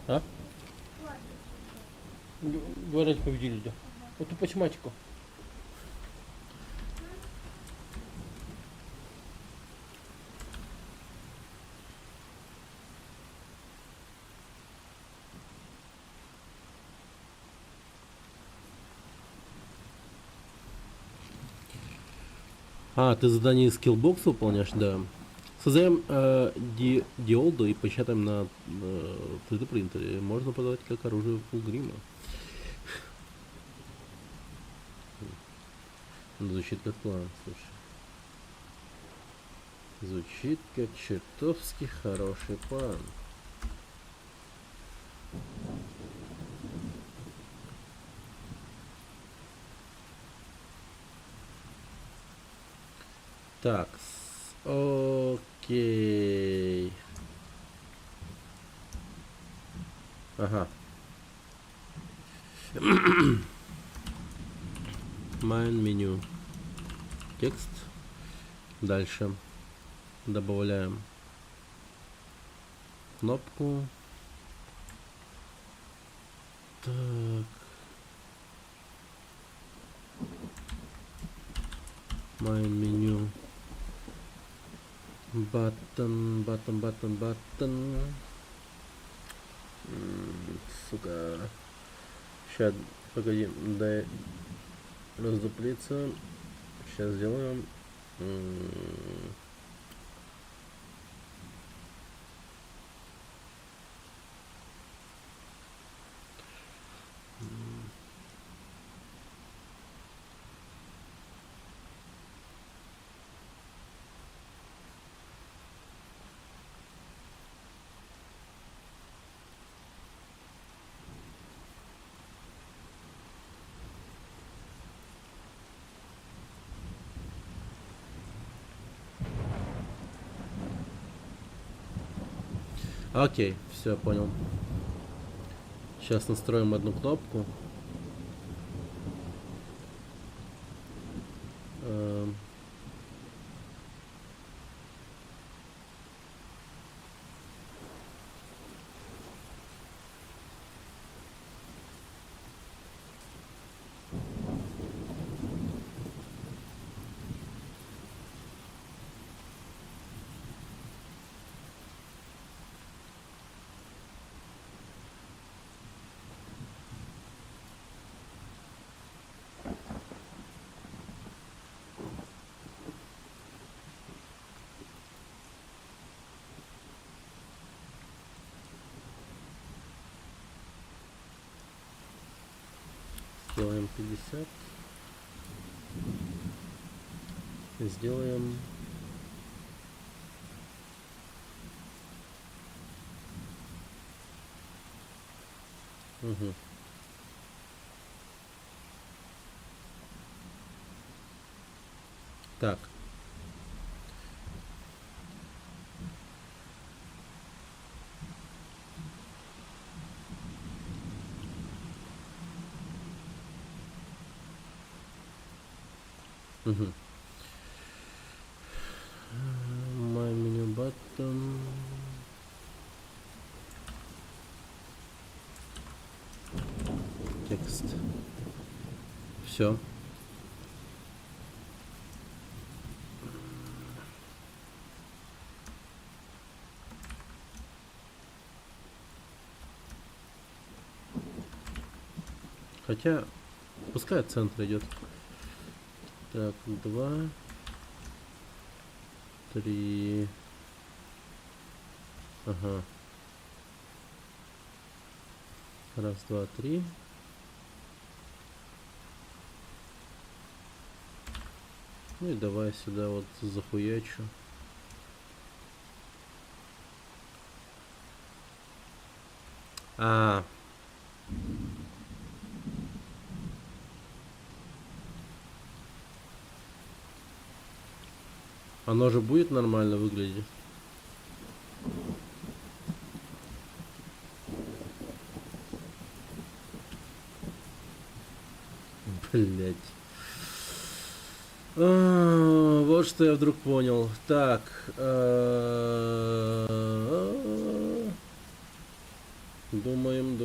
А? Говорят, победили, да. Вот по математику. А, ты задание из скиллбокса выполняешь, да. Создаем диоду и печатаем на 3D принтере. Можно подавать как оружие фулгрима. Звучит как план, слушай. Звучит как чертовски хороший план. Так, окей. Ага. Main меню. Текст. Дальше добавляем кнопку. Так. Main меню. Button. Сука. Сейчас, погоди, дай раздуплиться. Сейчас сделаем. Окей, все, понял. Сейчас настроим одну кнопку. Сделаем 50. Сделаем... Угу. Так. Угу. My menu button. Текст. Все. Хотя, пускай от центра идет. Так, 2, 3. Ага. Раз, два, три. Ну и давай сюда вот захуячу. А. Оно же будет нормально выглядеть. Блять. Вот что я вдруг понял. Так. Думаем.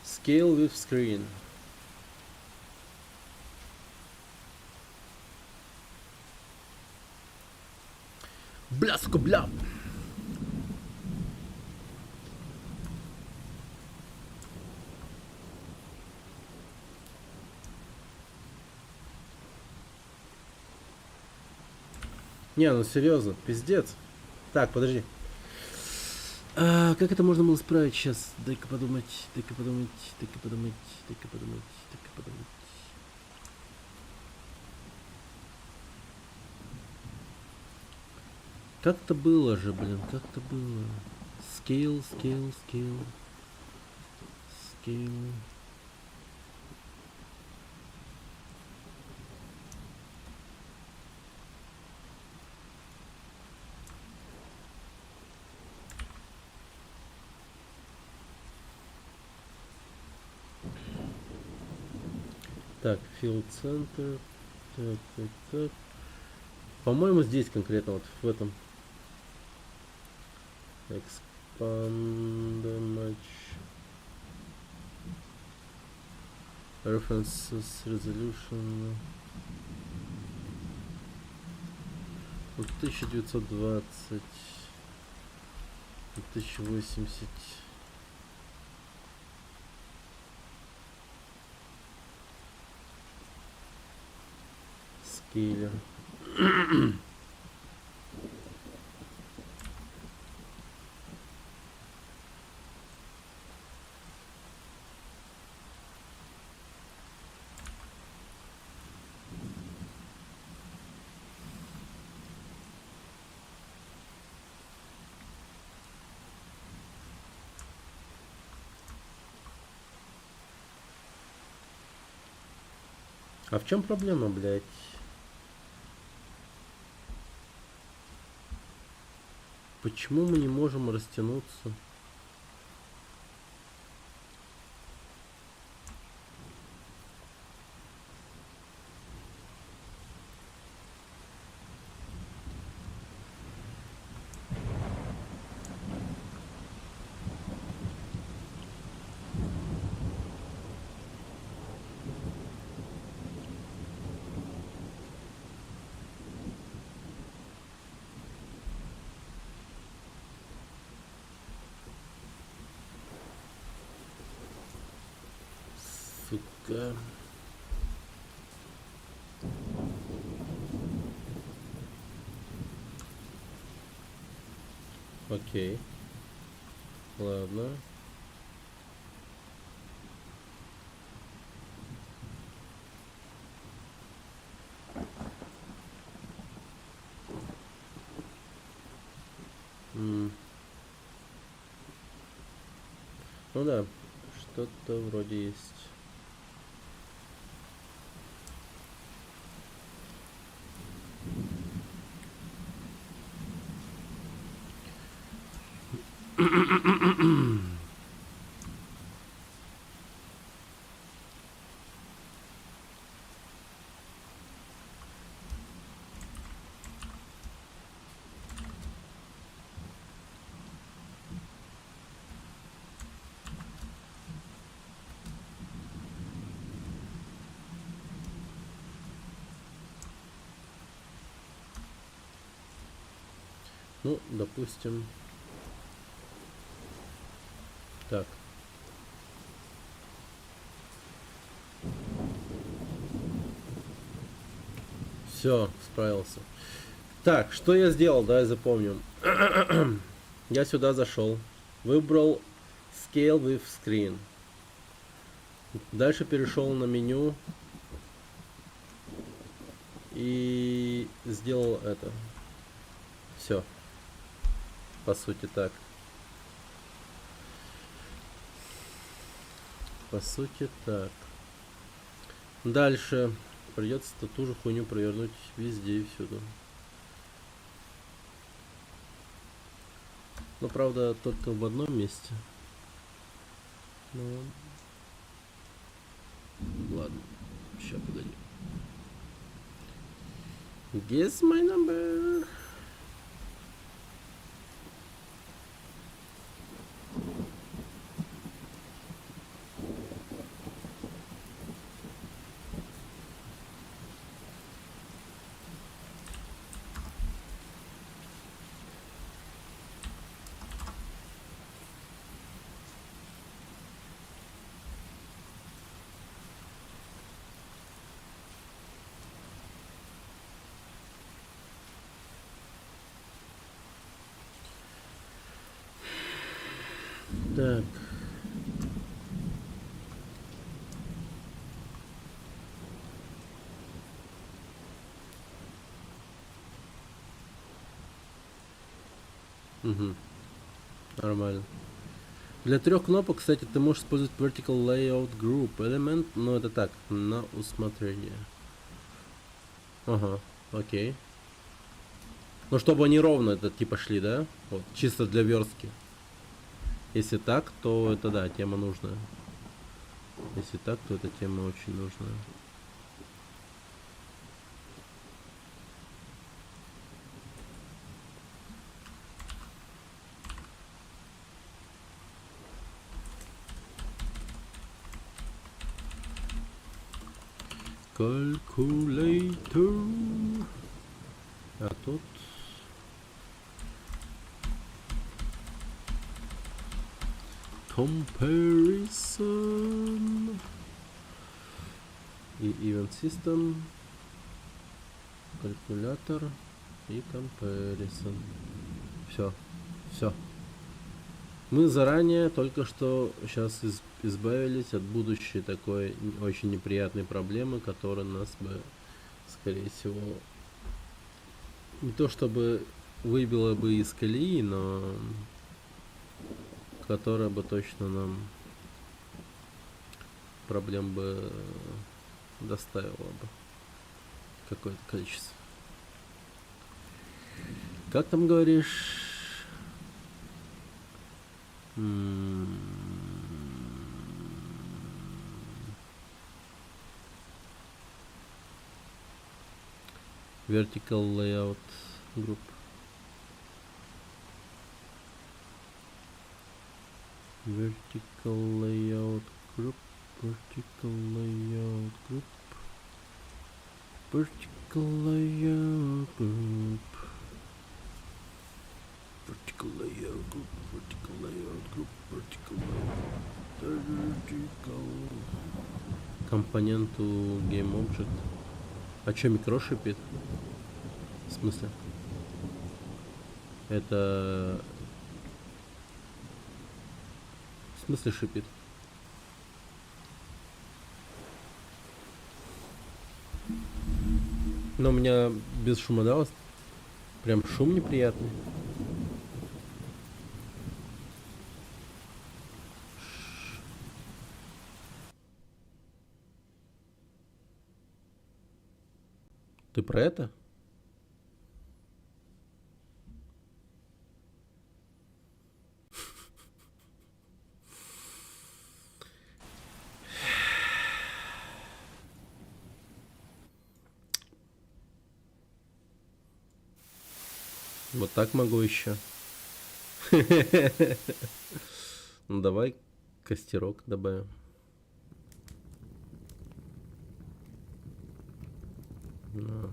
Scale with screen. Бля, сука, бля. Не, ну серьезно, пиздец. Так, подожди. Как это можно было исправить сейчас? Дай-ка подумать. Как-то было же, блин, как-то было. Scale. Так, field center. Так. По-моему, здесь конкретно, вот в этом. Expand match. References, resolution. Вот 1920. 1080. Скейлер. А в чем проблема, блядь? Почему мы не можем растянуться? Сука. Окей. Ладно. М. Ну да, что-то вроде есть. Ну, допустим. Так. Все, справился. Так, что я сделал, давай запомним. Я сюда зашел, выбрал Scale with Screen. Дальше перешел на меню и сделал это. Все. По сути так. По сути так. Дальше придется ту же хуйню провернуть везде и всюду. Но правда только в одном месте. Ну, ладно. Сейчас, погоди. Guess my number. Так. Угу. Нормально. Для 3 кнопок, кстати, ты можешь использовать Vertical Layout Group Element, но это так, на усмотрение. Ага, окей. Ну, чтобы они ровно это типа шли, да? Вот, чисто для верстки. Если так, то это да, тема нужная. Если так, то эта тема очень нужная. Calculator. А тут comparison и event system, калькулятор и comparison. Все. Мы заранее только что сейчас избавились от будущей такой очень неприятной проблемы, которая нас бы, скорее всего, не то чтобы выбила бы из колеи, но которая бы точно нам проблем бы доставила бы какое-то количество. Как там говоришь? Vertical Layout Group. Vertical Layout Group. Vertical Layout Group. Vertical Layout Group. Vertical Layout Group. Vertical Layout Group. Vertical Layout. Vertical. Компоненту Game Object. А чё микро шипит? В смысле? Это... В смысле шипит? Но у меня без шума, да, прям шум неприятный. Ты про это? Вот так могу еще. Ну давай костерок добавим. На.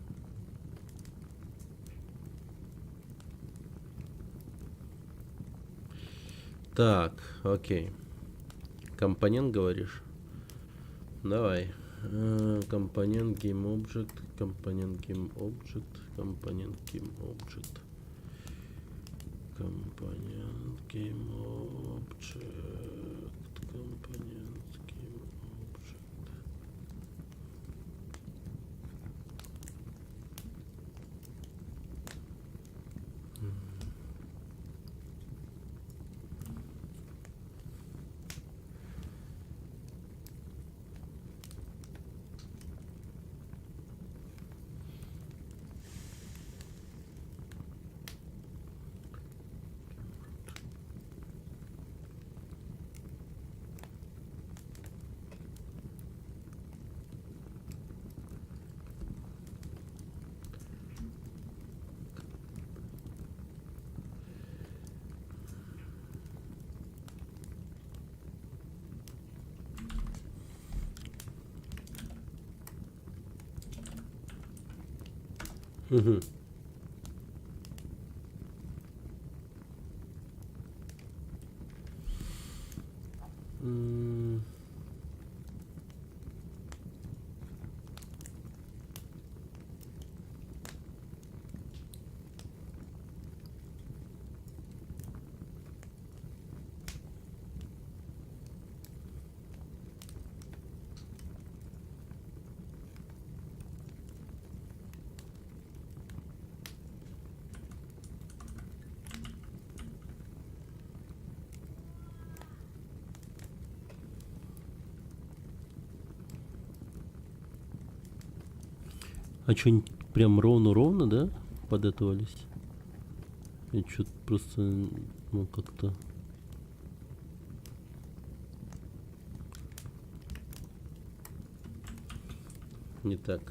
Так, окей. Компонент говоришь? Давай. Компонент GameObject, компонент GameObject, компонент GameObject, компонент GameObject, компонент GameObject. Угу. А что, прям ровно-ровно, да, подготовились? Я что-то просто, ну, как-то... Не так.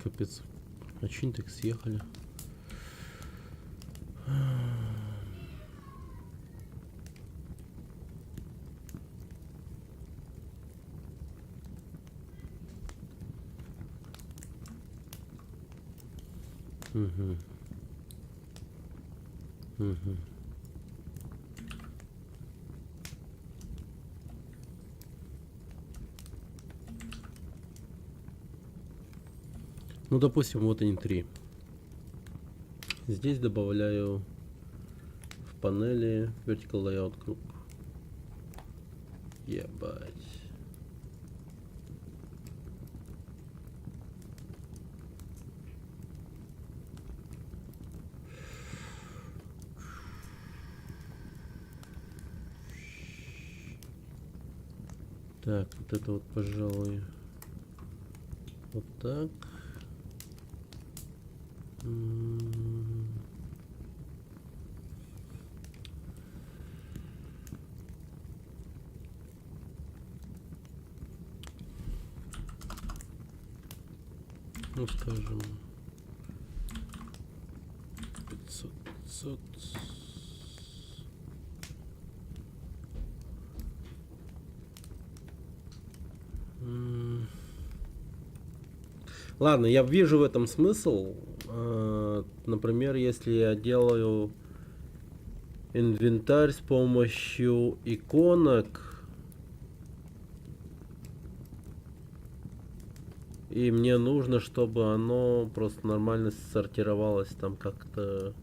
Капец. А че они так съехали? Угу. Угу. Ну, допустим, вот они 3. Здесь добавляю в панели Vertical Layout Group. Ебать. Так, вот это вот, пожалуй, вот так. Ну, скажем, 500. 500. Ладно, я вижу в этом смысл. Например, если я делаю инвентарь с помощью иконок, и мне нужно, чтобы оно просто нормально сортировалось там как-то.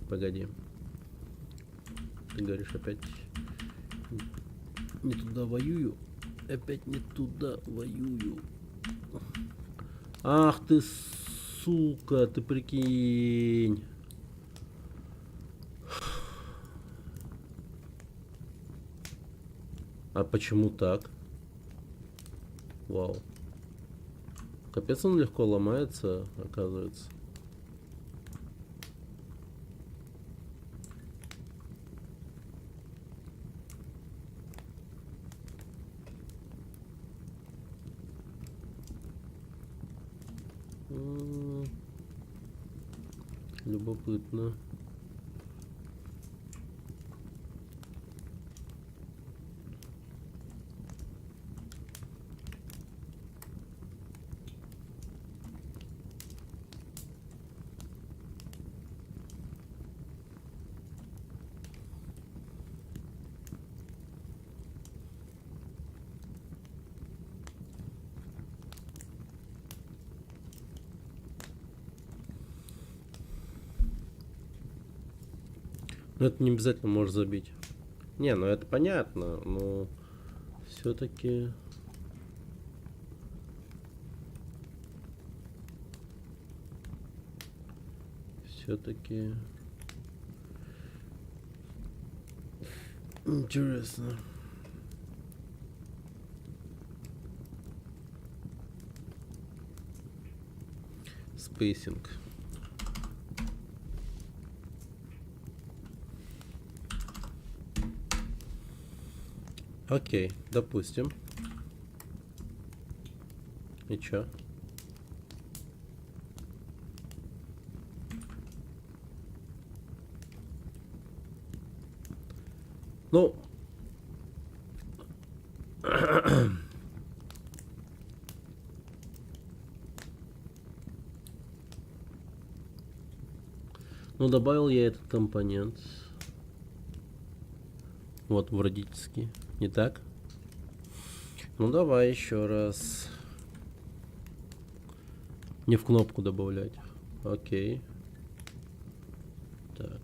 Погоди. Ты говоришь, опять не туда воюю. Опять не туда воюю. Ах ты, сука, ты прикинь. А почему так? Вау. Капец, он легко ломается, оказывается. Любопытно. Но это не обязательно можешь забить. Не, ну это понятно, но все-таки... Все-таки... Интересно. Спейсинг. Окей, допустим. И чё? Ну... Ну, добавил я этот компонент. Вот, в родительский. Не так? Ну, давай еще раз. Не в кнопку добавлять. Окей. Так.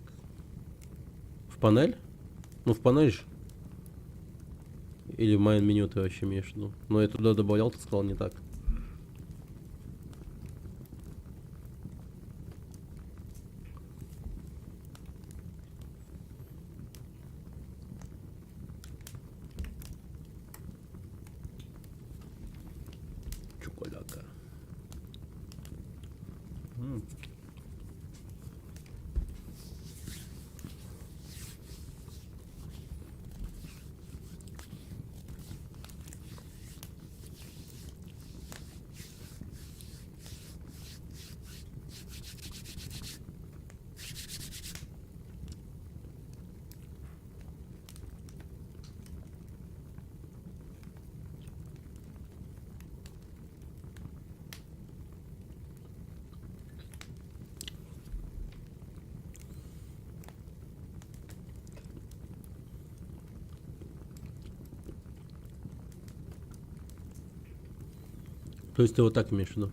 В панель? Ну, в панель же. Или в main меню ты вообще имеешь в виду? Но я туда добавлял, ты сказал не так. Чуколяка. То есть ты вот так имеешь в виду?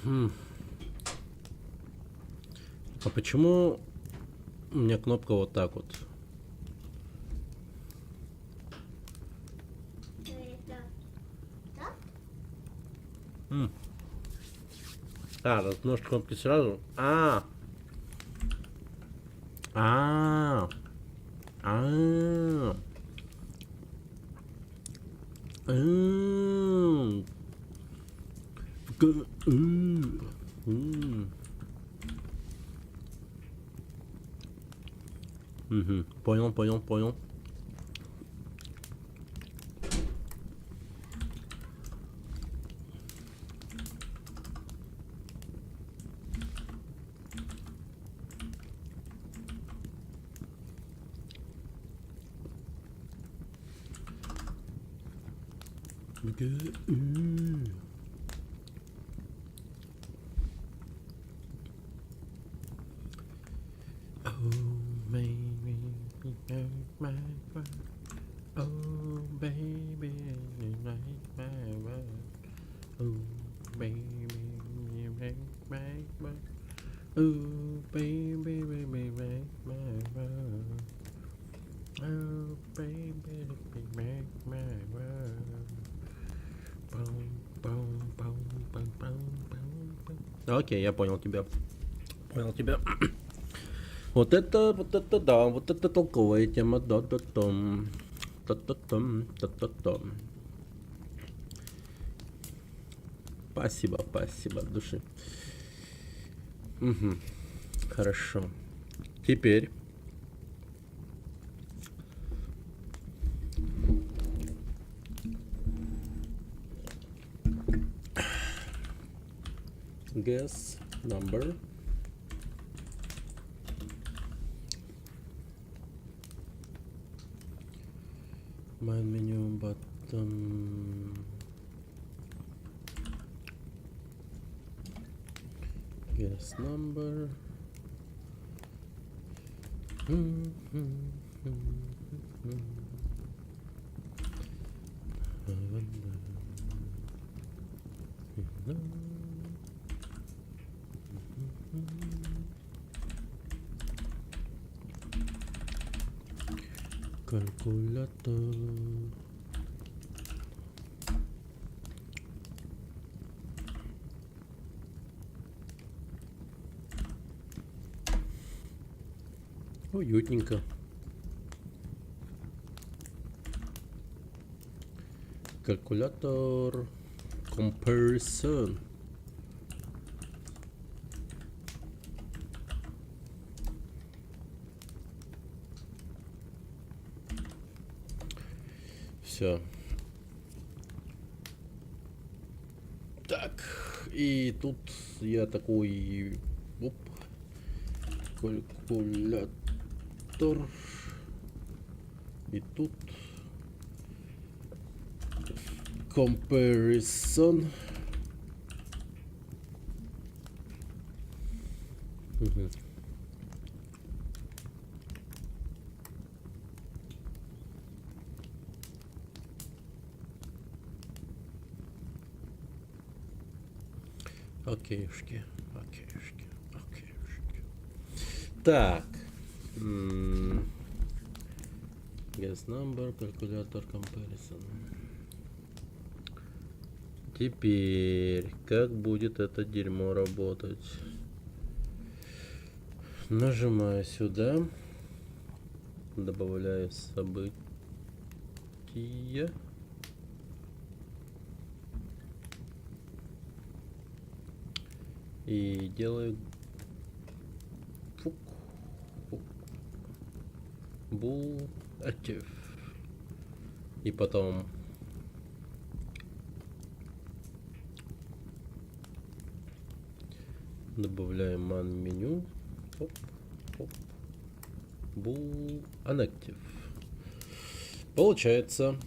А почему у меня кнопка вот так вот? Это так? А, тут нож кнопки сразу. А. Понял. Окей, я понял тебя. Вот это да, вот это толковая тема, да-да-дам. Да-да-дам. Спасибо от души. Хорошо. Теперь guess number. Main menu button. Guess number. Калькулятор. Уютненько. Калькулятор. Comparison. Все. Так. И тут я такой... Оп. Калькулятор. И тут... Comparison. Окейшки. Так. Guess number, калькулятор, comparison. Теперь, как будет это дерьмо работать? Нажимаю сюда. Добавляю события. И делаю bool active. И потом добавляем man меню. Bool unactive. Получается.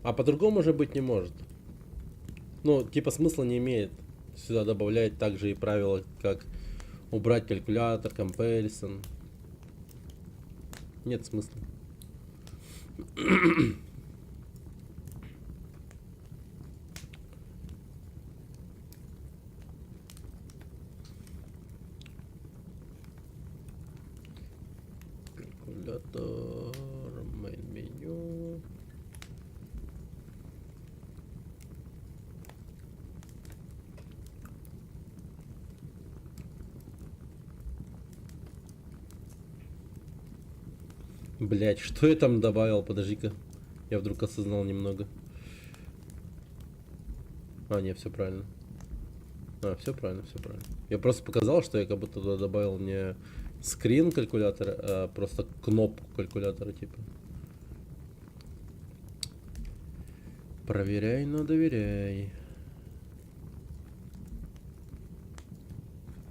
А по-другому уже быть не может. Ну, типа смысла не имеет сюда добавлять также и правила, как убрать калькулятор, comparison. Нет смысла. калькулятор, main меню. Блять, что я там добавил? Подожди-ка. Я вдруг осознал немного. А, не, все правильно. Все правильно, все правильно. Я просто показал, что я как будто туда добавил не скрин калькулятора, а просто кнопку калькулятора, типа. Проверяй, но доверяй.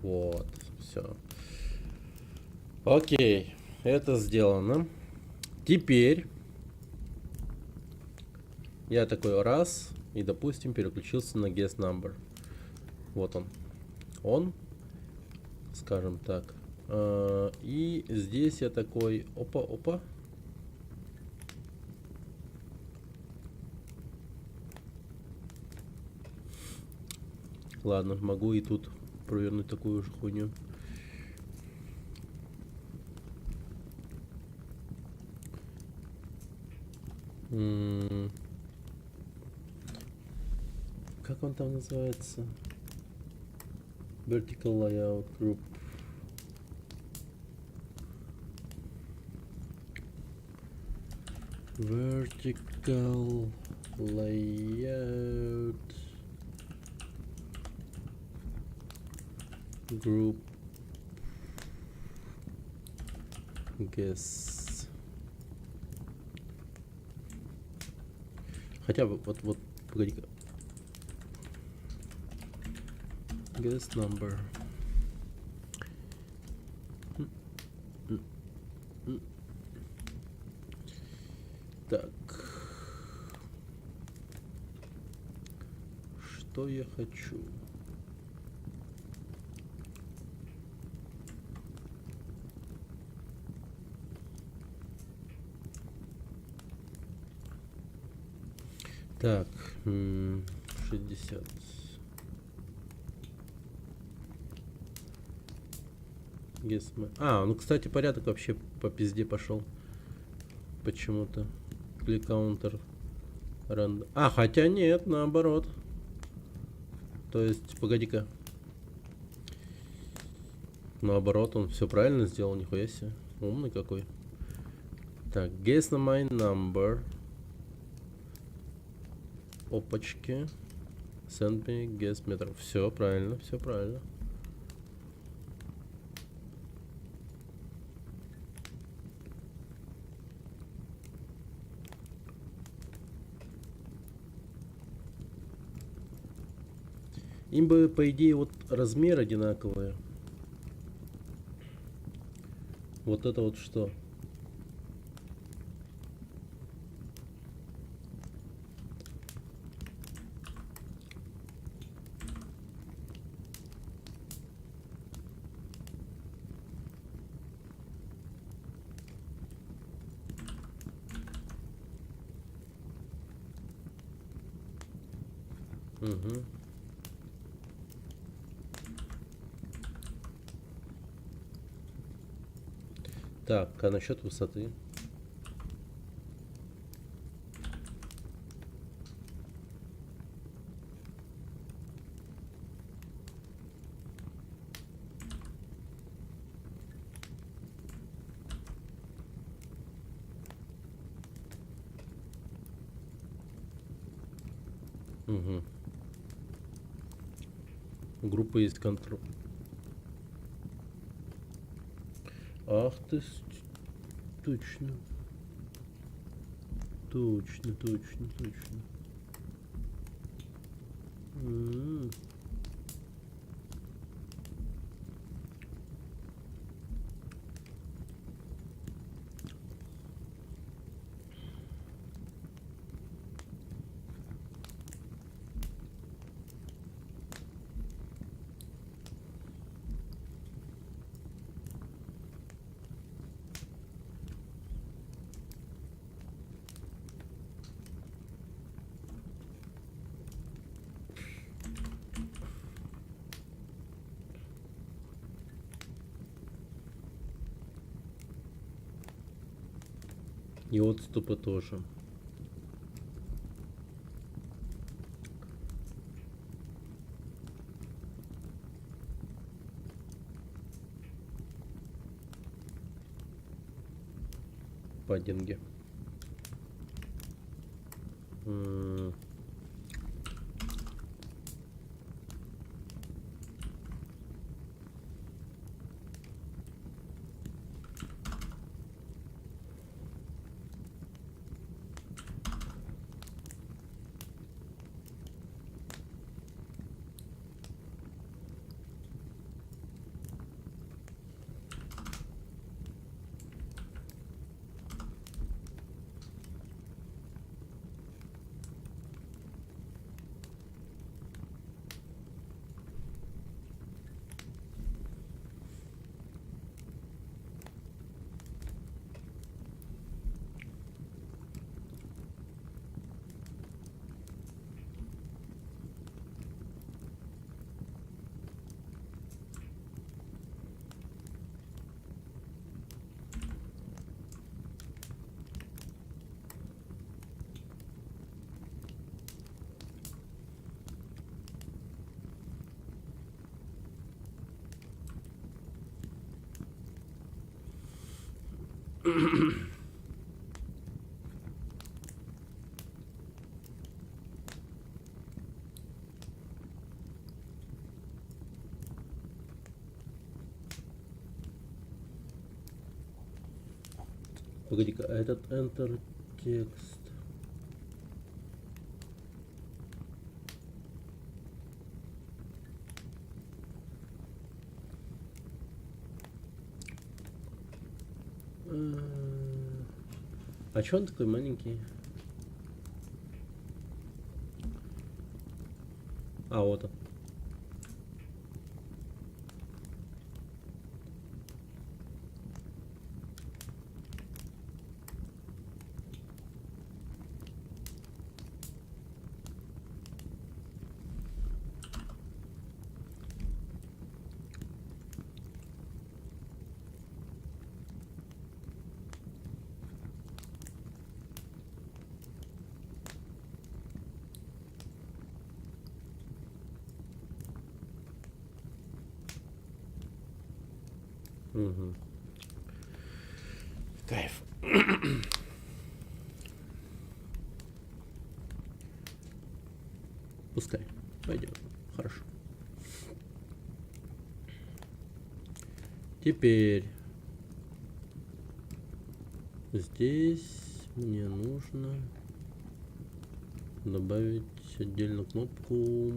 Вот, все. Окей, это сделано. Теперь я такой раз и, допустим, переключился на guest number. Вот он, скажем так. И здесь я такой, опа. Ладно, могу и тут провернуть такую же хуйню. Как он там называется? Vertical Layout Group. Vertical Layout Group. Guess. Хотя бы вот погоди-ка. Guest number. Так. Что я хочу? Так, 60. Ну, кстати, порядок вообще по пизде пошел. Почему-то. Click counter. Random. Хотя нет, наоборот. То есть, погоди-ка. Наоборот, он все правильно сделал, нихуя себе. Умный какой. Так, guess my number. Опачки. Send me guess meter. Все правильно, все правильно. Им бы, по идее, вот размер одинаковые. Вот это вот что? Угу. Так, а насчет высоты? Угу. Группа есть контроль. Ах ты, точно. Точно. И отступы тоже. Паддинги. Погоди-ка, а этот Enter текст. А чё он такой маленький? А, вот он. Угу. Кайф. Пускай. Пойдет. Хорошо. Теперь здесь мне нужно добавить отдельно кнопку.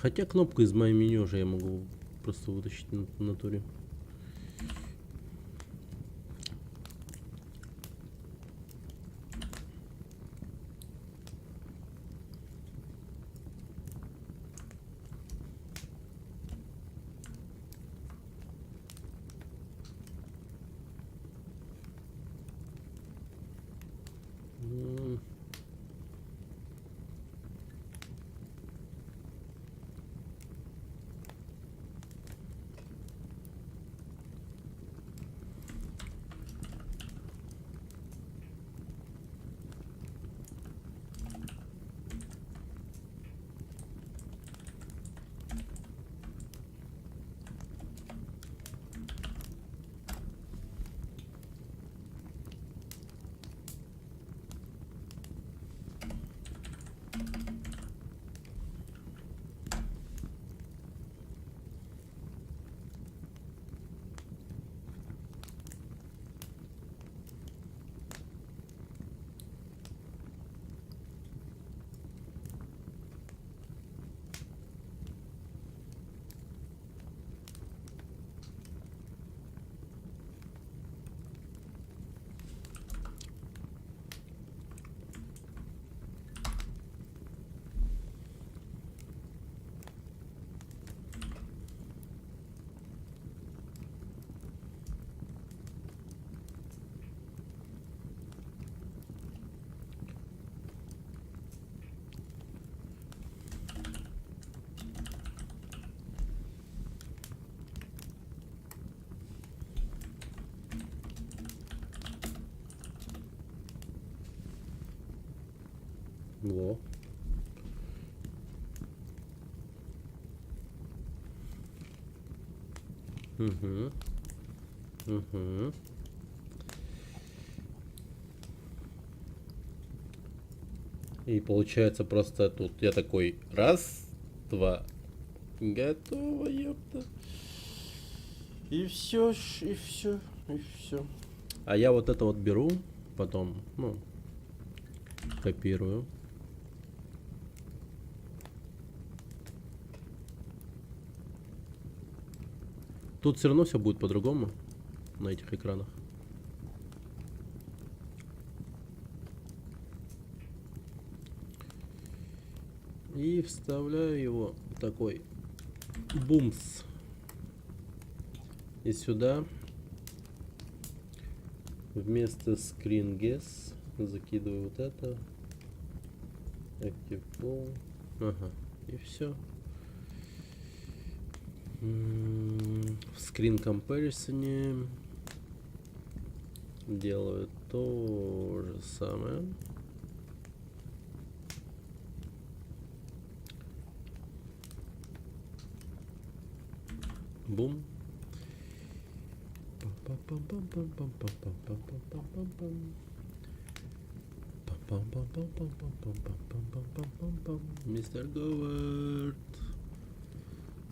Хотя кнопку из моего меню уже я могу просто вытащить на натуре. Во. Угу. Угу. И получается просто тут я такой раз, два, готово, ёпта. И все, и все, и все. А я вот это вот беру, потом, ну, копирую. Тут все равно все будет по-другому на этих экранах. И вставляю его такой бумс. И сюда вместо screen guess закидываю вот это. Active Pool. Ага. И все. В screen comparison делаю то же самое. Бум. Мистер Говард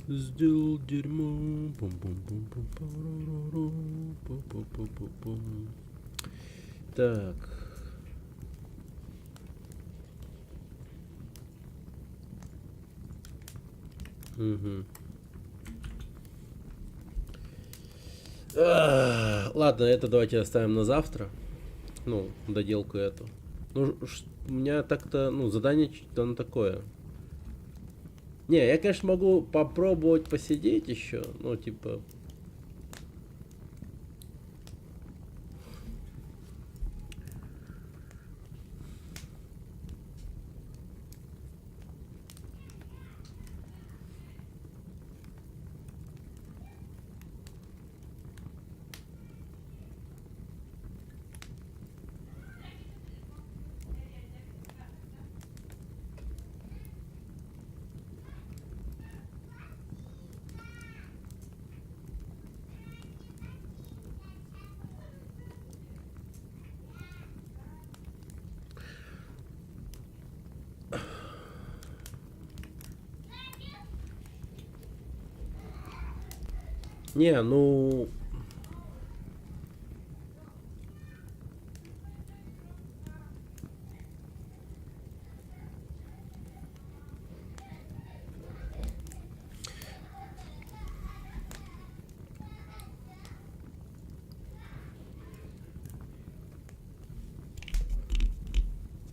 сделал дерьмо. Так. Угу. Ладно, это давайте оставим на завтра. Ну, доделку эту. Ну, у меня так-то, ну, задание оно такое. Не, я, конечно, могу попробовать посидеть еще. Ну, типа... Не, ну...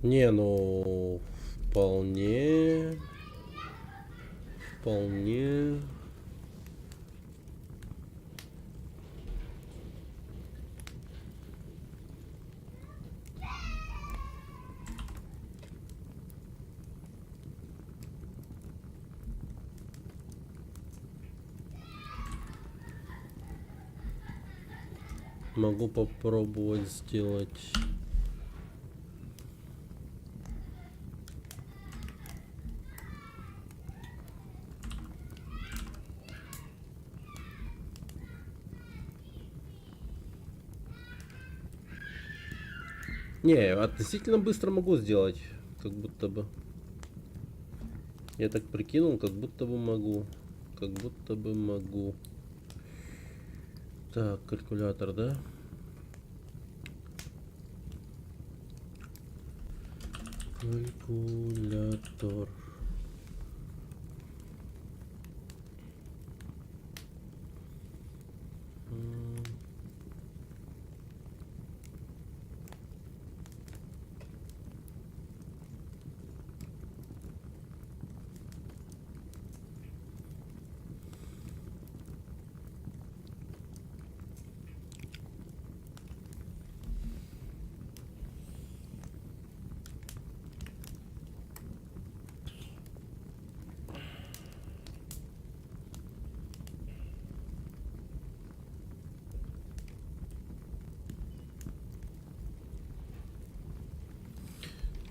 Не, ну... Вполне... Вполне... Могу попробовать сделать... Не, относительно быстро могу сделать, как будто бы. Я так прикинул, как будто бы могу. Как будто бы могу. Так, калькулятор, да? Калькулятор.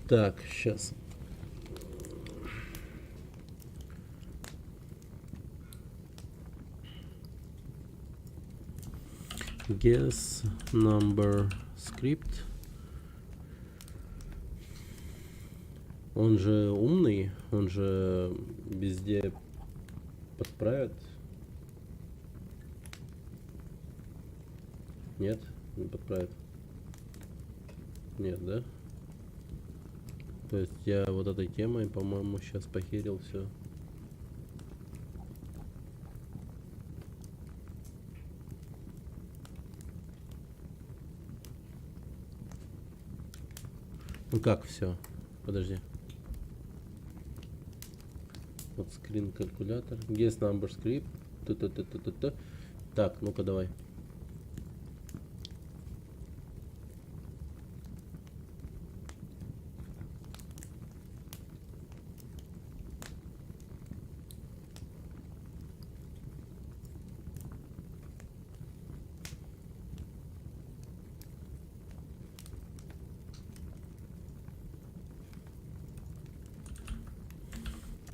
Так, сейчас. Guess number script. Он же умный, он же везде подправит. Нет, не подправит. Нет, да? То есть я вот этой темой, по-моему, сейчас похерил все. Ну как все? Подожди. Вот скрин калькулятор. Guess number script. Т-т-т-т-т-т. Так, ну-ка давай.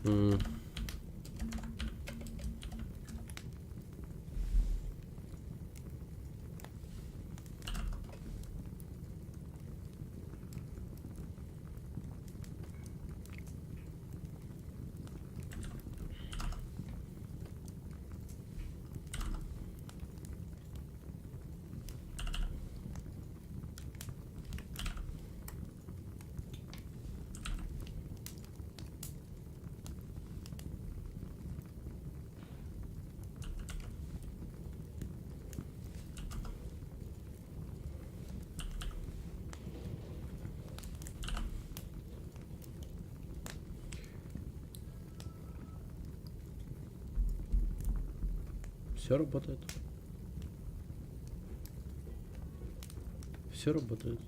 М. Все работает. Все работает.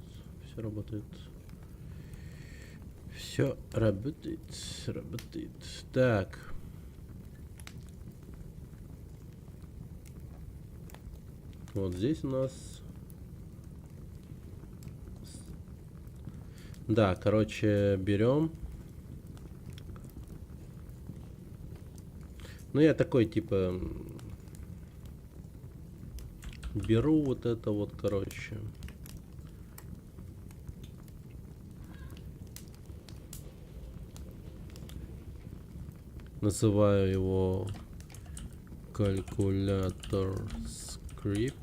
Все работает. Все работает. Работает. Так. Вот здесь у нас. Да, короче, берем. Ну, я такой, типа, беру вот это вот, короче. Называю его калькулятор скрипт.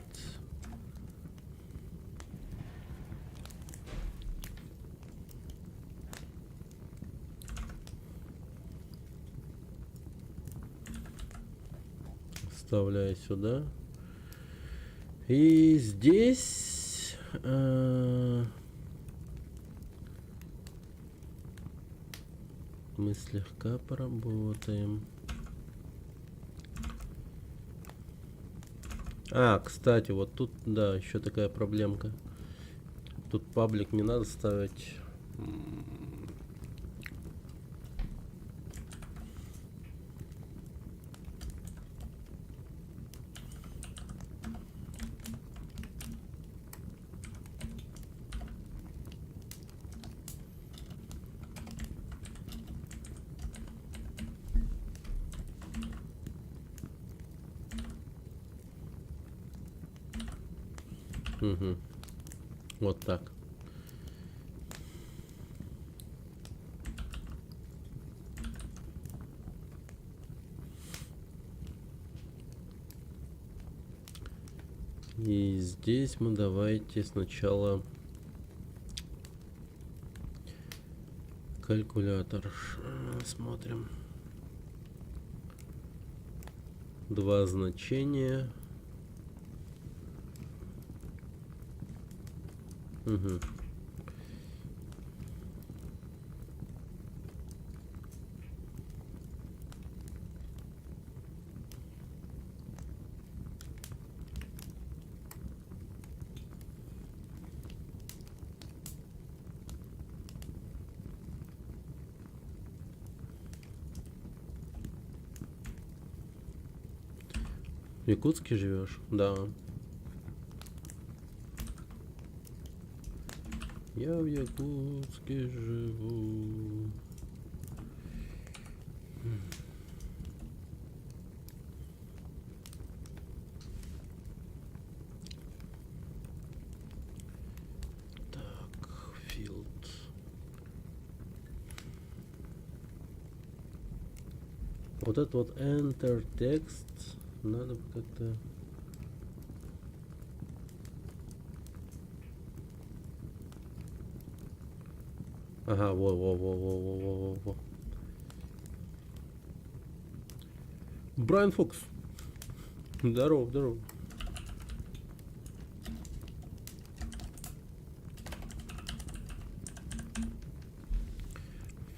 Вставляю сюда. И здесь мы слегка поработаем. А, кстати, вот тут, да, еще такая проблемка. Тут паблик не надо ставить. Угу. Вот так. И здесь мы давайте сначала калькулятор смотрим. Два значения. Угу. В Якутске живешь? Да. Я в Якутске живу. Вот это вот enter text надо как-то... Ага, во. Брайан Фокс. Здорово.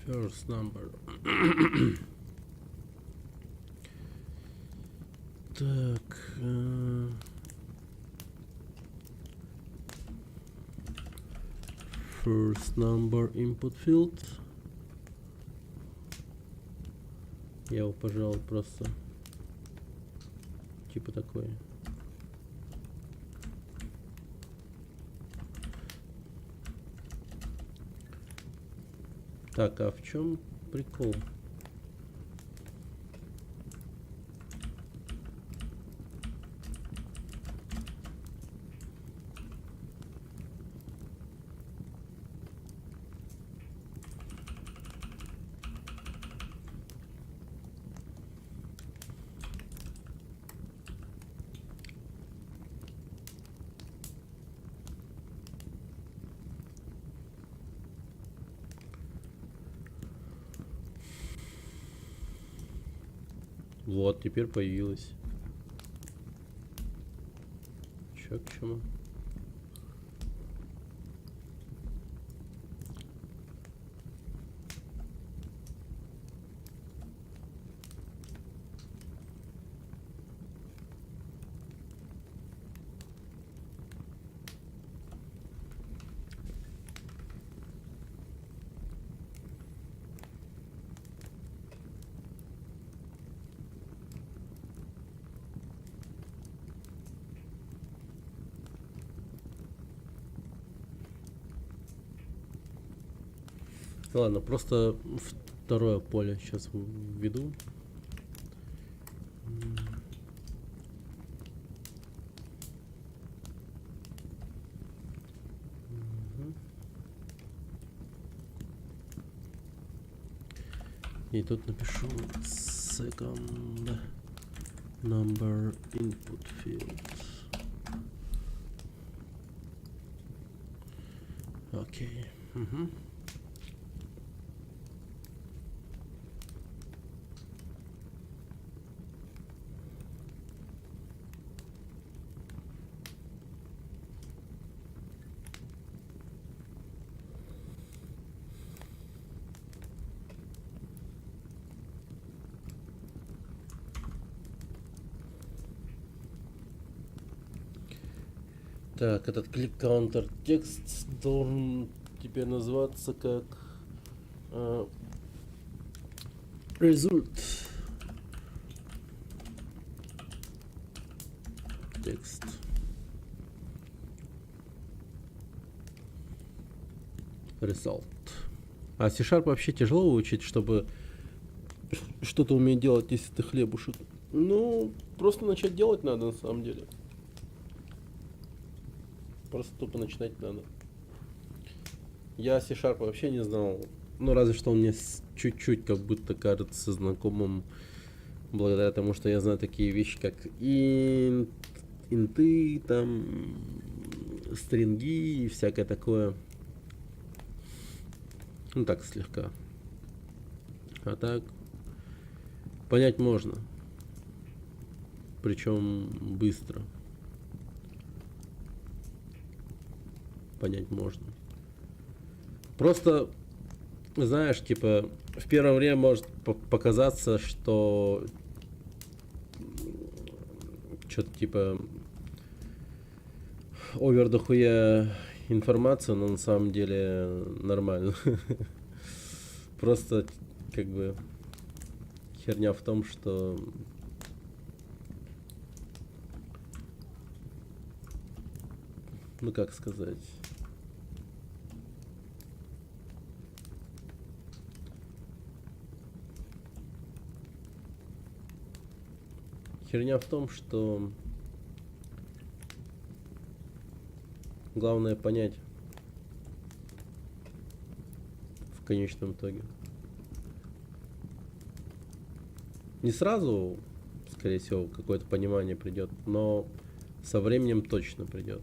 First number. Так. First number input field. Я его, пожалуй, просто типа такое. Так, а в чем прикол? Вот, теперь появилась. Чё к чему? Ладно, просто второе поле сейчас введу. И тут напишу second number input field. Окей. Так, этот click counter текст должен теперь называться как result текст. Result. А C# вообще тяжело выучить, чтобы что-то уметь делать, если ты хлебушек. Ну, просто начать делать надо на самом деле. Просто тупо начинать надо. Я C# вообще не знал. Ну, разве что он мне чуть-чуть как будто кажется знакомым. Благодаря тому, что я знаю такие вещи, как инты, там, стринги и всякое такое. Ну, так, слегка. А так, понять можно. Причем быстро. Понять можно. Просто, знаешь, типа, в первое время может показаться, что что-то типа овер дохуя информация, но на самом деле нормально. Просто, как бы, херня в том, что ну как сказать. Херня в том, что главное понять в конечном итоге. Не сразу, скорее всего, какое-то понимание придет, но со временем точно придет.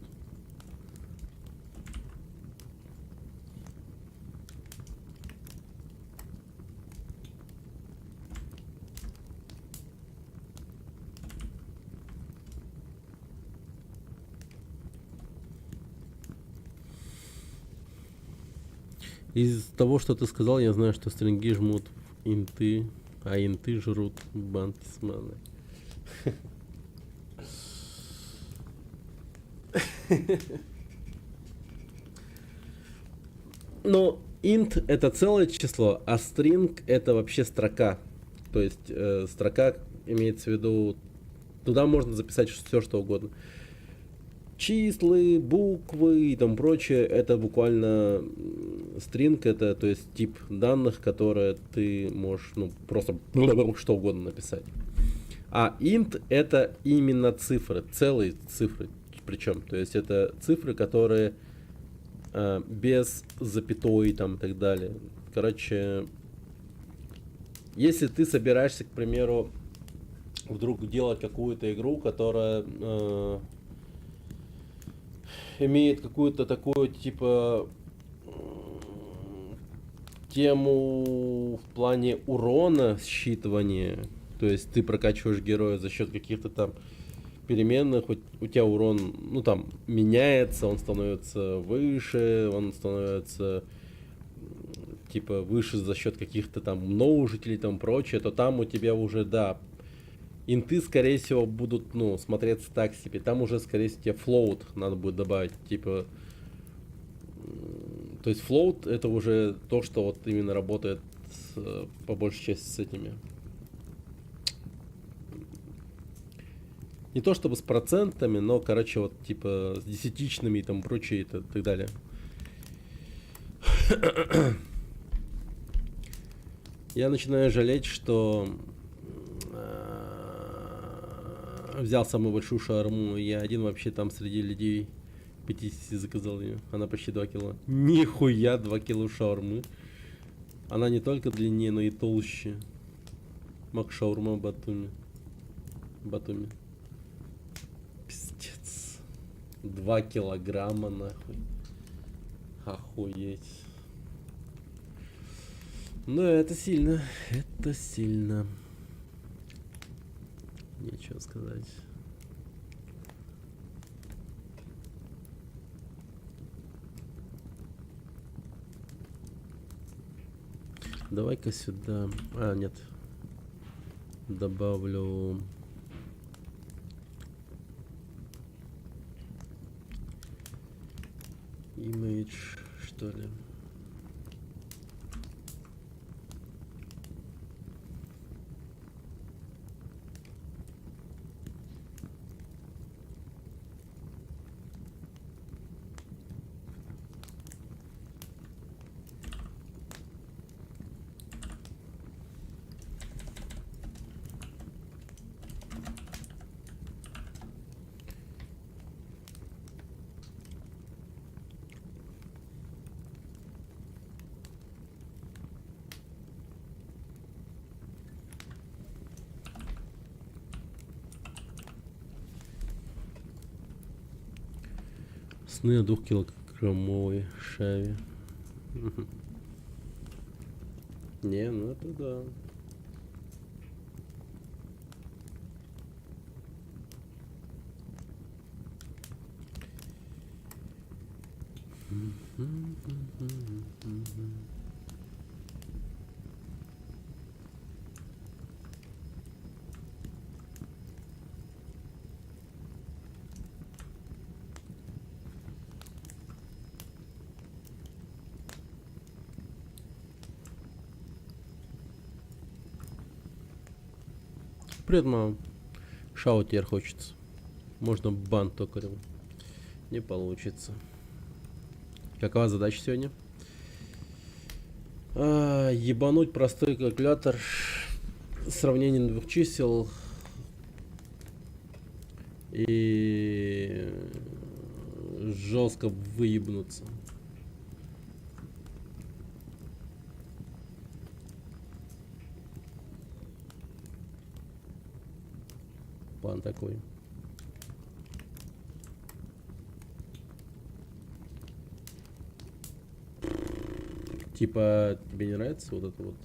Из того, что ты сказал, я знаю, что стринги жмут в инты, а инты жрут банки с маной. Но int это целое число, а string это вообще строка. То есть строка имеется в виду, туда можно записать все что угодно. Числы, буквы и там прочее, это буквально string, это то есть тип данных, которые ты можешь, ну, просто что угодно написать. А int это именно цифры, целые цифры, причем, то есть это цифры, которые без запятой там и так далее. Короче, если ты собираешься, к примеру, вдруг делать какую-то игру, которая имеет какую-то такую, типа, тему в плане урона считывания, то есть ты прокачиваешь героя за счет каких-то там переменных, у тебя урон, ну там, меняется, он становится выше, он становится типа выше за счет каких-то там множителей, там прочее, то там у тебя уже, да, инты, скорее всего, будут, ну, смотреться так себе. Там уже, скорее всего, тебе float надо будет добавить, типа, то есть float это уже то, что вот именно работает по большей части с этими. Не то чтобы с процентами, но, короче, вот типа с десятичными и там прочее и так далее. Я начинаю жалеть, что взял самую большую шаурму. Я один вообще там среди людей 50 заказал ее. Она почти 2 кило. Нихуя 2 кило шаурмы. Она не только длиннее, но и толще. Мак шаурма Батуми. Батуми. Пиздец. 2 килограмма нахуй. Охуеть. Ну это сильно. Это сильно. Нечего сказать. Давай-ка сюда. А, нет. Добавлю. Image, что ли. Сны о 2-килограммовой шаве. Не, ну это да. Привет, мам. Шао теперь хочется. Можно бан токарем. Не получится. Какова задача сегодня? Ебануть простой калькулятор. Сравнение двух чисел. И жестко выебнуться. пан такой. Типа, тебе не нравится вот это вот?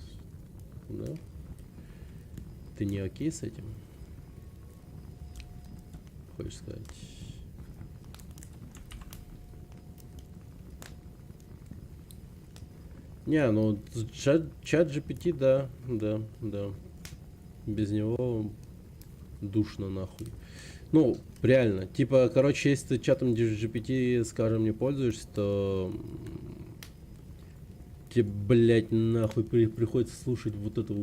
Да? Ты не окей с этим? Хочешь сказать? Не, ну чат GPT, да. Без него душно нахуй. Ну, реально. Типа, короче, если ты чатом GPT, скажем, не пользуешься, то тебе, блять, нахуй приходится слушать вот это.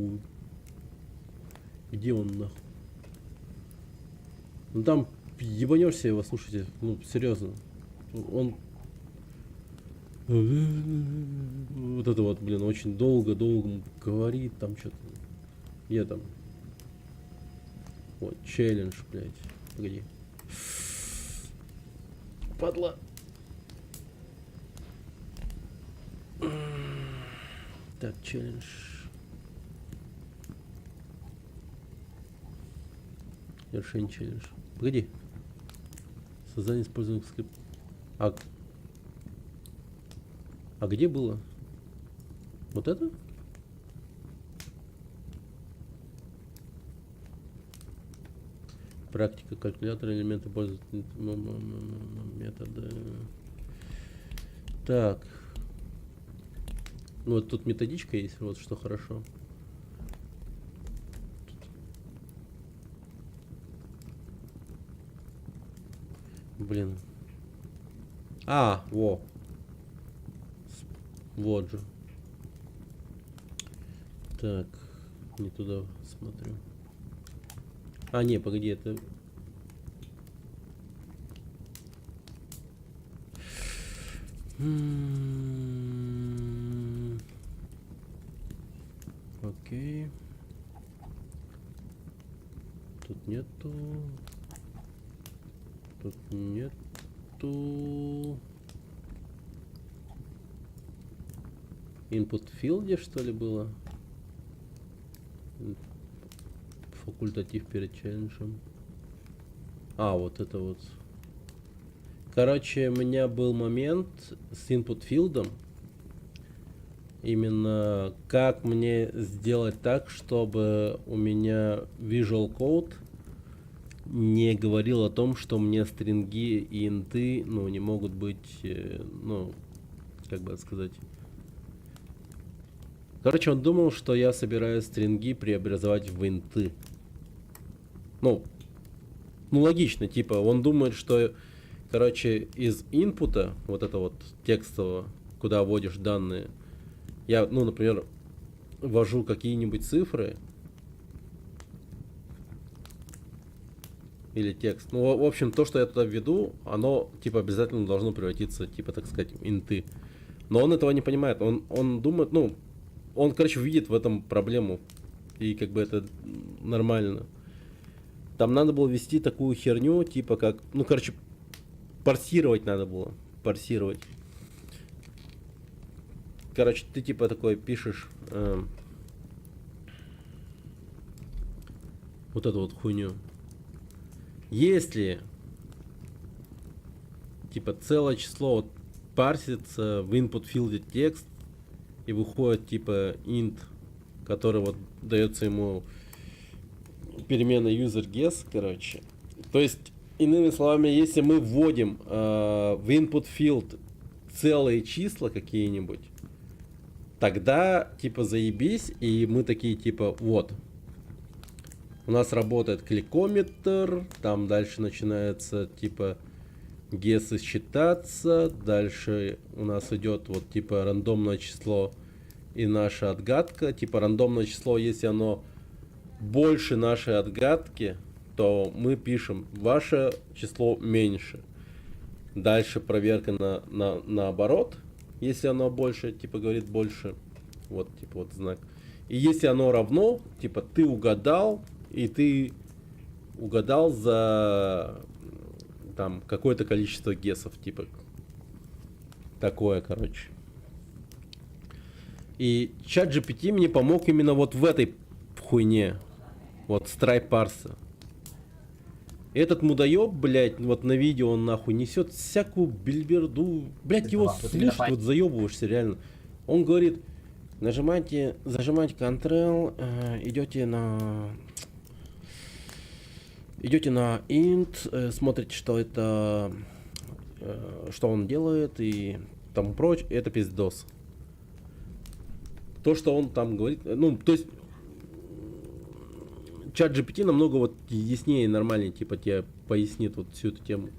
Где он нахуй? Ну там ебанешься его, слушайте. Ну, серьезно. Он вот это вот, блин, очень долго говорит, там что-то. Я там. Вот, челлендж, блядь. Погоди. Падла. Так, челлендж. Решение челлендж. Погоди. Создание используемых скриптов. А где было? Вот это? Практика калькулятора, элементы пользователя, методы. Так. Ну вот тут методичка есть, вот что хорошо. Блин. Во. Вот же. Так, не туда смотрю. Не, погоди, это... Окей. Тут нету. Тут нету. Input field, что ли, было? Факультатив перед челленджем. Вот это вот. Короче, у меня был момент с input филдом. Именно как мне сделать так, чтобы у меня Visual Code не говорил о том, что мне стринги и инты, ну, не могут быть, ну, как бы сказать. Короче, он думал, что я собираюсь стринги преобразовать в инты. Ну, логично, типа, он думает, что, короче, из инпута, вот это вот текстового, куда вводишь данные, я, ну, например, ввожу какие-нибудь цифры или текст. Ну, в общем, то, что я туда введу, оно, типа, обязательно должно превратиться, типа, так сказать, в инты. Но он этого не понимает. Он думает, ну, он, короче, видит в этом проблему. И, как бы, это нормально. Там надо было ввести такую херню, типа, как, ну, короче, парсировать надо было. Парсировать. Короче, ты, типа, такой пишешь вот эту вот хуйню. Если, типа, целое число вот парсится в input филде текст и выходит, типа, int, который вот дается ему перемена user_guess, короче. То есть, иными словами, если мы вводим в input field целые числа какие-нибудь, тогда, типа, заебись, и мы такие, типа, вот. У нас работает кликометр, там дальше начинается, типа, гессы считаться, дальше у нас идет, вот, типа, рандомное число и наша отгадка. Типа, рандомное число, если оно больше нашей отгадки, то мы пишем ваше число меньше. Дальше проверка наоборот. Если оно больше, типа, говорит больше. Вот, типа, вот знак. И если оно равно, типа, ты угадал, и ты угадал за там какое-то количество гессов, типа. Такое, короче. И чат GPT мне помог именно вот в этой хуйне. Вот, страйп парса. Этот мудоеб, блядь, вот на видео он нахуй несет всякую бельберду. Блядь, его Вот именно слышать, вот заебываешься реально. Он говорит, зажимайте Ctrl, идете на int, смотрите, что это, что он делает и тому прочее. Это пиздос. То, что он там говорит, ну, то есть чат GPT намного вот яснее и нормальнее, типа, тебе пояснит вот всю эту тему.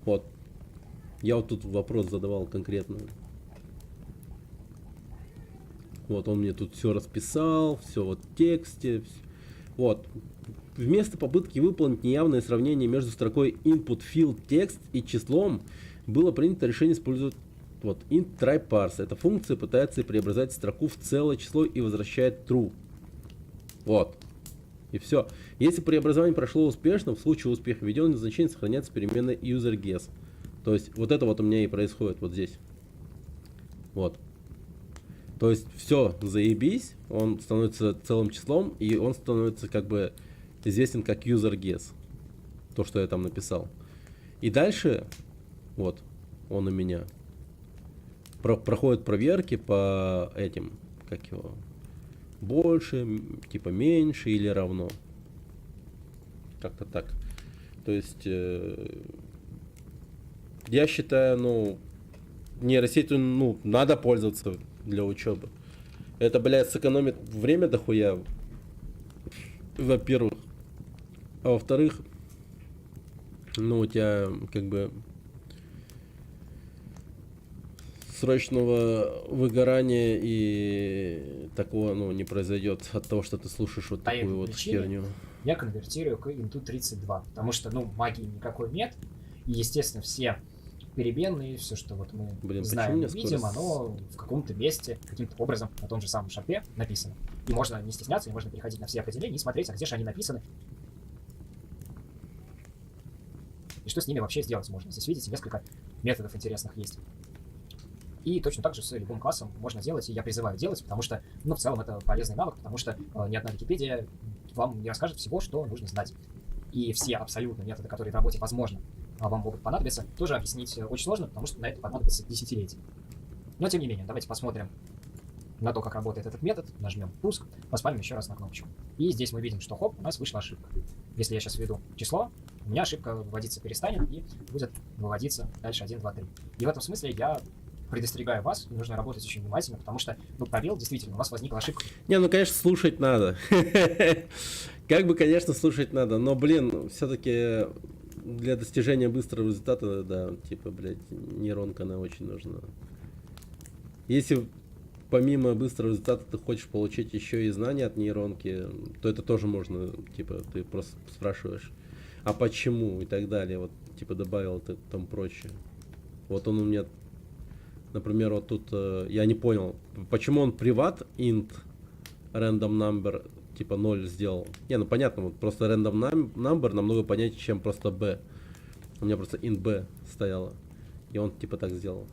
Вот. Я вот тут вопрос задавал конкретно. Вот, он мне тут все расписал, все вот в тексте. Вот. Вместо попытки выполнить неявное сравнение между строкой input field text и числом, было принято решение использовать вот int try parse. Эта функция пытается преобразовать строку в целое число и возвращает true. Вот. И все. Если преобразование прошло успешно, в случае успеха введенного значения сохраняется переменная user_guess. То есть вот это вот у меня и происходит вот здесь. Вот. То есть все, заебись, он становится целым числом, и он становится как бы известен как user_guess. То, что я там написал. И дальше, вот, он у меня проходит проверки по этим, как его, больше, типа меньше или равно. Как-то так. То есть, я считаю, ну, нейросетью, ну, надо пользоваться для учебы. Это, блядь, сэкономит время дохуя, во-первых. А во-вторых, ну, у тебя, как бы, срочного выгорания и такого, ну, не произойдет от того, что ты слушаешь вот такую вот херню. Я конвертирую к инту 32, потому что, ну, магии никакой нет, и, естественно, все переменные, все, что вот мы знаем и видим, оно в каком-то месте, каким-то образом на том же самом шарпе написано. И можно не стесняться, и можно переходить на все определения и смотреть, а где же они написаны. И что с ними вообще сделать можно. Здесь, видите, несколько методов интересных есть. И точно так же с любым классом можно делать, и я призываю делать, потому что, ну, в целом это полезный навык, потому что ни одна Википедия вам не расскажет всего, что нужно знать. И все абсолютно методы, которые в работе, возможно, вам могут понадобиться, тоже объяснить очень сложно, потому что на это понадобится десятилетия. Но, тем не менее, давайте посмотрим на то, как работает этот метод, нажмем «Пуск», поспамим еще раз на кнопочку. И здесь мы видим, что, хоп, у нас вышла ошибка. Если я сейчас введу число, у меня ошибка выводиться перестанет и будет выводиться дальше 1, 2, 3. И в этом смысле я предостерегаю вас, и нужно работать очень внимательно, потому что, ну, пробел, действительно, у вас возникла ошибка. Не, ну, конечно, слушать надо. Как бы, конечно, слушать надо, но, блин, все-таки для достижения быстрого результата, да, типа, блядь, нейронка, она очень нужна. Если помимо быстрого результата ты хочешь получить еще и знания от нейронки, то это тоже можно, типа, ты просто спрашиваешь, а почему и так далее, вот, типа, добавил это там прочее. Вот он у меня, например, вот тут я не понял, почему он приват int random number типа 0 сделал. Не, ну понятно, вот просто random number намного понятнее, чем просто b. У меня просто int b стояло, и он типа так сделал.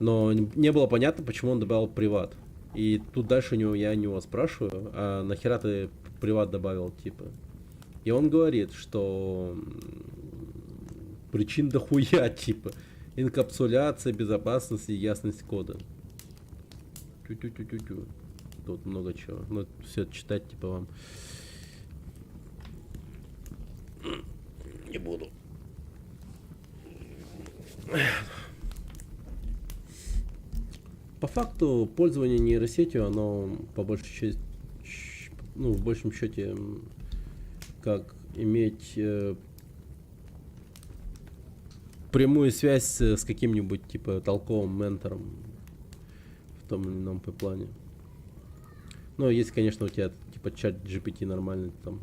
Но не было понятно, почему он добавил приват. И тут дальше я у него спрашиваю, а нахера ты приват добавил, типа. И он говорит, что причин дохуя, типа. Инкапсуляция, безопасность и ясность кода. Тю-тю-тю-тю-тю. Тут много чего. Ну, все это читать, типа, вам не буду. По факту, пользование нейросетью, оно по большей части, ну, в большем счете, как иметь прямую связь с каким-нибудь, типа, толковым ментором в том или ином плане. Ну, если, конечно, у тебя, типа, чат GPT нормальный, там,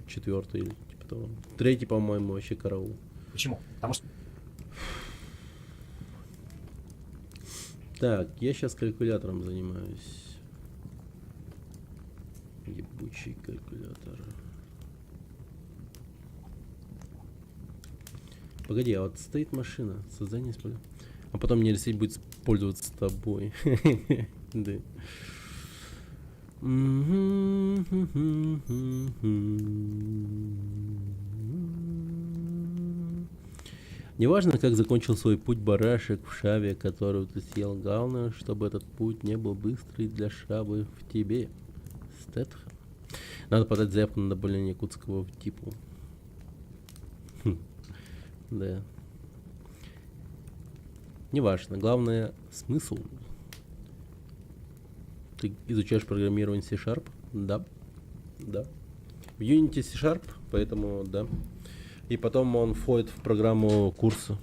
4-й или, типа, того. 3-й, по-моему, вообще караул. Почему? Потому что... Так, я сейчас калькулятором занимаюсь. Ебучий калькулятор. Погоди, а вот стоит машина, создание используется. А потом нейросеть будет пользоваться с тобой. Да. Неважно, как закончил свой путь барашек в шаве, которую ты съел, главное, чтобы этот путь не был быстрый для шавы в тебе. Стэтхэм. Надо подать заявку на добавление якутского в типу. Да. Неважно, главное смысл. Ты изучаешь программирование C-Sharp? Да. Да. В Unity C-Sharp, поэтому да. И потом он входит в программу курса.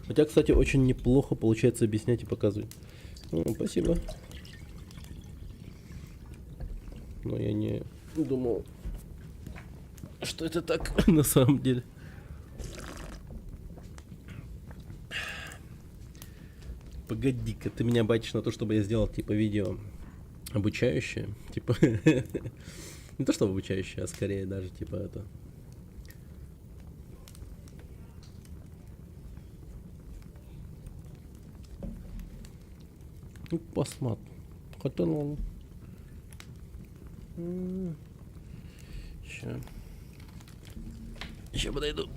У тебя, кстати, очень неплохо получается объяснять и показывать. Спасибо. Но я не думал, что это так на самом деле. Погоди-ка, ты меня бачишь на то, чтобы я сделал типа видео обучающее. Типа не то чтобы обучающее, а скорее даже типа это. Ну, посмотрим. Хотя ну. Еще подойду.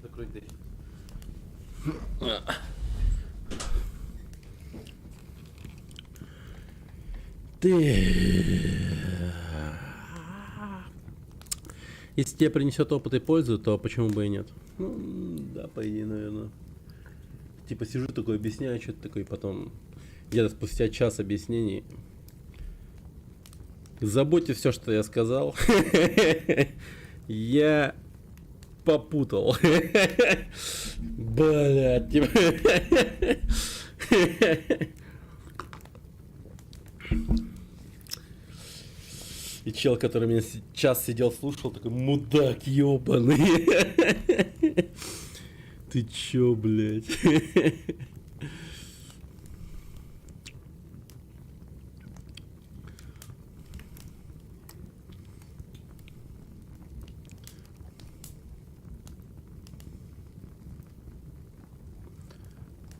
Закрой дверь. Если тебе принесет опыт и пользу, то почему бы и нет? Ну, да, по идее, наверное. типа сижу такой, объясняю что-то такое, потом где-то спустя час объяснений. Забудьте все, что я сказал. Я попутал. Блядь. И чел, который меня час сидел, слушал, такой, мудак ёбаный. Ты чё, блядь?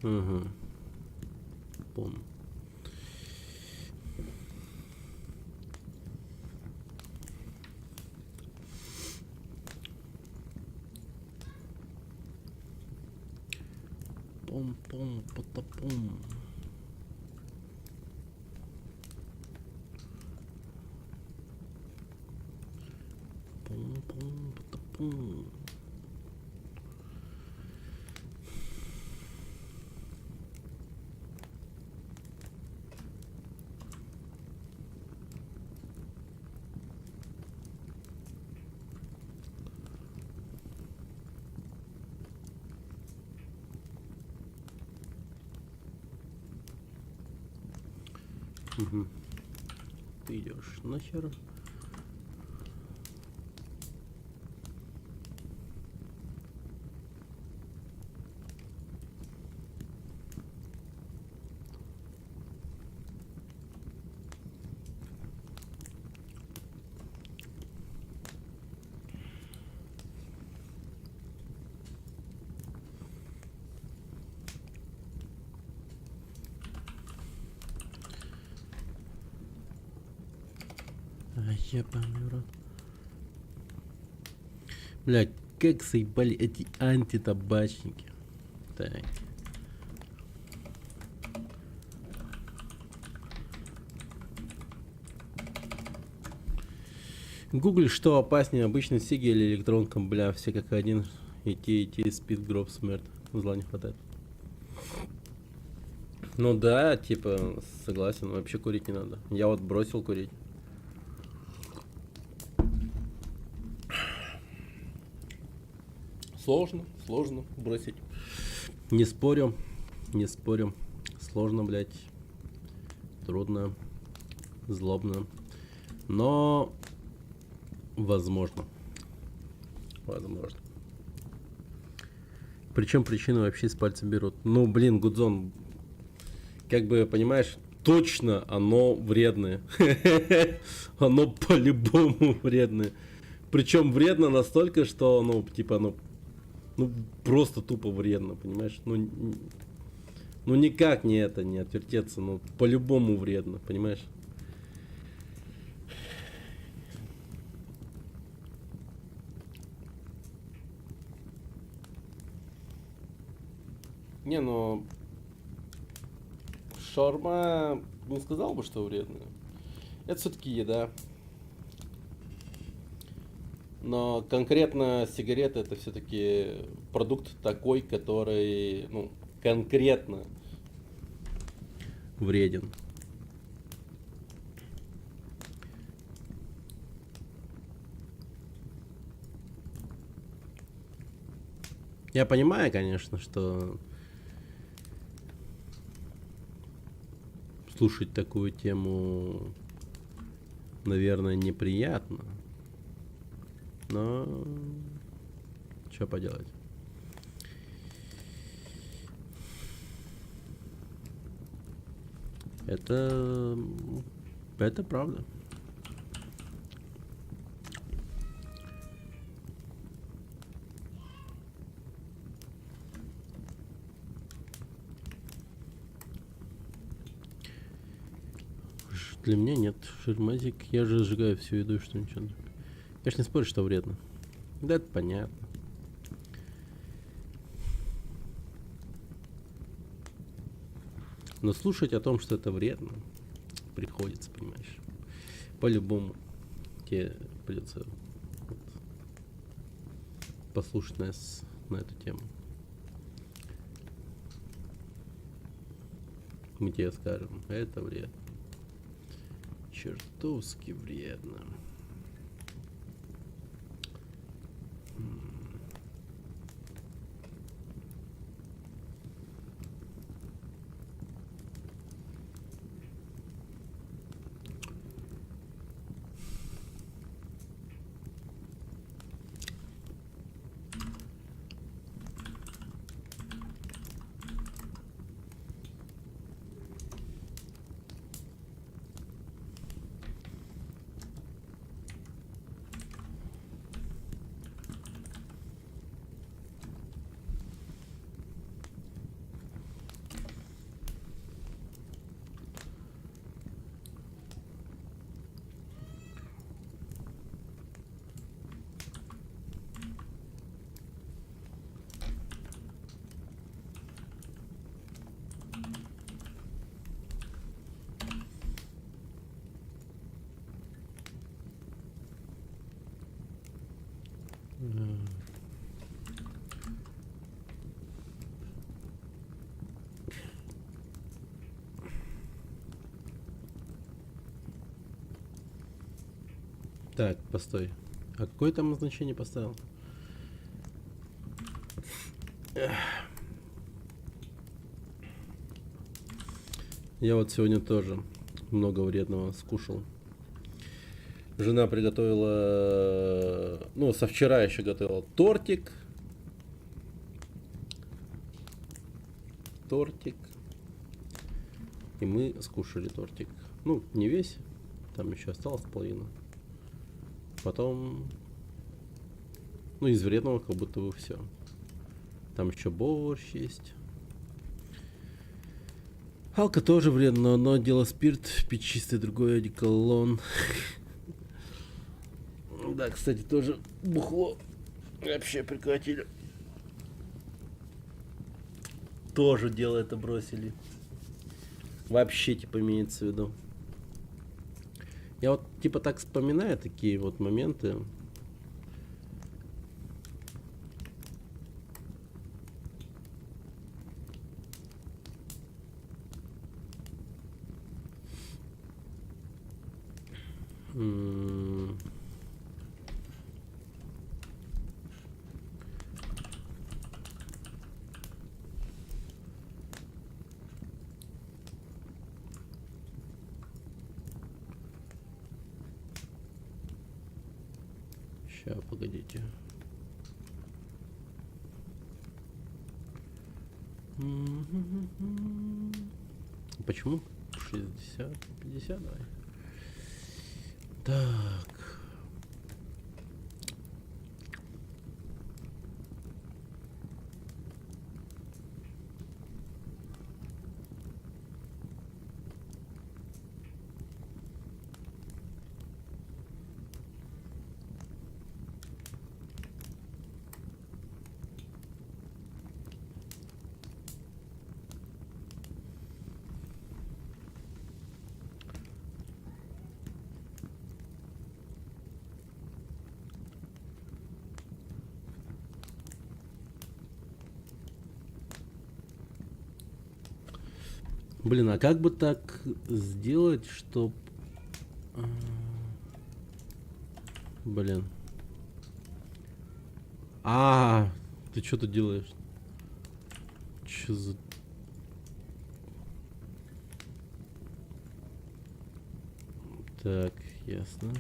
Ага. Помню. Пом-пом, потопом. Пом-пом, потопом. Угу. Ты идешь нахер. Ебаный в рот. Блядь, как заебали эти антитабачники. Так. Гугли, что опаснее, обычный сиги или электронкам, бля, все как один. Идти, спид, гроб, смерть. Зла не хватает. Ну да, типа, согласен, вообще курить не надо. Я вот бросил курить. Сложно бросить. Не спорю. Сложно, блядь. Трудно. Злобно. Но возможно. Причем причину вообще с пальца берут. Ну, блин, Гудзон. Как бы, понимаешь, точно оно вредное. Оно по-любому вредное. Причем вредно настолько, что, ну, типа, ну, просто тупо вредно, понимаешь? Ну никак не отвертеться, ну, по-любому вредно, понимаешь? Не, ну, шаурма, не сказал бы, что вредная. Это все-таки еда. Но конкретно сигареты это все-таки продукт такой, который, ну, конкретно вреден. Я понимаю, конечно, что слушать такую тему, наверное, неприятно. Но что поделать? Это правда. Для меня нет. Шермазик. Я же сжигаю всю еду, что ничего. Конечно, не спорю, что вредно. Да, это понятно. Но слушать о том, что это вредно, приходится, понимаешь. По-любому тебе придется вот послушать нас на эту тему. Мы тебе скажем, это вредно. Чертовски вредно. Так, постой. А какое там значение поставил? Я вот сегодня тоже много вредного скушал. Жена приготовила, ну, со вчера еще готовила тортик. И мы скушали тортик. Ну, не весь, там еще осталось половина. Потом, ну, из вредного как будто бы все. Там еще борщ есть. Алка тоже вредно, но одно дело спирт, пить чистый, другое одеколон. Да, кстати, тоже бухло вообще прекратили. Тоже дело это бросили. Вообще, типа, имеется в виду. Я вот, типа, так вспоминаю такие вот моменты. Сейчас, погодите. Почему 60, 50, давай. Так. Блин, а как бы так сделать, чтоб... Блин. Ты что тут делаешь? Чё за... Так, ясно.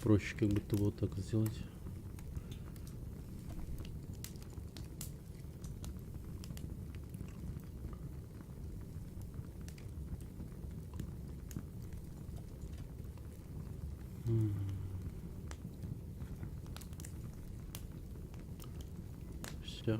Проще как будто вот так сделать. Все.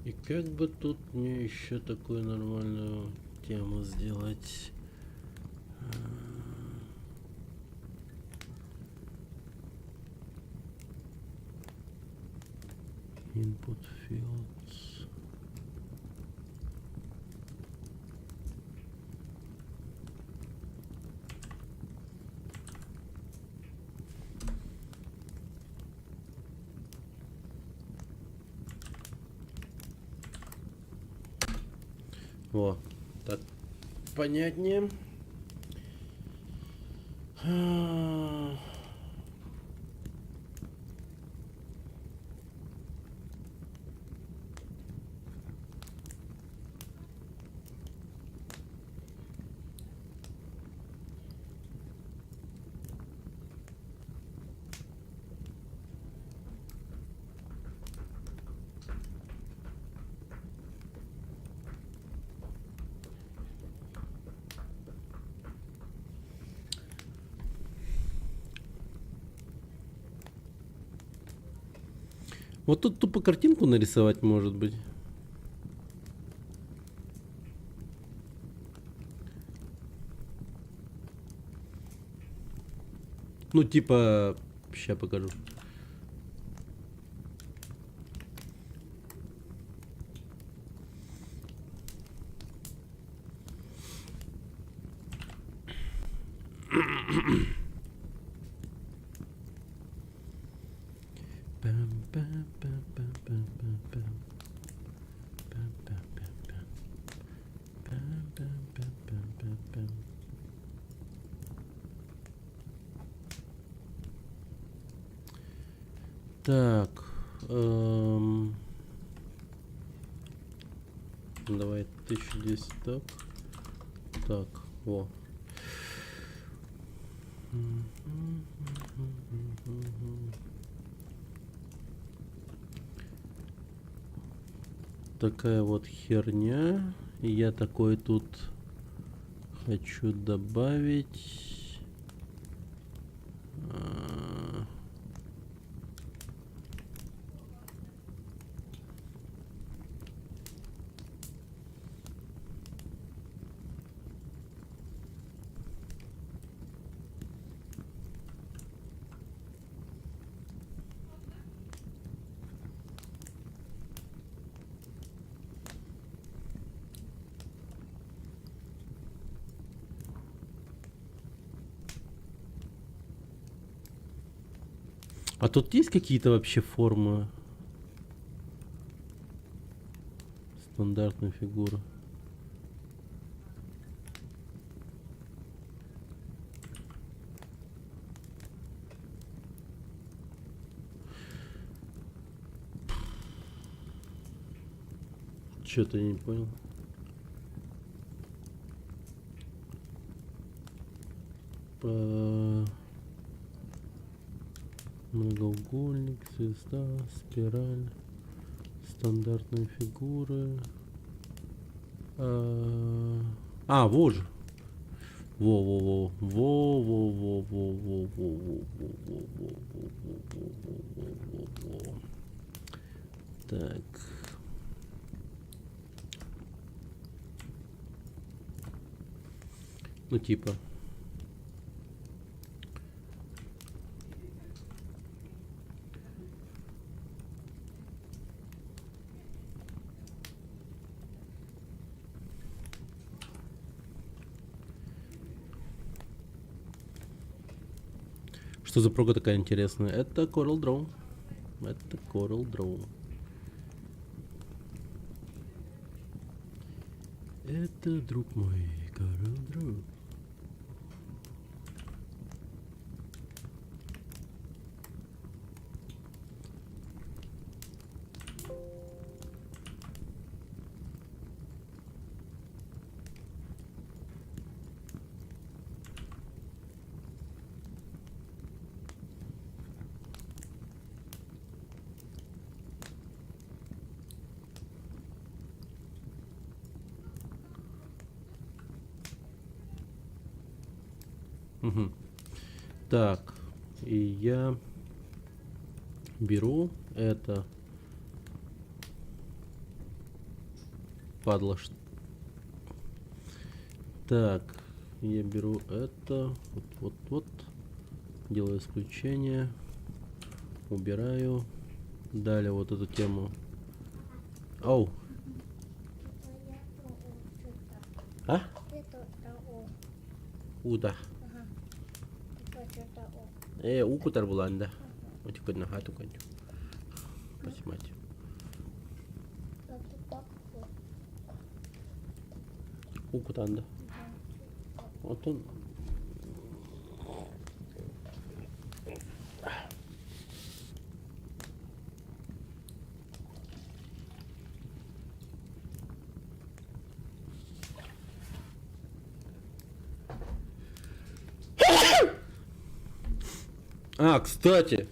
И как бы тут мне еще такую нормальную тему сделать? Input fields. Во, так понятнее. Вот тут тупо картинку нарисовать, может быть. Ну, типа, сейчас покажу. Так, давай 1200 так. Так, во. Такая вот херня. И я такой тут хочу добавить. А тут есть какие-то вообще формы? Стандартная фигура. Что-то я не понял. Многоугольник, звезда, спираль, стандартные фигуры. Вот же. Во. Так. Ну типа. Что за прога такая интересная? Это CorelDRAW. Это CorelDRAW. Это, друг мой, CorelDRAW. Угу. Так, и я беру это. Падла. Так, я беру это. Вот. Делаю исключение. Убираю. далее вот эту тему. Оу. А? Уда. Укутар буланда. Утикод на хату кончу. Посмотрите. Укутанда. Вот он. А, кстати.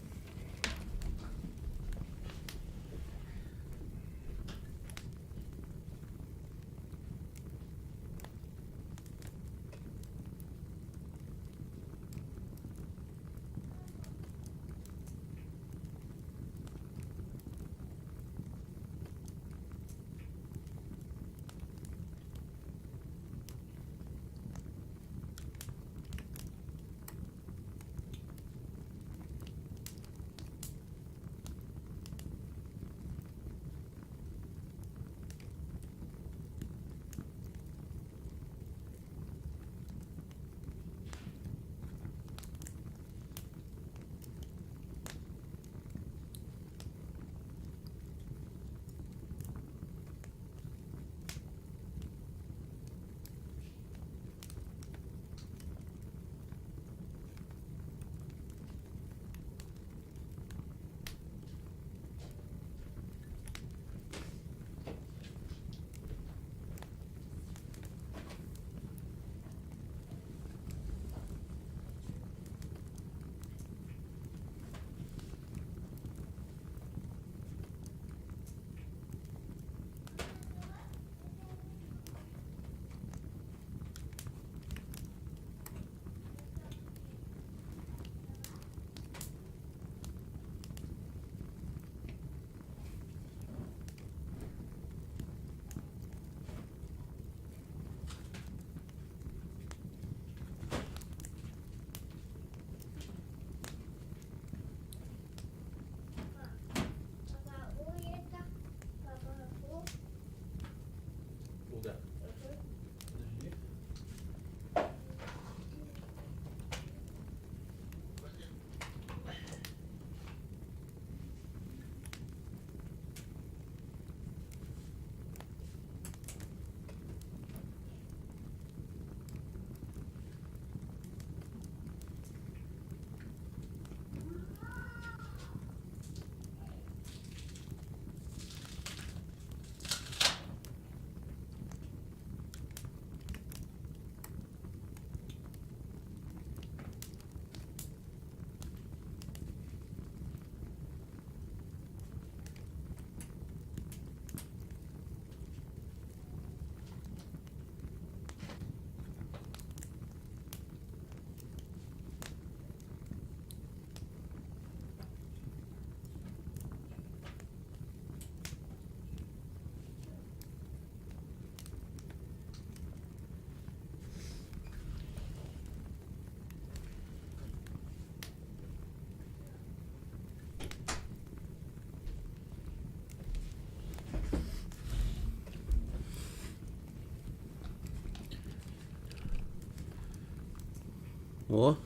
О,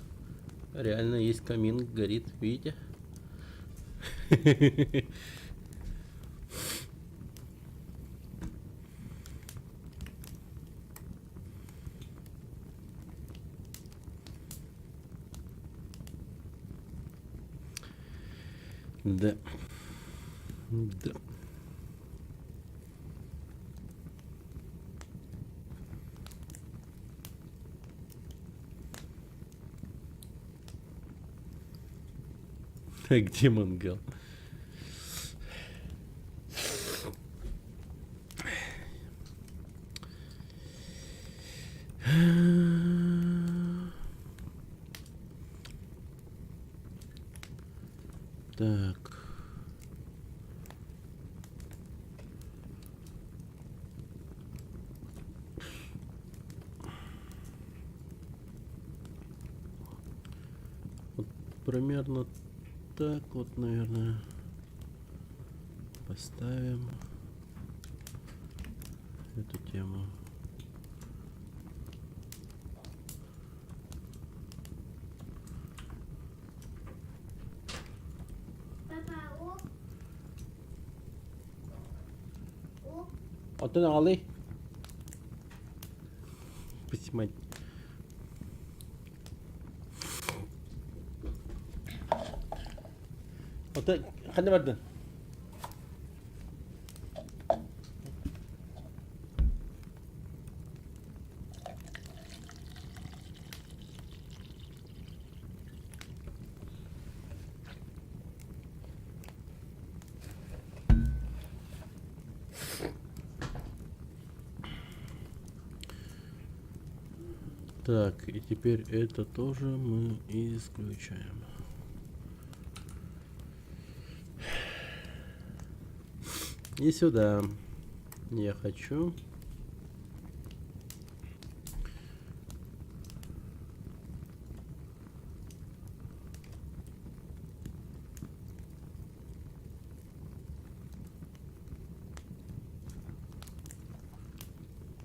реально есть камин, горит, видите? Да. Да. А где мангал? Так. Вот примерно так вот, наверное. Оставим эту тему. Папа, о, Отын ағалай. Поснимать. Отын, қандай бардың? Так, и теперь это тоже мы исключаем. И сюда я хочу.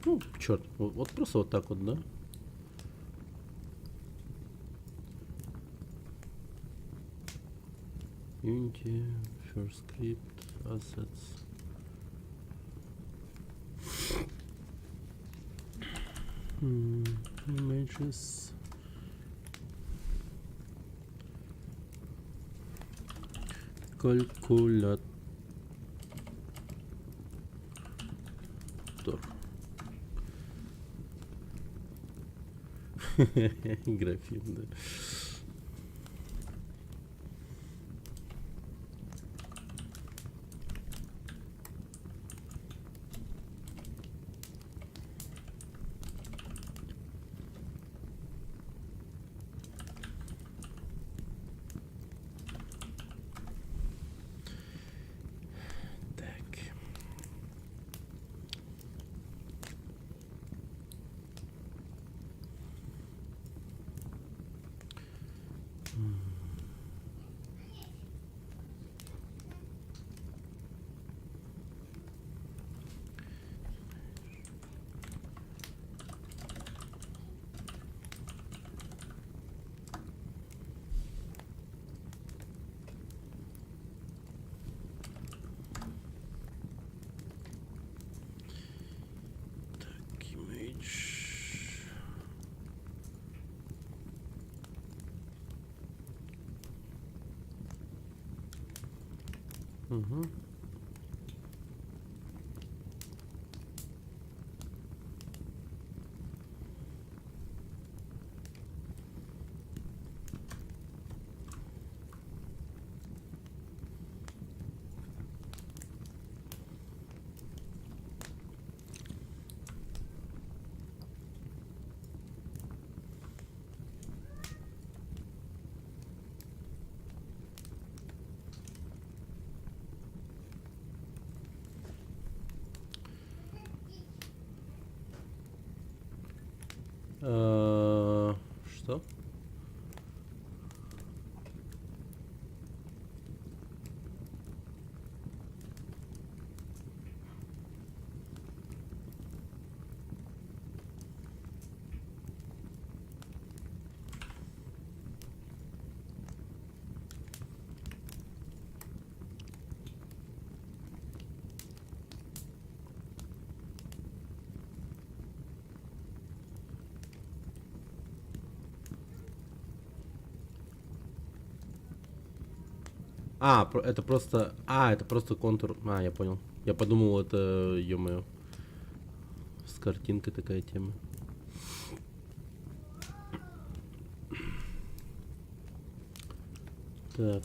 Ну, черт, вот просто вот так вот, да? Unity, first script, assets. Images. Калькулятор. Графин, да. Так. Image. Угу. Что? Это просто... это просто контур. Я понял. Я подумал, это, ё-моё, с картинкой такая тема. Так.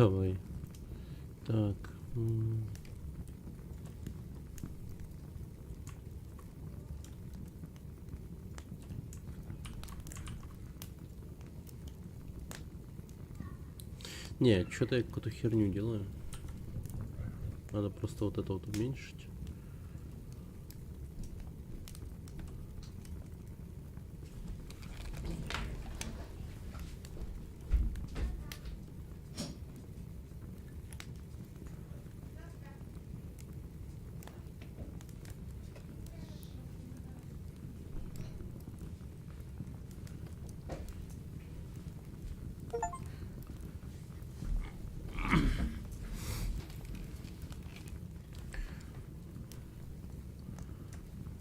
Давай. Так. Не, что-то я какую-то херню делаю. Надо просто вот это вот уменьшить.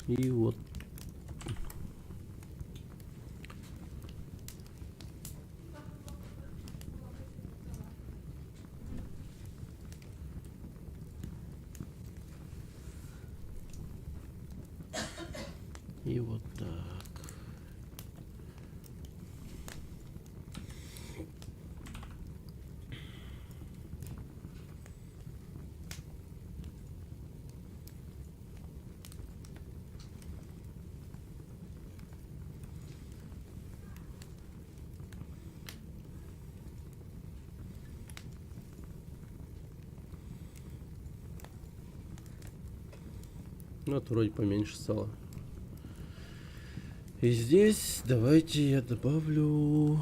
И вот. И вот так. Ну, это вроде поменьше стало. И здесь давайте я добавлю...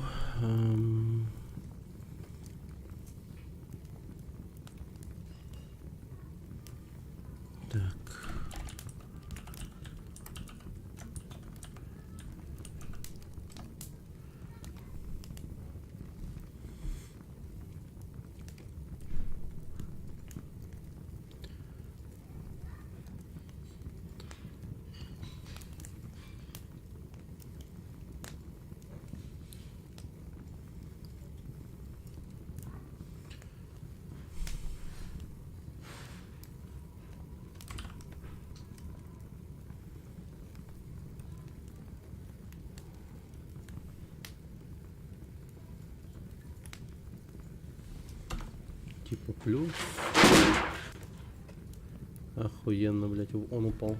так. Типа плюс. Охуенно, блять, он упал.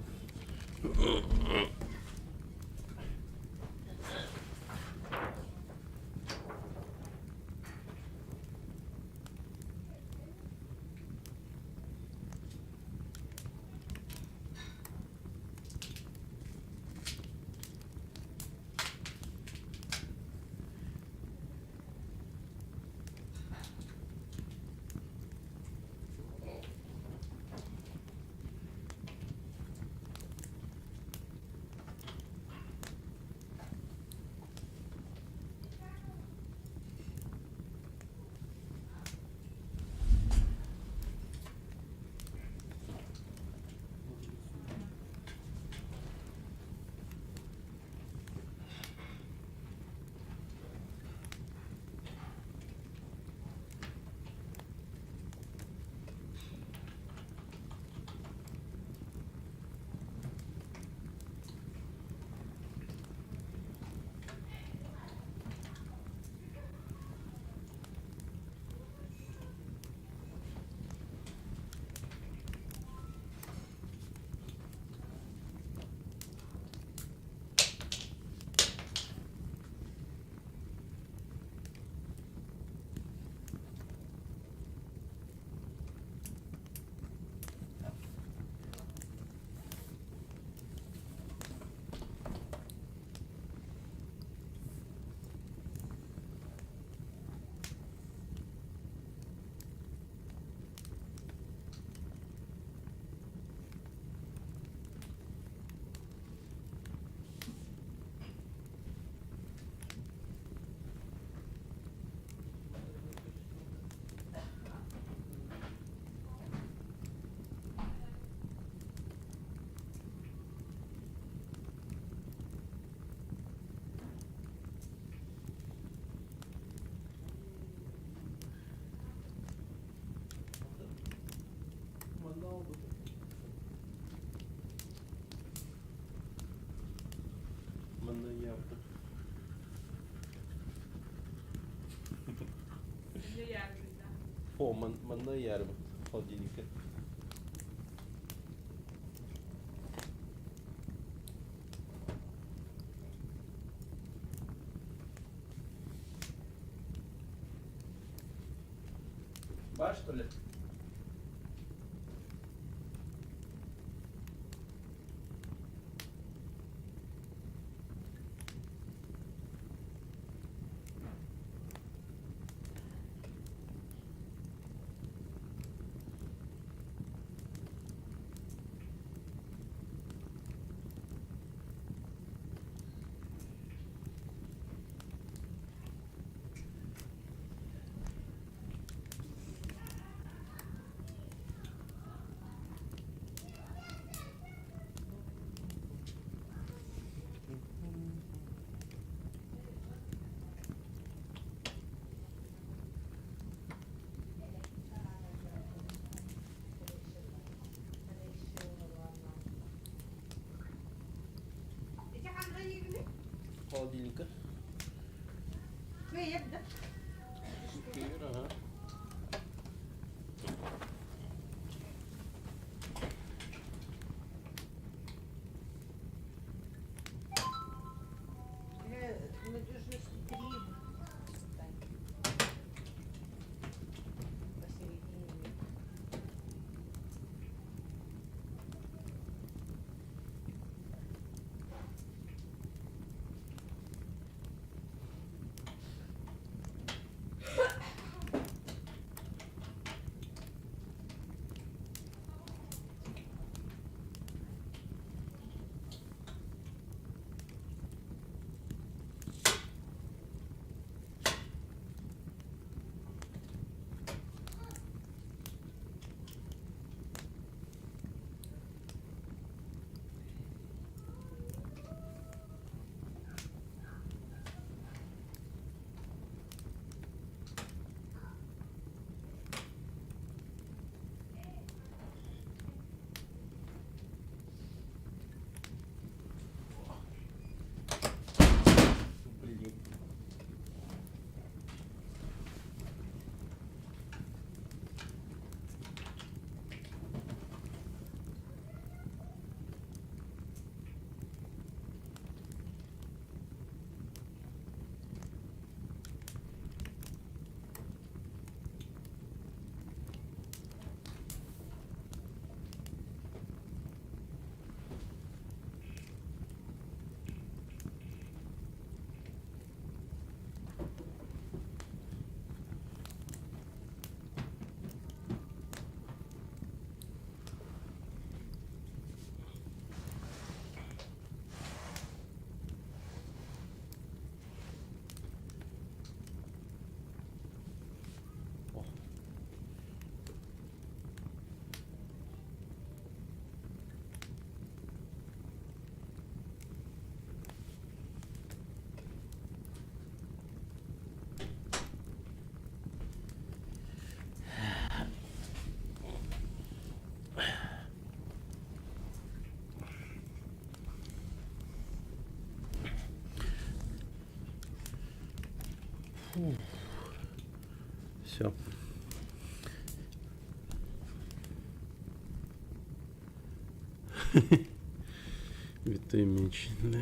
О, мандаяр в холодильнике. Бар, что ли? Холодильника. Ага. Надежность 3. Посередине. Блин. Все. Витой меч, да.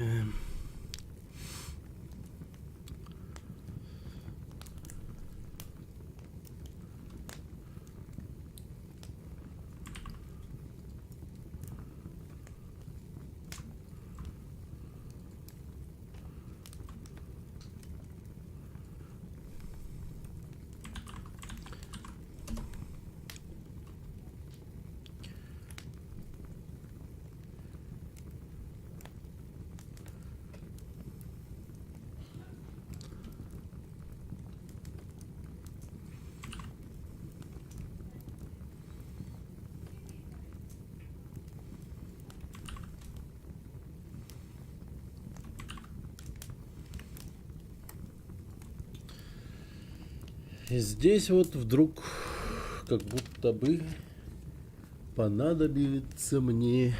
И здесь вот вдруг как будто бы понадобится мне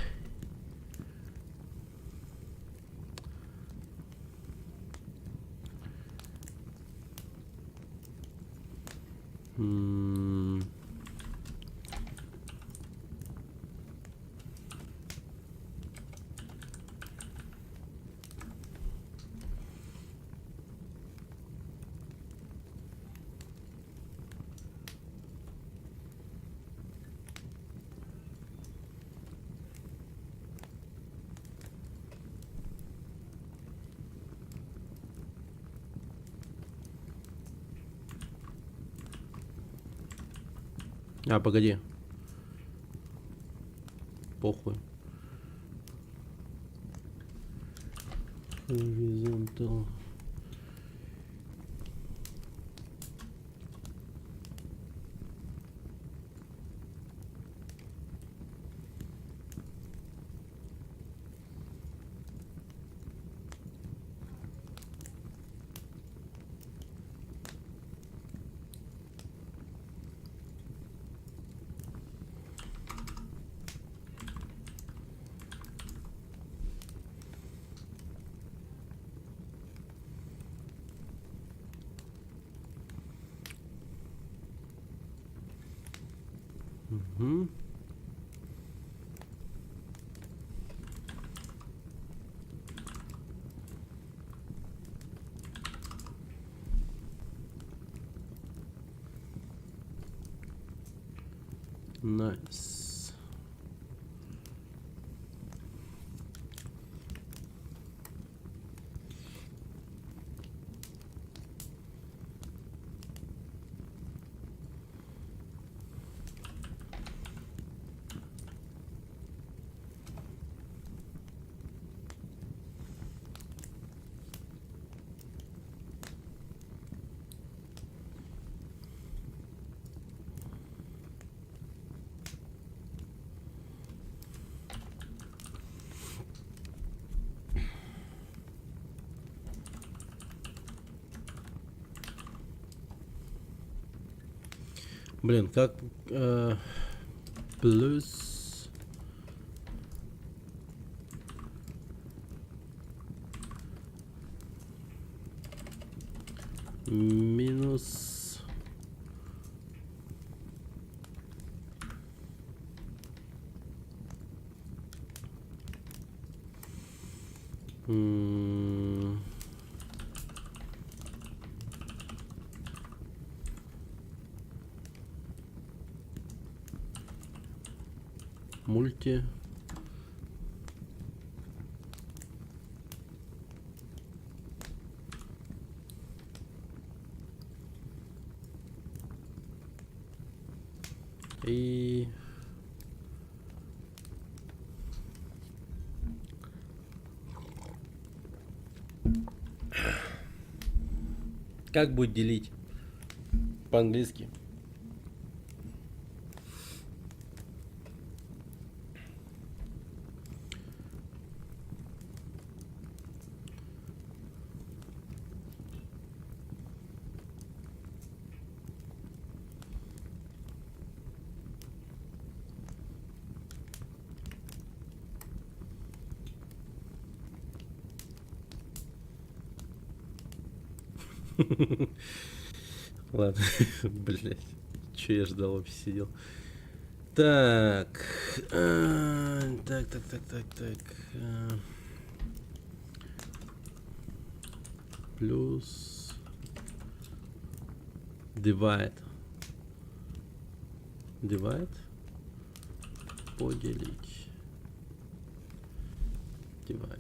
А, погоди. Похуй. Horizontal. Угу. Nice. Блин, как плюс минус мульти и как будет делить по-английски? Ладно, блять, че я ждал, вообще сидел. Так, так. Плюс divide. Поделить. Divide.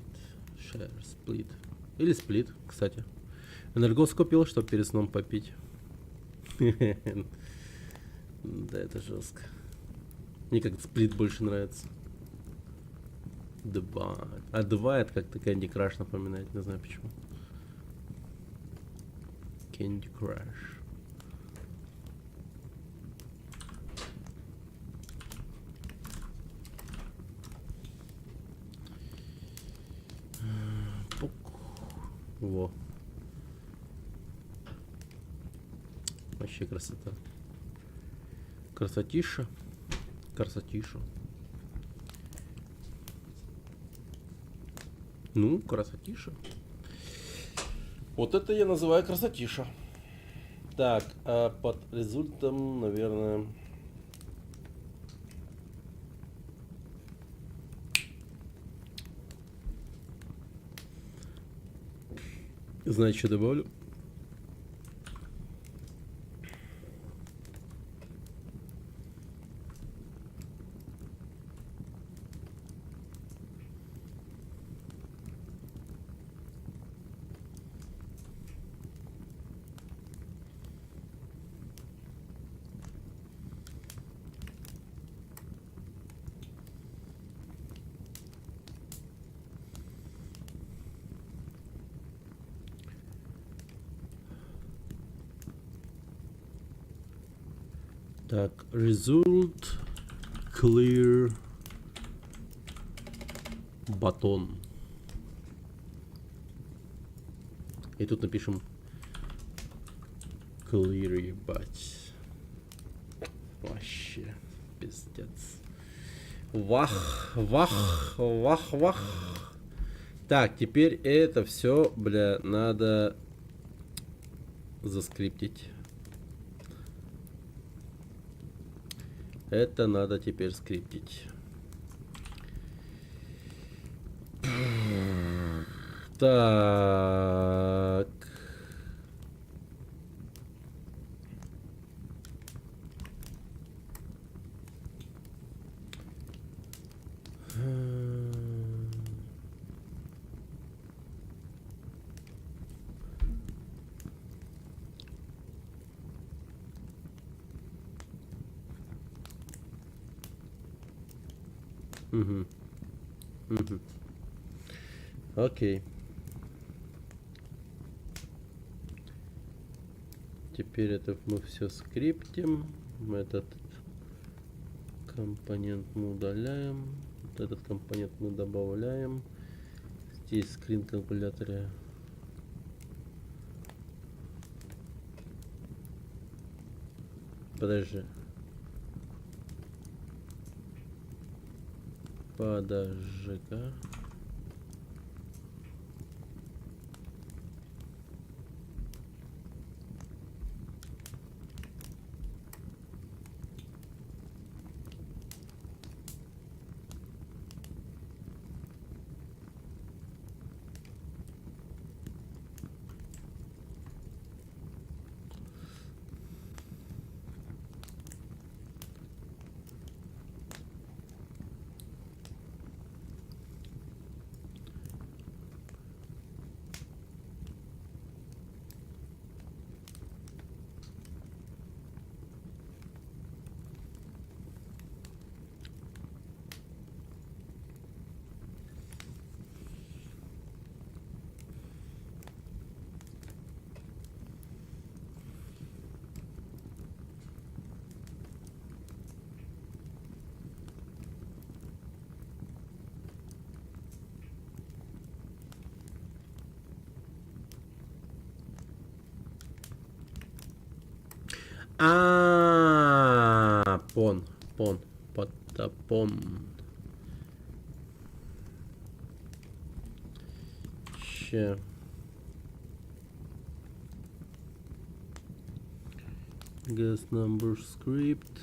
Share. Split. Или split, кстати. Энергос купил, чтобы перед сном попить. Да, это жестко. Мне как сплит больше нравится. Divide. А Divide как-то Candy Crush напоминает, не знаю почему. Candy Crush. Пук. Во. Вообще красота. Красотиша. Ну, красотиша. Вот это я называю красотиша. Так, а под результатом, наверное... Знаете, что добавлю? Так, result clear button. И тут напишем clear, ебать. Вообще пиздец. Вах, вах, вах, вах. Так, теперь это все, бля, надо заскриптить. Это надо теперь скриптить. Так. Угу. Угу. Окей. Теперь это мы все скриптим. Этот компонент мы удаляем. Вот этот компонент мы добавляем. Здесь скрин калькуляторе. Подожди. Подожди-ка. Потапон. Ща. Guest number script.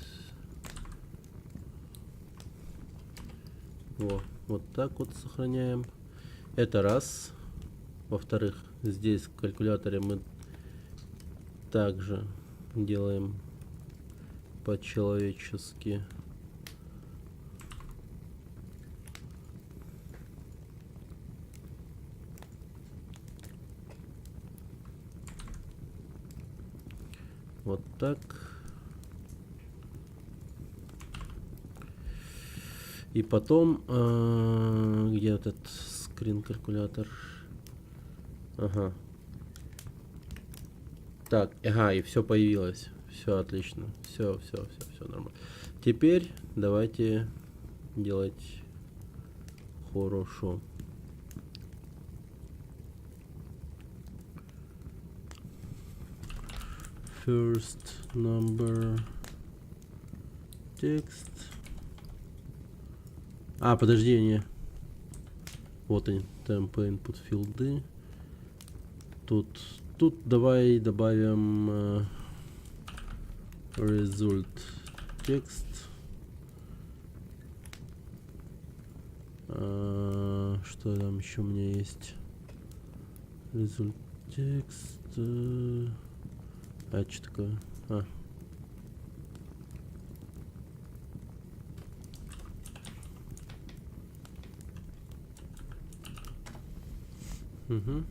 Вот так вот сохраняем. Это раз. Во-вторых, здесь в калькуляторе мы также делаем по-человечески. Вот так. И потом, где этот скрин-калькулятор? Ага. Так, ага, и все появилось. Все отлично. Все нормально. Теперь давайте делать хорошо. First number text. А, подожди, не. Вот они, temp input филды. Тут давай добавим result text. Что там еще у меня есть? Result text. А, что такое? Угу.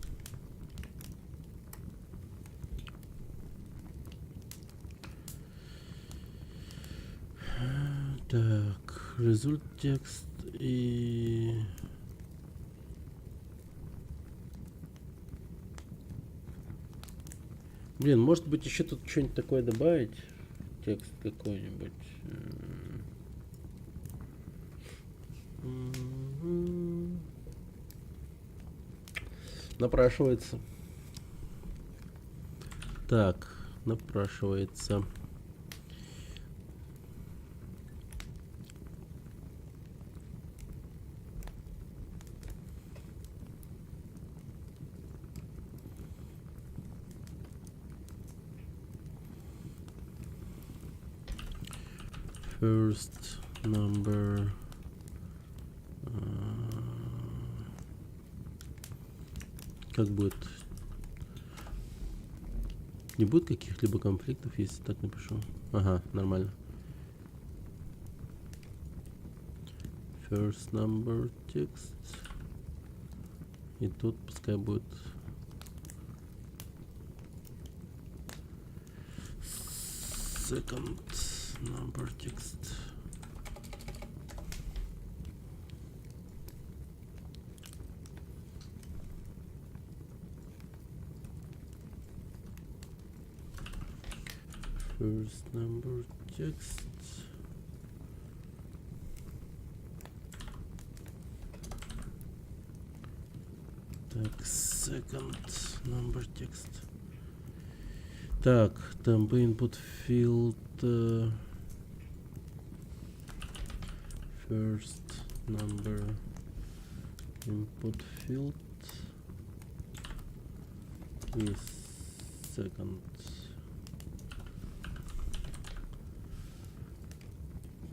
Так, result текст и... Блин, может быть еще тут что-нибудь такое добавить? Текст какой-нибудь. Напрашивается. Так, напрашивается. First number. Как будет? Не будет каких-либо конфликтов, если так напишу? Ага, нормально. First number text. И тут пускай будет second number text. First number text. Так, second number text. Так, там бы input field. First number input field и second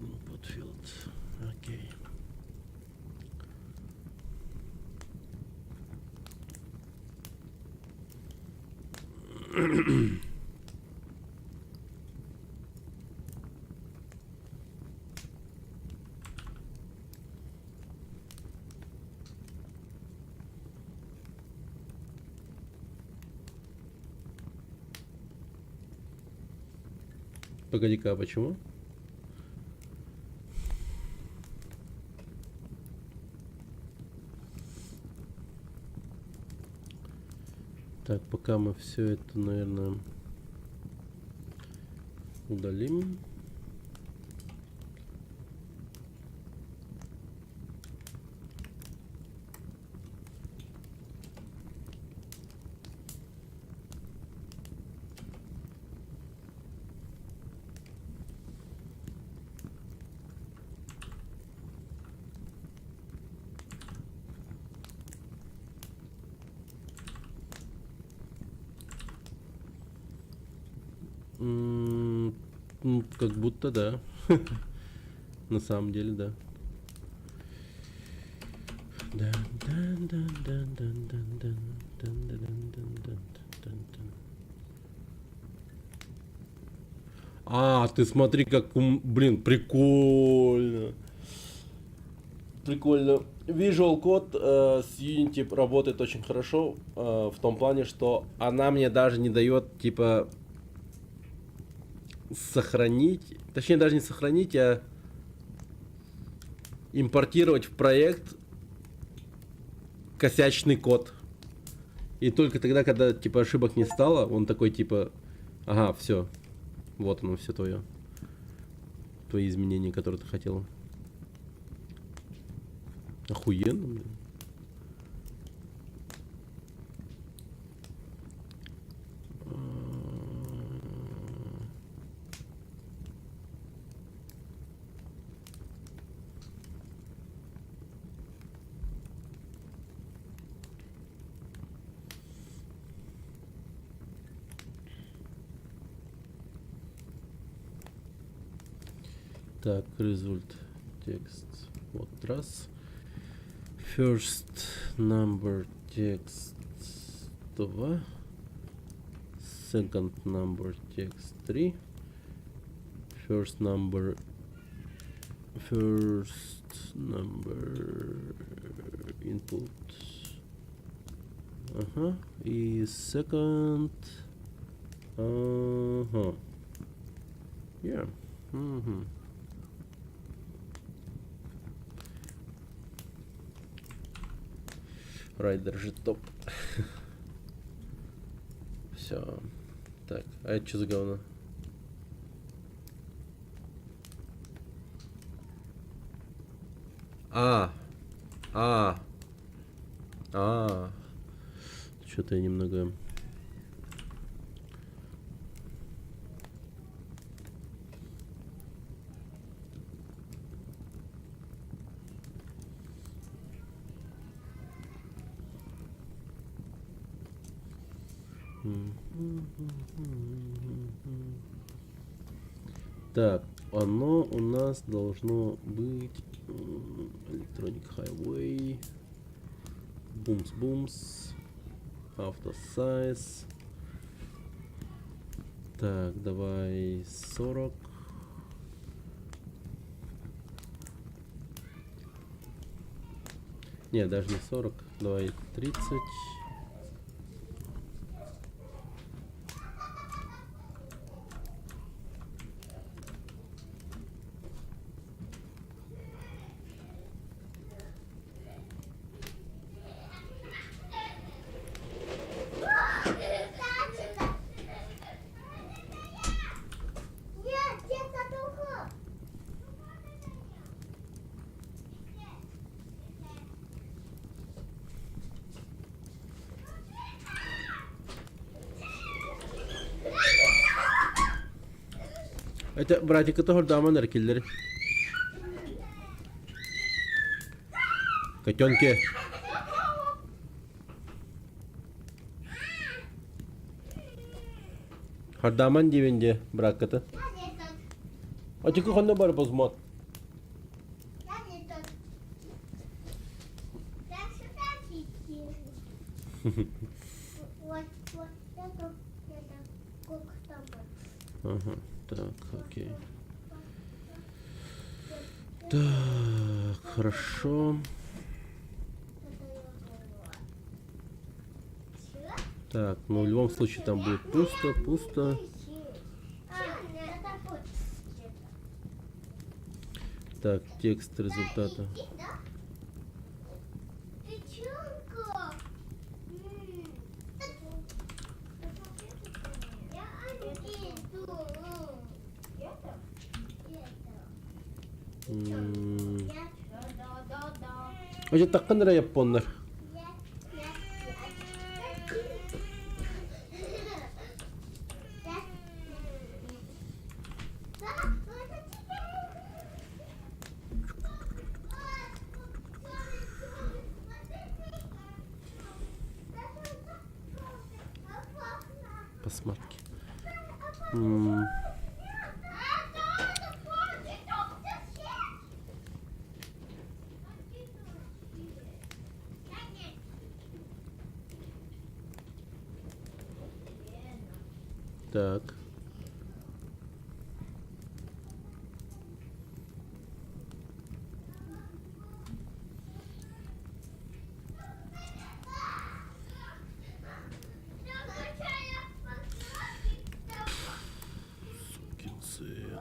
input field. Окей. Погоди-ка, а почему? Так, пока мы все это, наверное, удалим. Как будто да. На самом деле, да. А, ты смотри, как, блин, прикольно. Прикольно. Visual Code с Unity работает очень хорошо в том плане, что она мне даже не дает, типа, сохранить, точнее даже не сохранить, а импортировать в проект косячный код. И только тогда, когда типа ошибок не стало, он такой типа, ага, все, вот оно, все твое, твои изменения, которые ты хотел. Охуенно, блин. Так, result text. Вот раз. First number text 2. Second number text 3. First number input. Ага. И second. Ага. Yeah. Угу. Райдер же топ. Все. Так, а это что за говно? А. Что-то я немного... Так, оно у нас должно быть Electronic Highway, Бумс, Автосайз. Так, давай 40. Не, даже не 40, давай 30. Нет, где-то другое. Это, братик, это хордаман эркеллери. Котенки. Хордаман дивенде, брак это. Я не тот. А ты как бар бозмот? Я не тот. Я сюда сидел. Вот, это, как там. Ага, так, окей. Так, хорошо. Так, ну в любом случае там будет пусто. Так, текст результата. Öyle takın lira yap onlar. Посмотри. Так. Сукин сын.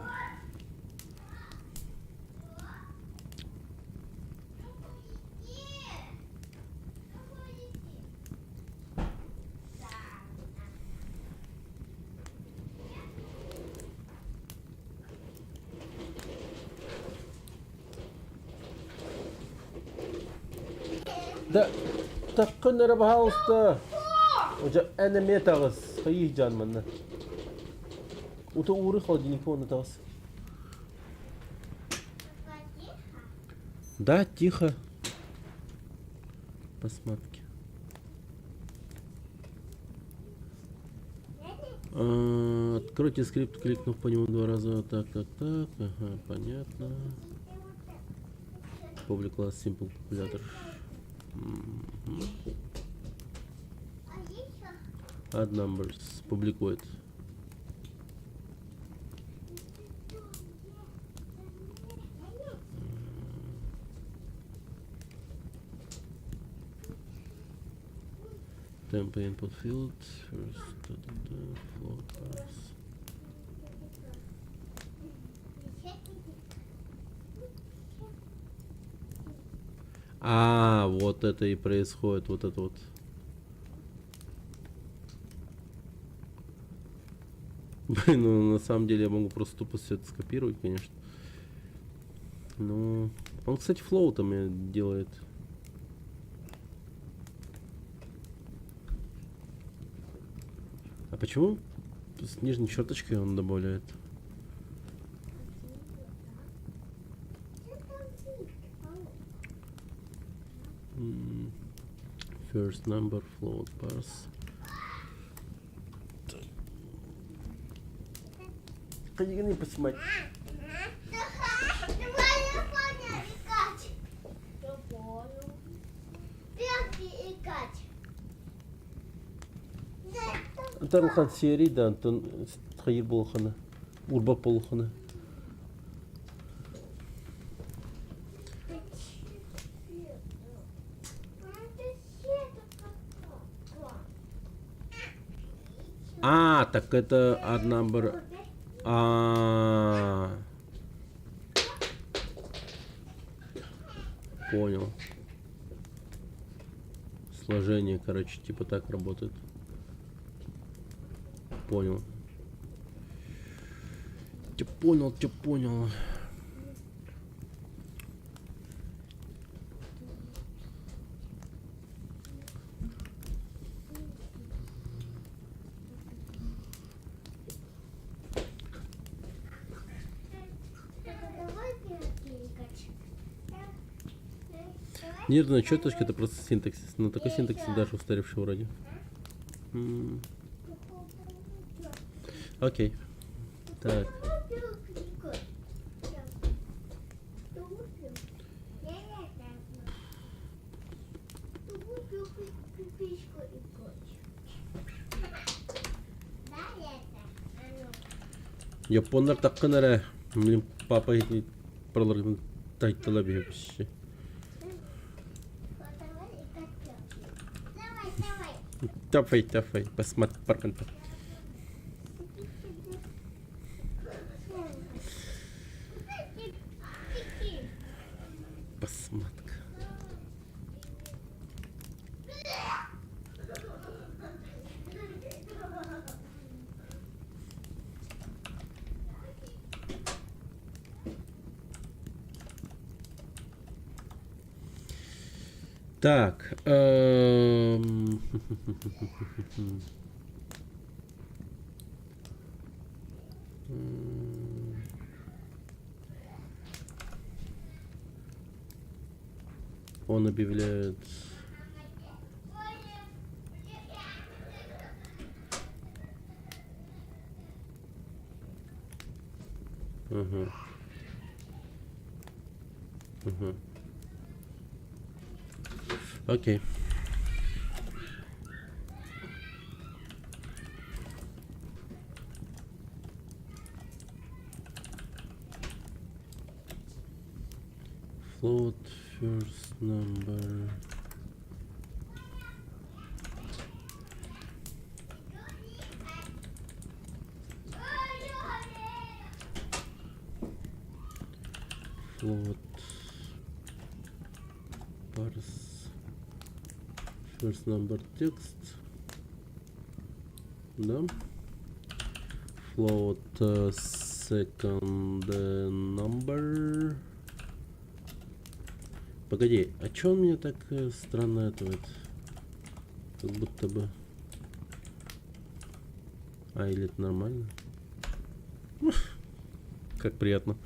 Да, takın lira bahausta. Hoca eneme tağız. Hayır canmanna. Uta uğru холодильник вон тağız. Да, тихо. Посмотри. Откройте скрипт, кликнув по нему 2 раза. Так. Ага, понятно. Public class simple calculator. Add numbers. Публикует. Tempo input field. First, floor price. А, вот это и происходит, вот это вот. Блин, ну на самом деле я могу просто тупо все это скопировать, конечно. Ну, Он, кстати, флоутами делает. А почему с нижней черточкой он добавляет? First number float bars. Ходи, поснимать. Тарылхан серий да антон хайыр болханы. Урбап болханы. А, так это одна бр. Понял. Сложение, короче, типа так работает. Понял. Тебя понял. Нервная черточка это просто синтаксис. Но такой синтаксис даже устаревший вроде. Окей. Так. Япондар таккан әрі. Мен папа етіне проларғын тайттала бейбіші. Давай, посмотри, парканта. Посмотка. Так. Он объявляет... Окей. Float first number. Float parse first number text. Да. Float second number. Погоди, а чё он мне так странно это вот? Как будто бы... или это нормально? Как приятно.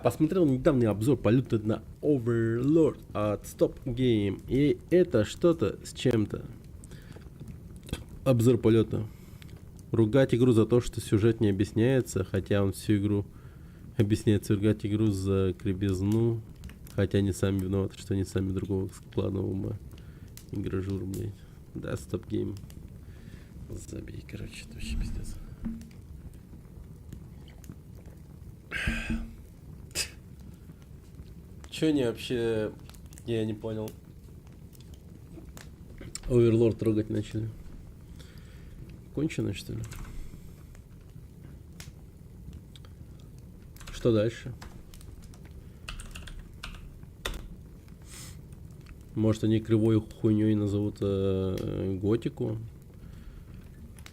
Посмотрел недавний обзор полета на Overlord от Stop Game. И это что-то с чем-то. Обзор полета. Ругать игру за то, что сюжет не объясняется, хотя он всю игру объясняется. Ругать игру за кребизну, хотя они сами виноваты, что они сами другого складного ума. Игражур, блядь. Да, Stop Game. Забей, короче, это вообще пиздец. Чё они вообще... Я не понял. Оверлорд трогать начали. Кончено, что ли? Что дальше? Может, они кривой хуйней назовут готику?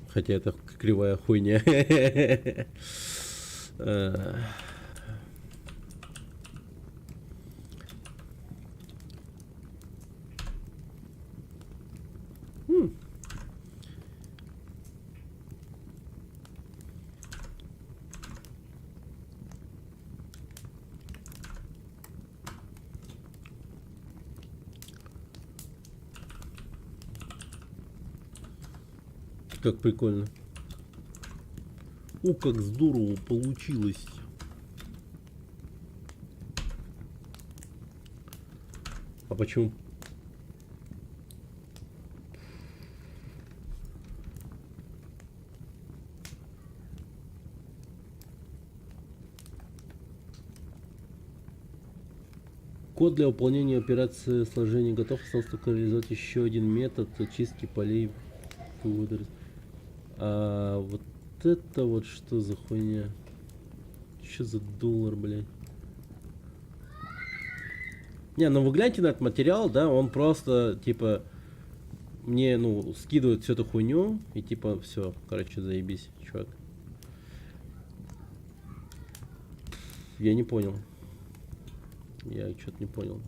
Хотя это кривая хуйня. Как прикольно. О, как здорово получилось. А почему? Код для выполнения операции сложения готов. Осталось только реализовать еще один метод очистки полей. А вот это вот что за хуйня? Что за доллар, блядь? Не, ну вы гляньте на этот материал, да, он просто, типа, мне, ну, скидывает всю эту хуйню, и типа, все, короче, заебись, чувак. Я не понял. Я что-то не понял.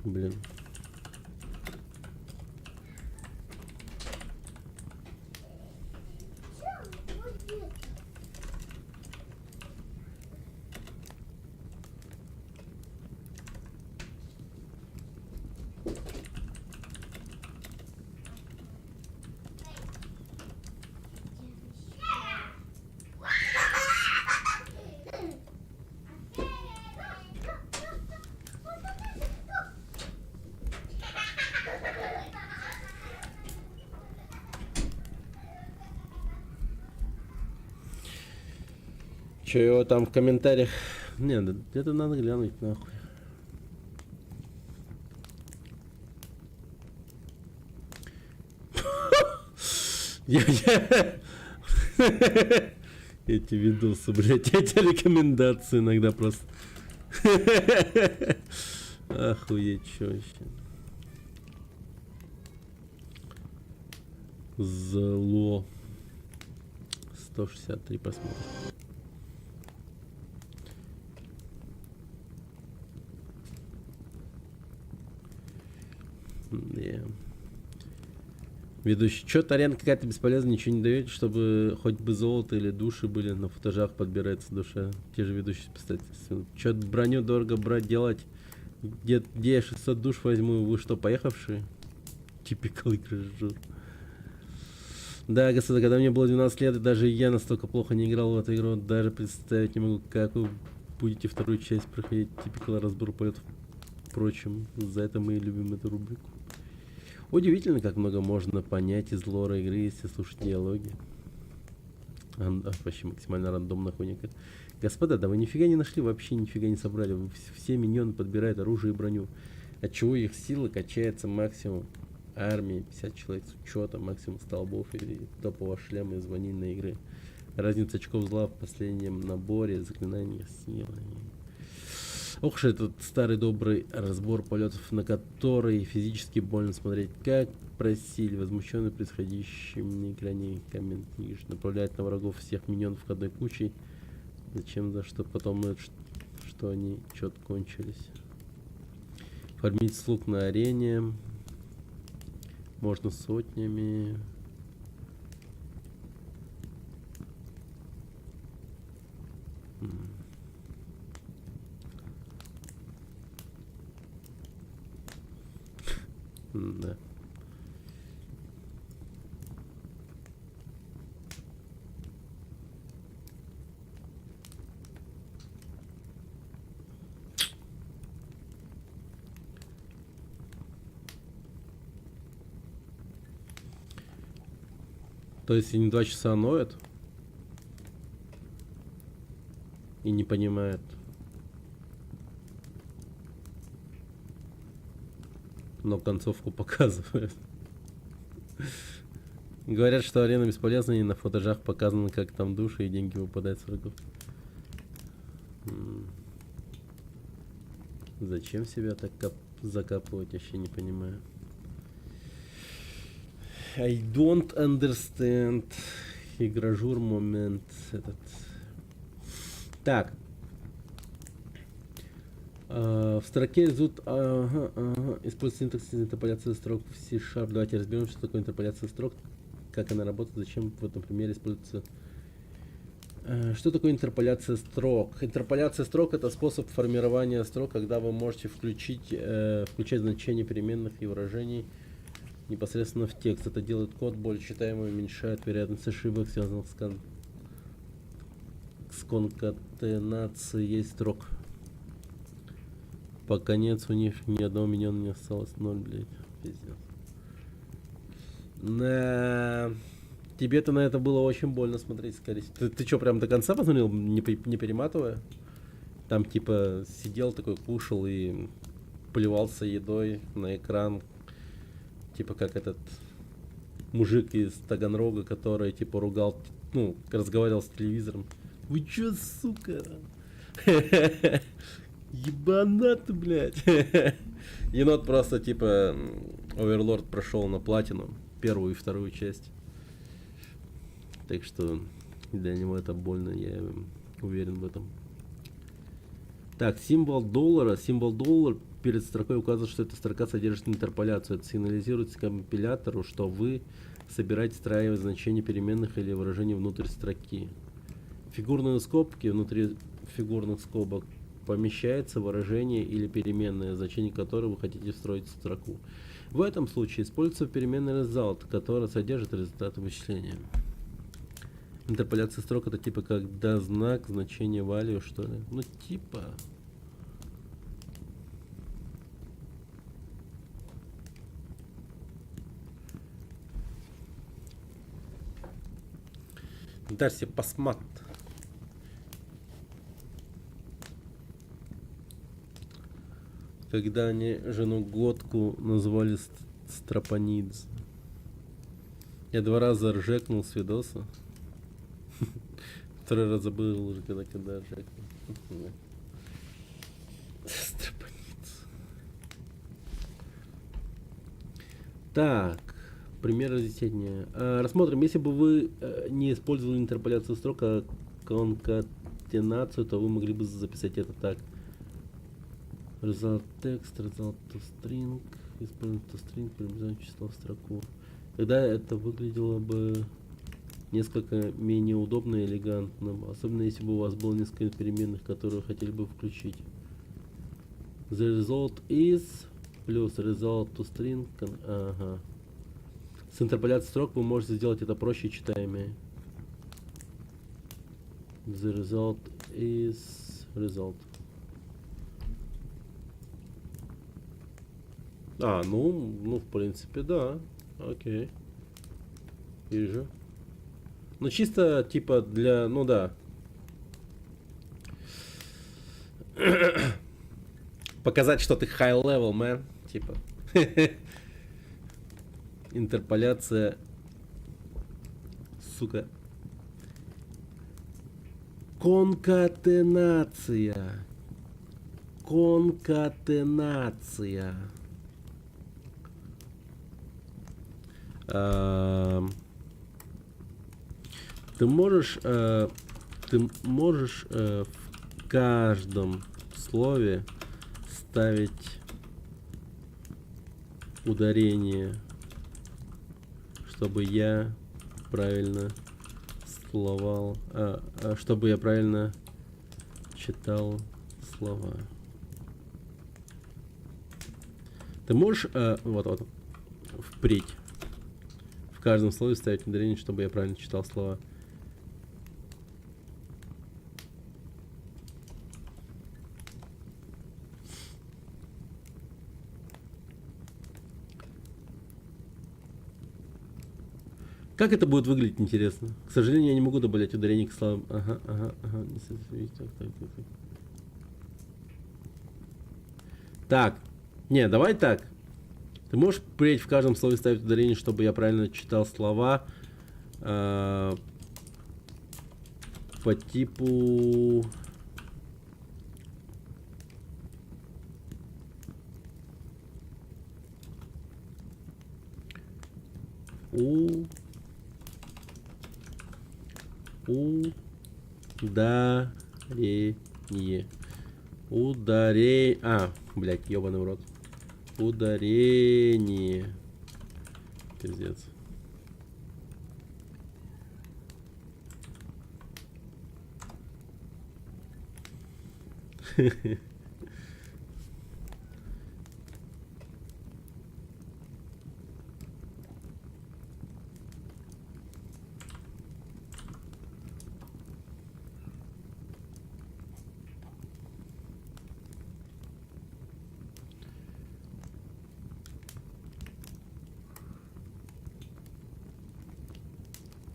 Блин. Че его там в комментариях? Не, да это надо глянуть нахуй. Эти видосы, блядь, эти рекомендации иногда просто. Охуеть, чё вообще. Зло. 163 просмотра. Ведущий, чё-то арена какая-то бесполезная, ничего не даёте, чтобы хоть бы золото или души были, на футажах подбирается душа. Те же ведущие писать. Чё-то броню дорого брать, делать. Где я 600 душ возьму, вы что, поехавшие? Типикал игражур. Да, господа, когда мне было 12 лет, и даже я настолько плохо не играл в эту игру, даже представить не могу, как вы будете вторую часть проходить. Типикал разбор полетов. Впрочем, за это мы и любим эту рубрику. Удивительно, как много можно понять из лора игры, если слушать диалоги. Вообще максимально рандомная хуйня. Господа, да вы нифига не нашли, вообще нифига не собрали. Все миньоны подбирают оружие и броню. Отчего их сила качается максимум. Армии 50 человек с учетом, максимум столбов и топового шлема из ванильной игры. Разница очков зла в последнем наборе, заклинания силы. Ох уж этот старый добрый разбор полетов, на который физически больно смотреть. Как просили, возмущенный происходящим на экране коммент ниже. Направляет на врагов всех миньонов к одной кучей. Зачем, за что потом, что они что-то кончились. Фармить слуг на арене. Можно сотнями. Да. То есть они 2 часа ноют и не понимают. Но концовку показывают. Говорят, что арена бесполезна, и на футажах показано, как там души и деньги выпадают с врагов. Зачем себя так закапывать, вообще не понимаю. I don't understand. Игражур момент этот. Так, В строке результат используется синтаксис интерполяции строк в C#. Давайте разберем, что такое интерполяция строк, как она работает, зачем в этом примере используется. Что такое интерполяция строк? Интерполяция строк — это способ формирования строк, когда вы можете включать значения переменных и выражений непосредственно в текст. Это делает код более читаемым и уменьшает вероятность ошибок, связанных с конкатенацией строк. По конец у них ни одного миньона не осталось. 0, блядь. Пиздец. Тебе-то на это было очень больно смотреть, скорее всего. Ты что, прям до конца посмотрел, не перематывая? Там типа сидел такой, кушал и плевался едой на экран. Типа как этот мужик из Таганрога, который типа ругал, ну, разговаривал с телевизором. Вы чё, сука? Ебанат, блядь. Енот просто типа Оверлорд прошел на платину, первую и вторую часть. Так что для него это больно, я уверен в этом. Так, символ доллара. Символ доллар перед строкой указывает, что эта строка содержит интерполяцию. Это сигнализирует компилятору, что вы собираете встраивать значения переменных или выражений внутрь строки. Фигурные скобки, внутри фигурных скобок помещается выражение или переменное, значение которого вы хотите встроить в строку. В этом случае используется переменный result, который содержит результаты вычисления. Интерполяция строк — это типа когда знак, значение value, что ли? Ну типа. Дарси, посмотри. Когда они жену Готку назвали Стропонидзе. Я 2 раза ржекнул с видоса. 2 раз забыл уже, когда ржекнул. Стропонидзе. Так, пример разъяснения. Рассмотрим, если бы вы не использовали интерполяцию строк, а конкатенацию, то вы могли бы записать это так. Result text, result to string, используем to string, перемещаем число в строку. Тогда это выглядело бы несколько менее удобно и элегантным, особенно если бы у вас было несколько переменных, которые вы хотели бы включить. The result is плюс result to string. Ага. С интерполяцией строк вы можете сделать это проще и читаемее. The result is result. Ну, в принципе, да. Окей. Вижу. Ну, чисто, типа, для... Ну, да. Показать, что ты high level, man. Типа. Интерполяция. Сука. Конкатенация. Конкатенация. Ты можешь в каждом слове ставить ударение, чтобы я правильно словал, чтобы я правильно читал слова. Ты можешь вот впредь в каждом слове ставить ударение, чтобы я правильно читал слова. Как это будет выглядеть, интересно? К сожалению, я не могу добавлять ударение к словам. Ага. Так. Не, давай так. Ты можешь впредь в каждом слове ставить ударение, чтобы я правильно читал слова по типу... Ударение. Блять, ебаный в рот. Ударение. Пиздец.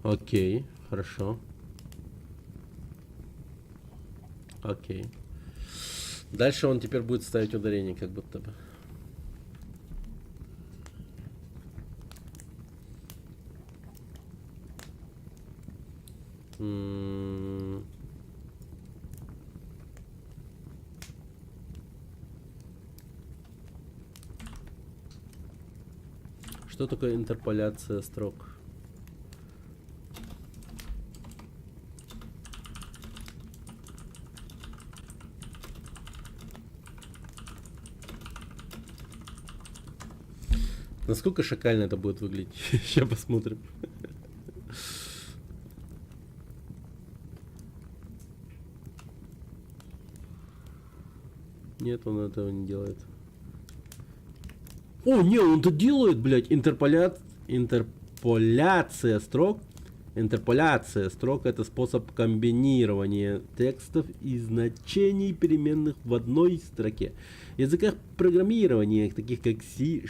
Окей, хорошо. Окей. Дальше он теперь будет ставить ударение, как будто бы. Что такое интерполяция строк? Насколько шакально это будет выглядеть? Сейчас посмотрим. Нет, он этого не делает. О, не, он это делает, блядь. Интерполяция строк. Интерполяция строк — это способ комбинирования текстов и значений переменных в одной строке. В языках программирования, таких как C#,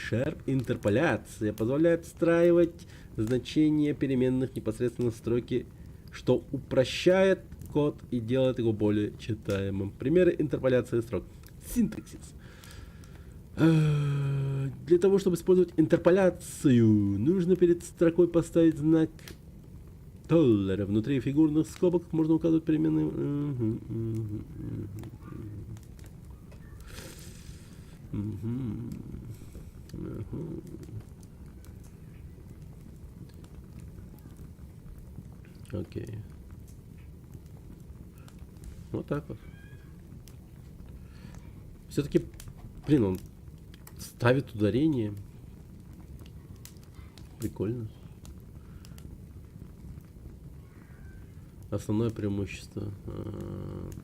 интерполяция позволяет встраивать значения переменных непосредственно в строки, что упрощает код и делает его более читаемым. Примеры интерполяции строк. Синтаксис. Для того, чтобы использовать интерполяцию, нужно перед строкой поставить знак $. Внутри фигурных скобок можно указывать переменные. Окей. Вот так вот. Все-таки, блин, он ставит ударение. Прикольно. Основное преимущество.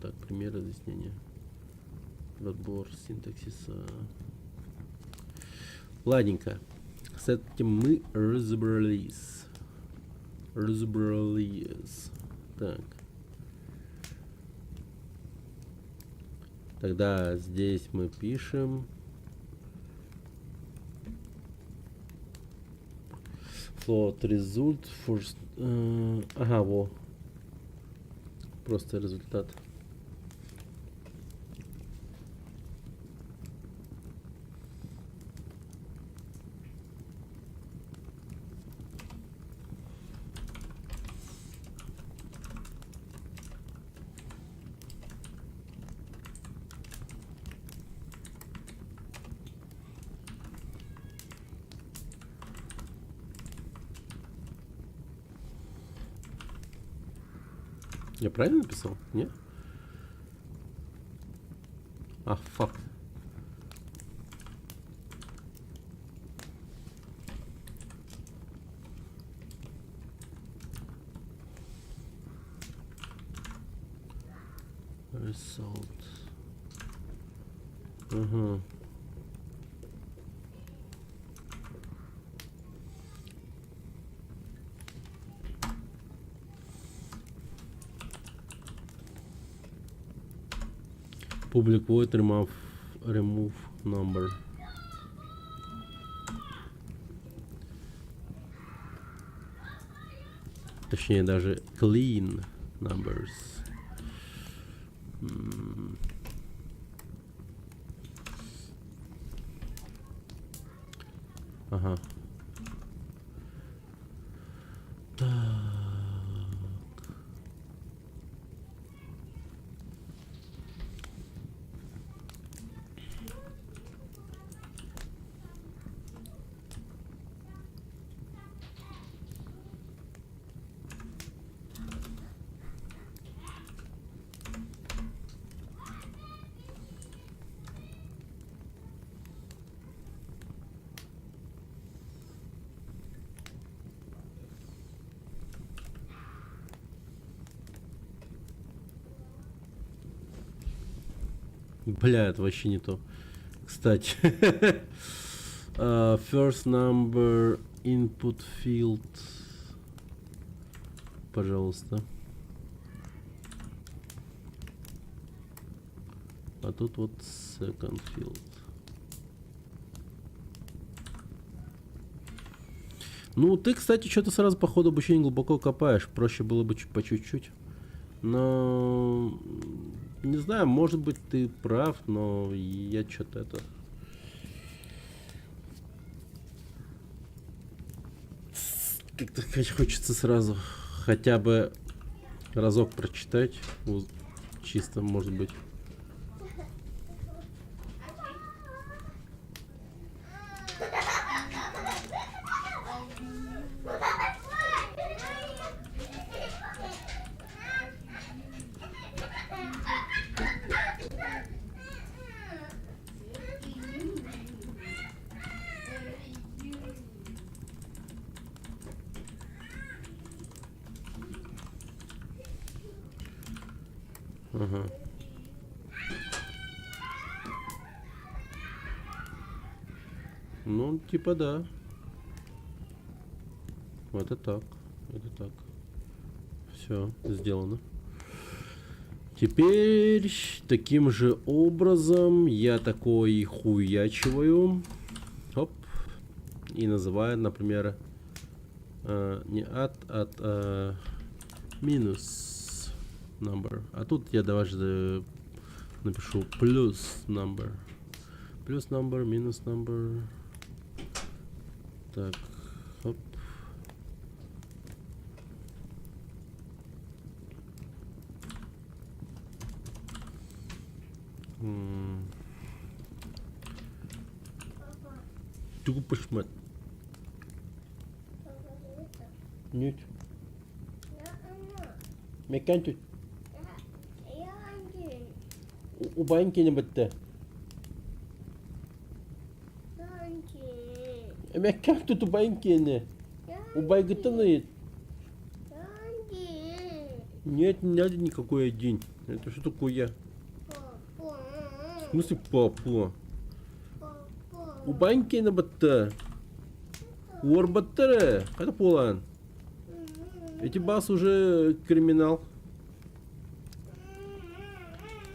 Так, пример разъяснения. Разбор синтаксиса. Ладненько. С этим мы разобрались. Так. Тогда здесь мы пишем float result first. Ага, во. Просто результат. Я правильно написал? Нет? А, фак. Result. Ага. Public void remove number. Точнее даже clean numbers. Ага. Бля, это вообще не то. Кстати. First number input field. Пожалуйста. А тут вот second field. Ну, ты, кстати, что-то сразу по ходу обучения глубоко копаешь. Проще было бы по чуть-чуть. Но... Не знаю, может быть, ты прав, но я что-то это... Как-то хочется сразу хотя бы разок прочитать. Чисто, может быть. Ага. Ну, типа да. Это так. Это так. Все, сделано. Теперь таким же образом я такой хуячиваю. Оп. И называю, например, не от минус number. А тут я дважды напишу плюс number. Плюс number, минус number. Так, хоп. Тупо шмат. Нет. Меканту. У баньки не бытте. Меканту ту баньки не. У байгыта нет. Нет, не надо никакой день. Это что такое? В смысле папа? У баньки на бытте. У орбаттере. Это полан. Эти бас уже криминал.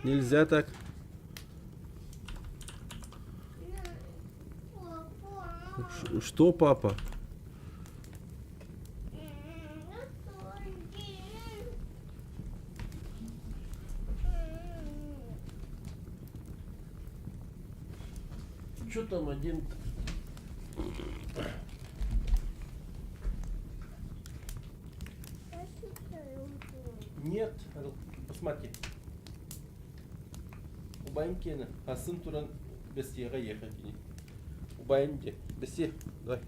Нельзя так. Что, папа? Что там один? Нет, посмотри. У баньки, а сын туран без яга ехать. У баньки, без давай.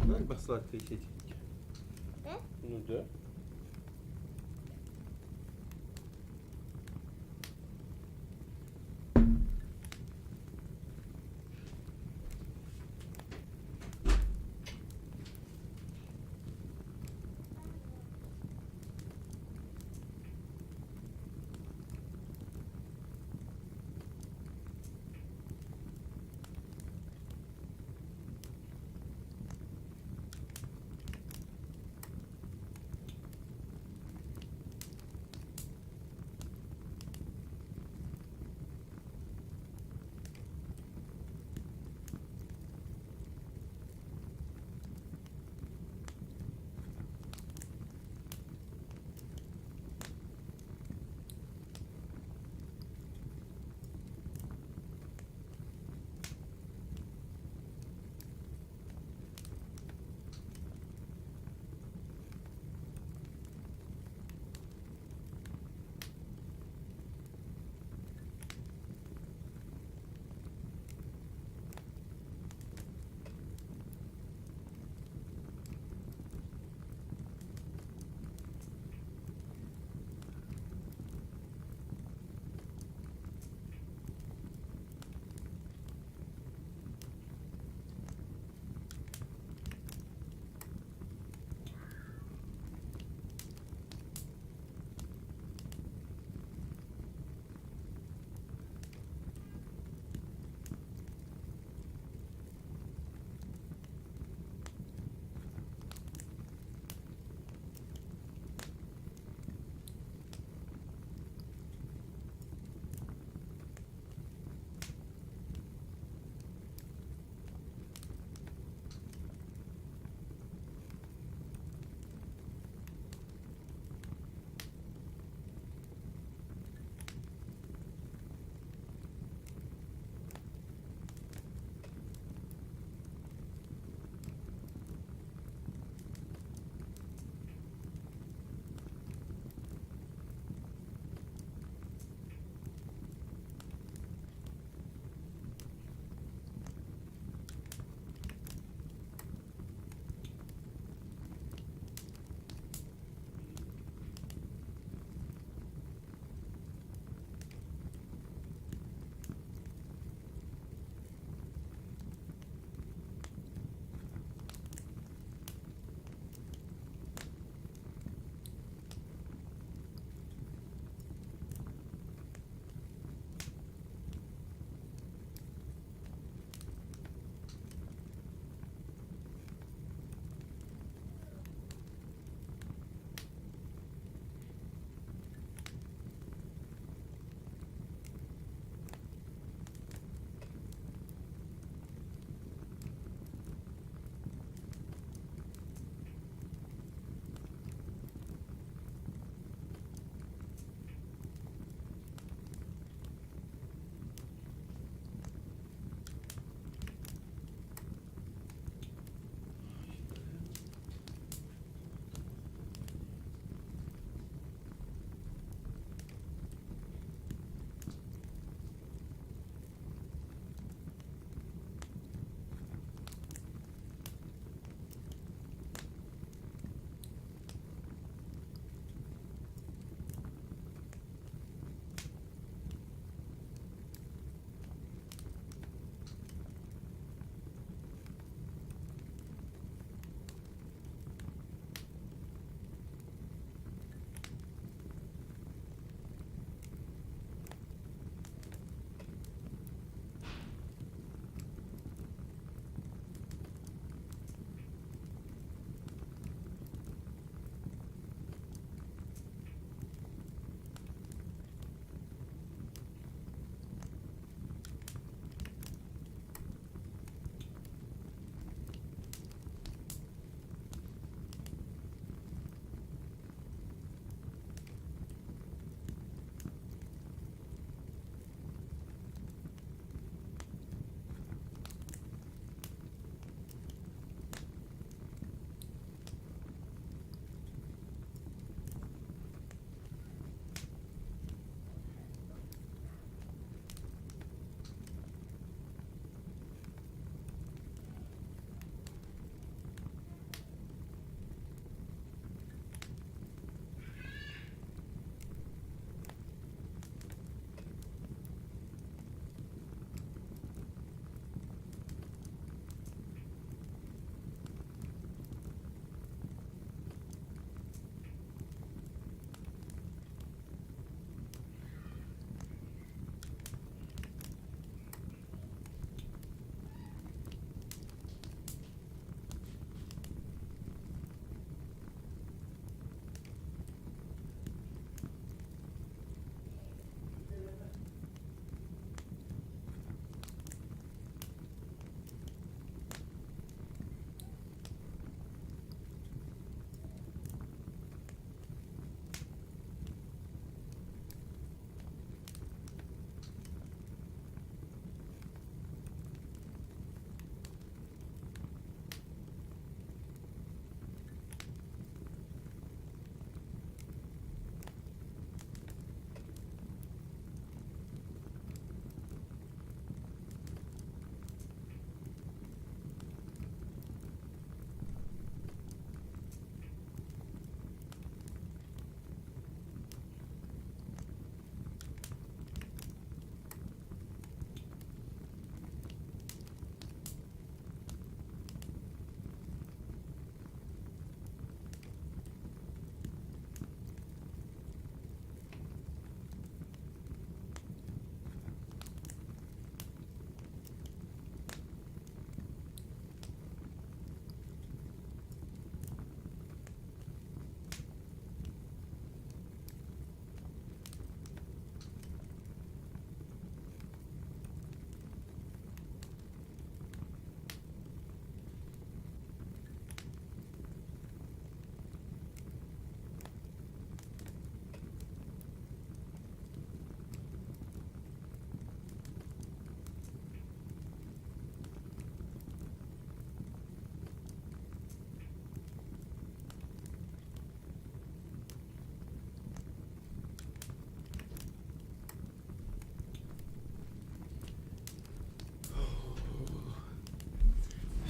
Давай послать лететь. Ну да.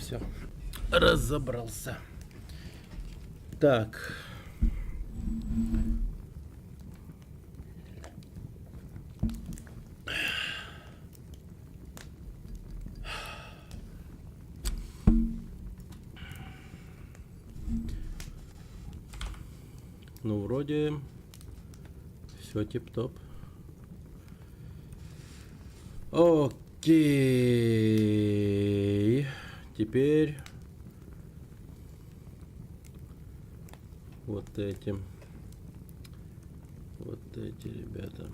Все. Разобрался. Так. Ну, вроде все тип-топ. Окей. Теперь вот эти ребята.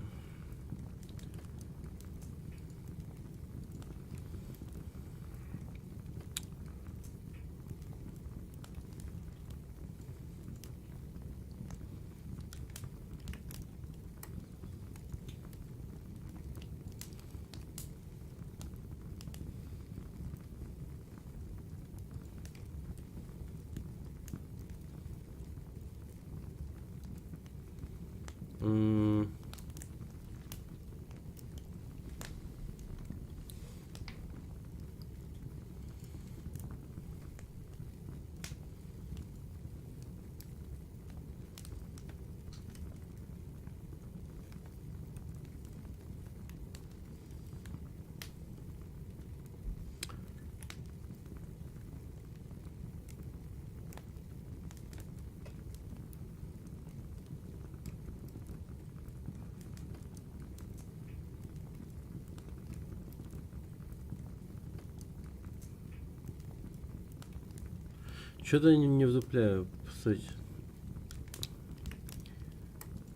Что-то не вдупляю, суть.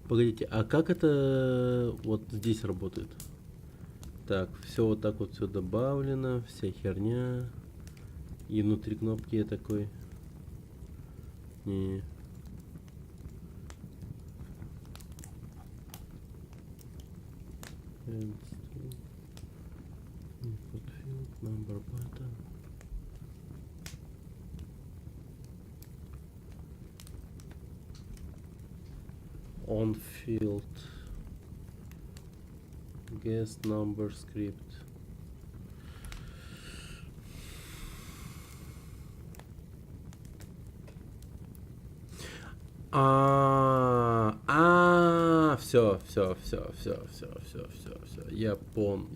Погодите, а как это вот здесь работает? Так, все вот так вот все добавлено, вся херня. И внутри кнопки я такой. Не. Input field, number button. On field guest number script. Все. Я понял.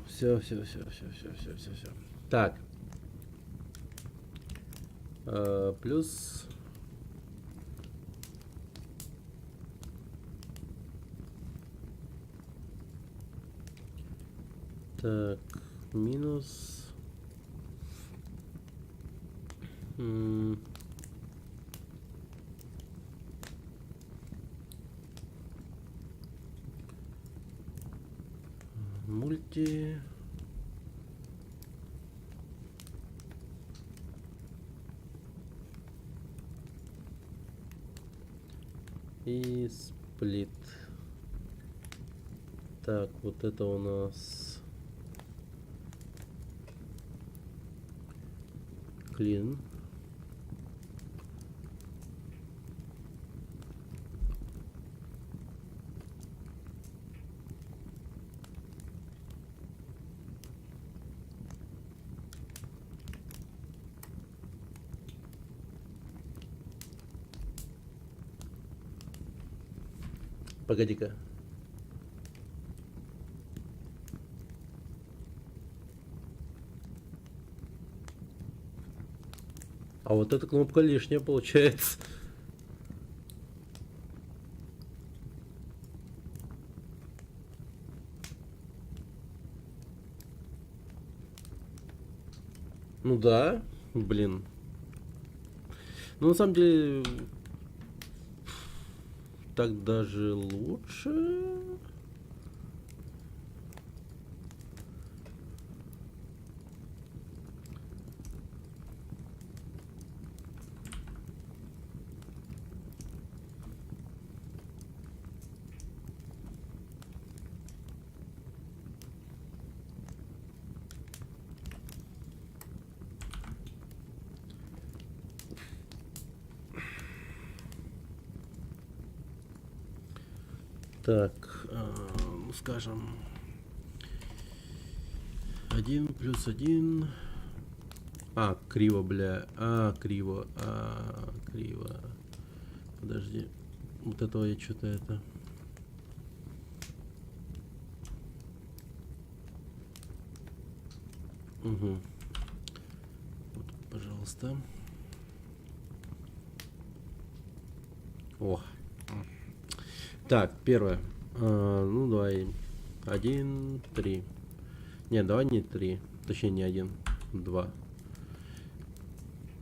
Все. Так. Плюс. Так, минус. Мульти. И сплит. Так, вот это у нас clean. Погоди-ка. А вот эта кнопка лишняя получается. Ну да, блин. Ну на самом деле так даже лучше. Так, ну скажем, 1 плюс 1. А, криво, бля. Криво. Криво. Подожди. Вот этого я что-то это... Угу. Вот, пожалуйста. О. Так, первое. Ну, давай. 1, 3. Не, давай не 3. Точнее, не 1. 2.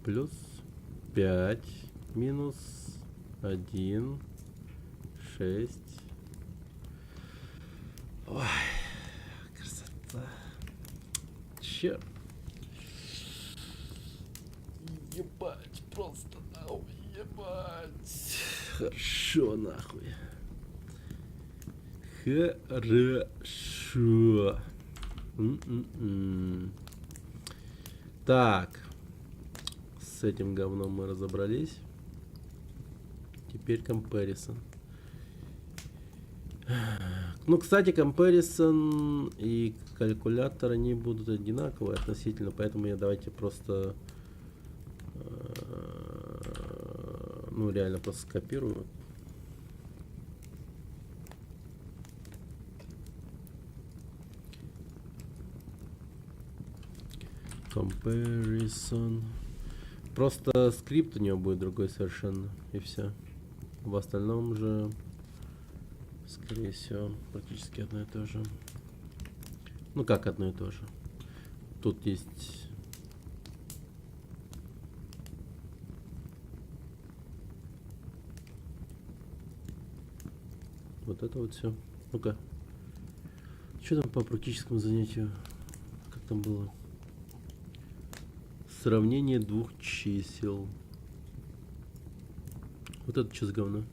Плюс 5. Минус 1. 6. Ой. Красота. Черт. Ебать. Просто нахуй. Ебать. Хорошо, нахуй. Хорошо. Так. С этим говном мы разобрались. Теперь comparison. Ну, кстати, comparison и калькулятор, они будут одинаковые относительно, поэтому я давайте просто... Ну, реально просто скопирую. Comparison. Просто скрипт у него будет другой совершенно. И все. В остальном же, скорее всего, практически одно и то же. Ну как одно и то же. Тут есть... Вот это вот все. Ну-ка. Что там по практическому занятию? Как там было? Сравнение двух чисел. Вот это что за говно?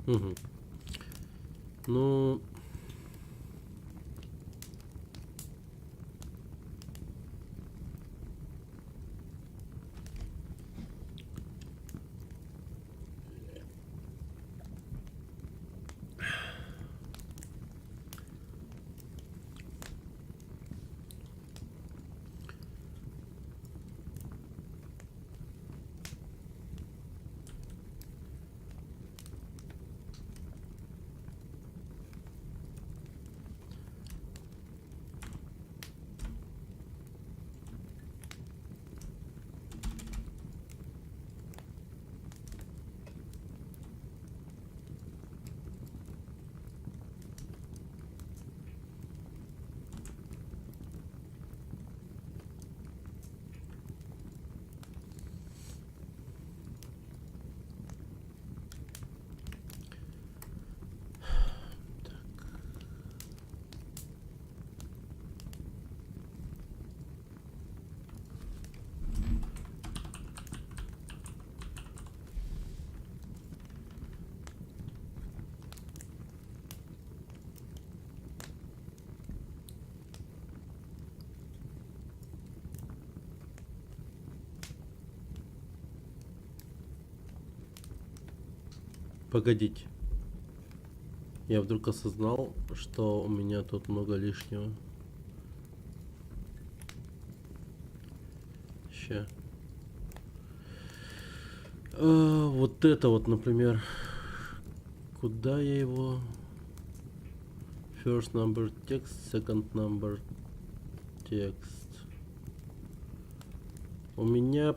Угу. Ну... Погодите. Я вдруг осознал, что у меня тут много лишнего. Ща. Вот это вот, например. Куда я его? First number text, second number text. У меня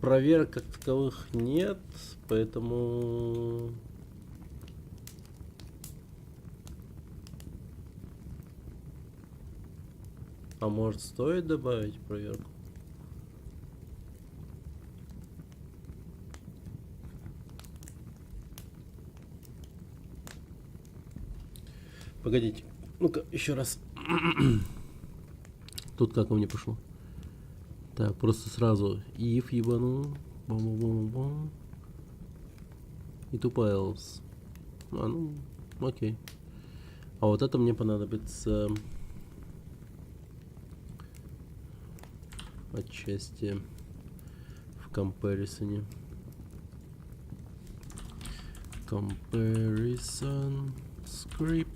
проверок как таковых нет, поэтому... А может, стоит добавить проверку? Погодите. Ну-ка, еще раз. Тут как у меня пошло? Так, просто сразу if ебану. Бам-бам-бам-бам. И тупо else. А, ну, окей. А вот это мне понадобится отчасти в компарисоне. Comparison script.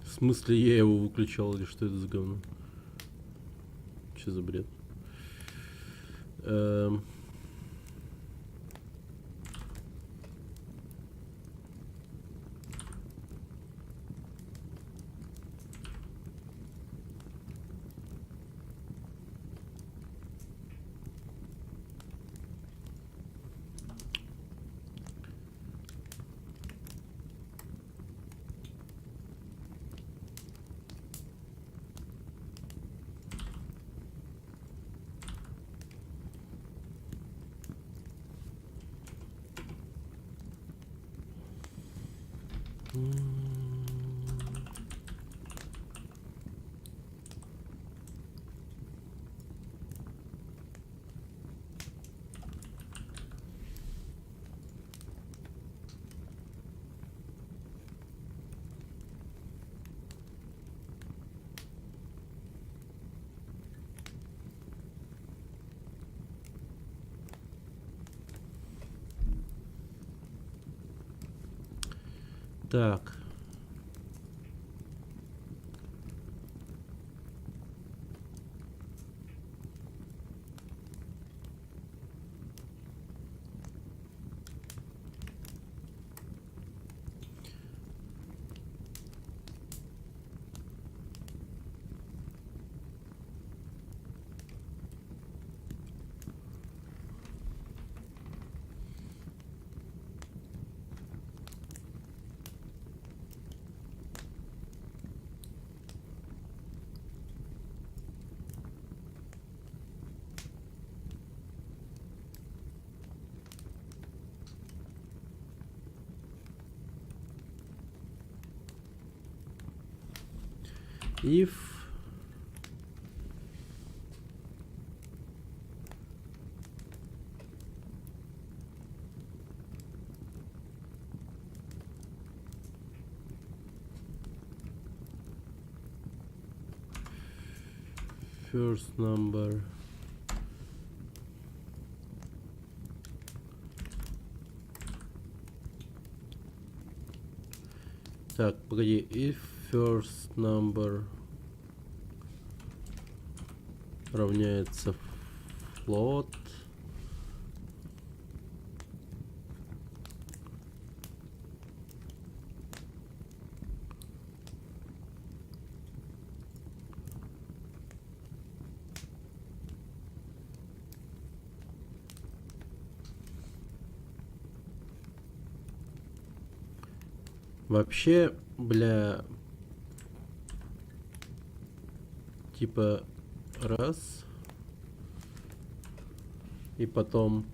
В смысле, я его выключал или что это за говно? Что за бред? Так. If first number так, погоди, if first number равняется float, вообще, бля, типа раз и потом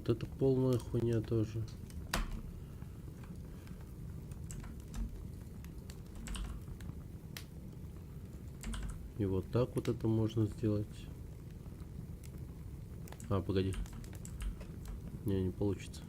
Вот это полная хуйня тоже. И вот так вот это можно сделать. А, погоди. Не получится.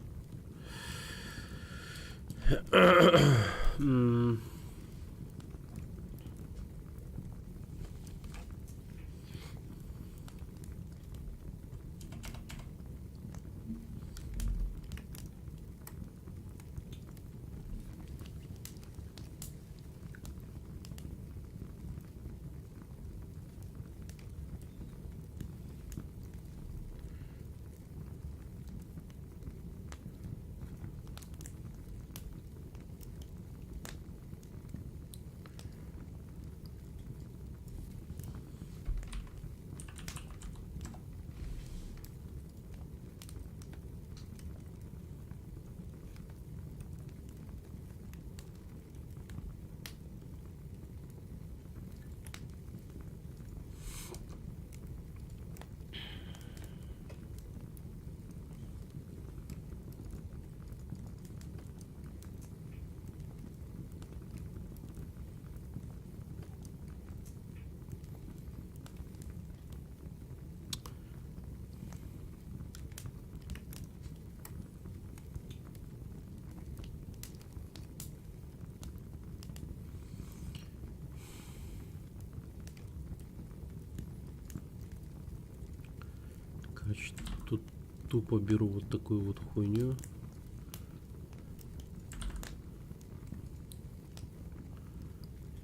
Короче, тут тупо беру вот такую вот хуйню.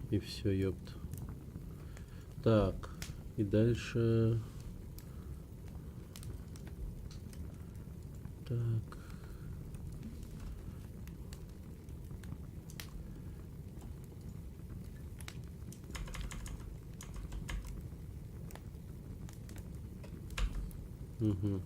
И все, ёпт. Так, и дальше... Так. Угу.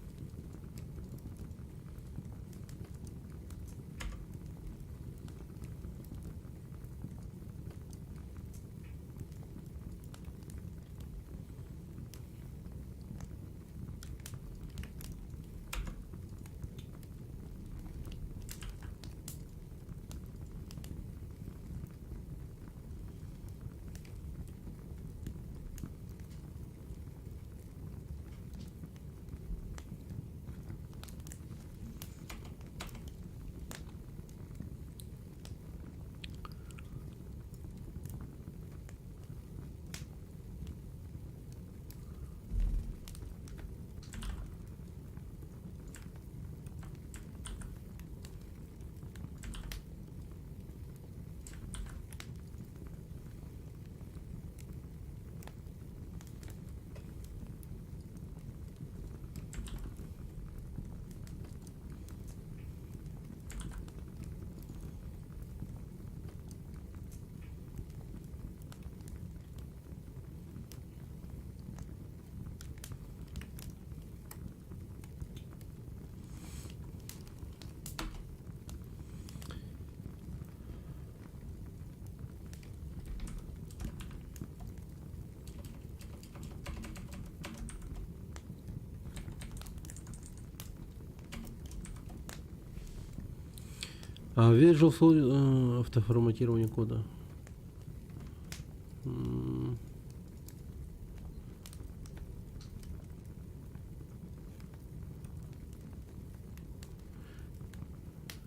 А Visual Studio, автоформатирование кода.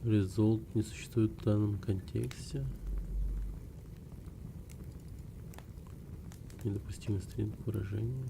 Result не существует в данном контексте. Недопустимый стринг выражения.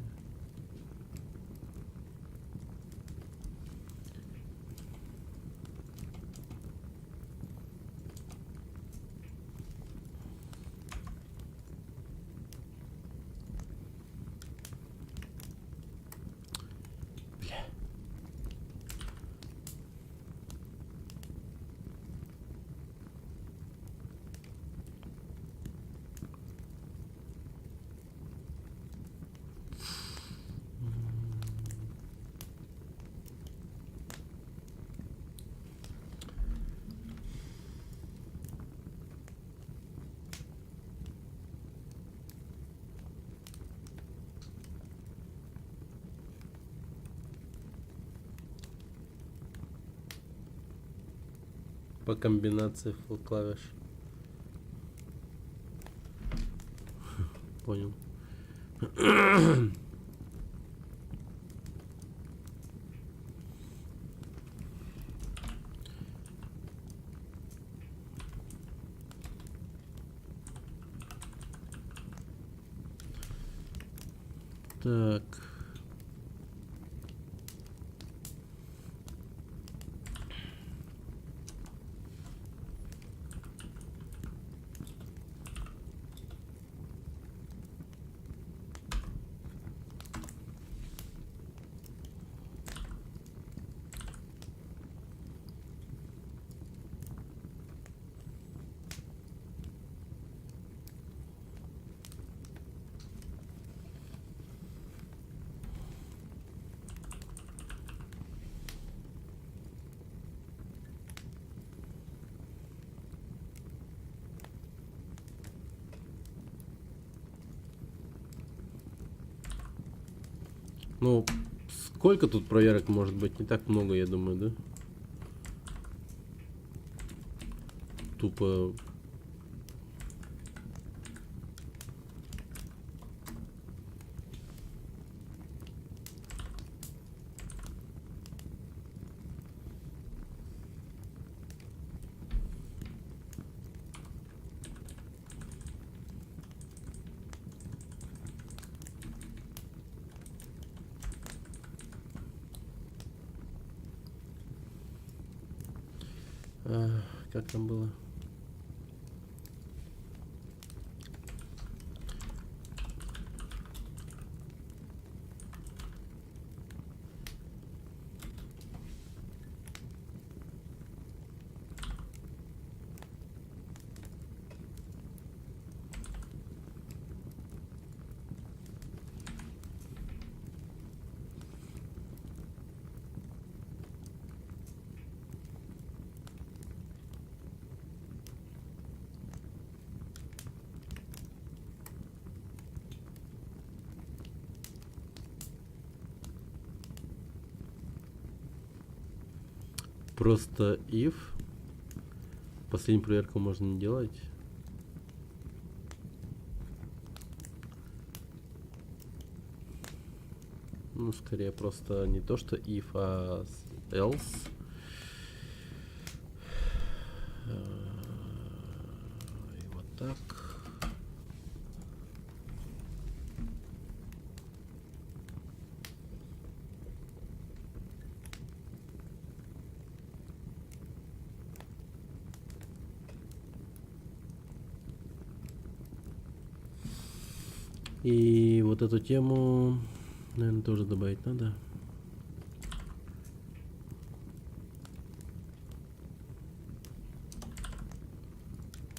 по комбинации клавиш. Понял. Так. Ну, сколько тут проверок может быть? Не так много, я думаю, да? Тупо... как там было? Просто if. Последнюю проверку можно не делать. Ну, скорее просто не то, что if, а else. И вот так. И вот эту тему, наверное, тоже добавить надо.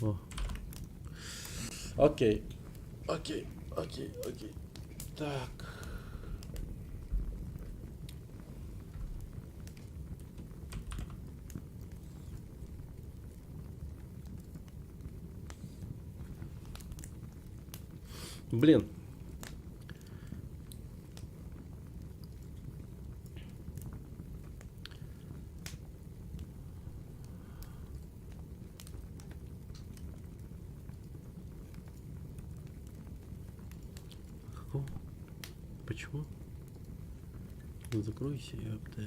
О. Окей. Окей. Так. Блин. Какого? Почему? Ну, закройся, ёпта.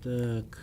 Так.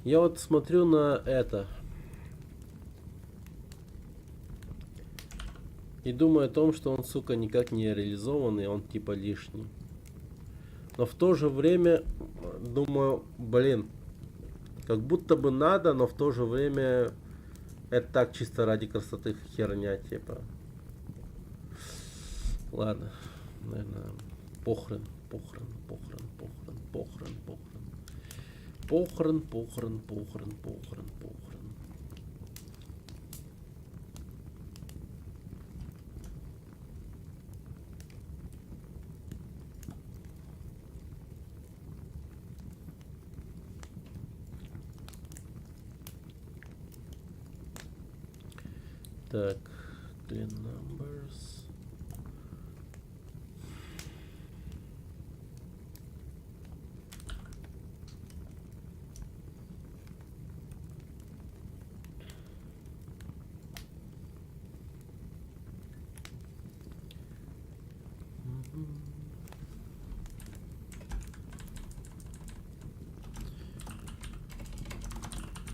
Я вот смотрю на это и думаю о том, что он, сука, никак не реализованный, он типа лишний. Но в то же время думаю, блин, Как будто бы надо, но в то же время это так чисто ради красоты херня, типа. Ладно, наверное, похрен. Так, clean numbers.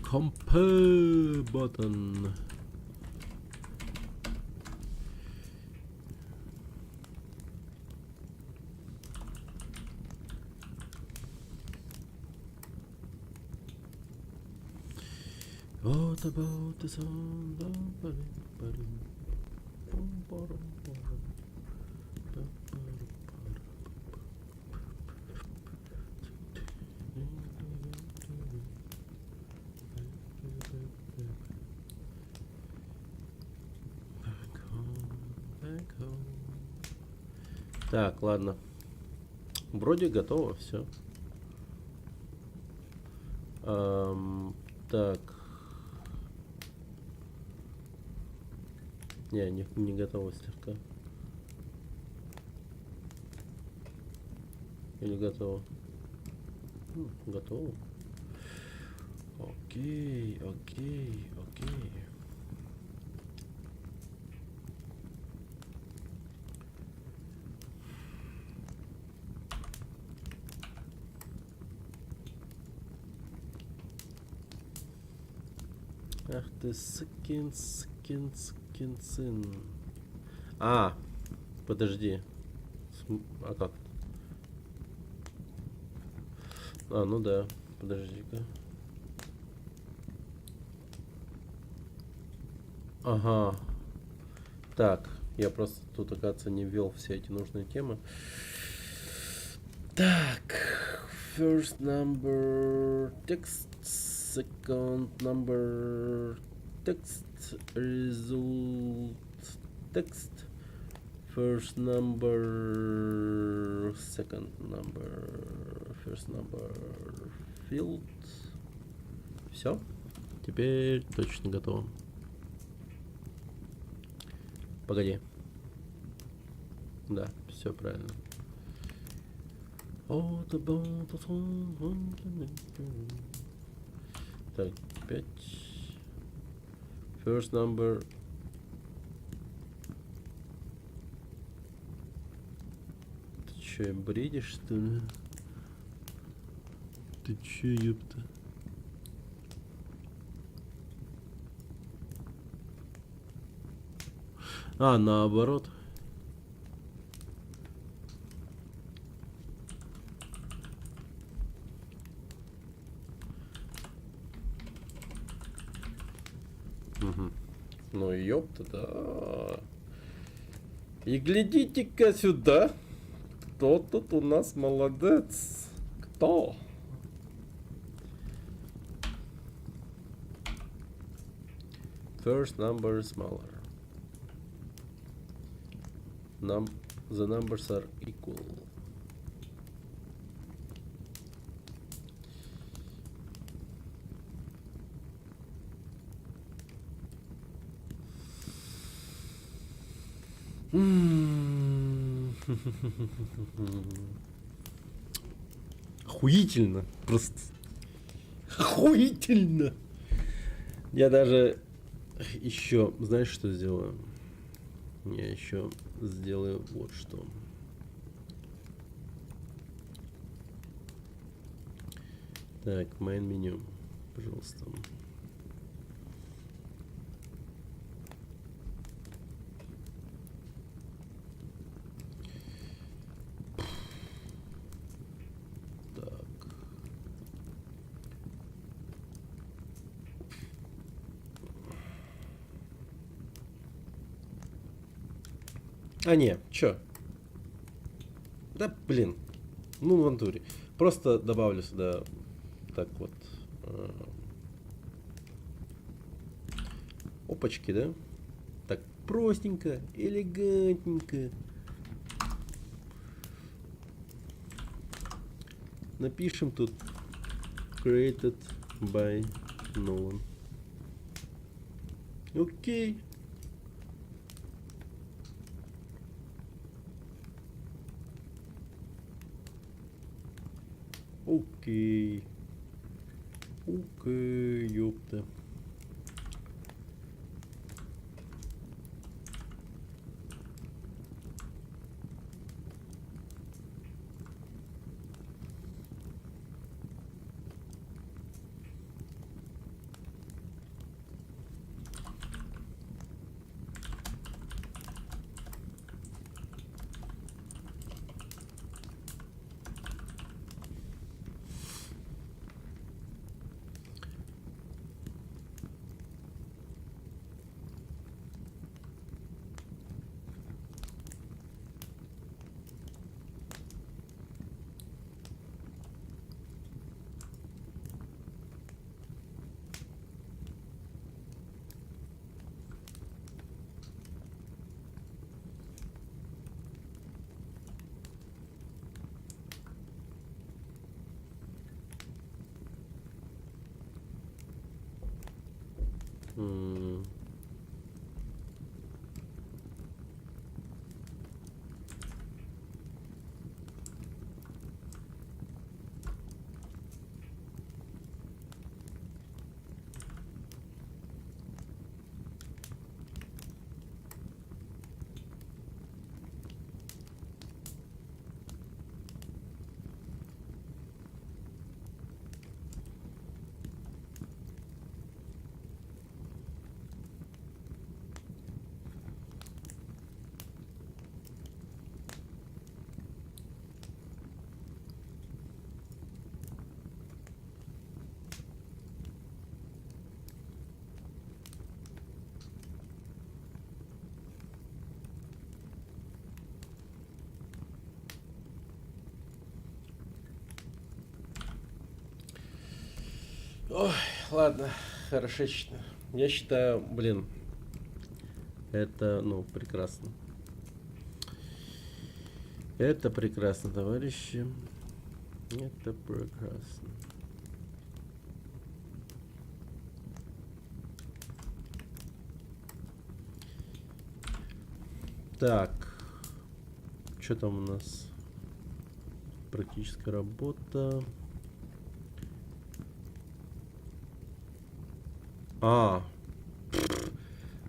Compare button. What about the sound of back home. Так, ладно. Вроде готово, все. Так. Не готово слегка. Или готово? Готово. Окей. Ах ты сукин сын. А, подожди. А как? А, ну да. Подожди-ка. Ага. Так, я просто тут, оказывается, не ввел все эти нужные темы. Так. First number text. Second number text. Result text. First number. Second number. First number. Field. Все. Теперь точно готово. Погоди. Да, все правильно. Так, 5. First number. Ты че, бредишь, что ли? Ты че, ёпта? А, наоборот. Угу. Ну ёпта, да. И глядите-ка сюда. Кто тут у нас молодец? Кто? First number smaller. The numbers are equal. Охуительно. Просто охуительно. Я даже еще, знаешь, что сделаю? Я еще сделаю вот что. Так, main меню, пожалуйста. Так. А, не, чё? Да, блин. Ну, в натуре. Просто добавлю сюда так вот. Опачки, да? Так, простенько, элегантненько. Напишем тут created by no one. Окей. Окей. Окей, ёпта. Ой, ладно, хорошечно. Я считаю, блин, это, ну, прекрасно. Это прекрасно, товарищи. Это прекрасно. Так, что там у нас? Практическая работа.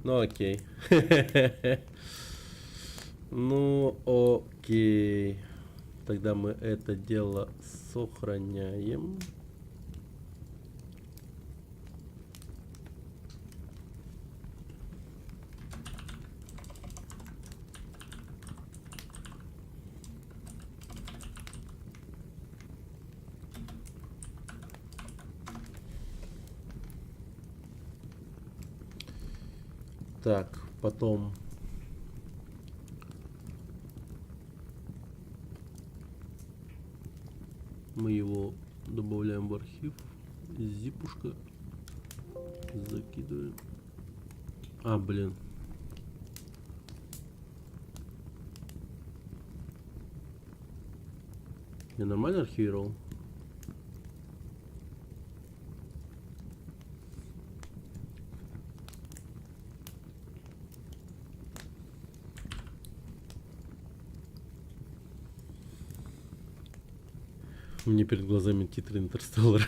Ну окей. Ну окей. Тогда мы это дело сохраняем. Так, потом мы его добавляем в архив. Зипушка. Закидываем. А, блин. Я нормально архивировал? У меня перед глазами титры Интерстеллара.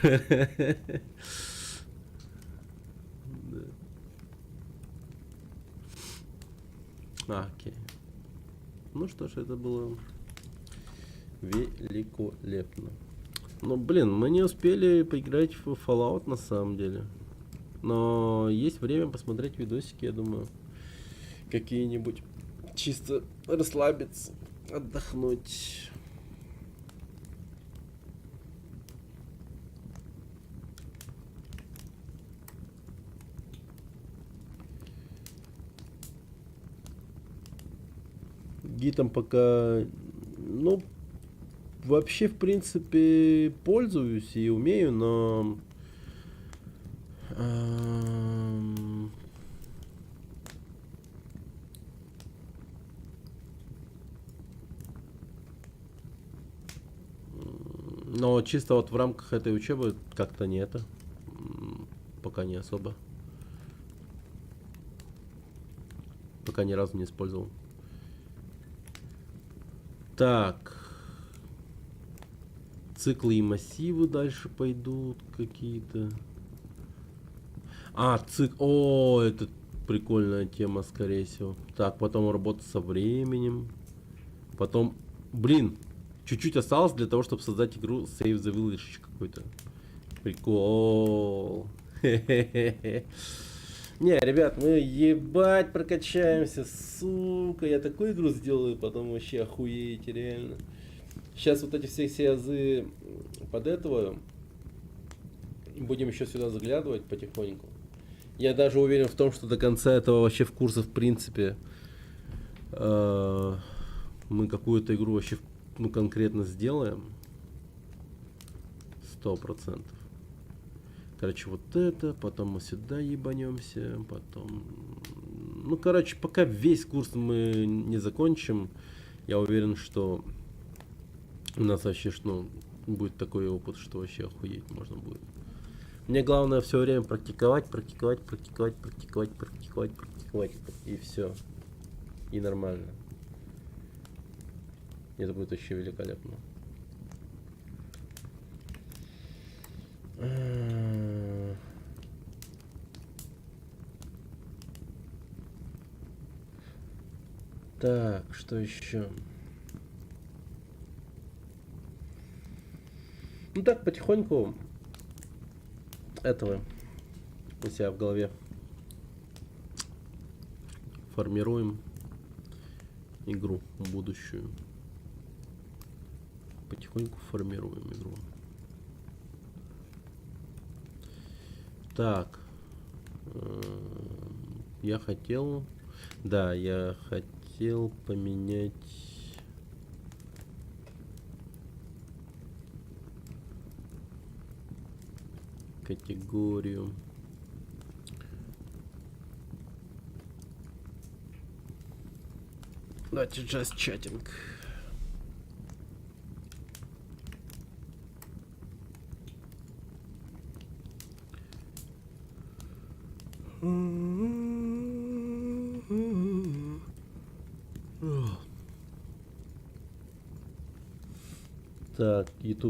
Окей. Ну что ж, это было великолепно. Ну, блин, мы не успели поиграть в Fallout на самом деле. Но есть время посмотреть видосики, я думаю. Какие-нибудь. Чисто расслабиться, отдохнуть. Гитом пока, ну, вообще, в принципе, пользуюсь и умею, но... Но чисто вот в рамках этой учебы как-то не это. Пока не особо. Пока ни разу не использовал. Так. Циклы и массивы дальше пойдут какие-то. О, это прикольная тема, скорее всего. Так, потом работа со временем. Потом, блин, чуть-чуть осталось для того, чтобы создать игру Save the Village какой-то. Прикол. Не, ребят, мы ебать прокачаемся, сука. Я такую игру сделаю, потом вообще охуеете, реально. Сейчас вот эти все азы под этого. Будем еще сюда заглядывать потихоньку. Я даже уверен в том, что до конца этого вообще в курсе, в принципе, мы какую-то игру вообще конкретно сделаем. 100%. Короче, вот это, потом мы сюда ебанемся, потом... Ну, короче, пока весь курс мы не закончим, я уверен, что у нас вообще, будет такой опыт, что вообще охуеть можно будет. Мне главное все время практиковать. И все. И нормально. Это будет вообще великолепно. Так, что еще? Ну так, потихоньку этого у себя в голове формируем игру будущую. Потихоньку формируем игру. Так, я хотел поменять категорию. Давайте just chatting. Так, YouTube.